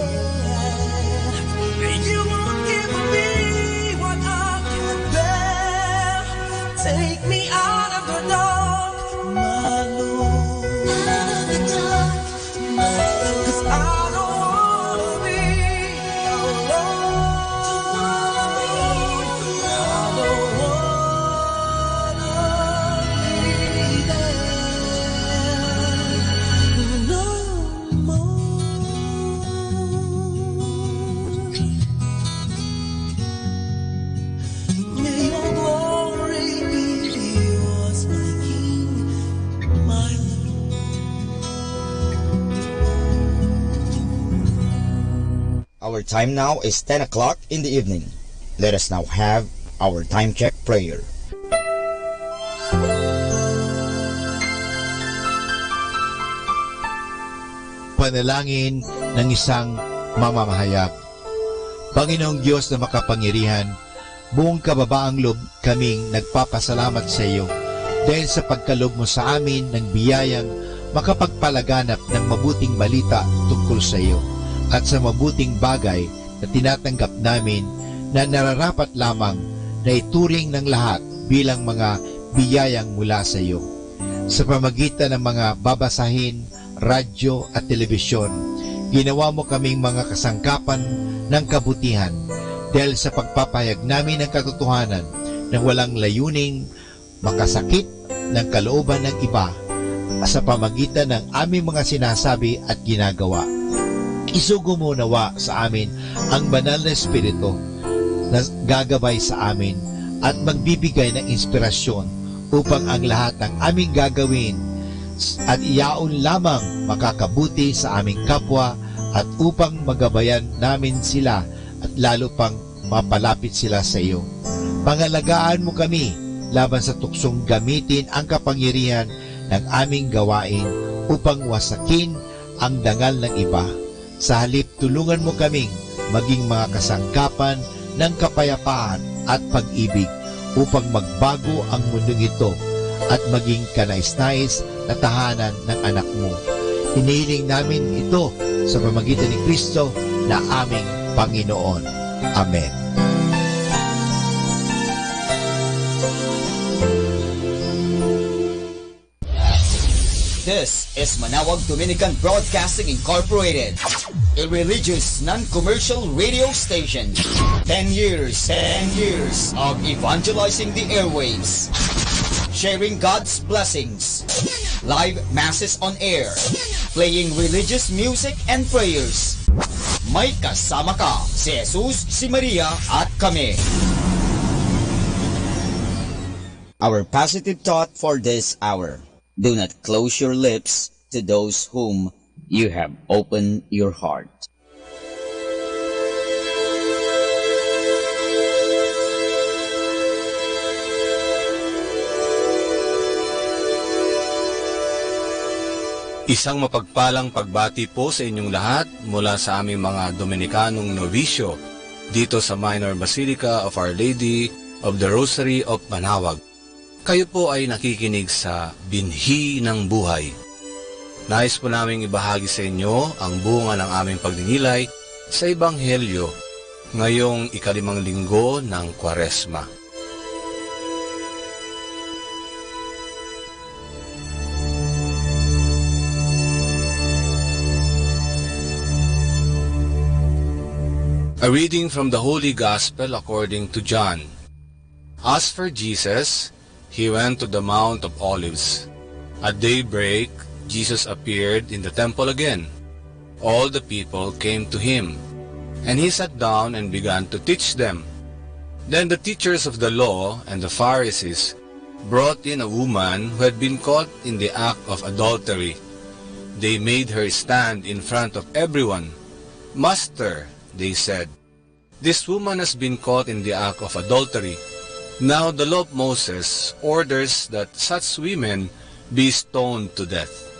You won't give me what I can bear. Take me out of the dark, my Lord, out of the dark, my Lord, 'cause I don't wanna be alone. I don't wanna be there no more. May your glory be yours, my King, my Lord. Our time now is 10 o'clock in the evening. Let us now have our time check prayer. Panalangin ng isang mamamahayag. Panginoong Diyos na makapangyarihan, buong kababaang loob kaming nagpapasalamat sa iyo dahil sa pagkaloob mo sa amin ng biyayang makapagpalaganap ng mabuting balita tungkol sa iyo at sa mabuting bagay na tinatanggap namin na nararapat lamang na ituring ng lahat bilang mga biyayang mula sa iyo. Sa pamagitan ng mga babasahin, radyo at telebisyon, ginawa mo kaming mga kasangkapan ng kabutihan dahil sa pagpapahayag namin ng katotohanan na walang layuning makasakit ng kalooban ng iba, sa pamagitan ng aming mga sinasabi at ginagawa. Isugo mo nawa sa amin ang banal na Espiritu na gagabay sa amin at magbibigay ng inspirasyon upang ang lahat ng aming gagawin at iyaon lamang makakabuti sa aming kapwa at upang magabayan namin sila at lalo pang mapalapit sila sa iyo. Pangalagaan mo kami laban sa tuksong gamitin ang kapangyarihan ng aming gawain upang wasakin ang dangal ng iba. Sa halip, tulungan mo kaming maging mga kasangkapan ng kapayapaan at pag-ibig upang magbago ang mundong ito at maging kanais-nais na tahanan ng anak mo. Hinihiling namin ito sa pamamagitan ni Kristo na aming Panginoon. Amen. This is Manawag Dominican Broadcasting Incorporated, a religious non-commercial radio station. 10 years of evangelizing the airwaves, sharing God's blessings, live masses on air, playing religious music and prayers. May kasama ka, si Jesus, si Maria, at kami. Our positive thought for this hour. Do not close your lips to those whom you have opened your heart. Isang mapagpalang pagbati po sa inyong lahat mula sa aming mga Dominikanong Novisyo dito sa Minor Basilica of Our Lady of the Rosary of Manawag. Kayo po ay nakikinig sa Binhi ng Buhay. Nais po naming ibahagi sa inyo ang bunga ng aming pagninilay sa Ebanghelyo ngayong ika-5 linggo ng Kwaresma. A reading from the Holy Gospel according to John. As for Jesus, he went to the Mount of Olives. At daybreak, Jesus appeared in the temple again. All the people came to him, and he sat down and began to teach them. Then the teachers of the law and the Pharisees brought in a woman who had been caught in the act of adultery. They made her stand in front of everyone. "Master," they said, "this woman has been caught in the act of adultery. Now the law of Moses orders that such women be stoned to death.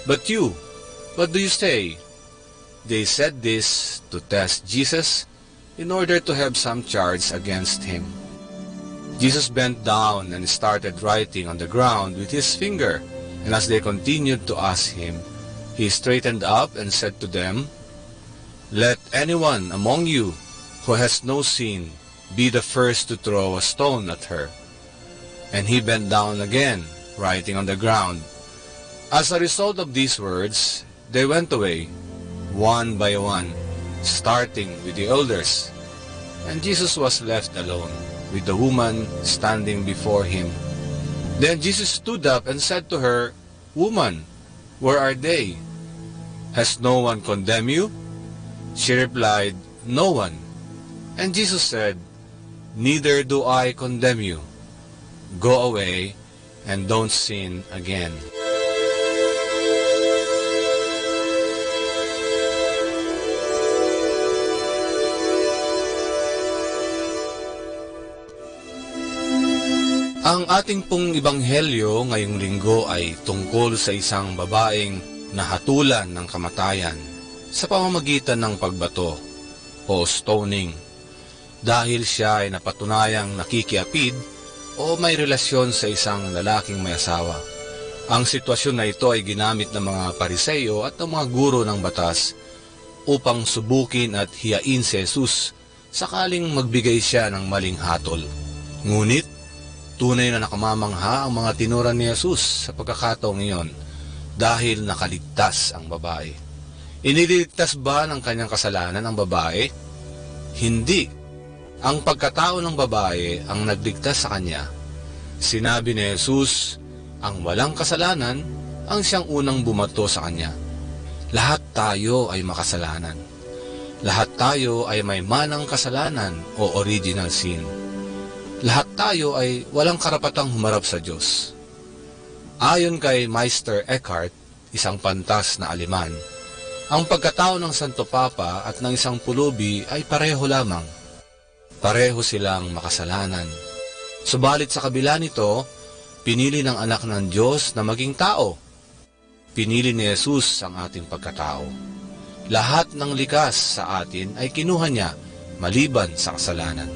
But you, what do you say?" They said this to test Jesus in order to have some charge against him. Jesus bent down and started writing on the ground with his finger, and as they continued to ask him, he straightened up and said to them, "Let anyone among you who has no sin be the first to throw a stone at her." And he bent down again, writing on the ground. As a result of these words, they went away, one by one, starting with the elders. And Jesus was left alone, with the woman standing before him. Then Jesus stood up and said to her, "Woman, where are they? Has no one condemned you?" She replied, "No one." And Jesus said, "Neither do I condemn you. Go away and don't sin again." Ang ating pong ebanghelyo ngayong linggo ay tungkol sa isang babaeng nahatulan ng kamatayan sa pamamagitan ng pagbato o stoning, dahil siya ay napatunayang nakikiapid o may relasyon sa isang lalaking may asawa. Ang sitwasyon na ito ay ginamit ng mga Pariseo at ng mga guro ng batas upang subukin at hiyain si Jesus sakaling magbigay siya ng maling hatol. Ngunit, tunay na nakamamangha ang mga tinuran ni Jesus sa pagkakataong iyon dahil nakaligtas ang babae. Iniligtas ba ng kanyang kasalanan ang babae? Hindi. Ang pagkatao ng babae ang nagligtas sa kanya. Sinabi ni Jesus, ang walang kasalanan ang siyang unang bumato sa kanya. Lahat tayo ay makasalanan. Lahat tayo ay may manang kasalanan o original sin. Lahat tayo ay walang karapatang humarap sa Diyos. Ayon kay Meister Eckhart, isang pantas na Aleman, ang pagkatao ng Santo Papa at ng isang pulubi ay pareho lamang. Pareho silang makasalanan. Subalit sa kabila nito, pinili ng anak ng Diyos na maging tao. Pinili ni Jesus ang ating pagkatao. Lahat ng likas sa atin ay kinuha niya maliban sa kasalanan.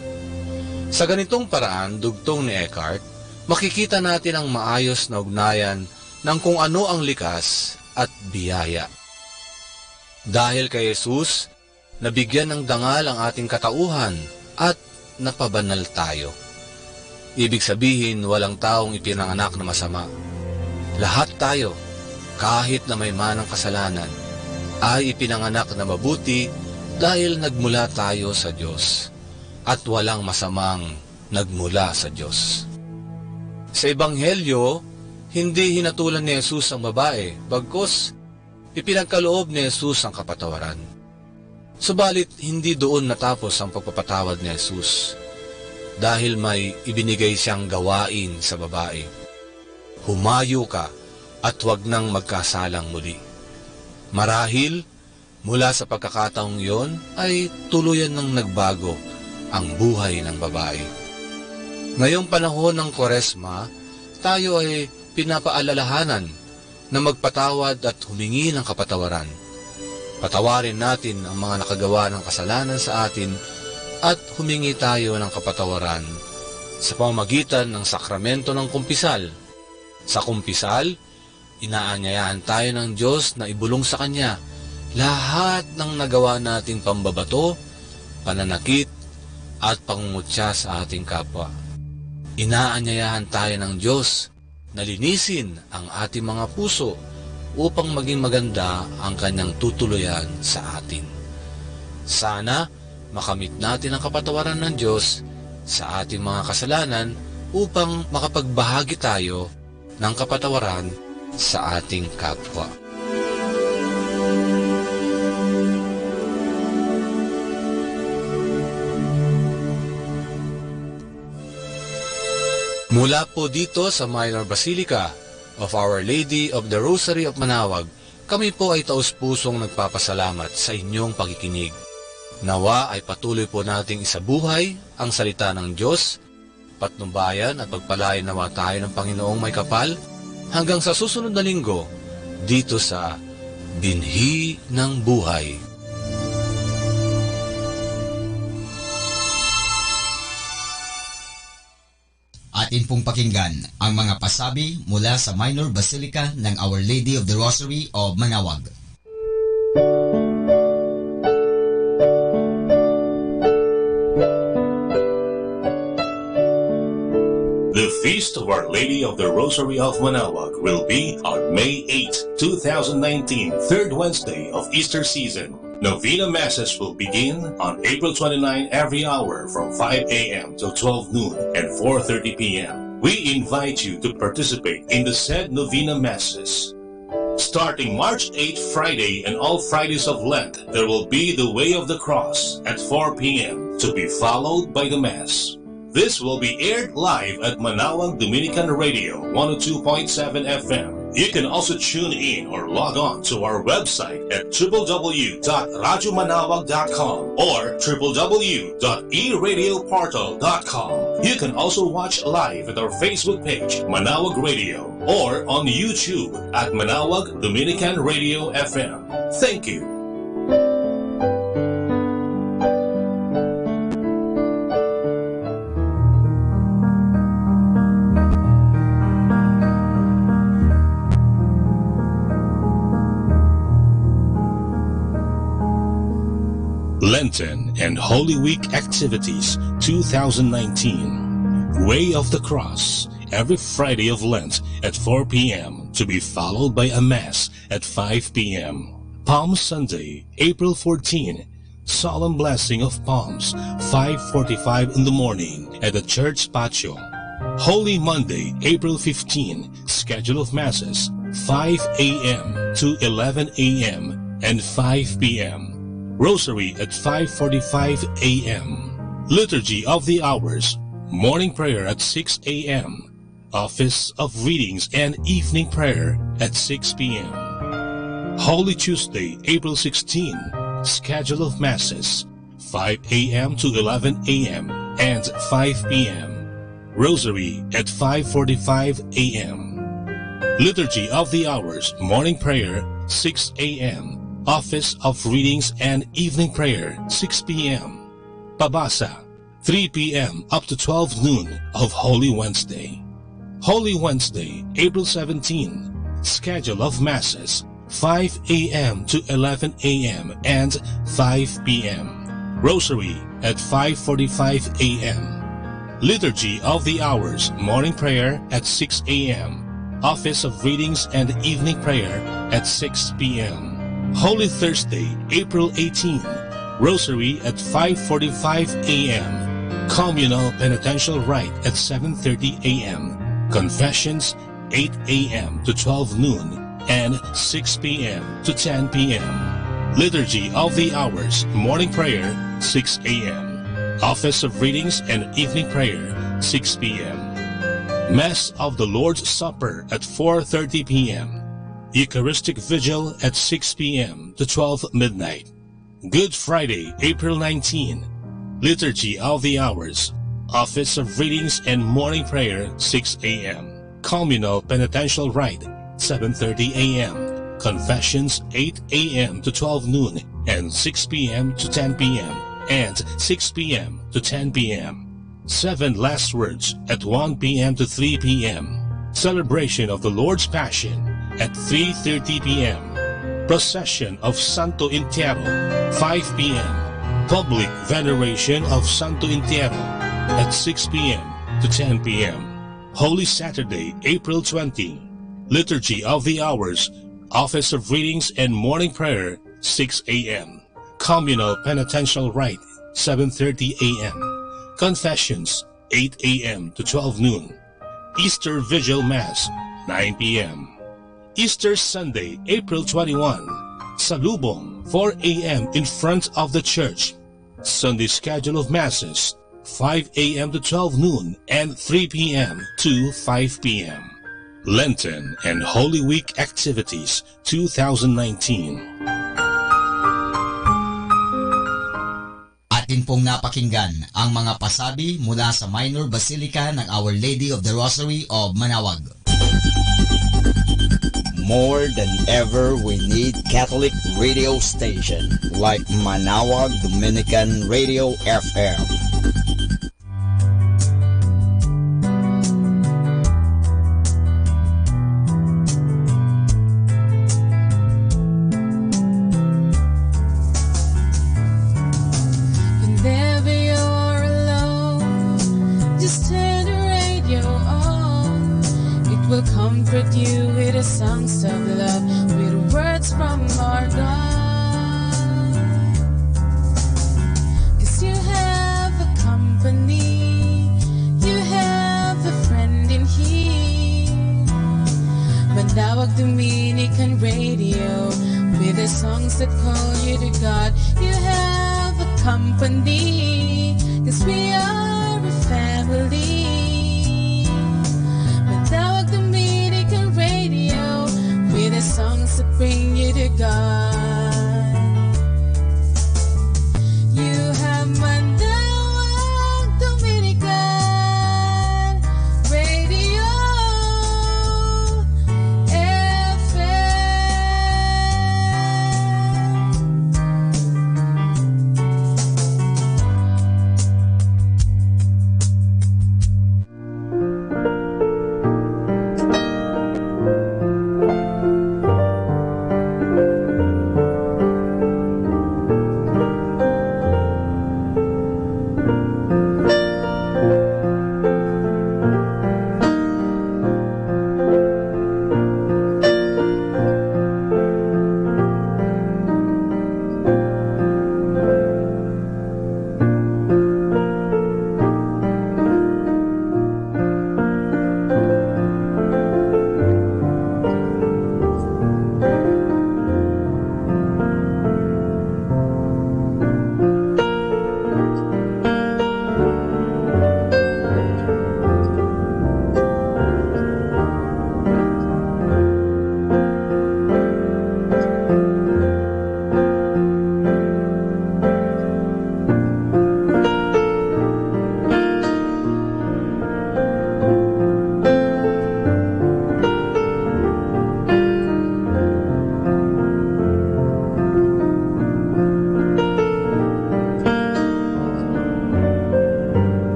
Sa ganitong paraan, dugtong ni Eckhart, makikita natin ang maayos na ugnayan ng kung ano ang likas at biyaya. Dahil kay Jesus, nabigyan ng dangal ang ating katauhan at napabanal tayo. Ibig sabihin, walang taong ipinanganak na masama. Lahat tayo, kahit na may manang kasalanan, ay ipinanganak na mabuti dahil nagmula tayo sa Diyos. At walang masamang nagmula sa Diyos. Sa Ebanghelyo, hindi hinatulan ni Jesus ang babae, bagkus ipinagkaloob ni Jesus ang kapatawaran. Subalit, hindi doon natapos ang pagpapatawad ni Jesus, dahil may ibinigay siyang gawain sa babae. Humayo ka at huwag nang magkasalang muli. Marahil, mula sa pagkakataong iyon ay tuluyan ng nagbago ang buhay ng babae. Ngayong panahon ng Kwaresma, tayo ay pinapaalalahanan na magpatawad at humingi ng kapatawaran. Patawarin natin ang mga nakagawa ng kasalanan sa atin at humingi tayo ng kapatawaran sa pamamagitan ng sakramento ng kumpisal. Sa kumpisal, inaanyayahan tayo ng Diyos na ibulong sa Kanya lahat ng nagawa nating pambabato, pananakit, at pangungutya sa ating kapwa. Inaanyayahan tayo ng Diyos na linisin ang ating mga puso upang maging maganda ang Kanyang tutuluyan sa atin. Sana makamit natin ang kapatawaran ng Diyos sa ating mga kasalanan upang makapagbahagi tayo ng kapatawaran sa ating kapwa. Mula po dito sa Minor Basilica of Our Lady of the Rosary of Manaoag, kami po ay taus-pusong nagpapasalamat sa inyong pakikinig. Nawa ay patuloy po nating isabuhay ang salita ng Diyos, patnubayan at pagpalain nawa tayo ng Panginoong may kapal hanggang sa susunod na linggo dito sa Binhi ng Buhay. Atin pong pakinggan ang mga pasabi mula sa Minor Basilica ng Our Lady of the Rosary of Manaoag. The Feast of Our Lady of the Rosary of Manaoag will be on May 8, 2019, third Wednesday of Easter season. Novena Masses will begin on April 29 every hour from 5 a.m. till 12 noon and 4:30 p.m. We invite you to participate in the said Novena Masses. Starting March 8 Friday and all Fridays of Lent, there will be the Way of the Cross at 4 p.m. to be followed by the Mass. This will be aired live at Manaoag Dominican Radio 102.7 FM. You can also tune in or log on to our website at www.radyomanawag.com or www.eradioportal.com. You can also watch live at our Facebook page, Manaoag Radio, or on YouTube at Manaoag Dominican Radio FM. Thank you. Lenten and Holy Week Activities 2019. Way of the Cross, every Friday of Lent at 4 p.m. to be followed by a Mass at 5 p.m. Palm Sunday, April 14, Solemn Blessing of Palms, 5:45 in the morning at the church patio. Holy Monday, April 15, schedule of Masses, 5 a.m. to 11 a.m. and 5 p.m. Rosary at 5:45 a.m. Liturgy of the Hours, morning prayer at 6 a.m. Office of Readings and evening prayer at 6 p.m. Holy Tuesday, April 16, schedule of Masses, 5 a.m. to 11 a.m. and 5 p.m. Rosary at 5:45 a.m. Liturgy of the Hours, morning prayer, 6 a.m. Office of Readings and evening prayer, 6 p.m. Pabasa, 3 p.m. up to 12 noon of Holy Wednesday. Holy Wednesday, April 17, schedule of Masses, 5 a.m. to 11 a.m. and 5 p.m. Rosary at 5:45 a.m. Liturgy of the Hours, morning prayer at 6 a.m. Office of Readings and evening prayer at 6 p.m. Holy Thursday, April 18, Rosary at 5:45 a.m. Communal Penitential Rite at 7:30 a.m. Confessions 8 a.m. to 12 noon and 6 p.m. to 10 p.m. Liturgy of the Hours, morning prayer 6 a.m. Office of Readings and evening prayer 6 p.m. Mass of the Lord's Supper at 4:30 p.m. Eucharistic Vigil at 6 p.m. to 12 midnight. Good Friday, April 19. Liturgy of the Hours, Office of Readings and morning prayer 6 a.m. Communal Penitential Rite 7:30 a.m. Confessions 8 a.m. to 12 noon and 6 p.m. to 10 p.m. and 6 p.m. to 10 p.m. 7 Last Words at 1 p.m. to 3 p.m. Celebration of the Lord's Passion at 3:30 p.m. Procession of Santo Entierro 5 p.m. Public Veneration of Santo Entierro at 6 p.m. to 10 p.m. Holy Saturday, April 20. Liturgy of the Hours, Office of Readings and morning prayer 6 a.m. Communal Penitential Rite 7:30 a.m. Confessions 8 a.m. to 12 noon. Easter Vigil Mass 9 p.m. Easter Sunday, April 21. Salubong 4 a.m. in front of the church. Sunday schedule of Masses 5 a.m. to 12 noon and 3 p.m. to 5 p.m. Lenten and Holy Week Activities 2019. Atin pong napakinggan ang mga pasabi mula sa Minor Basilica ng Our Lady of the Rosary of Manaoag. More than ever, we need Catholic radio station like Manaoag Dominican Radio FM. Whenever you're alone, just turn the radio on. It will comfort you with the songs of love, with words from our God. 'Cause you have a company, you have a friend in here. Manaoag Dominican Radio, with the songs that call you to God. You have a company, 'cause we are a family. Manaoag Dominican Radio, with the songs that bring you to God. You have Manaoag Dominican Radio FM.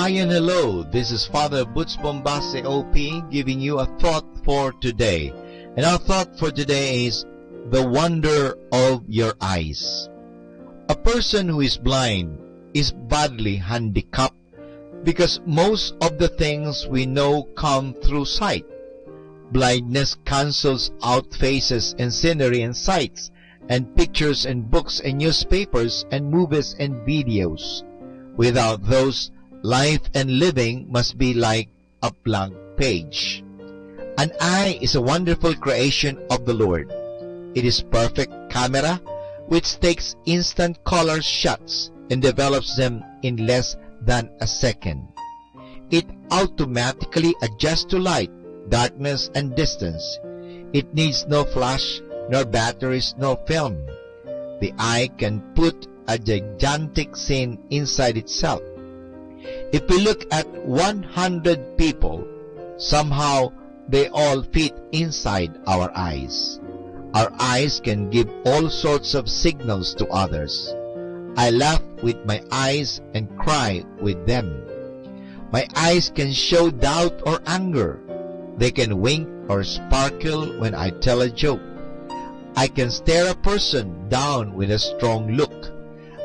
Hi and hello, this is Father Butch Bombase OP giving you a thought for today. And our thought for today is the wonder of your eyes. A person who is blind is badly handicapped because most of the things we know come through sight. Blindness cancels out faces and scenery and sights and pictures and books and newspapers and movies and videos. Without those, life and living must be like a blank page. An eye is a wonderful creation of the Lord. It is perfect camera which takes instant color shots and develops them in less than a second. It automatically adjusts to light, darkness, and distance. It needs no flash, nor batteries, nor film. The eye can put a gigantic scene inside itself. If we look at 100 people, somehow they all fit inside our eyes. Our eyes can give all sorts of signals to others. I laugh with my eyes and cry with them. My eyes can show doubt or anger. They can wink or sparkle when I tell a joke. I can stare a person down with a strong look.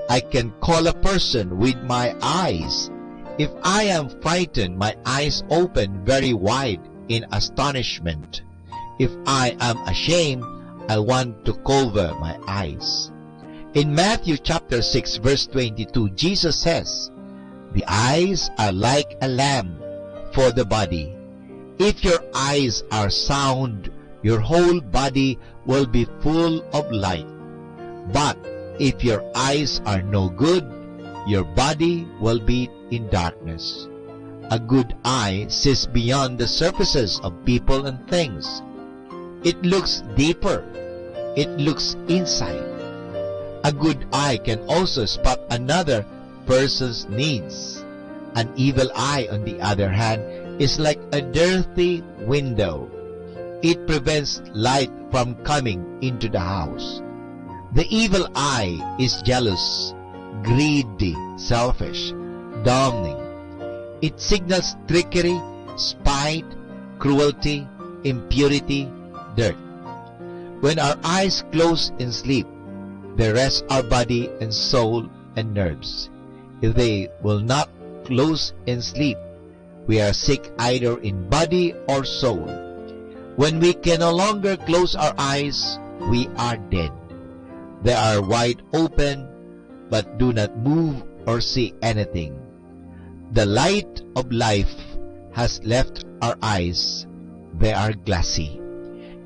I can call a person with my eyes. If I am frightened, my eyes open very wide in astonishment. If I am ashamed, I want to cover my eyes. In Matthew chapter 6 verse 22, Jesus says, "The eyes are like a lamp for the body. If your eyes are sound, your whole body will be full of light. But if your eyes are no good, your body will be in darkness." A good eye sees beyond the surfaces of people and things. It looks deeper. It looks inside. A good eye can also spot another person's needs. An evil eye, on the other hand, is like a dirty window. It prevents light from coming into the house. The evil eye is jealous, greedy, selfish, dominating. It signals trickery, spite, cruelty, impurity, dirt. When our eyes close in sleep, they rest our body and soul and nerves. If they will not close in sleep, we are sick either in body or soul. When we can no longer close our eyes, we are dead. They are wide open, but do not move or see anything. The light of life has left our eyes. They are glassy.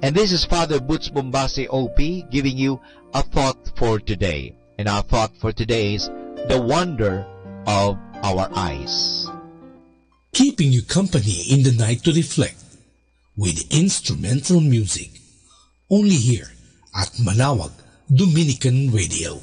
And this is Father Butch Bombase OP giving you a thought for today. And our thought for today is the wonder of our eyes. Keeping you company in the night to reflect with instrumental music. Only here at Manawag Dominican Radio.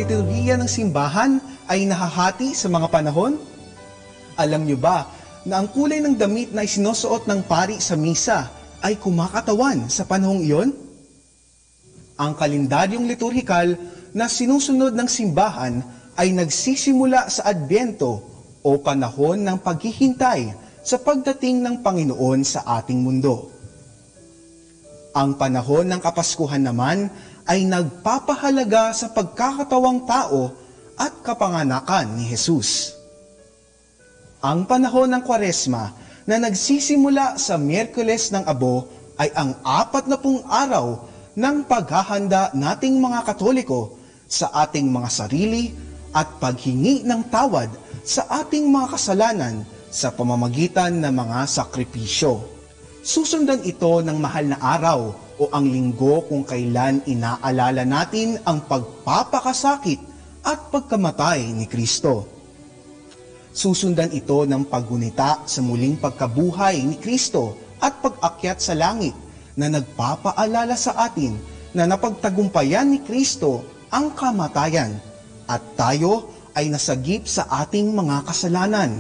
liturhiya ng simbahan ay nahahati sa mga panahon? Alam niyo ba na ang kulay ng damit na isinusuot ng pari sa misa ay kumakatawan sa panahong iyon? Ang kalendaryong liturhikal na sinusunod ng simbahan ay nagsisimula sa Adbyento o panahon ng paghihintay sa pagdating ng Panginoon sa ating mundo. Ang panahon ng Kapaskuhan naman ay nagpapahalaga sa pagkakatawang tao at kapanganakan ni Jesus. Ang panahon ng Kwaresma na nagsisimula sa Miyerkules ng Abo ay ang 40 araw ng paghahanda nating mga Katoliko sa ating mga sarili at paghingi ng tawad sa ating mga kasalanan sa pamamagitan ng mga sakripisyo. Susundan ito ng mahal na araw o ang linggo kung kailan inaalala natin ang pagpapakasakit at pagkamatay ni Kristo. Susundan ito ng paggunita sa muling pagkabuhay ni Kristo at pag-akyat sa langit na nagpapaalala sa atin na napagtagumpayan ni Kristo ang kamatayan at tayo ay nasagip sa ating mga kasalanan.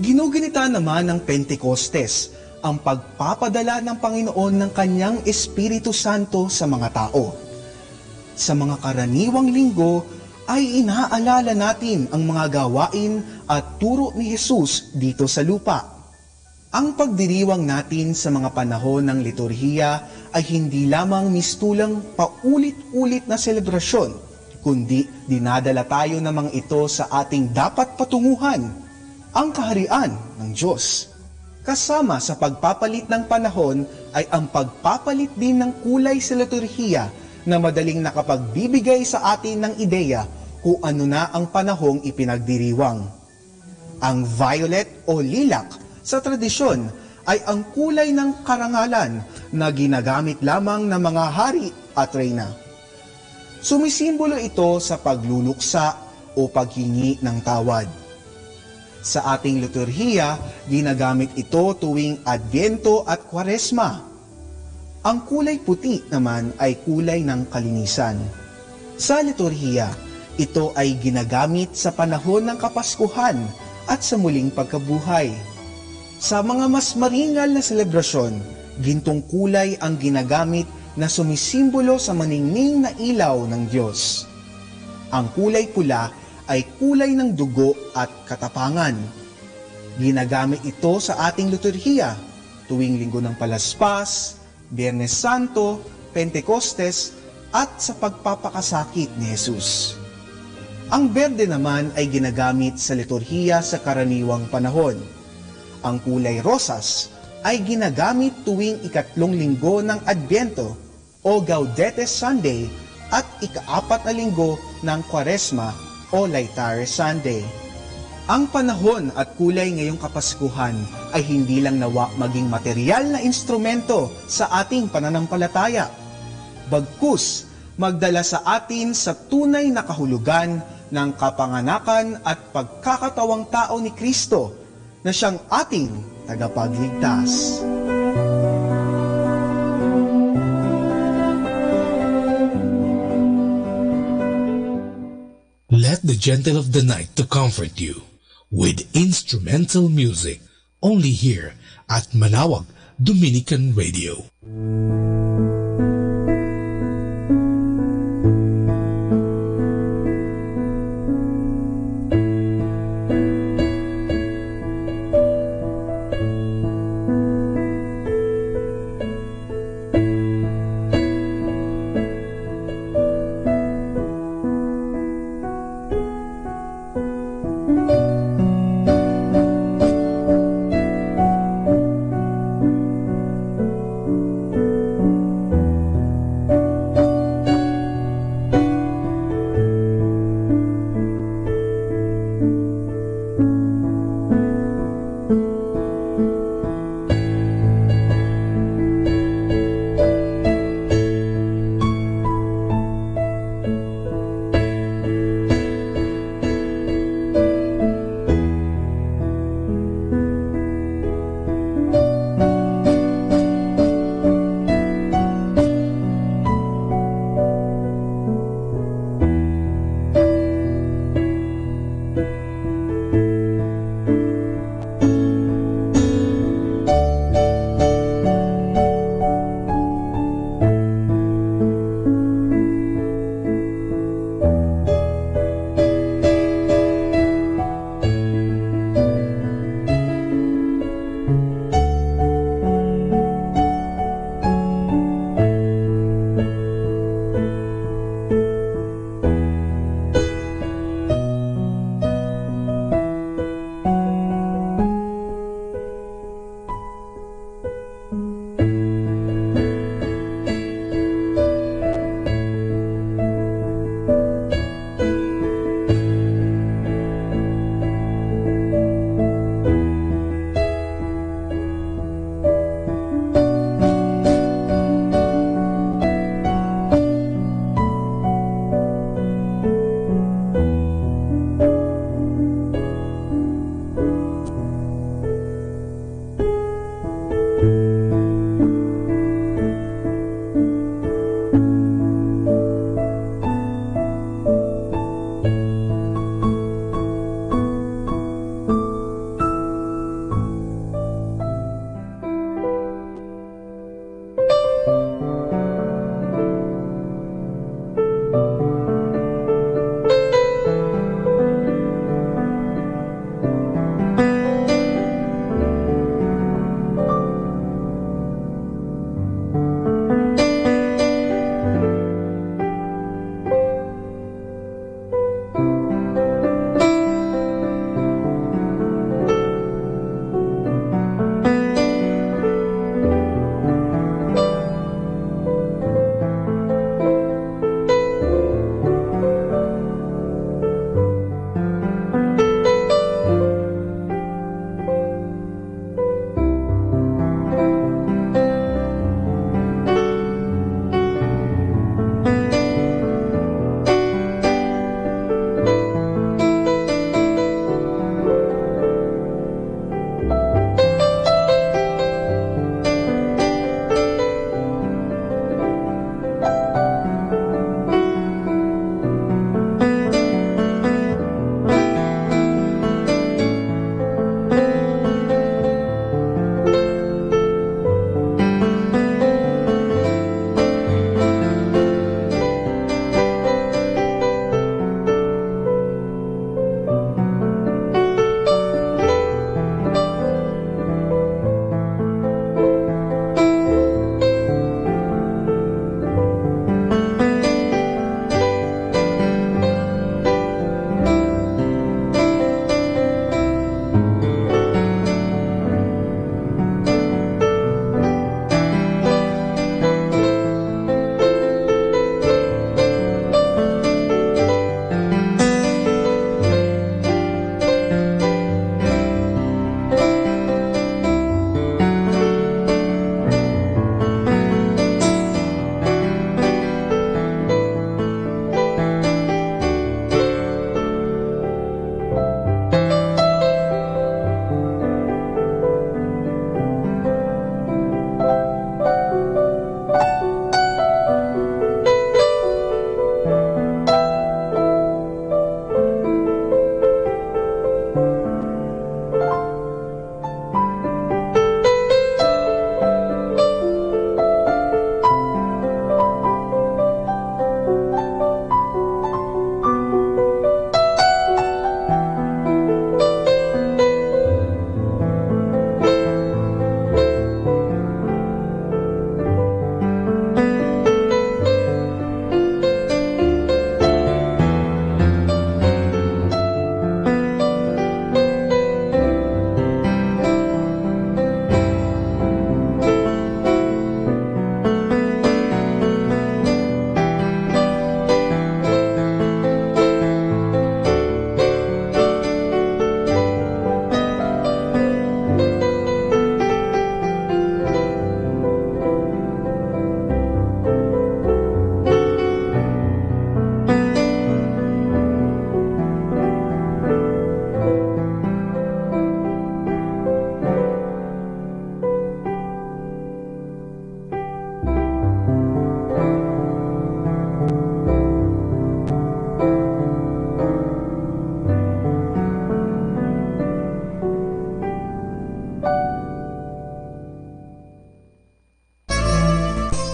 Ginugunita naman ng Pentecostes ang pagpapadala ng Panginoon ng Kanyang Espiritu Santo sa mga tao. Sa mga karaniwang linggo ay inaalala natin ang mga gawain at turo ni Jesus dito sa lupa. Ang pagdiriwang natin sa mga panahon ng liturhiya ay hindi lamang mistulang paulit-ulit na selebrasyon, kundi dinadala tayo namang ito sa ating dapat patunguhan, ang kaharian ng Diyos. Kasama sa pagpapalit ng panahon ay ang pagpapalit din ng kulay sa liturhiya na madaling nakapagbibigay sa atin ng ideya kung ano na ang panahong ipinagdiriwang. Ang violet o lilac sa tradisyon ay ang kulay ng karangalan na ginagamit lamang ng mga hari at reyna. Sumisimbolo ito sa pagluluksa o paghingi ng tawad. Sa ating liturhiya, ginagamit ito tuwing Adbyento at Kwaresma. Ang kulay puti naman ay kulay ng kalinisan. Sa liturhiya, ito ay ginagamit sa panahon ng Kapaskuhan at sa muling pagkabuhay. Sa mga mas maringal na selebrasyon, gintong kulay ang ginagamit na sumisimbolo sa maningning na ilaw ng Diyos. Ang kulay pula ay kulay ng dugo at katapangan. Ginagamit ito sa ating liturhiya tuwing Linggo ng Palaspas, Biyernes Santo, Pentecostes at sa pagpapakasakit ni Jesus. Ang berde naman ay ginagamit sa liturhiya sa karaniwang panahon. Ang kulay rosas ay ginagamit tuwing 3 linggo ng Adbyento o Gaudete Sunday at 4 na linggo ng Kwaresma o Laetare Sunday. Ang panahon at kulay ngayong Kapaskuhan ay hindi lang nawa maging material na instrumento sa ating pananampalataya. Bagkus, magdala sa atin sa tunay na kahulugan ng kapanganakan at pagkakatawang tao ni Kristo na siyang ating tagapagligtas. Let the gentle of the night to comfort you with instrumental music only here at Manawag Dominican Radio.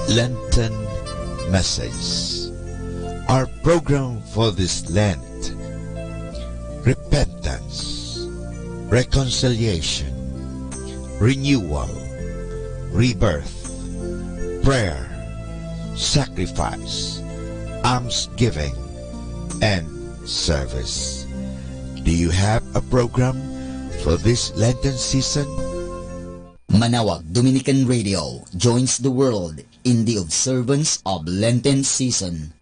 Lenten message. Our program for this Lent: repentance, reconciliation, renewal, rebirth, prayer, sacrifice, almsgiving, and service. Do you have a program for this Lenten season? Manawag Dominican Radio joins the world in the observance of Lenten season.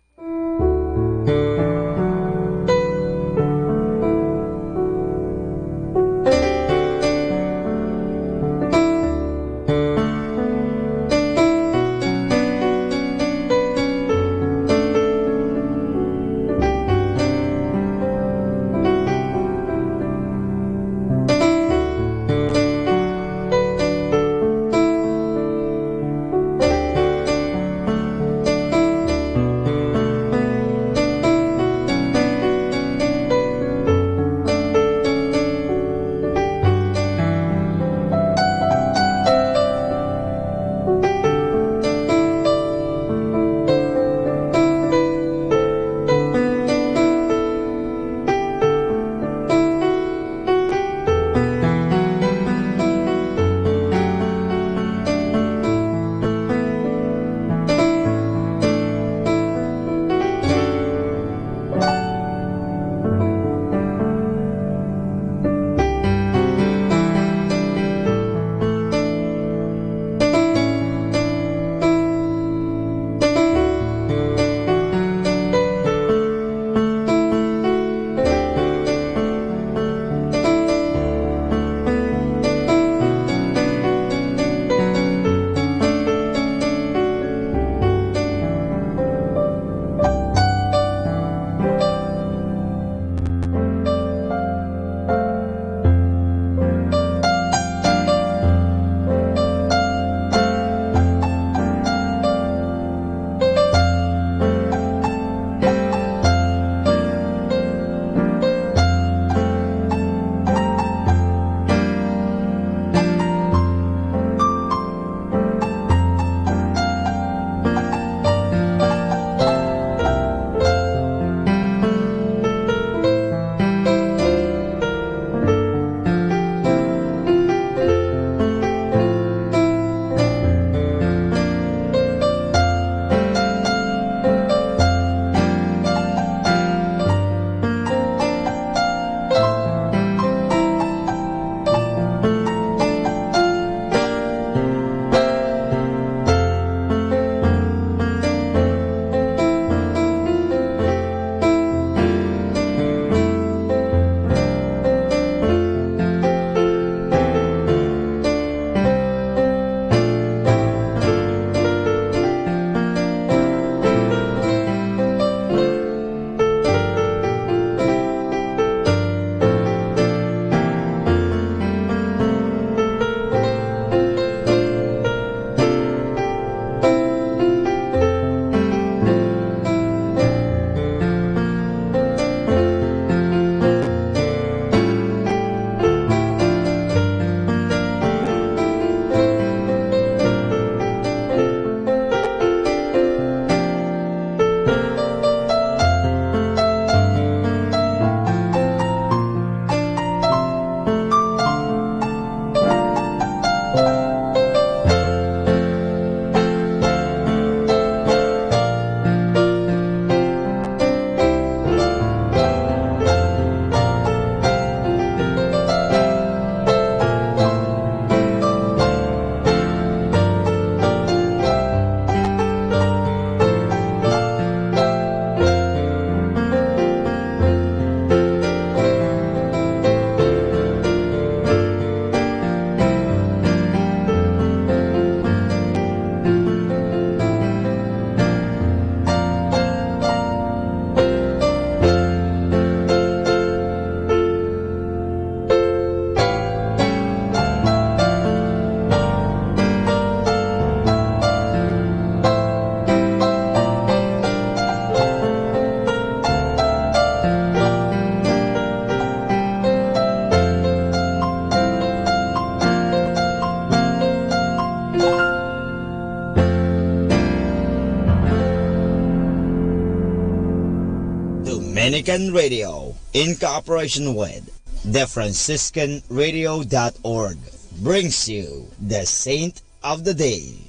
Dominican Radio, in cooperation with thefranciscanradio.org, brings you the Saint of the Day.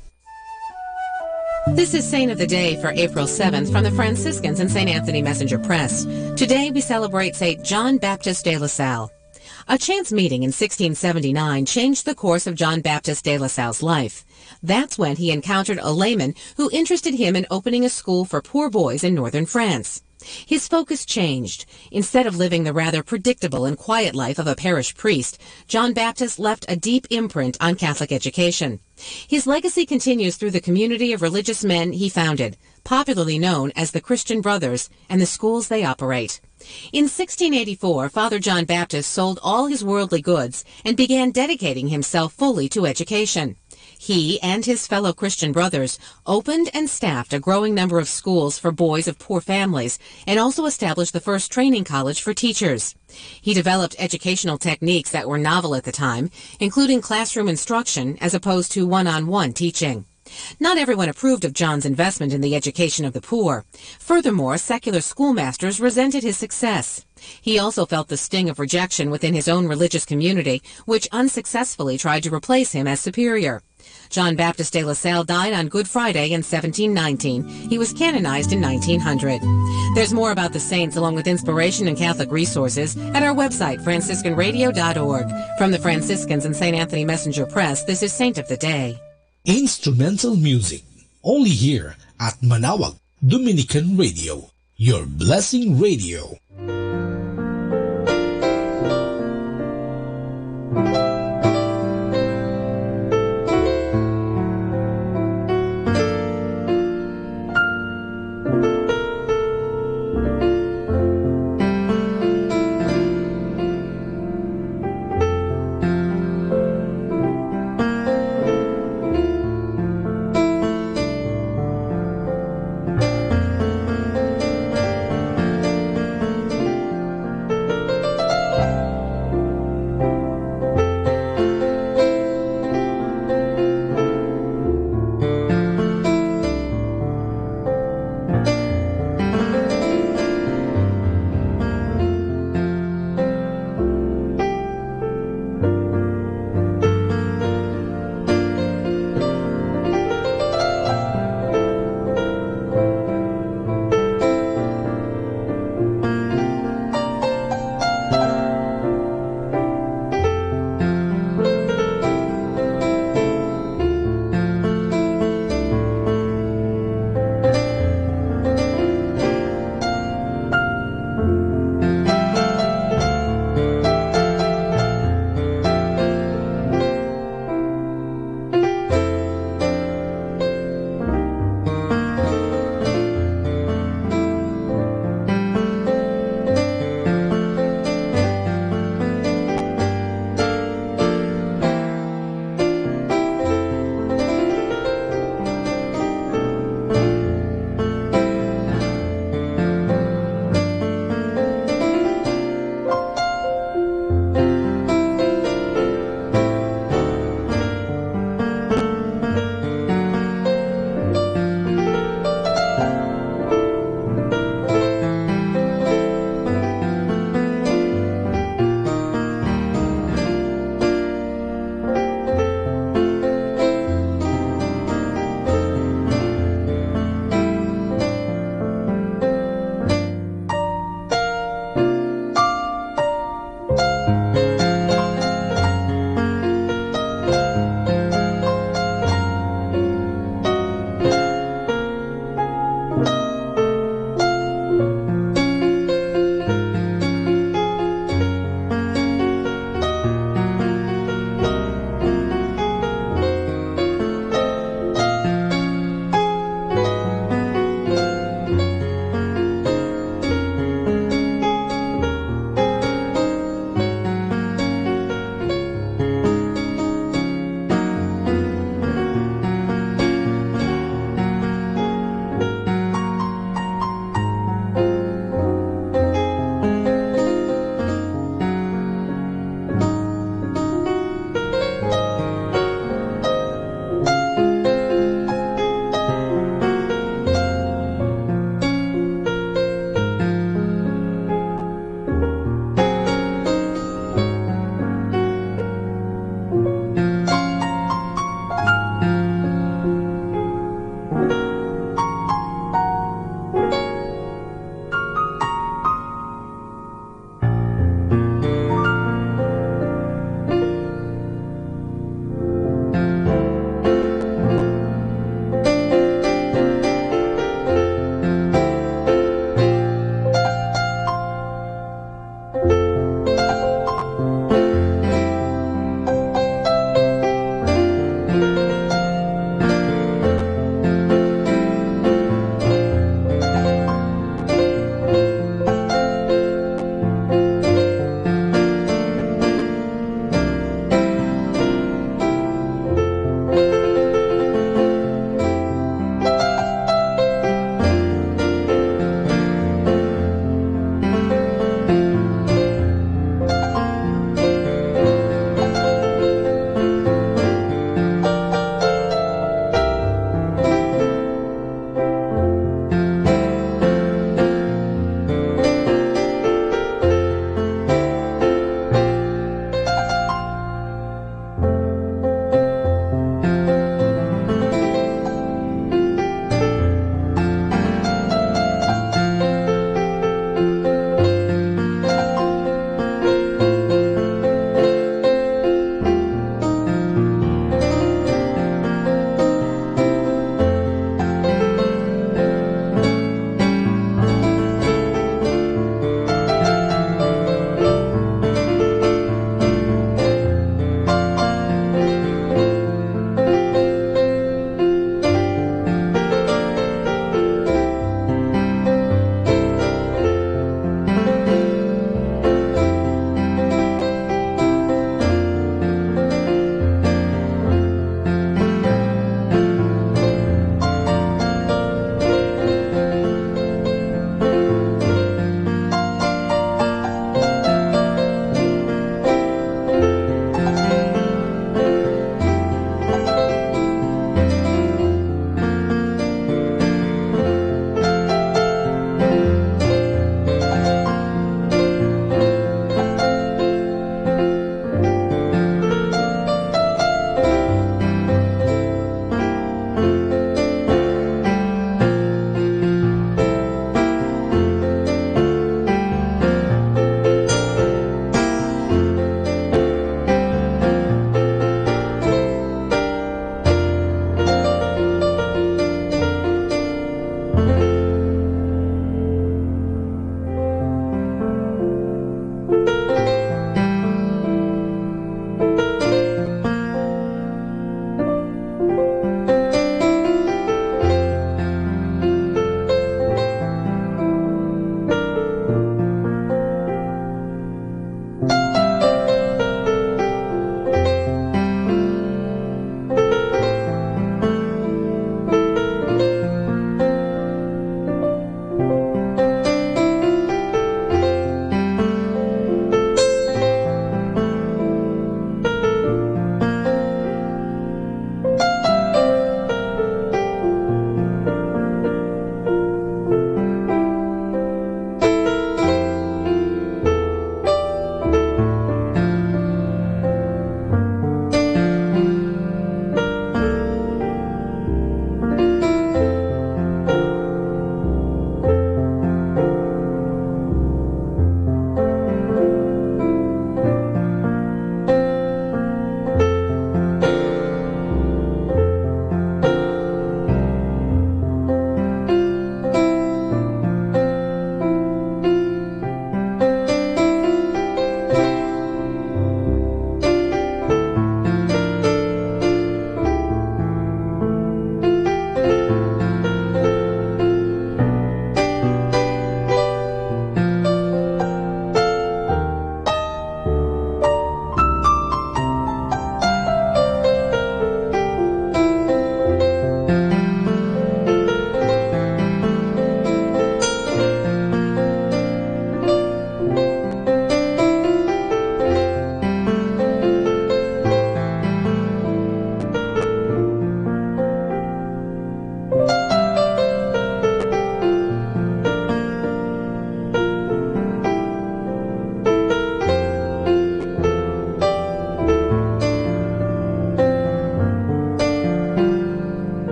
This is Saint of the Day for April 7th from the Franciscans and St. Anthony Messenger Press. Today we celebrate St. John Baptist de La Salle. A chance meeting in 1679 changed the course of John Baptist de La Salle's life. That's when he encountered a layman who interested him in opening a school for poor boys in northern France. His focus changed. Instead of living the rather predictable and quiet life of a parish priest, John Baptist left a deep imprint on Catholic education. His legacy continues through the community of religious men he founded, popularly known as the Christian Brothers, and the schools they operate. In 1684, Father John Baptist sold all his worldly goods and began dedicating himself fully to education. He and his fellow Christian brothers opened and staffed a growing number of schools for boys of poor families and also established the first training college for teachers. He developed educational techniques that were novel at the time, including classroom instruction as opposed to one-on-one teaching. Not everyone approved of John's investment in the education of the poor. Furthermore, secular schoolmasters resented his success. He also felt the sting of rejection within his own religious community, which unsuccessfully tried to replace him as superior. John Baptist de La Salle died on Good Friday in 1719. He was canonized in 1900. There's more about the saints along with inspiration and Catholic resources at our website, franciscanradio.org. From the Franciscans and St. Anthony Messenger Press, this is Saint of the Day. Instrumental music, only here at Manawag Dominican Radio, your blessing radio.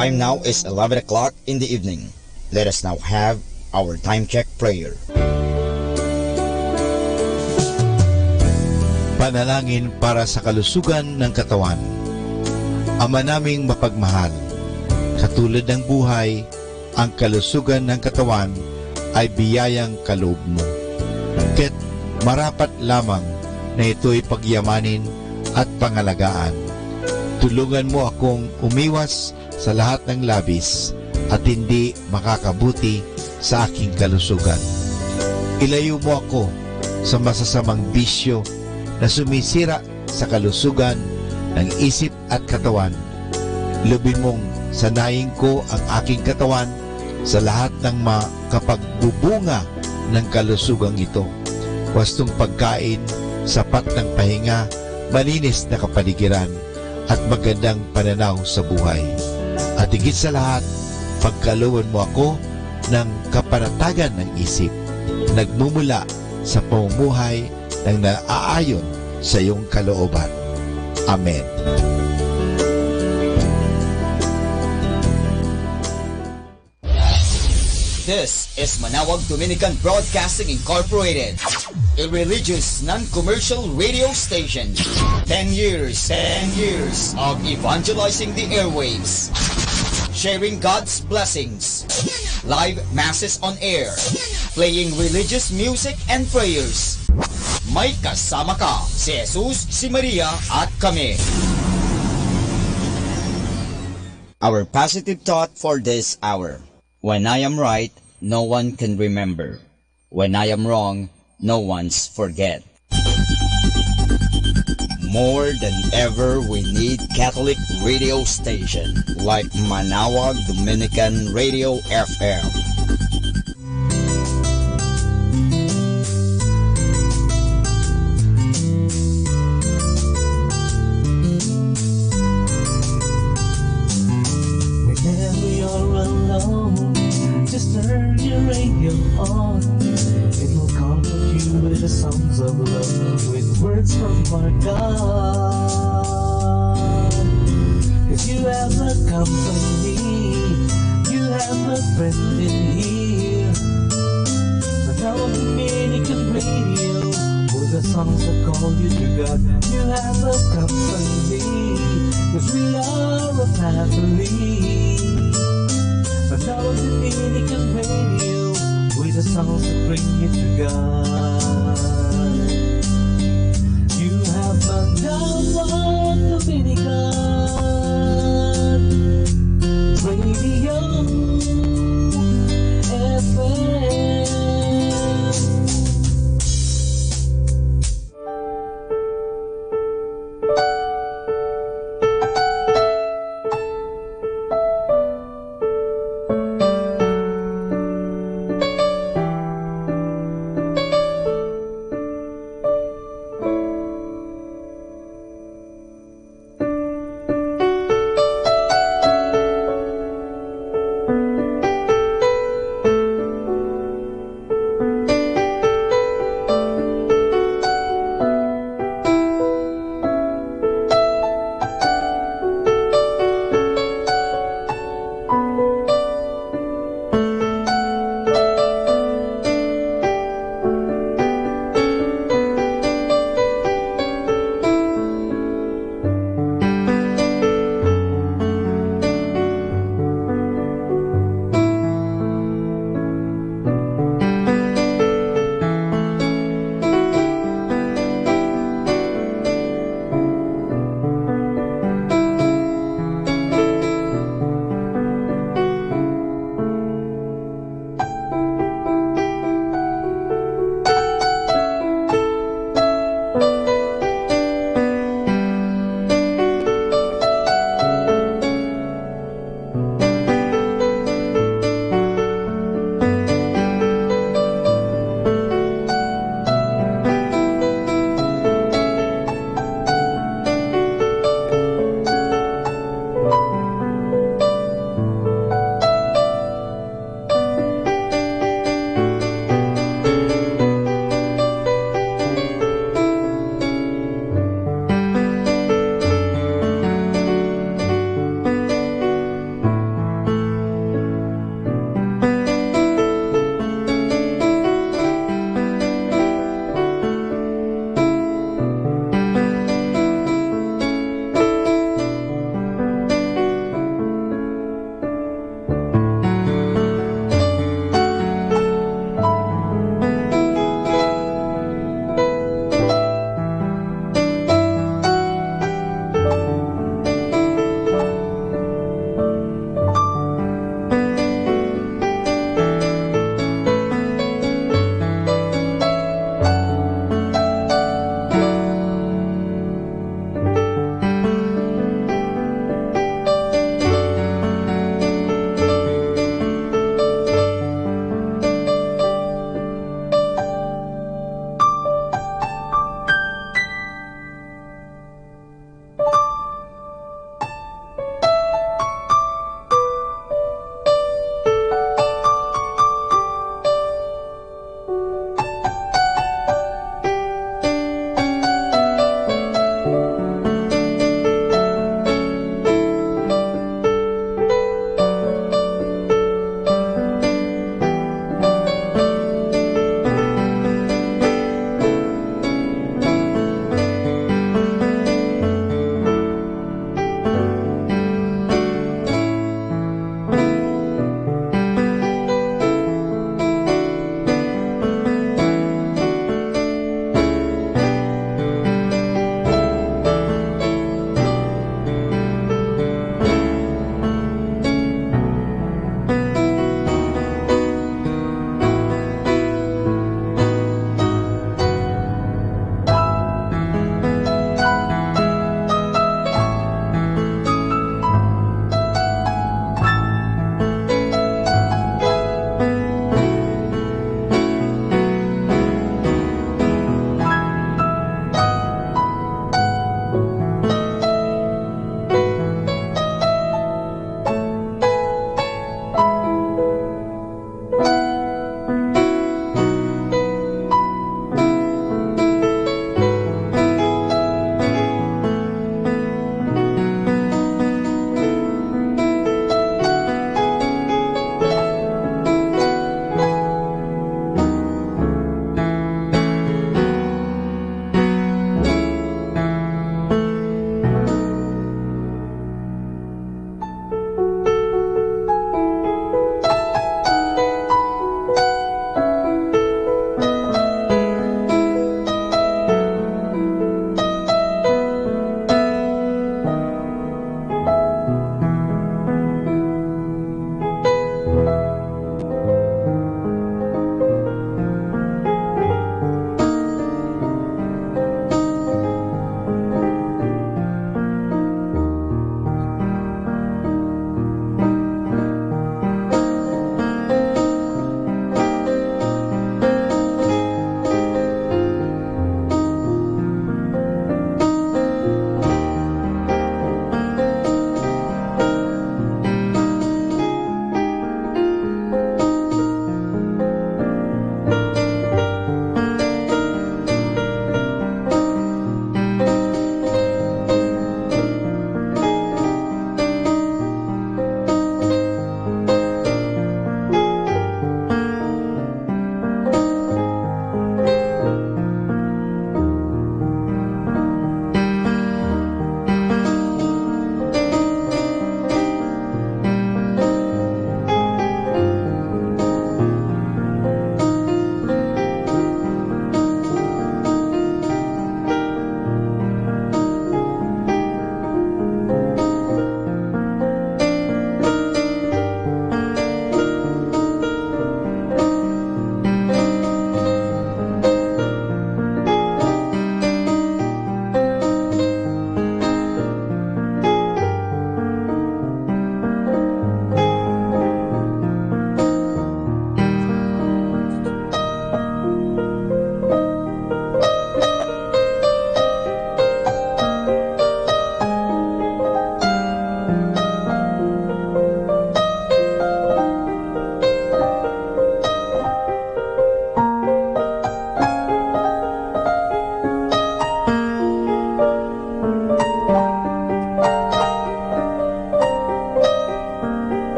time now is 11 o'clock in the evening. Let us now have our time check prayer. Panalangin para sa kalusugan ng katawan. Ama naming mapagmahal, katulad ng buhay, ang kalusugan ng katawan ay biyayang kaloob mo. Kaya't marapat lamang na ito'y pagyamanin at pangalagaan. Tulungan mo akong umiwas sa lahat ng labis at hindi makakabuti sa aking kalusugan. Ilayo mo ako sa masasamang bisyo na sumisira sa kalusugan ng isip at katawan. Lubin mong sanayin ko ang aking katawan sa lahat ng makapagbubunga ng kalusugang ito. Wastong pagkain, sapat ng pahinga, malinis na kapaligiran, at magandang pananaw sa buhay. At higit sa lahat, pagkalooban mo ako ng kapanatagan ng isip, nagmumula sa pamumuhay ng naaayon sa iyong kalooban. Amen. This is Manawag Dominican Broadcasting Incorporated, a religious, non-commercial radio station. 10 years of evangelizing the airwaves, sharing God's blessings, live masses on air, playing religious music and prayers. May kasama ka, si Jesus, si Maria, at kami. Our positive thought for this hour. When I am right, no one can remember. When I am wrong, no one's forget. More than ever, we need Catholic radio station like Manawag Dominican Radio FM. Whenever you're alone, just turn your radio on. It will comfort you with the songs of love, with words from our God. If you have a company, you have a friend in here. Manawag Dominican Radio, with the songs that call you to God. You have a company, 'cause we are a family. Manawag Dominican Radio, with the songs that bring you to God. You have Manawag Dominican Radio FM.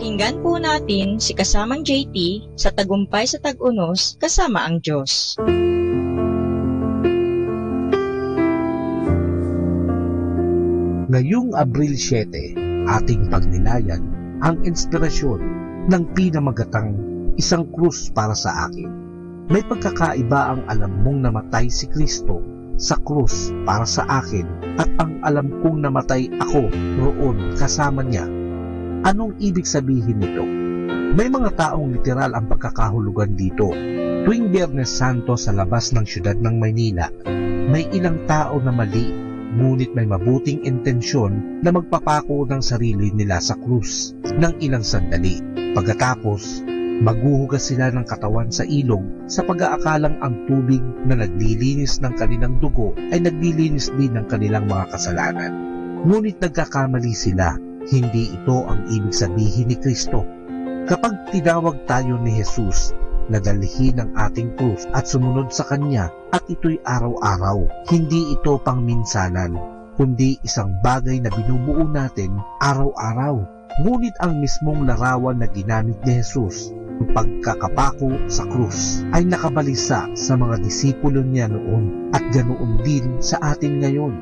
Pakinggan po natin si kasamang JT sa Tagumpay sa Tag-Unos kasama ang Diyos. Ngayong Abril 7, ating pagnilayan ang inspirasyon ng pinamagatang isang krus para sa akin. May pagkakaiba ang alam mong namatay si Kristo sa krus para sa akin at ang alam kong namatay ako roon kasama niya. Anong ibig sabihin nito? May mga taong literal ang pagkakahulugan dito. Tuwing Biyernes Santo sa labas ng siyudad ng Maynila, may ilang tao na mali, ngunit may mabuting intensyon na magpapako ng sarili nila sa krus ng ilang sandali. Pagkatapos, maghuhugas sila ng katawan sa ilog sa pag-aakalang ang tubig na naglilinis ng kanilang dugo ay naglilinis din ng kanilang mga kasalanan. Ngunit nagkakamali sila, hindi ito ang ibig sabihin ni Kristo. Kapag tinawag tayo ni Jesus na dalhin ang ating krus at sumunod sa Kanya at ito'y araw-araw, hindi ito pangminsanan, kundi isang bagay na binubuo natin araw-araw. Ngunit ang mismong larawan na ginamit ni Jesus, ang pagkakapako sa krus, ay nakabalisa sa mga disipulo niya noon at ganoon din sa atin ngayon.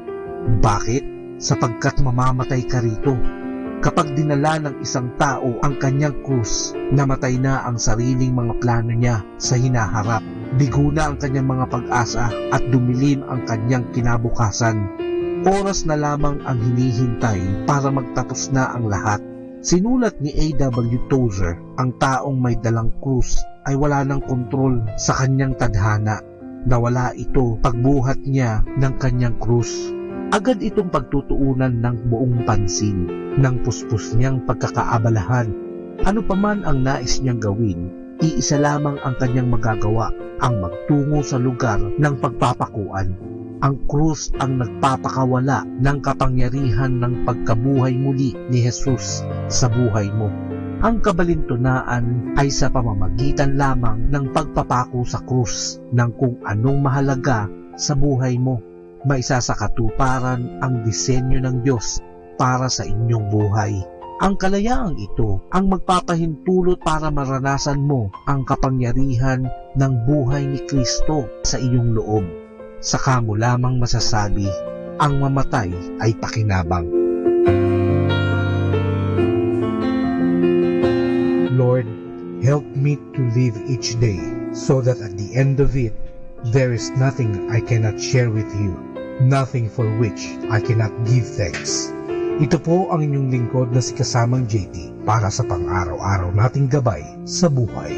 Bakit? Sapagkat mamamatay ka rito. Kapag dinala ng isang tao ang kanyang krus, namatay na ang sariling mga plano niya sa hinaharap. Bigo na ang kanyang mga pag-asa at dumilim ang kanyang kinabukasan. Oras na lamang ang hinihintay para magtapos na ang lahat. Sinulat ni A.W. Tozer, ang taong may dalang krus ay wala ng kontrol sa kanyang tadhana. Nawala ito pagbuhat niya ng kanyang krus. Agad itong pagtutuunan ng buong pansin ng puspos niyang pagkakaabalahan. Ano paman ang nais niyang gawin, iisa lamang ang kanyang magagawa, ang magtungo sa lugar ng pagpapakuan. Ang krus ang nagpapakawala ng kapangyarihan ng pagkabuhay muli ni Jesus sa buhay mo. Ang kabalintunaan ay sa pamamagitan lamang ng pagpapako sa krus ng kung anong mahalaga sa buhay mo. Maisa sa katuparan ang disenyo ng Diyos para sa inyong buhay. Ang kalayaang ito ang magpapahintulot para maranasan mo ang kapangyarihan ng buhay ni Kristo sa iyong loob. Saka mo lamang masasabi, ang mamatay ay pakinabang. Lord, help me to live each day so that at the end of it, there is nothing I cannot share with you, nothing for which I cannot give thanks. Ito po ang inyong lingkod na si Kasamang JT para sa pang-araw-araw nating gabay sa buhay.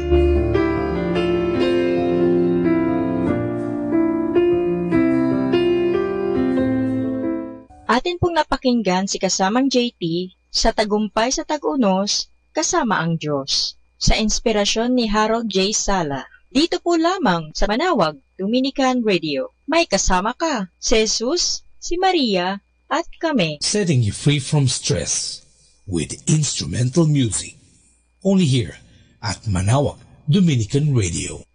Atin pong napakinggan si kasamang JT sa Tagumpay sa Tag-Unos kasama ang Diyos sa inspirasyon ni Harold J. Sala. Dito po lamang sa Manawag Dominican Radio. May kasama ka, si Jesus, si Maria, at kami. Setting you free from stress with instrumental music. Only here at Manawag Dominican Radio.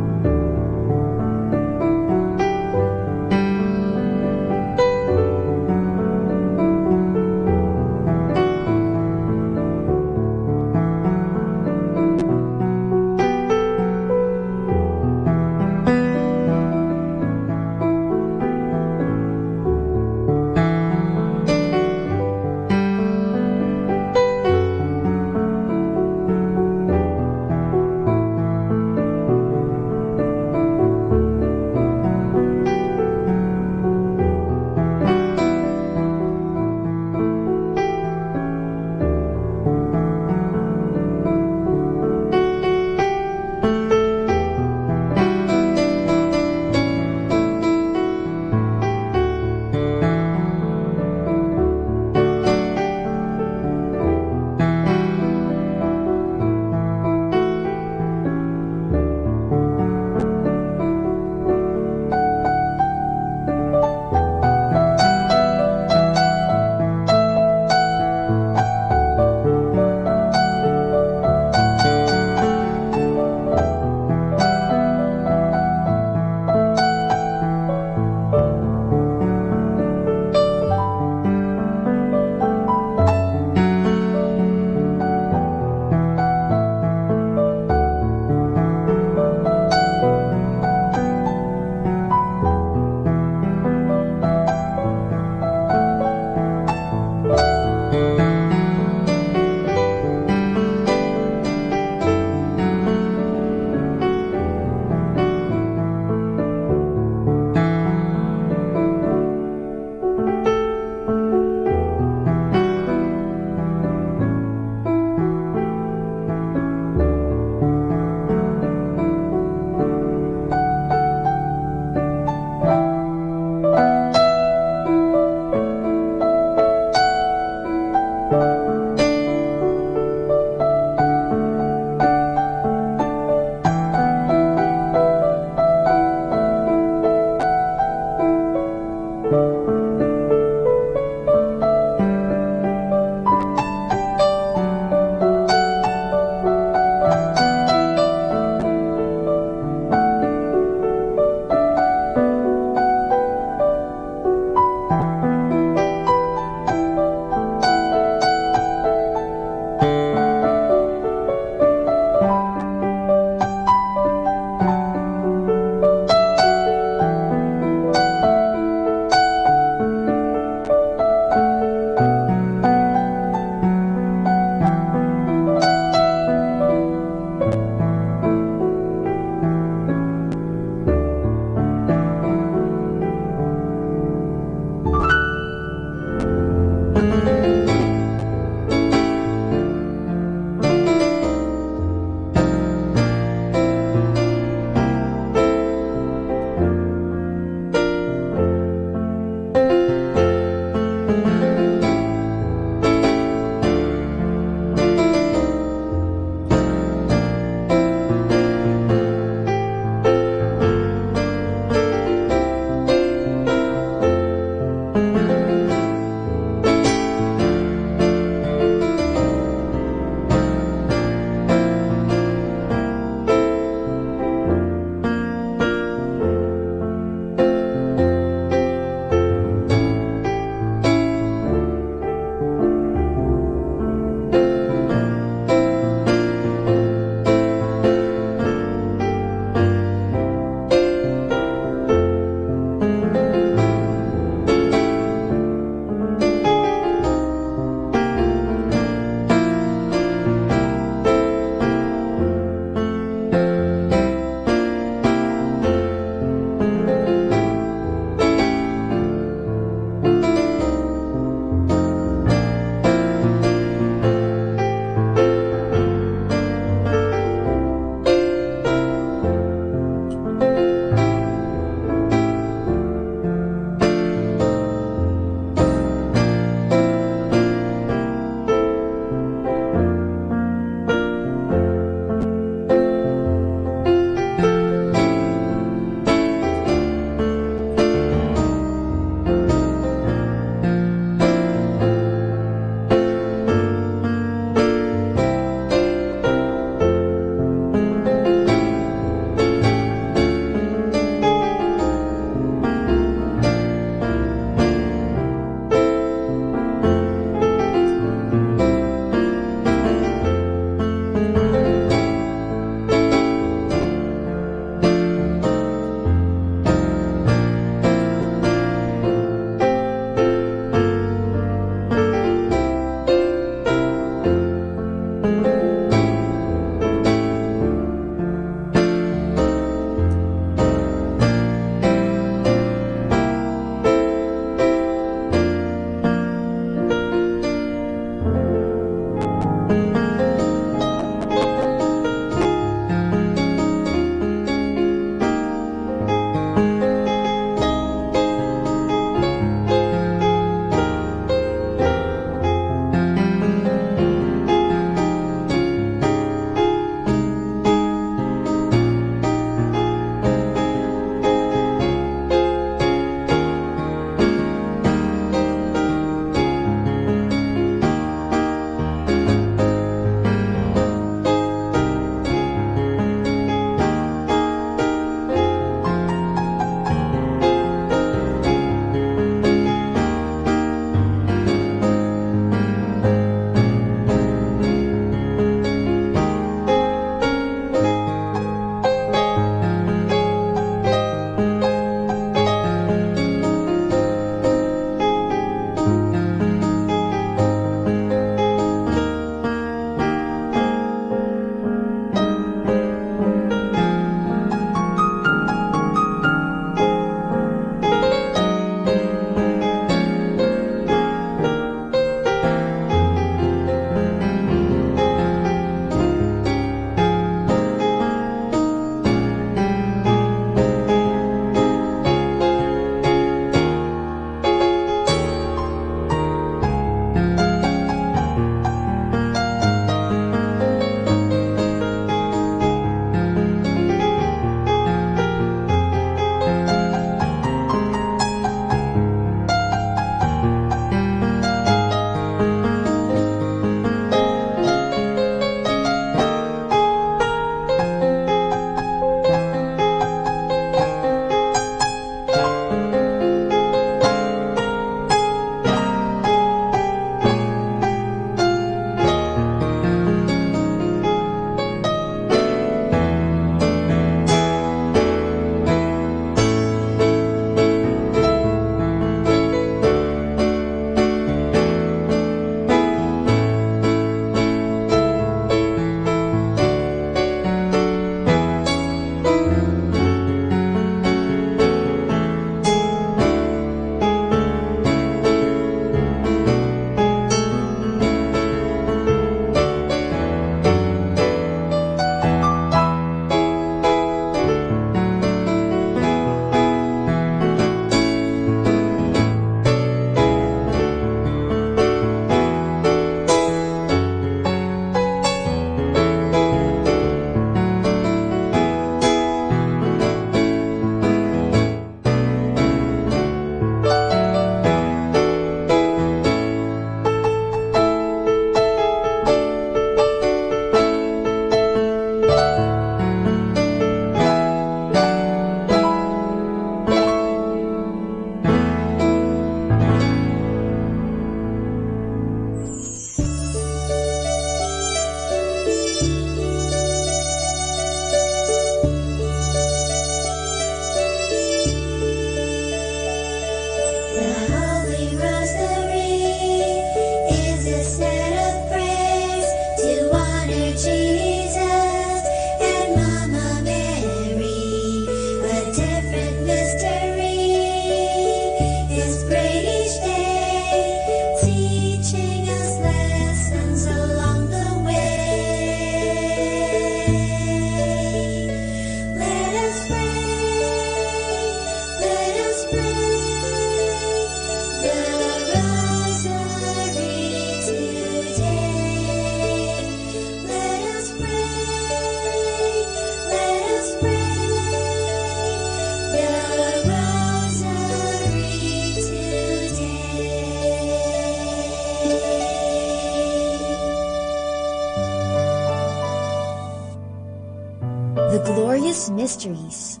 The glorious mysteries.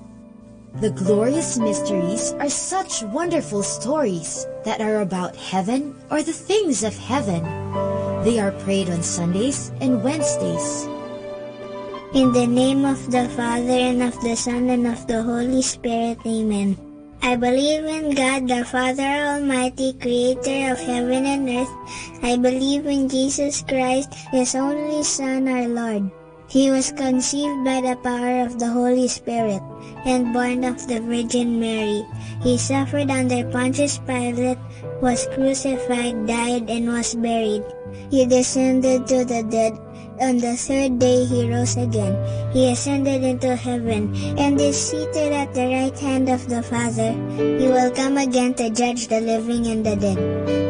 The glorious mysteries are such wonderful stories that are about heaven or the things of heaven. They are prayed on Sundays and Wednesdays. In the name of the Father, and of the Son, and of the Holy Spirit. Amen. I believe in God, the Father Almighty, creator of heaven and earth. I believe in Jesus Christ, His only Son, our Lord. He was conceived by the power of the Holy Spirit, and born of the Virgin Mary. He suffered under Pontius Pilate, was crucified, died, and was buried. He descended to the dead. On the third day he rose again. He ascended into heaven, and is seated at the right hand of the Father. He will come again to judge the living and the dead.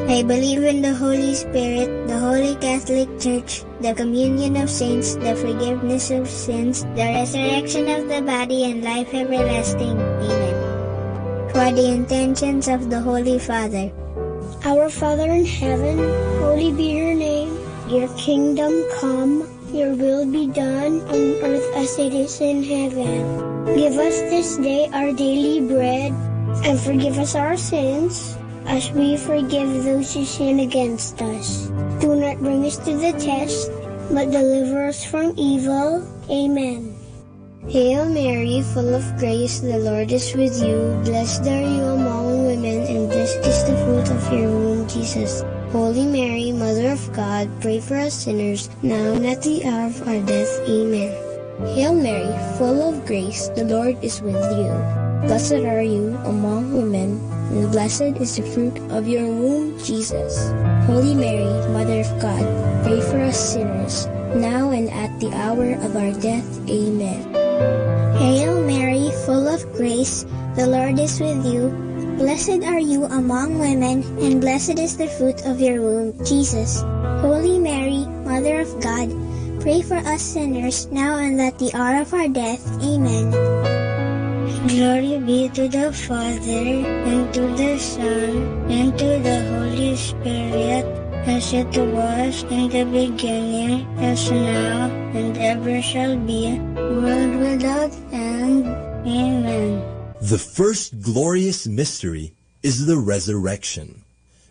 I believe in the Holy Spirit, the Holy Catholic Church, the communion of saints, the forgiveness of sins, the resurrection of the body, and life everlasting. Amen. For the intentions of the Holy Father. Our Father in heaven, holy be your name. Your kingdom come, your will be done on earth as it is in heaven. Give us this day our daily bread, and forgive us our sins, as we forgive those who sin against us. Do not bring us to the test, but deliver us from evil. Amen. Hail Mary, full of grace, the Lord is with you. Blessed are you among women, and blessed is the fruit of your womb, Jesus. Holy Mary, Mother of God, pray for us sinners, now and at the hour of our death. Amen. Hail Mary, full of grace, the Lord is with you. Blessed are you among women, and blessed is the fruit of your womb, Jesus. Holy Mary, Mother of God, pray for us sinners, now and at the hour of our death. Amen. Hail Mary, full of grace, the Lord is with you. Blessed are you among women, and blessed is the fruit of your womb, Jesus. Holy Mary, Mother of God, pray for us sinners, now and at the hour of our death. Amen. Glory be to the Father, and to the Son, and to the Holy Spirit, as it was in the beginning, as now, and ever shall be, world without end. Amen. The first glorious mystery is the resurrection.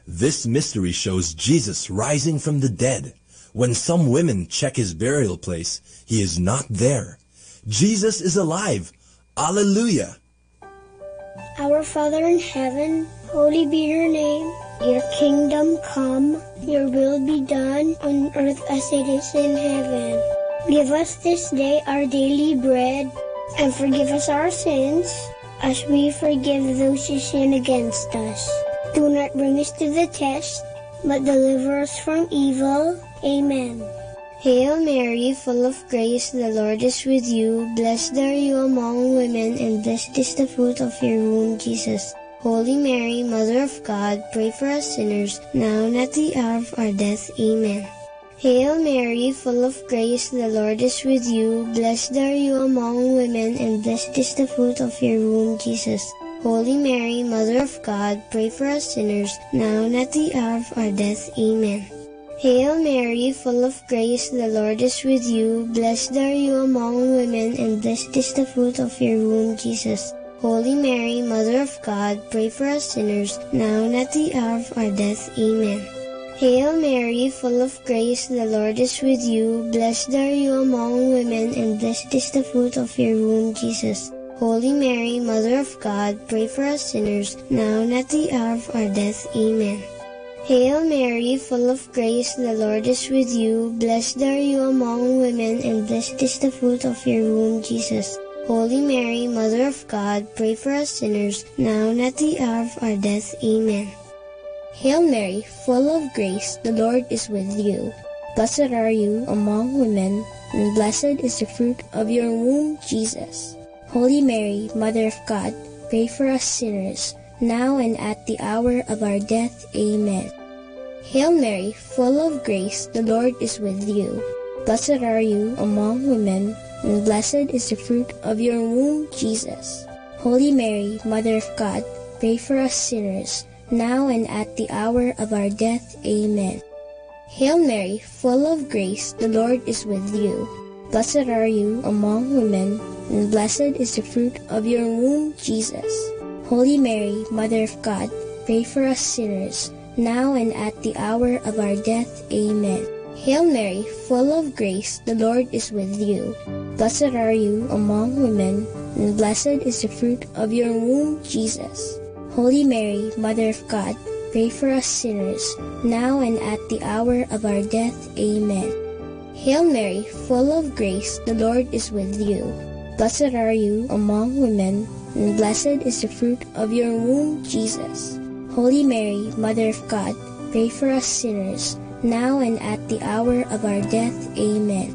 This mystery shows Jesus rising from the dead. When some women check his burial place, he is not there. Jesus is alive. Alleluia! Our Father in heaven, holy be your name. Your kingdom come, your will be done on earth as it is in heaven. Give us this day our daily bread, and forgive us our sins, as we forgive those who sin against us. Do not bring us to the test, but deliver us from evil. Amen. Hail Mary, full of grace, the Lord is with you. Blessed are you among women, and blessed is the fruit of your womb, Jesus. Holy Mary, Mother of God, pray for us sinners, now and at the hour of our death. Amen. Hail Mary, full of grace, the Lord is with you. Blessed are you among women, and blessed is the fruit of your womb, Jesus. Holy Mary, Mother of God, pray for us sinners, now and at the hour of our death. Amen. Hail Mary, full of grace, the Lord is with you. Blessed are you among women, and blessed is the fruit of your womb, Jesus. Holy Mary, Mother of God, pray for us sinners, now and at the hour of our death. Amen. Hail Mary, full of grace, the Lord is with you. Blessed are you among women, and blessed is the fruit of your womb, Jesus. Holy Mary, Mother of God, pray for us sinners, now and at the hour of our death. Amen. Hail Mary, full of grace, the Lord is with you. Blessed are you among women, and blessed is the fruit of your womb, Jesus. Holy Mary, Mother of God, pray for us sinners, now and at the hour of our death. Amen. Hail Mary, full of grace, the Lord is with you. Blessed are you among women, and blessed is the fruit of your womb, Jesus. Holy Mary, Mother of God, pray for us sinners, now and at the hour of our death. Amen. Hail Mary, full of grace, the Lord is with you. Blessed are you among women, and blessed is the fruit of your womb, Jesus. Holy Mary, Mother of God, pray for us sinners, now and at the hour of our death. Amen. Hail Mary, full of grace, the Lord is with you. Blessed are you among women, and blessed is the fruit of your womb, Jesus. Holy Mary, Mother of God, pray for us sinners, now and at the hour of our death. Amen. Hail Mary, full of grace, the Lord is with you. Blessed are you among women, and blessed is the fruit of your womb, Jesus. Holy Mary, Mother of God, pray for us sinners, now and at the hour of our death. Amen. Hail Mary, full of grace, the Lord is with you. Blessed are you among women, and blessed is the fruit of your womb, Jesus. Holy Mary, Mother of God, pray for us sinners, now and at the hour of our death. Amen.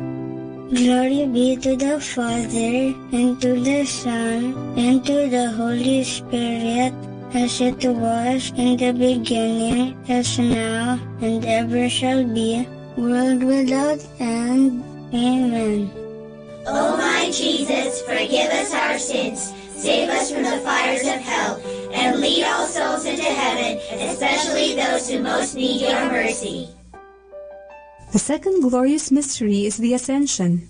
Glory be to the Father, and to the Son, and to the Holy Spirit, as it was in the beginning, as now, and ever shall be, world without end. Amen. O my Jesus, forgive us our sins, save us from the fires of hell, and lead all souls into heaven, especially those who most need your mercy. The second glorious mystery is the Ascension.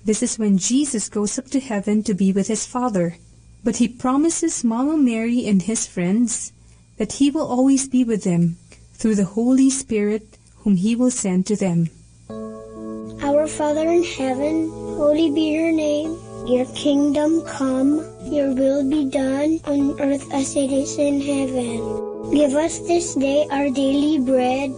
This is when Jesus goes up to heaven to be with his Father, but he promises Mama Mary and his friends that he will always be with them through the Holy Spirit whom he will send to them. Our Father in heaven, holy be your name. Your kingdom come, your will be done on earth as it is in heaven. Give us this day our daily bread,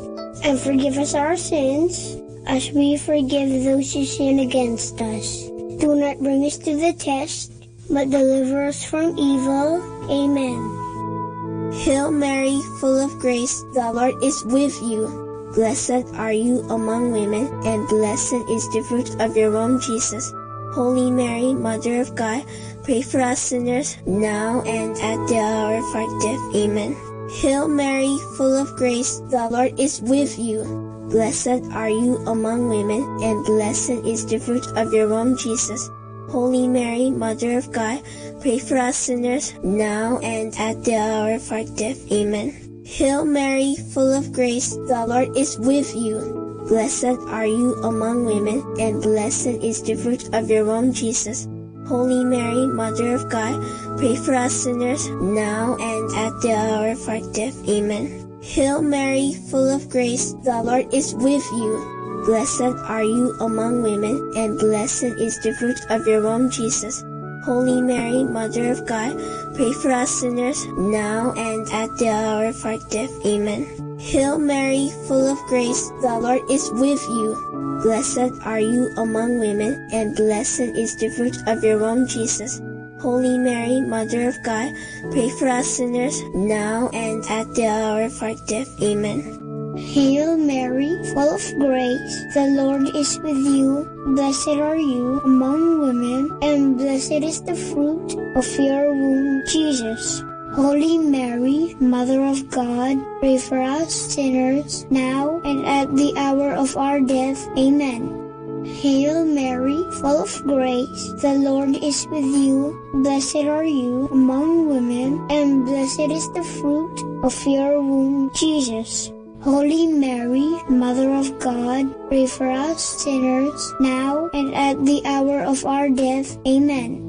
and forgive us our sins, as we forgive those who sin against us. Do not bring us to the test, but deliver us from evil. Amen. Hail Mary, full of grace, the Lord is with you. Blessed are you among women, and blessed is the fruit of your womb, Jesus. Holy Mary, Mother of God, pray for us sinners, now and at the hour of our death. Amen. Hail Mary, full of grace, the Lord is with you. Blessed are you among women, and blessed is the fruit of your womb, Jesus. Holy Mary, Mother of God, pray for us sinners, now and at the hour of our death. Amen. Hail Mary, full of grace, the Lord is with you. Blessed are you among women, and blessed is the fruit of your womb, Jesus. Holy Mary, Mother of God, pray for us sinners, now and at the hour of our death. Amen. Hail Mary, full of grace, the Lord is with you. Blessed are you among women, and blessed is the fruit of your womb, Jesus. Holy Mary, Mother of God, pray for us sinners, now and at the hour of our death. Amen. Hail Mary, full of grace, the Lord is with you. Blessed are you among women, and blessed is the fruit of your womb, Jesus. Holy Mary, Mother of God, pray for us sinners, now and at the hour of our death. Amen. Hail Mary, full of grace, the Lord is with you. Blessed are you among women, and blessed is the fruit of your womb, Jesus. Holy Mary, Mother of God, pray for us sinners, now and at the hour of our death. Amen. Hail Mary, full of grace, the Lord is with you. Blessed are you among women, and blessed is the fruit of your womb, Jesus. Holy Mary, Mother of God, pray for us sinners, now and at the hour of our death. Amen.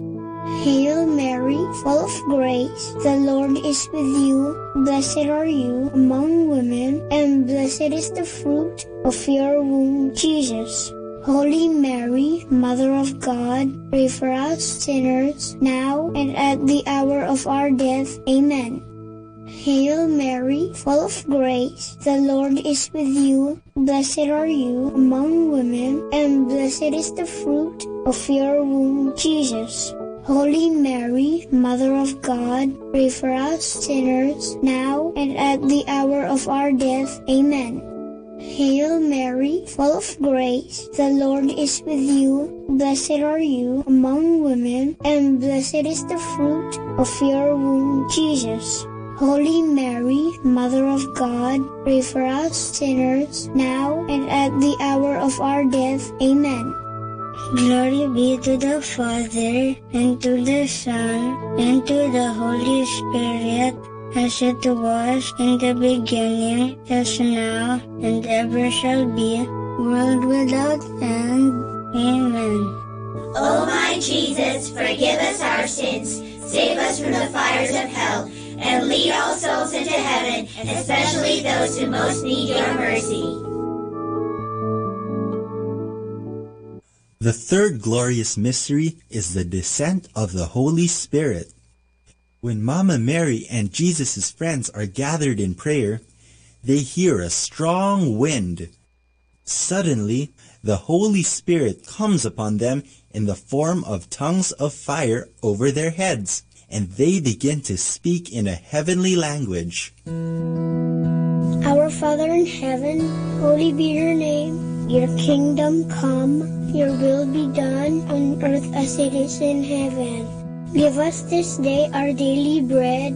Hail Mary, full of grace, the Lord is with you. Blessed are you among women, and blessed is the fruit of your womb, Jesus. Holy Mary, Mother of God, pray for us sinners, now and at the hour of our death. Amen. Hail Mary, full of grace, the Lord is with you. Blessed are you among women, and blessed is the fruit of your womb, Jesus. Holy Mary, Mother of God, pray for us sinners, now and at the hour of our death. Amen. Hail Mary, full of grace, the Lord is with you. Blessed are you among women, and blessed is the fruit of your womb, Jesus. Holy Mary, Mother of God, pray for us sinners, now and at the hour of our death. Amen. Glory be to the Father, and to the Son, and to the Holy Spirit, as it was in the beginning, as now, and ever shall be, world without end. Amen. O my Jesus, forgive us our sins, save us from the fires of hell, and lead all souls into heaven, especially those who most need your mercy. The third glorious mystery is the descent of the Holy Spirit. When Mama Mary and Jesus' friends are gathered in prayer, they hear a strong wind. Suddenly, the Holy Spirit comes upon them in the form of tongues of fire over their heads, and they begin to speak in a heavenly language. Our Father in heaven, holy be your name. Your kingdom come, your will be done on earth as it is in heaven. Give us this day our daily bread,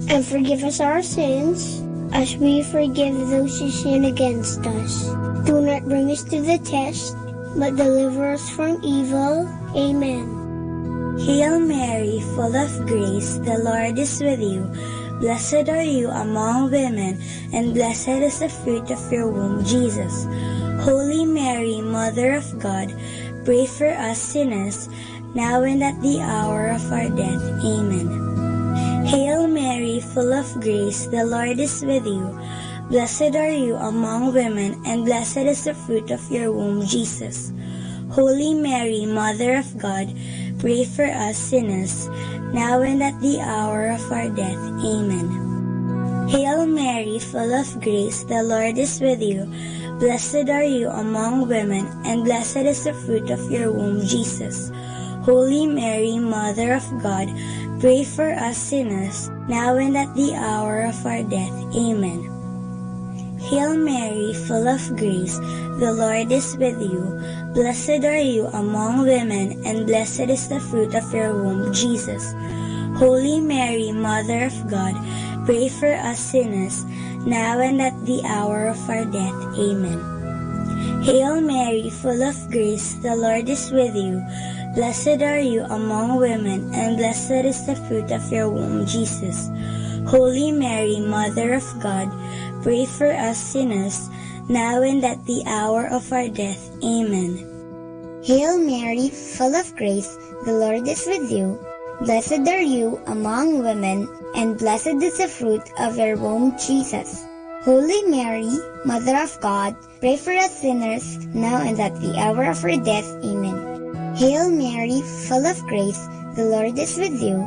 and forgive us our sins, as we forgive those who sin against us. Do not bring us to the test, but deliver us from evil. Amen. Hail Mary, full of grace, the Lord is with you. Blessed are you among women, and blessed is the fruit of your womb, Jesus. Holy Mary, Mother of God, pray for us sinners, now and at the hour of our death. Amen. Hail Mary, full of grace, the Lord is with you. Blessed are you among women, and blessed is the fruit of your womb, Jesus. Holy Mary, Mother of God, pray for us sinners, now and at the hour of our death. Amen. Hail Mary, full of grace, the Lord is with you. Blessed are you among women, and blessed is the fruit of your womb, Jesus. Holy Mary, Mother of God, pray for us sinners, now and at the hour of our death. Amen. Hail Mary, full of grace, the Lord is with you. Blessed are you among women, and blessed is the fruit of your womb, Jesus. Holy Mary, Mother of God, pray for us sinners, now and at the hour of our death. Amen. Hail Mary, full of grace, the Lord is with you. Blessed are you among women, and blessed is the fruit of your womb, Jesus. Holy Mary, Mother of God, pray for us sinners, now and at the hour of our death. Amen. Hail Mary, full of grace, the Lord is with you. Blessed are you among women, and blessed is the fruit of your womb, Jesus. Holy Mary, Mother of God, pray for us sinners, now and at the hour of our death. Amen. Hail Mary, full of grace, the Lord is with you.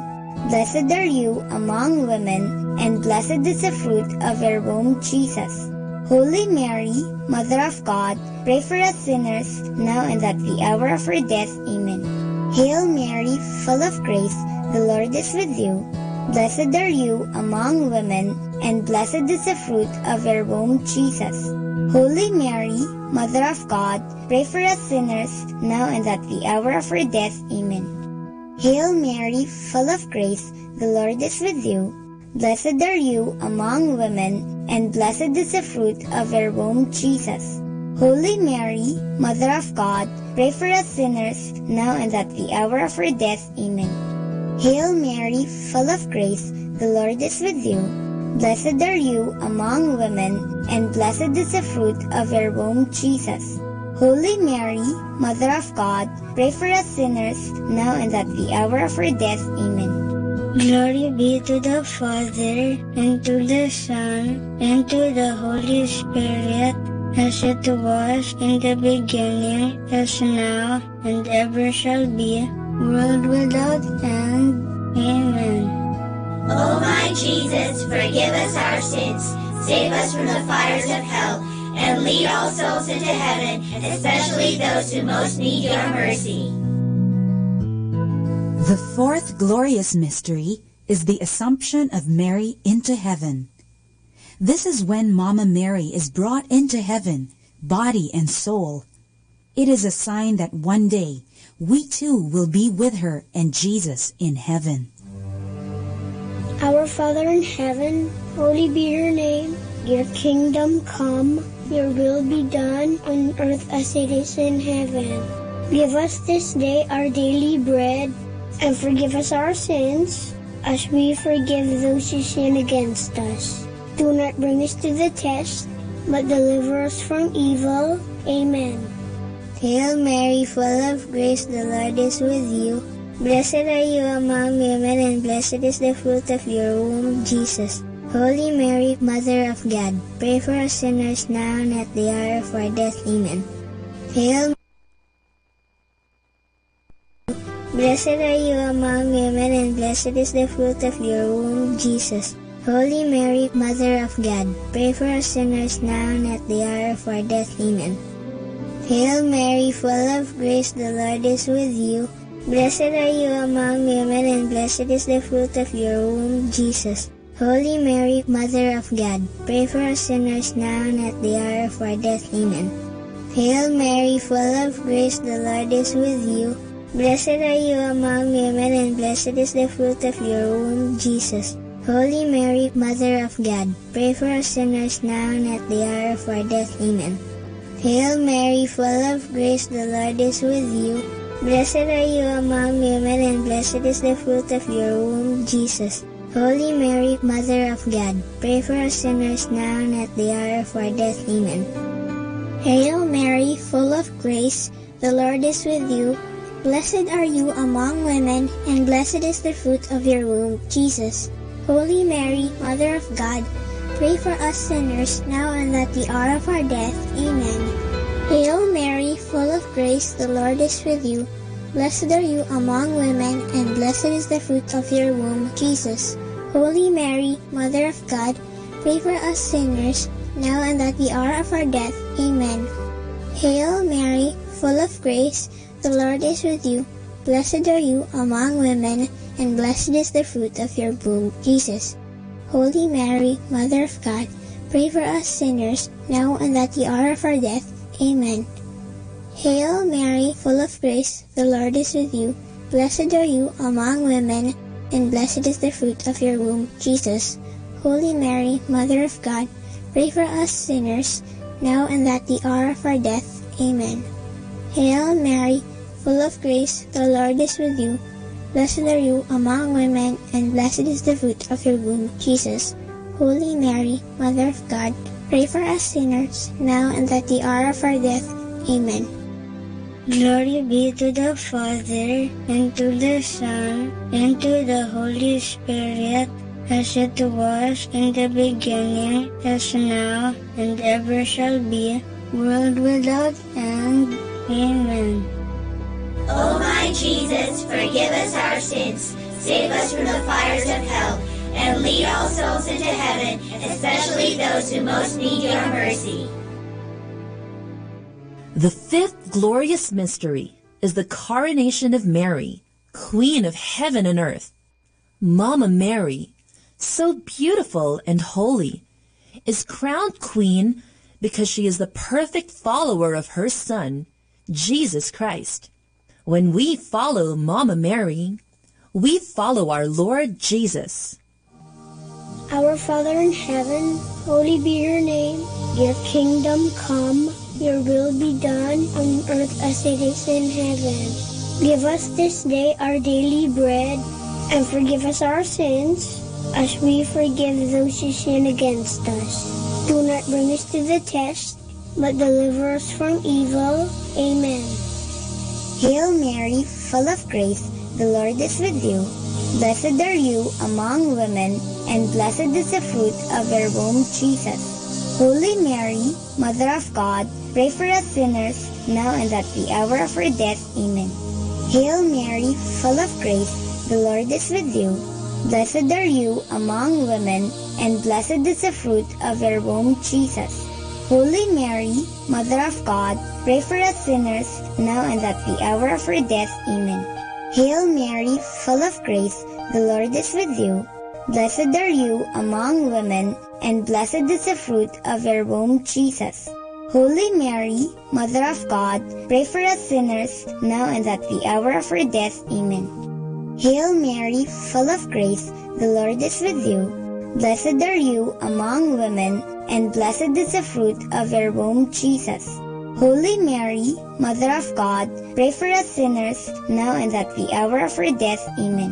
Blessed are you among women, and blessed is the fruit of your womb, Jesus. Holy Mary, Mother of God, pray for us sinners, now and at the hour of our death. Amen. Hail Mary, full of grace, the Lord is with you. Blessed are you among women, and blessed is the fruit of your womb, Jesus. Holy Mary, Mother of God, pray for us sinners, now and at the hour of our death. Amen. Hail Mary, full of grace, the Lord is with you. Blessed are you among women, and blessed is the fruit of your womb, Jesus. Holy Mary, Mother of God, pray for us sinners, now and at the hour of our death. Amen. Hail Mary, full of grace, the Lord is with you. Blessed are you among women, and blessed is the fruit of your womb, Jesus. Holy Mary, Mother of God, pray for us sinners, now and at the hour of our death. Amen. Glory be to the Father, and to the Son, and to the Holy Spirit, as it was in the beginning, as now, and ever shall be, world without end. Amen. O my Jesus, forgive us our sins, save us from the fires of hell, and lead all souls into heaven, especially those who most need your mercy. The fourth glorious mystery is the Assumption of Mary into heaven. This is when Mama Mary is brought into heaven, body and soul. It is a sign that one day we too will be with her and Jesus in heaven. Our Father in heaven, holy be your name. Your kingdom come, your will be done on earth as it is in heaven. Give us this day our daily bread, and forgive us our sins, as we forgive those who sin against us. Do not bring us to the test, but deliver us from evil. Amen. Hail Mary, full of grace, the Lord is with you. Blessed are you among women, and blessed is the fruit of your womb, Jesus. Holy Mary, Mother of God, pray for us sinners now and at the hour of our death. Amen. Hail, blessed are you among women, and blessed is the fruit of your womb, Jesus. Holy Mary, Mother of God, pray for us sinners now and at the hour of our death. Amen. Hail Mary, full of grace, the Lord is with you. Blessed are you among women, and blessed is the fruit of your womb, Jesus. Holy Mary, Mother of God, pray for us sinners now and at the hour of our death. Amen. Hail Mary, full of grace, the Lord is with you. Blessed are you among women, and blessed is the fruit of your womb, Jesus. Holy Mary, Mother of God, pray for us sinners now and at the hour of our death. Amen. Hail Mary, full of grace, the Lord is with you. Blessed are you among women, and blessed is the fruit of your womb, Jesus. Holy Mary, Mother of God, pray for us sinners now and at the hour of our death. Amen. Hail Mary, full of grace, the Lord is with you. Blessed are you among women, and blessed is the fruit of your womb, Jesus. Holy Mary, Mother of God, pray for us sinners now and at the hour of our death. Amen. Hail Mary, full of grace, the Lord is with you. Blessed are you among women, and blessed is the fruit of your womb, Jesus. Holy Mary, Mother of God, pray for us sinners, now and at the hour of our death. Amen. Hail Mary, full of grace, the Lord is with you. Blessed are you among women, and blessed is the fruit of your womb, Jesus. Holy Mary, Mother of God, pray for us sinners, now and at the hour of our death. Amen. Hail Mary, full of grace, the Lord is with you. Blessed are you among women, and blessed is the fruit of your womb, Jesus. Holy Mary, Mother of God, pray for us sinners, now and at the hour of our death. Amen. Hail Mary, full of grace, the Lord is with you. Blessed are you among women, and blessed is the fruit of your womb, Jesus. Holy Mary, Mother of God, pray for us sinners, now and at the hour of our death. Amen. Glory be to the Father, and to the Son, and to the Holy Spirit, as it was in the beginning, as now, and ever shall be, world without end. Amen. O my Jesus, forgive us our sins, save us from the fires of hell, and lead all souls into heaven, especially those who most need your mercy. The fifth glorious mystery is the coronation of Mary, Queen of heaven and earth. Mama Mary, so beautiful and holy, is crowned queen because she is the perfect follower of her Son, Jesus Christ. When we follow Mama Mary, we follow our Lord Jesus. Our Father in heaven, holy be your name. Your kingdom come, your will be done on earth as it is in heaven. Give us this day our daily bread, and forgive us our sins, as we forgive those who sin against us. Do not bring us to the test, but deliver us from evil. Amen. Hail Mary, full of grace, the Lord is with you. Blessed are you among women, and blessed is the fruit of your womb, Jesus. Holy Mary, Mother of God, pray for us sinners, now and at the hour of our death. Amen. Hail Mary, full of grace, the Lord is with you. Blessed are you among women, and blessed is the fruit of your womb, Jesus. Holy Mary, Mother of God, pray for us sinners, now and at the hour of our death. Amen. Hail Mary, full of grace, the Lord is with you. Blessed are you among women, and blessed is the fruit of your womb, Jesus. Holy Mary, Mother of God, pray for us sinners, now and at the hour of our death. Amen. Hail Mary, full of grace, the Lord is with you. Blessed are you among women, and blessed is the fruit of your womb, Jesus. Holy Mary, Mother of God, pray for us sinners, now and at the hour of our death. Amen.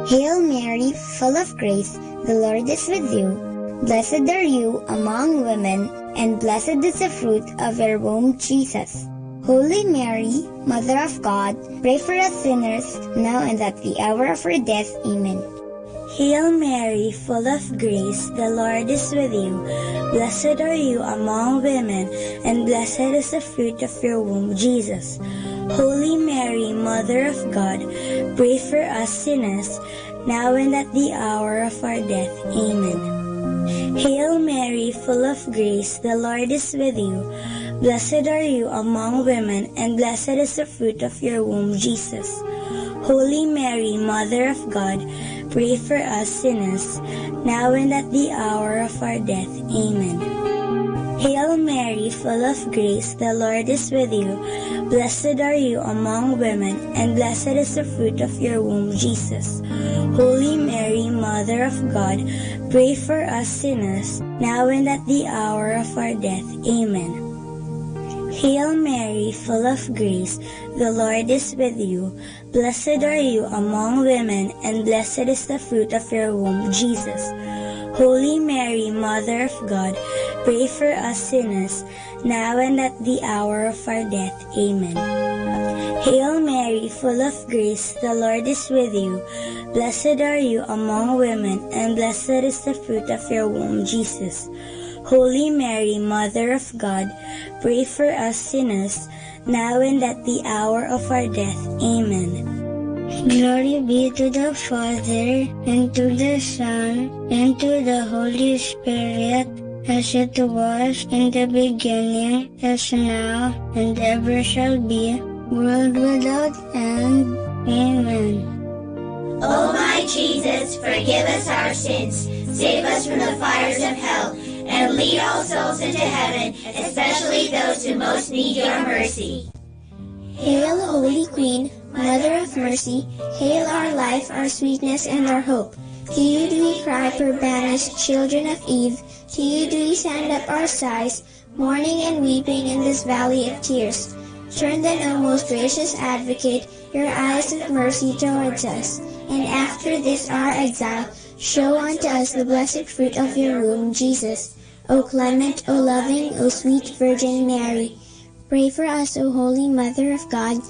Hail Mary, full of grace, the Lord is with you. Blessed are you among women, and blessed is the fruit of your womb, Jesus. Holy Mary, Mother of God, pray for us sinners, now and at the hour of our death. Amen. Hail Mary, full of grace, the Lord is with you. Blessed are you among women, and blessed is the fruit of your womb, Jesus. Holy Mary, Mother of God, pray for us sinners, now and at the hour of our death. Amen. Hail Mary, full of grace, the Lord is with you. Blessed are you among women, and blessed is the fruit of your womb, Jesus. Holy Mary, Mother of God, pray for us sinners, now and at the hour of our death. Amen. Hail Mary, full of grace, the Lord is with you. Blessed are you among women, and blessed is the fruit of your womb, Jesus. Holy Mary, Mother of God, pray for us sinners, now and at the hour of our death. Amen. Hail Mary, full of grace, the Lord is with you. Blessed are you among women, and blessed is the fruit of your womb, Jesus. Holy Mary, Mother of God, pray for us sinners, now and at the hour of our death. Amen. Hail Mary, full of grace, the Lord is with you. Blessed are you among women, and blessed is the fruit of your womb, Jesus. Holy Mary, Mother of God, pray for us sinners, now and at the hour of our death. Amen. Glory be to the Father, and to the Son, and to the Holy Spirit, as it was in the beginning, as now, and ever shall be, world without end. Amen. O my Jesus, forgive us our sins, save us from the fires of hell, and lead all souls into heaven, especially those who most need your mercy. Hail, Holy Queen, Mother of Mercy, hail our life, our sweetness, and our hope. To you do we cry, poor banished children of Eve. To you do we send up our sighs, mourning and weeping in this valley of tears. Turn then, O most gracious Advocate, your eyes of mercy towards us, and after this our exile, show unto us the blessed fruit of your womb, Jesus. O clement, O loving, O sweet Virgin Mary, pray for us, O Holy Mother of God,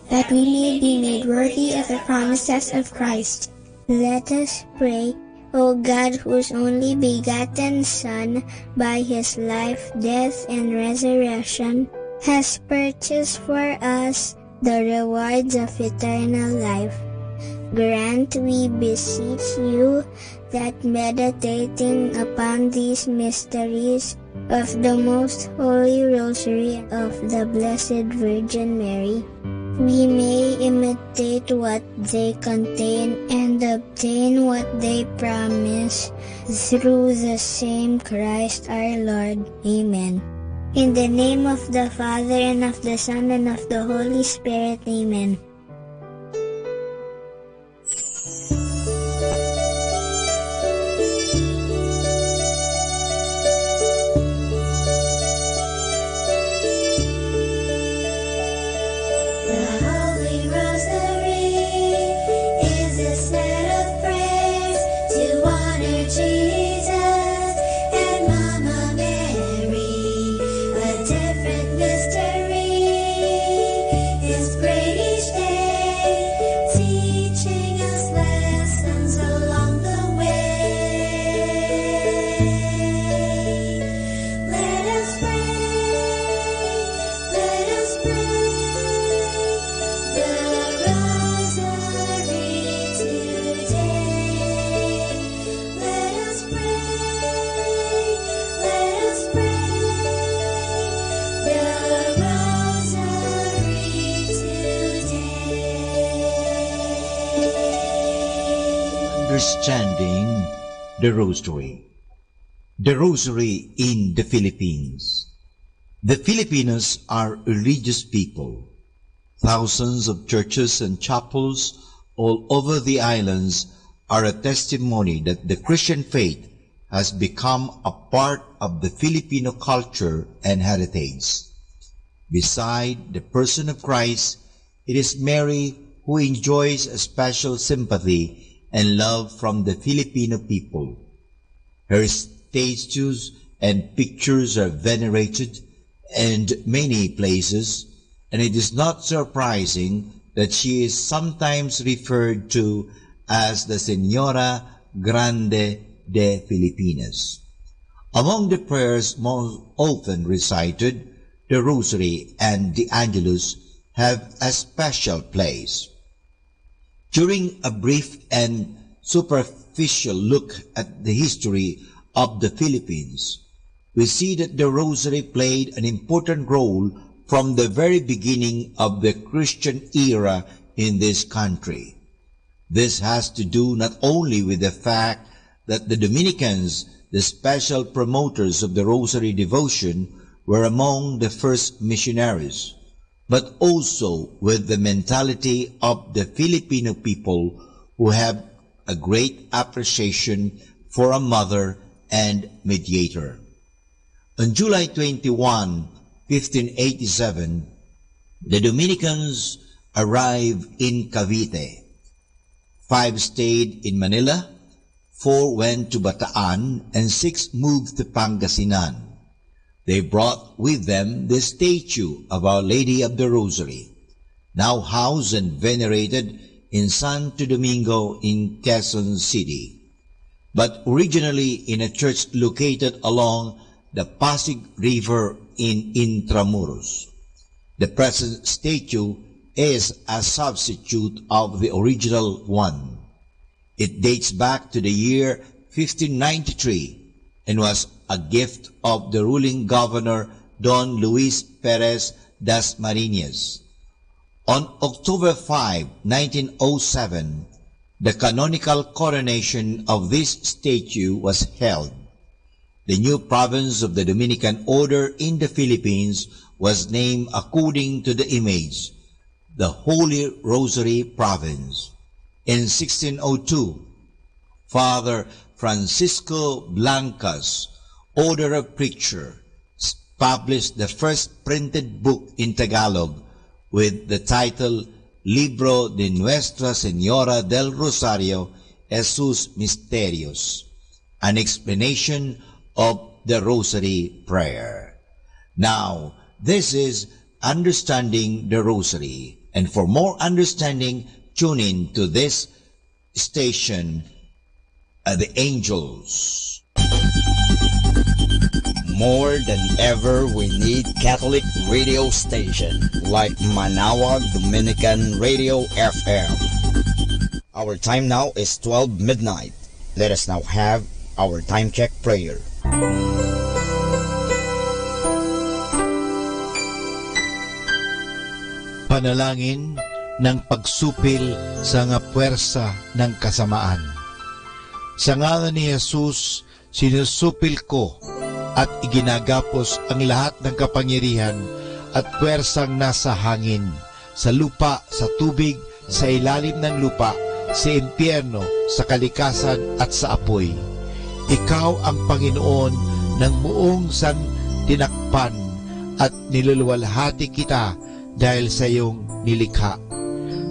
that we may be made worthy of the promises of Christ. Let us pray. O God, whose only begotten Son, by his life, death, and resurrection, has purchased for us the rewards of eternal life, grant, we beseech you, that meditating upon these mysteries of the most holy rosary of the Blessed Virgin Mary, we may imitate what they contain and obtain what they promise, through the same Christ our Lord. Amen. In the name of the Father, and of the Son, and of the Holy Spirit. Amen. Understanding the Rosary. The Rosary in the Philippines. The Filipinos are religious people. Thousands of churches and chapels all over the islands are a testimony that the Christian faith has become a part of the Filipino culture and heritage. Beside the person of Christ, it is Mary who enjoys a special sympathy and love from the Filipino people. Her statues and pictures are venerated in many places, and it is not surprising that she is sometimes referred to as the Señora Grande de Filipinas. Among the prayers most often recited, the Rosary and the Angelus have a special place. During a brief and superficial look at the history of the Philippines, we see that the Rosary played an important role from the very beginning of the Christian era in this country. This has to do not only with the fact that the Dominicans, the special promoters of the Rosary devotion, were among the first missionaries, but also with the mentality of the Filipino people who have a great appreciation for a mother and mediator. On July 21, 1587, the Dominicans arrived in Cavite. 5 stayed in Manila, 4 went to Bataan, and 6 moved to Pangasinan. They brought with them the statue of Our Lady of the Rosary, now housed and venerated in Santo Domingo in Quezon City, but originally in a church located along the Pasig River in Intramuros. The present statue is a substitute of the original one. It dates back to the year 1593 and was a gift of the ruling governor Don Luis Perez Dasmariñas. On October 5, 1907, the canonical coronation of this statue was held. The new province of the Dominican Order in the Philippines was named according to the image, the Holy Rosary Province. In 1602, Father Francisco Blancas, order of preacher, published the first printed book in Tagalog with the title Libro de Nuestra Señora del Rosario Jesus Misterios, an explanation of the Rosary prayer. Now, this is Understanding the Rosary, and for more understanding, tune in to this station, The Angels. More than ever, we need Catholic radio station like Manaoag Dominican Radio FM. Our time now is 12 midnight. Let us now have our time check prayer. Panalangin ng pagsupil sa nga puwersa ng kasamaan. Sa ngalan ni Jesus, sinusupil ko at iginagapos ang lahat ng kapangyarihan at puwersang nasa hangin, sa lupa, sa tubig, sa ilalim ng lupa, sa impyerno, sa kalikasan at sa apoy. Ikaw ang Panginoon ng buong santinakpan at niluluwalhati kita dahil sa iyong nilikha.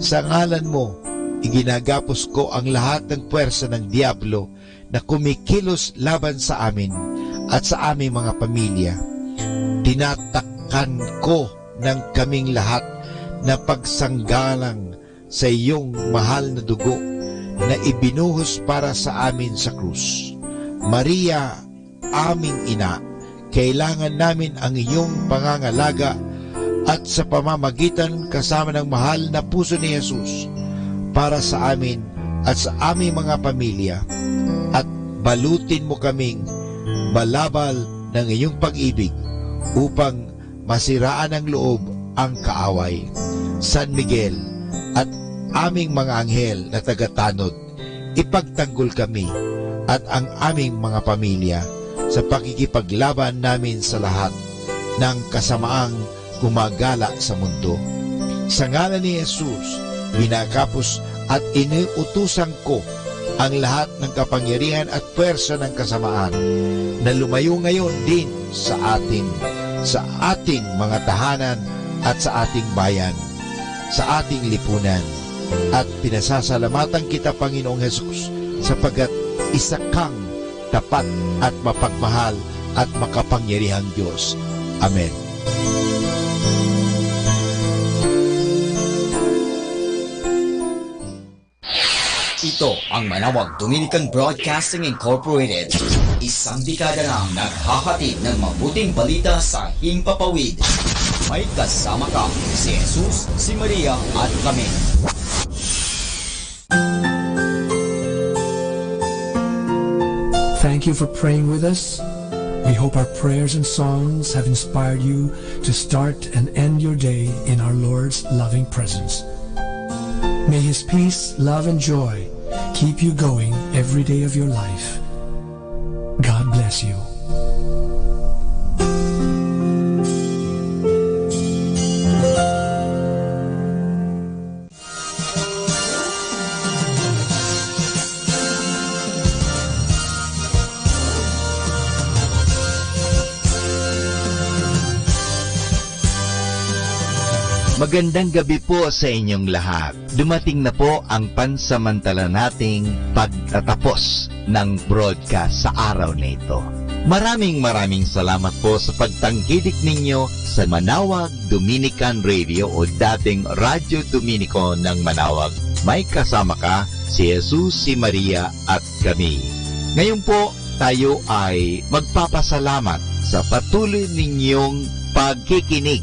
Sa ngalan mo, iginagapos ko ang lahat ng puwersa ng Diablo na kumikilos laban sa amin at sa aming mga pamilya. Tinatakpan ko ng kaming lahat na pagsanggalang sa iyong mahal na dugo na ibinuhos para sa amin sa krus. Maria, aming ina, kailangan namin ang iyong pangangalaga at sa pamamagitan kasama ng mahal na puso ni Jesus para sa amin at sa aming mga pamilya, at balutin mo kaming balabal ng iyong pag-ibig upang masiraan ng loob ang kaaway. San Miguel at aming mga anghel na tagatanod, ipagtanggol kami at ang aming mga pamilya sa pakikipaglaban namin sa lahat ng kasamaang gumagala sa mundo. Sa ngalan ni Jesus, binakapos at iniutusan ko ang lahat ng kapangyarihan at puwersa ng kasamaan na lumayo ngayon din sa ating mga tahanan at sa ating bayan, sa ating lipunan. At pinasasalamatan kita, Panginoong Jesus, sapagkat isa kang tapat at mapagmahal at makapangyarihang Diyos. Amen. Ito ang Manawag Dominican Broadcasting Incorporated. Isang dekada nang naghahatid ng mabuting balita sa himpapawid. May kasama ka, si Jesus, si Maria at kami. Thank you for praying with us. We hope our prayers and songs have inspired you to start and end your day in our Lord's loving presence. May His peace, love, and joy keep you going every day of your life. God bless you. Magandang gabi po sa inyong lahat. Dumating na po ang pansamantala nating pagtatapos ng broadcast sa araw na ito. Maraming salamat po sa pagtangkilik ninyo sa Manawag Dominican Radio o dating Radyo Dominico ng Manawag. May kasama ka, si Jesus, si Maria at kami. Ngayon po, tayo ay magpapasalamat sa patuloy ninyong pagkikinig.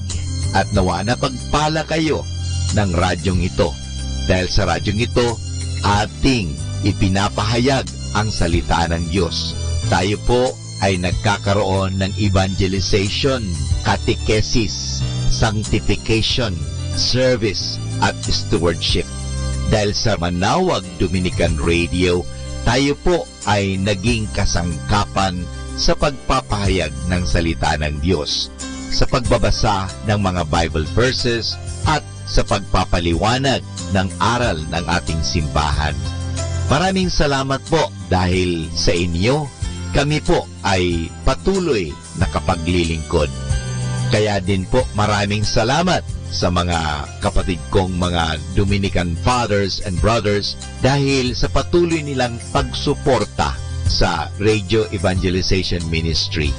At nawa na pagpala kayo ng radyong ito. Dahil sa radyong ito, ating ipinapahayag ang salita ng Diyos. Tayo po ay nagkakaroon ng evangelization, catechesis, sanctification, service, at stewardship. Dahil sa Manawag Dominican Radio, tayo po ay naging kasangkapan sa pagpapahayag ng salita ng Diyos, sa pagbabasa ng mga Bible verses at sa pagpapaliwanag ng aral ng ating simbahan. Maraming salamat po dahil sa inyo, kami po ay patuloy na kapaglilingkod. Kaya din po maraming salamat sa mga kapatid kong mga Dominican fathers and brothers dahil sa patuloy nilang pagsuporta sa Radio Evangelization Ministry.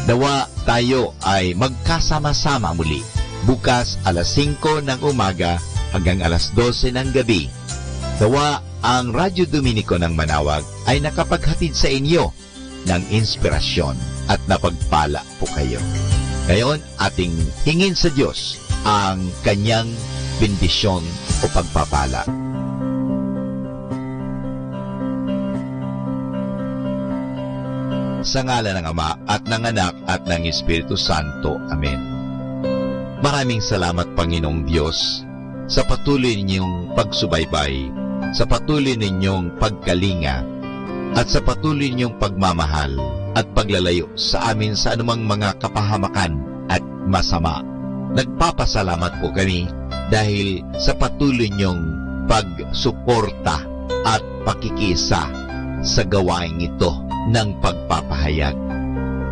Nawa tayo ay magkasama-sama muli bukas alas 5 ng umaga hanggang alas 12 ng gabi. Nawa ang Radyo Dominico ng Manawag ay nakapaghatid sa inyo ng inspirasyon at napagpala po kayo. Ngayon, ating hingin sa Diyos ang kanyang bendisyon o pagpapala. Sa ngalan ng Ama at ng Anak at ng Espiritu Santo. Amen. Maraming salamat, Panginoong Diyos, sa patuloy ninyong pagsubaybay, sa patuloy ninyong pagkalinga, at sa patuloy ninyong pagmamahal at paglalayo sa amin sa anumang mga kapahamakan at masama. Nagpapasalamat po kami dahil sa patuloy ninyong pagsuporta at pakikisa sa gawain ito ng pagpapahayag.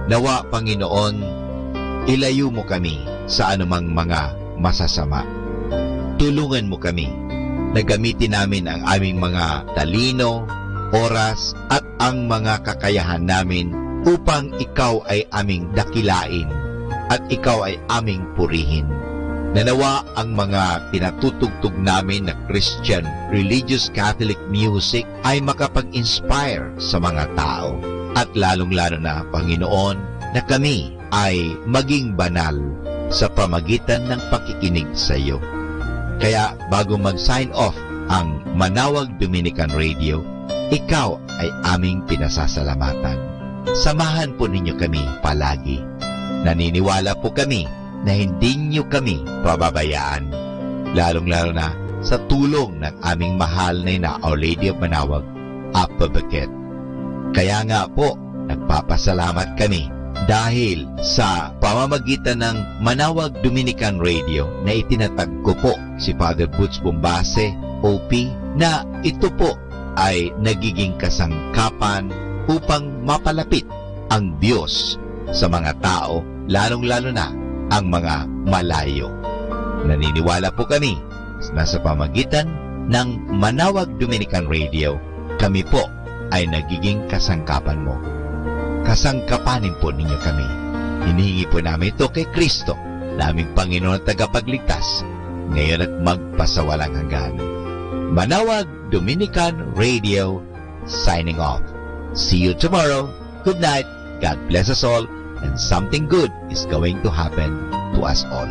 Nawa, Panginoon, ilayo mo kami sa anumang mga masasama. Tulungan mo kami na gamitin namin ang aming mga talino, oras, at ang mga kakayahan namin upang ikaw ay aming dakilain at ikaw ay aming purihin. Nanawa ang mga pinatutugtog namin na Christian religious Catholic music ay makapag-inspire sa mga tao. At lalong-lalo na, Panginoon, na kami ay maging banal sa pamagitan ng pakikinig sa iyo. Kaya bago mag-sign off ang Manawag Dominican Radio, ikaw ay aming pinasasalamatan. Samahan po ninyo kami palagi. Naniniwala po kami na hindi nyo kami pababayaan, lalong-lalo na sa tulong ng aming mahal na Our Lady of Manawag, Apa Baquet. Kaya nga po, nagpapasalamat kami dahil sa pamamagitan ng Manawag Dominican Radio na itinatag ko po si Father Butch Bombase, OP, na ito po ay nagiging kasangkapan upang mapalapit ang Diyos sa mga tao, lalong-lalo na ang mga malayo. Naniniwala po kami na sa pamagitan ng Manawag Dominican Radio, kami po ay nagiging kasangkapan mo. Kasangkapanin po ninyo kami. Hinihingi po namin ito kay Kristo, naming Panginoon at tagapagligtas, ngayon at magpasawalang hanggan. Manawag Dominican Radio, signing off. See you tomorrow. Good night. God bless us all, and something good is going to happen to us all.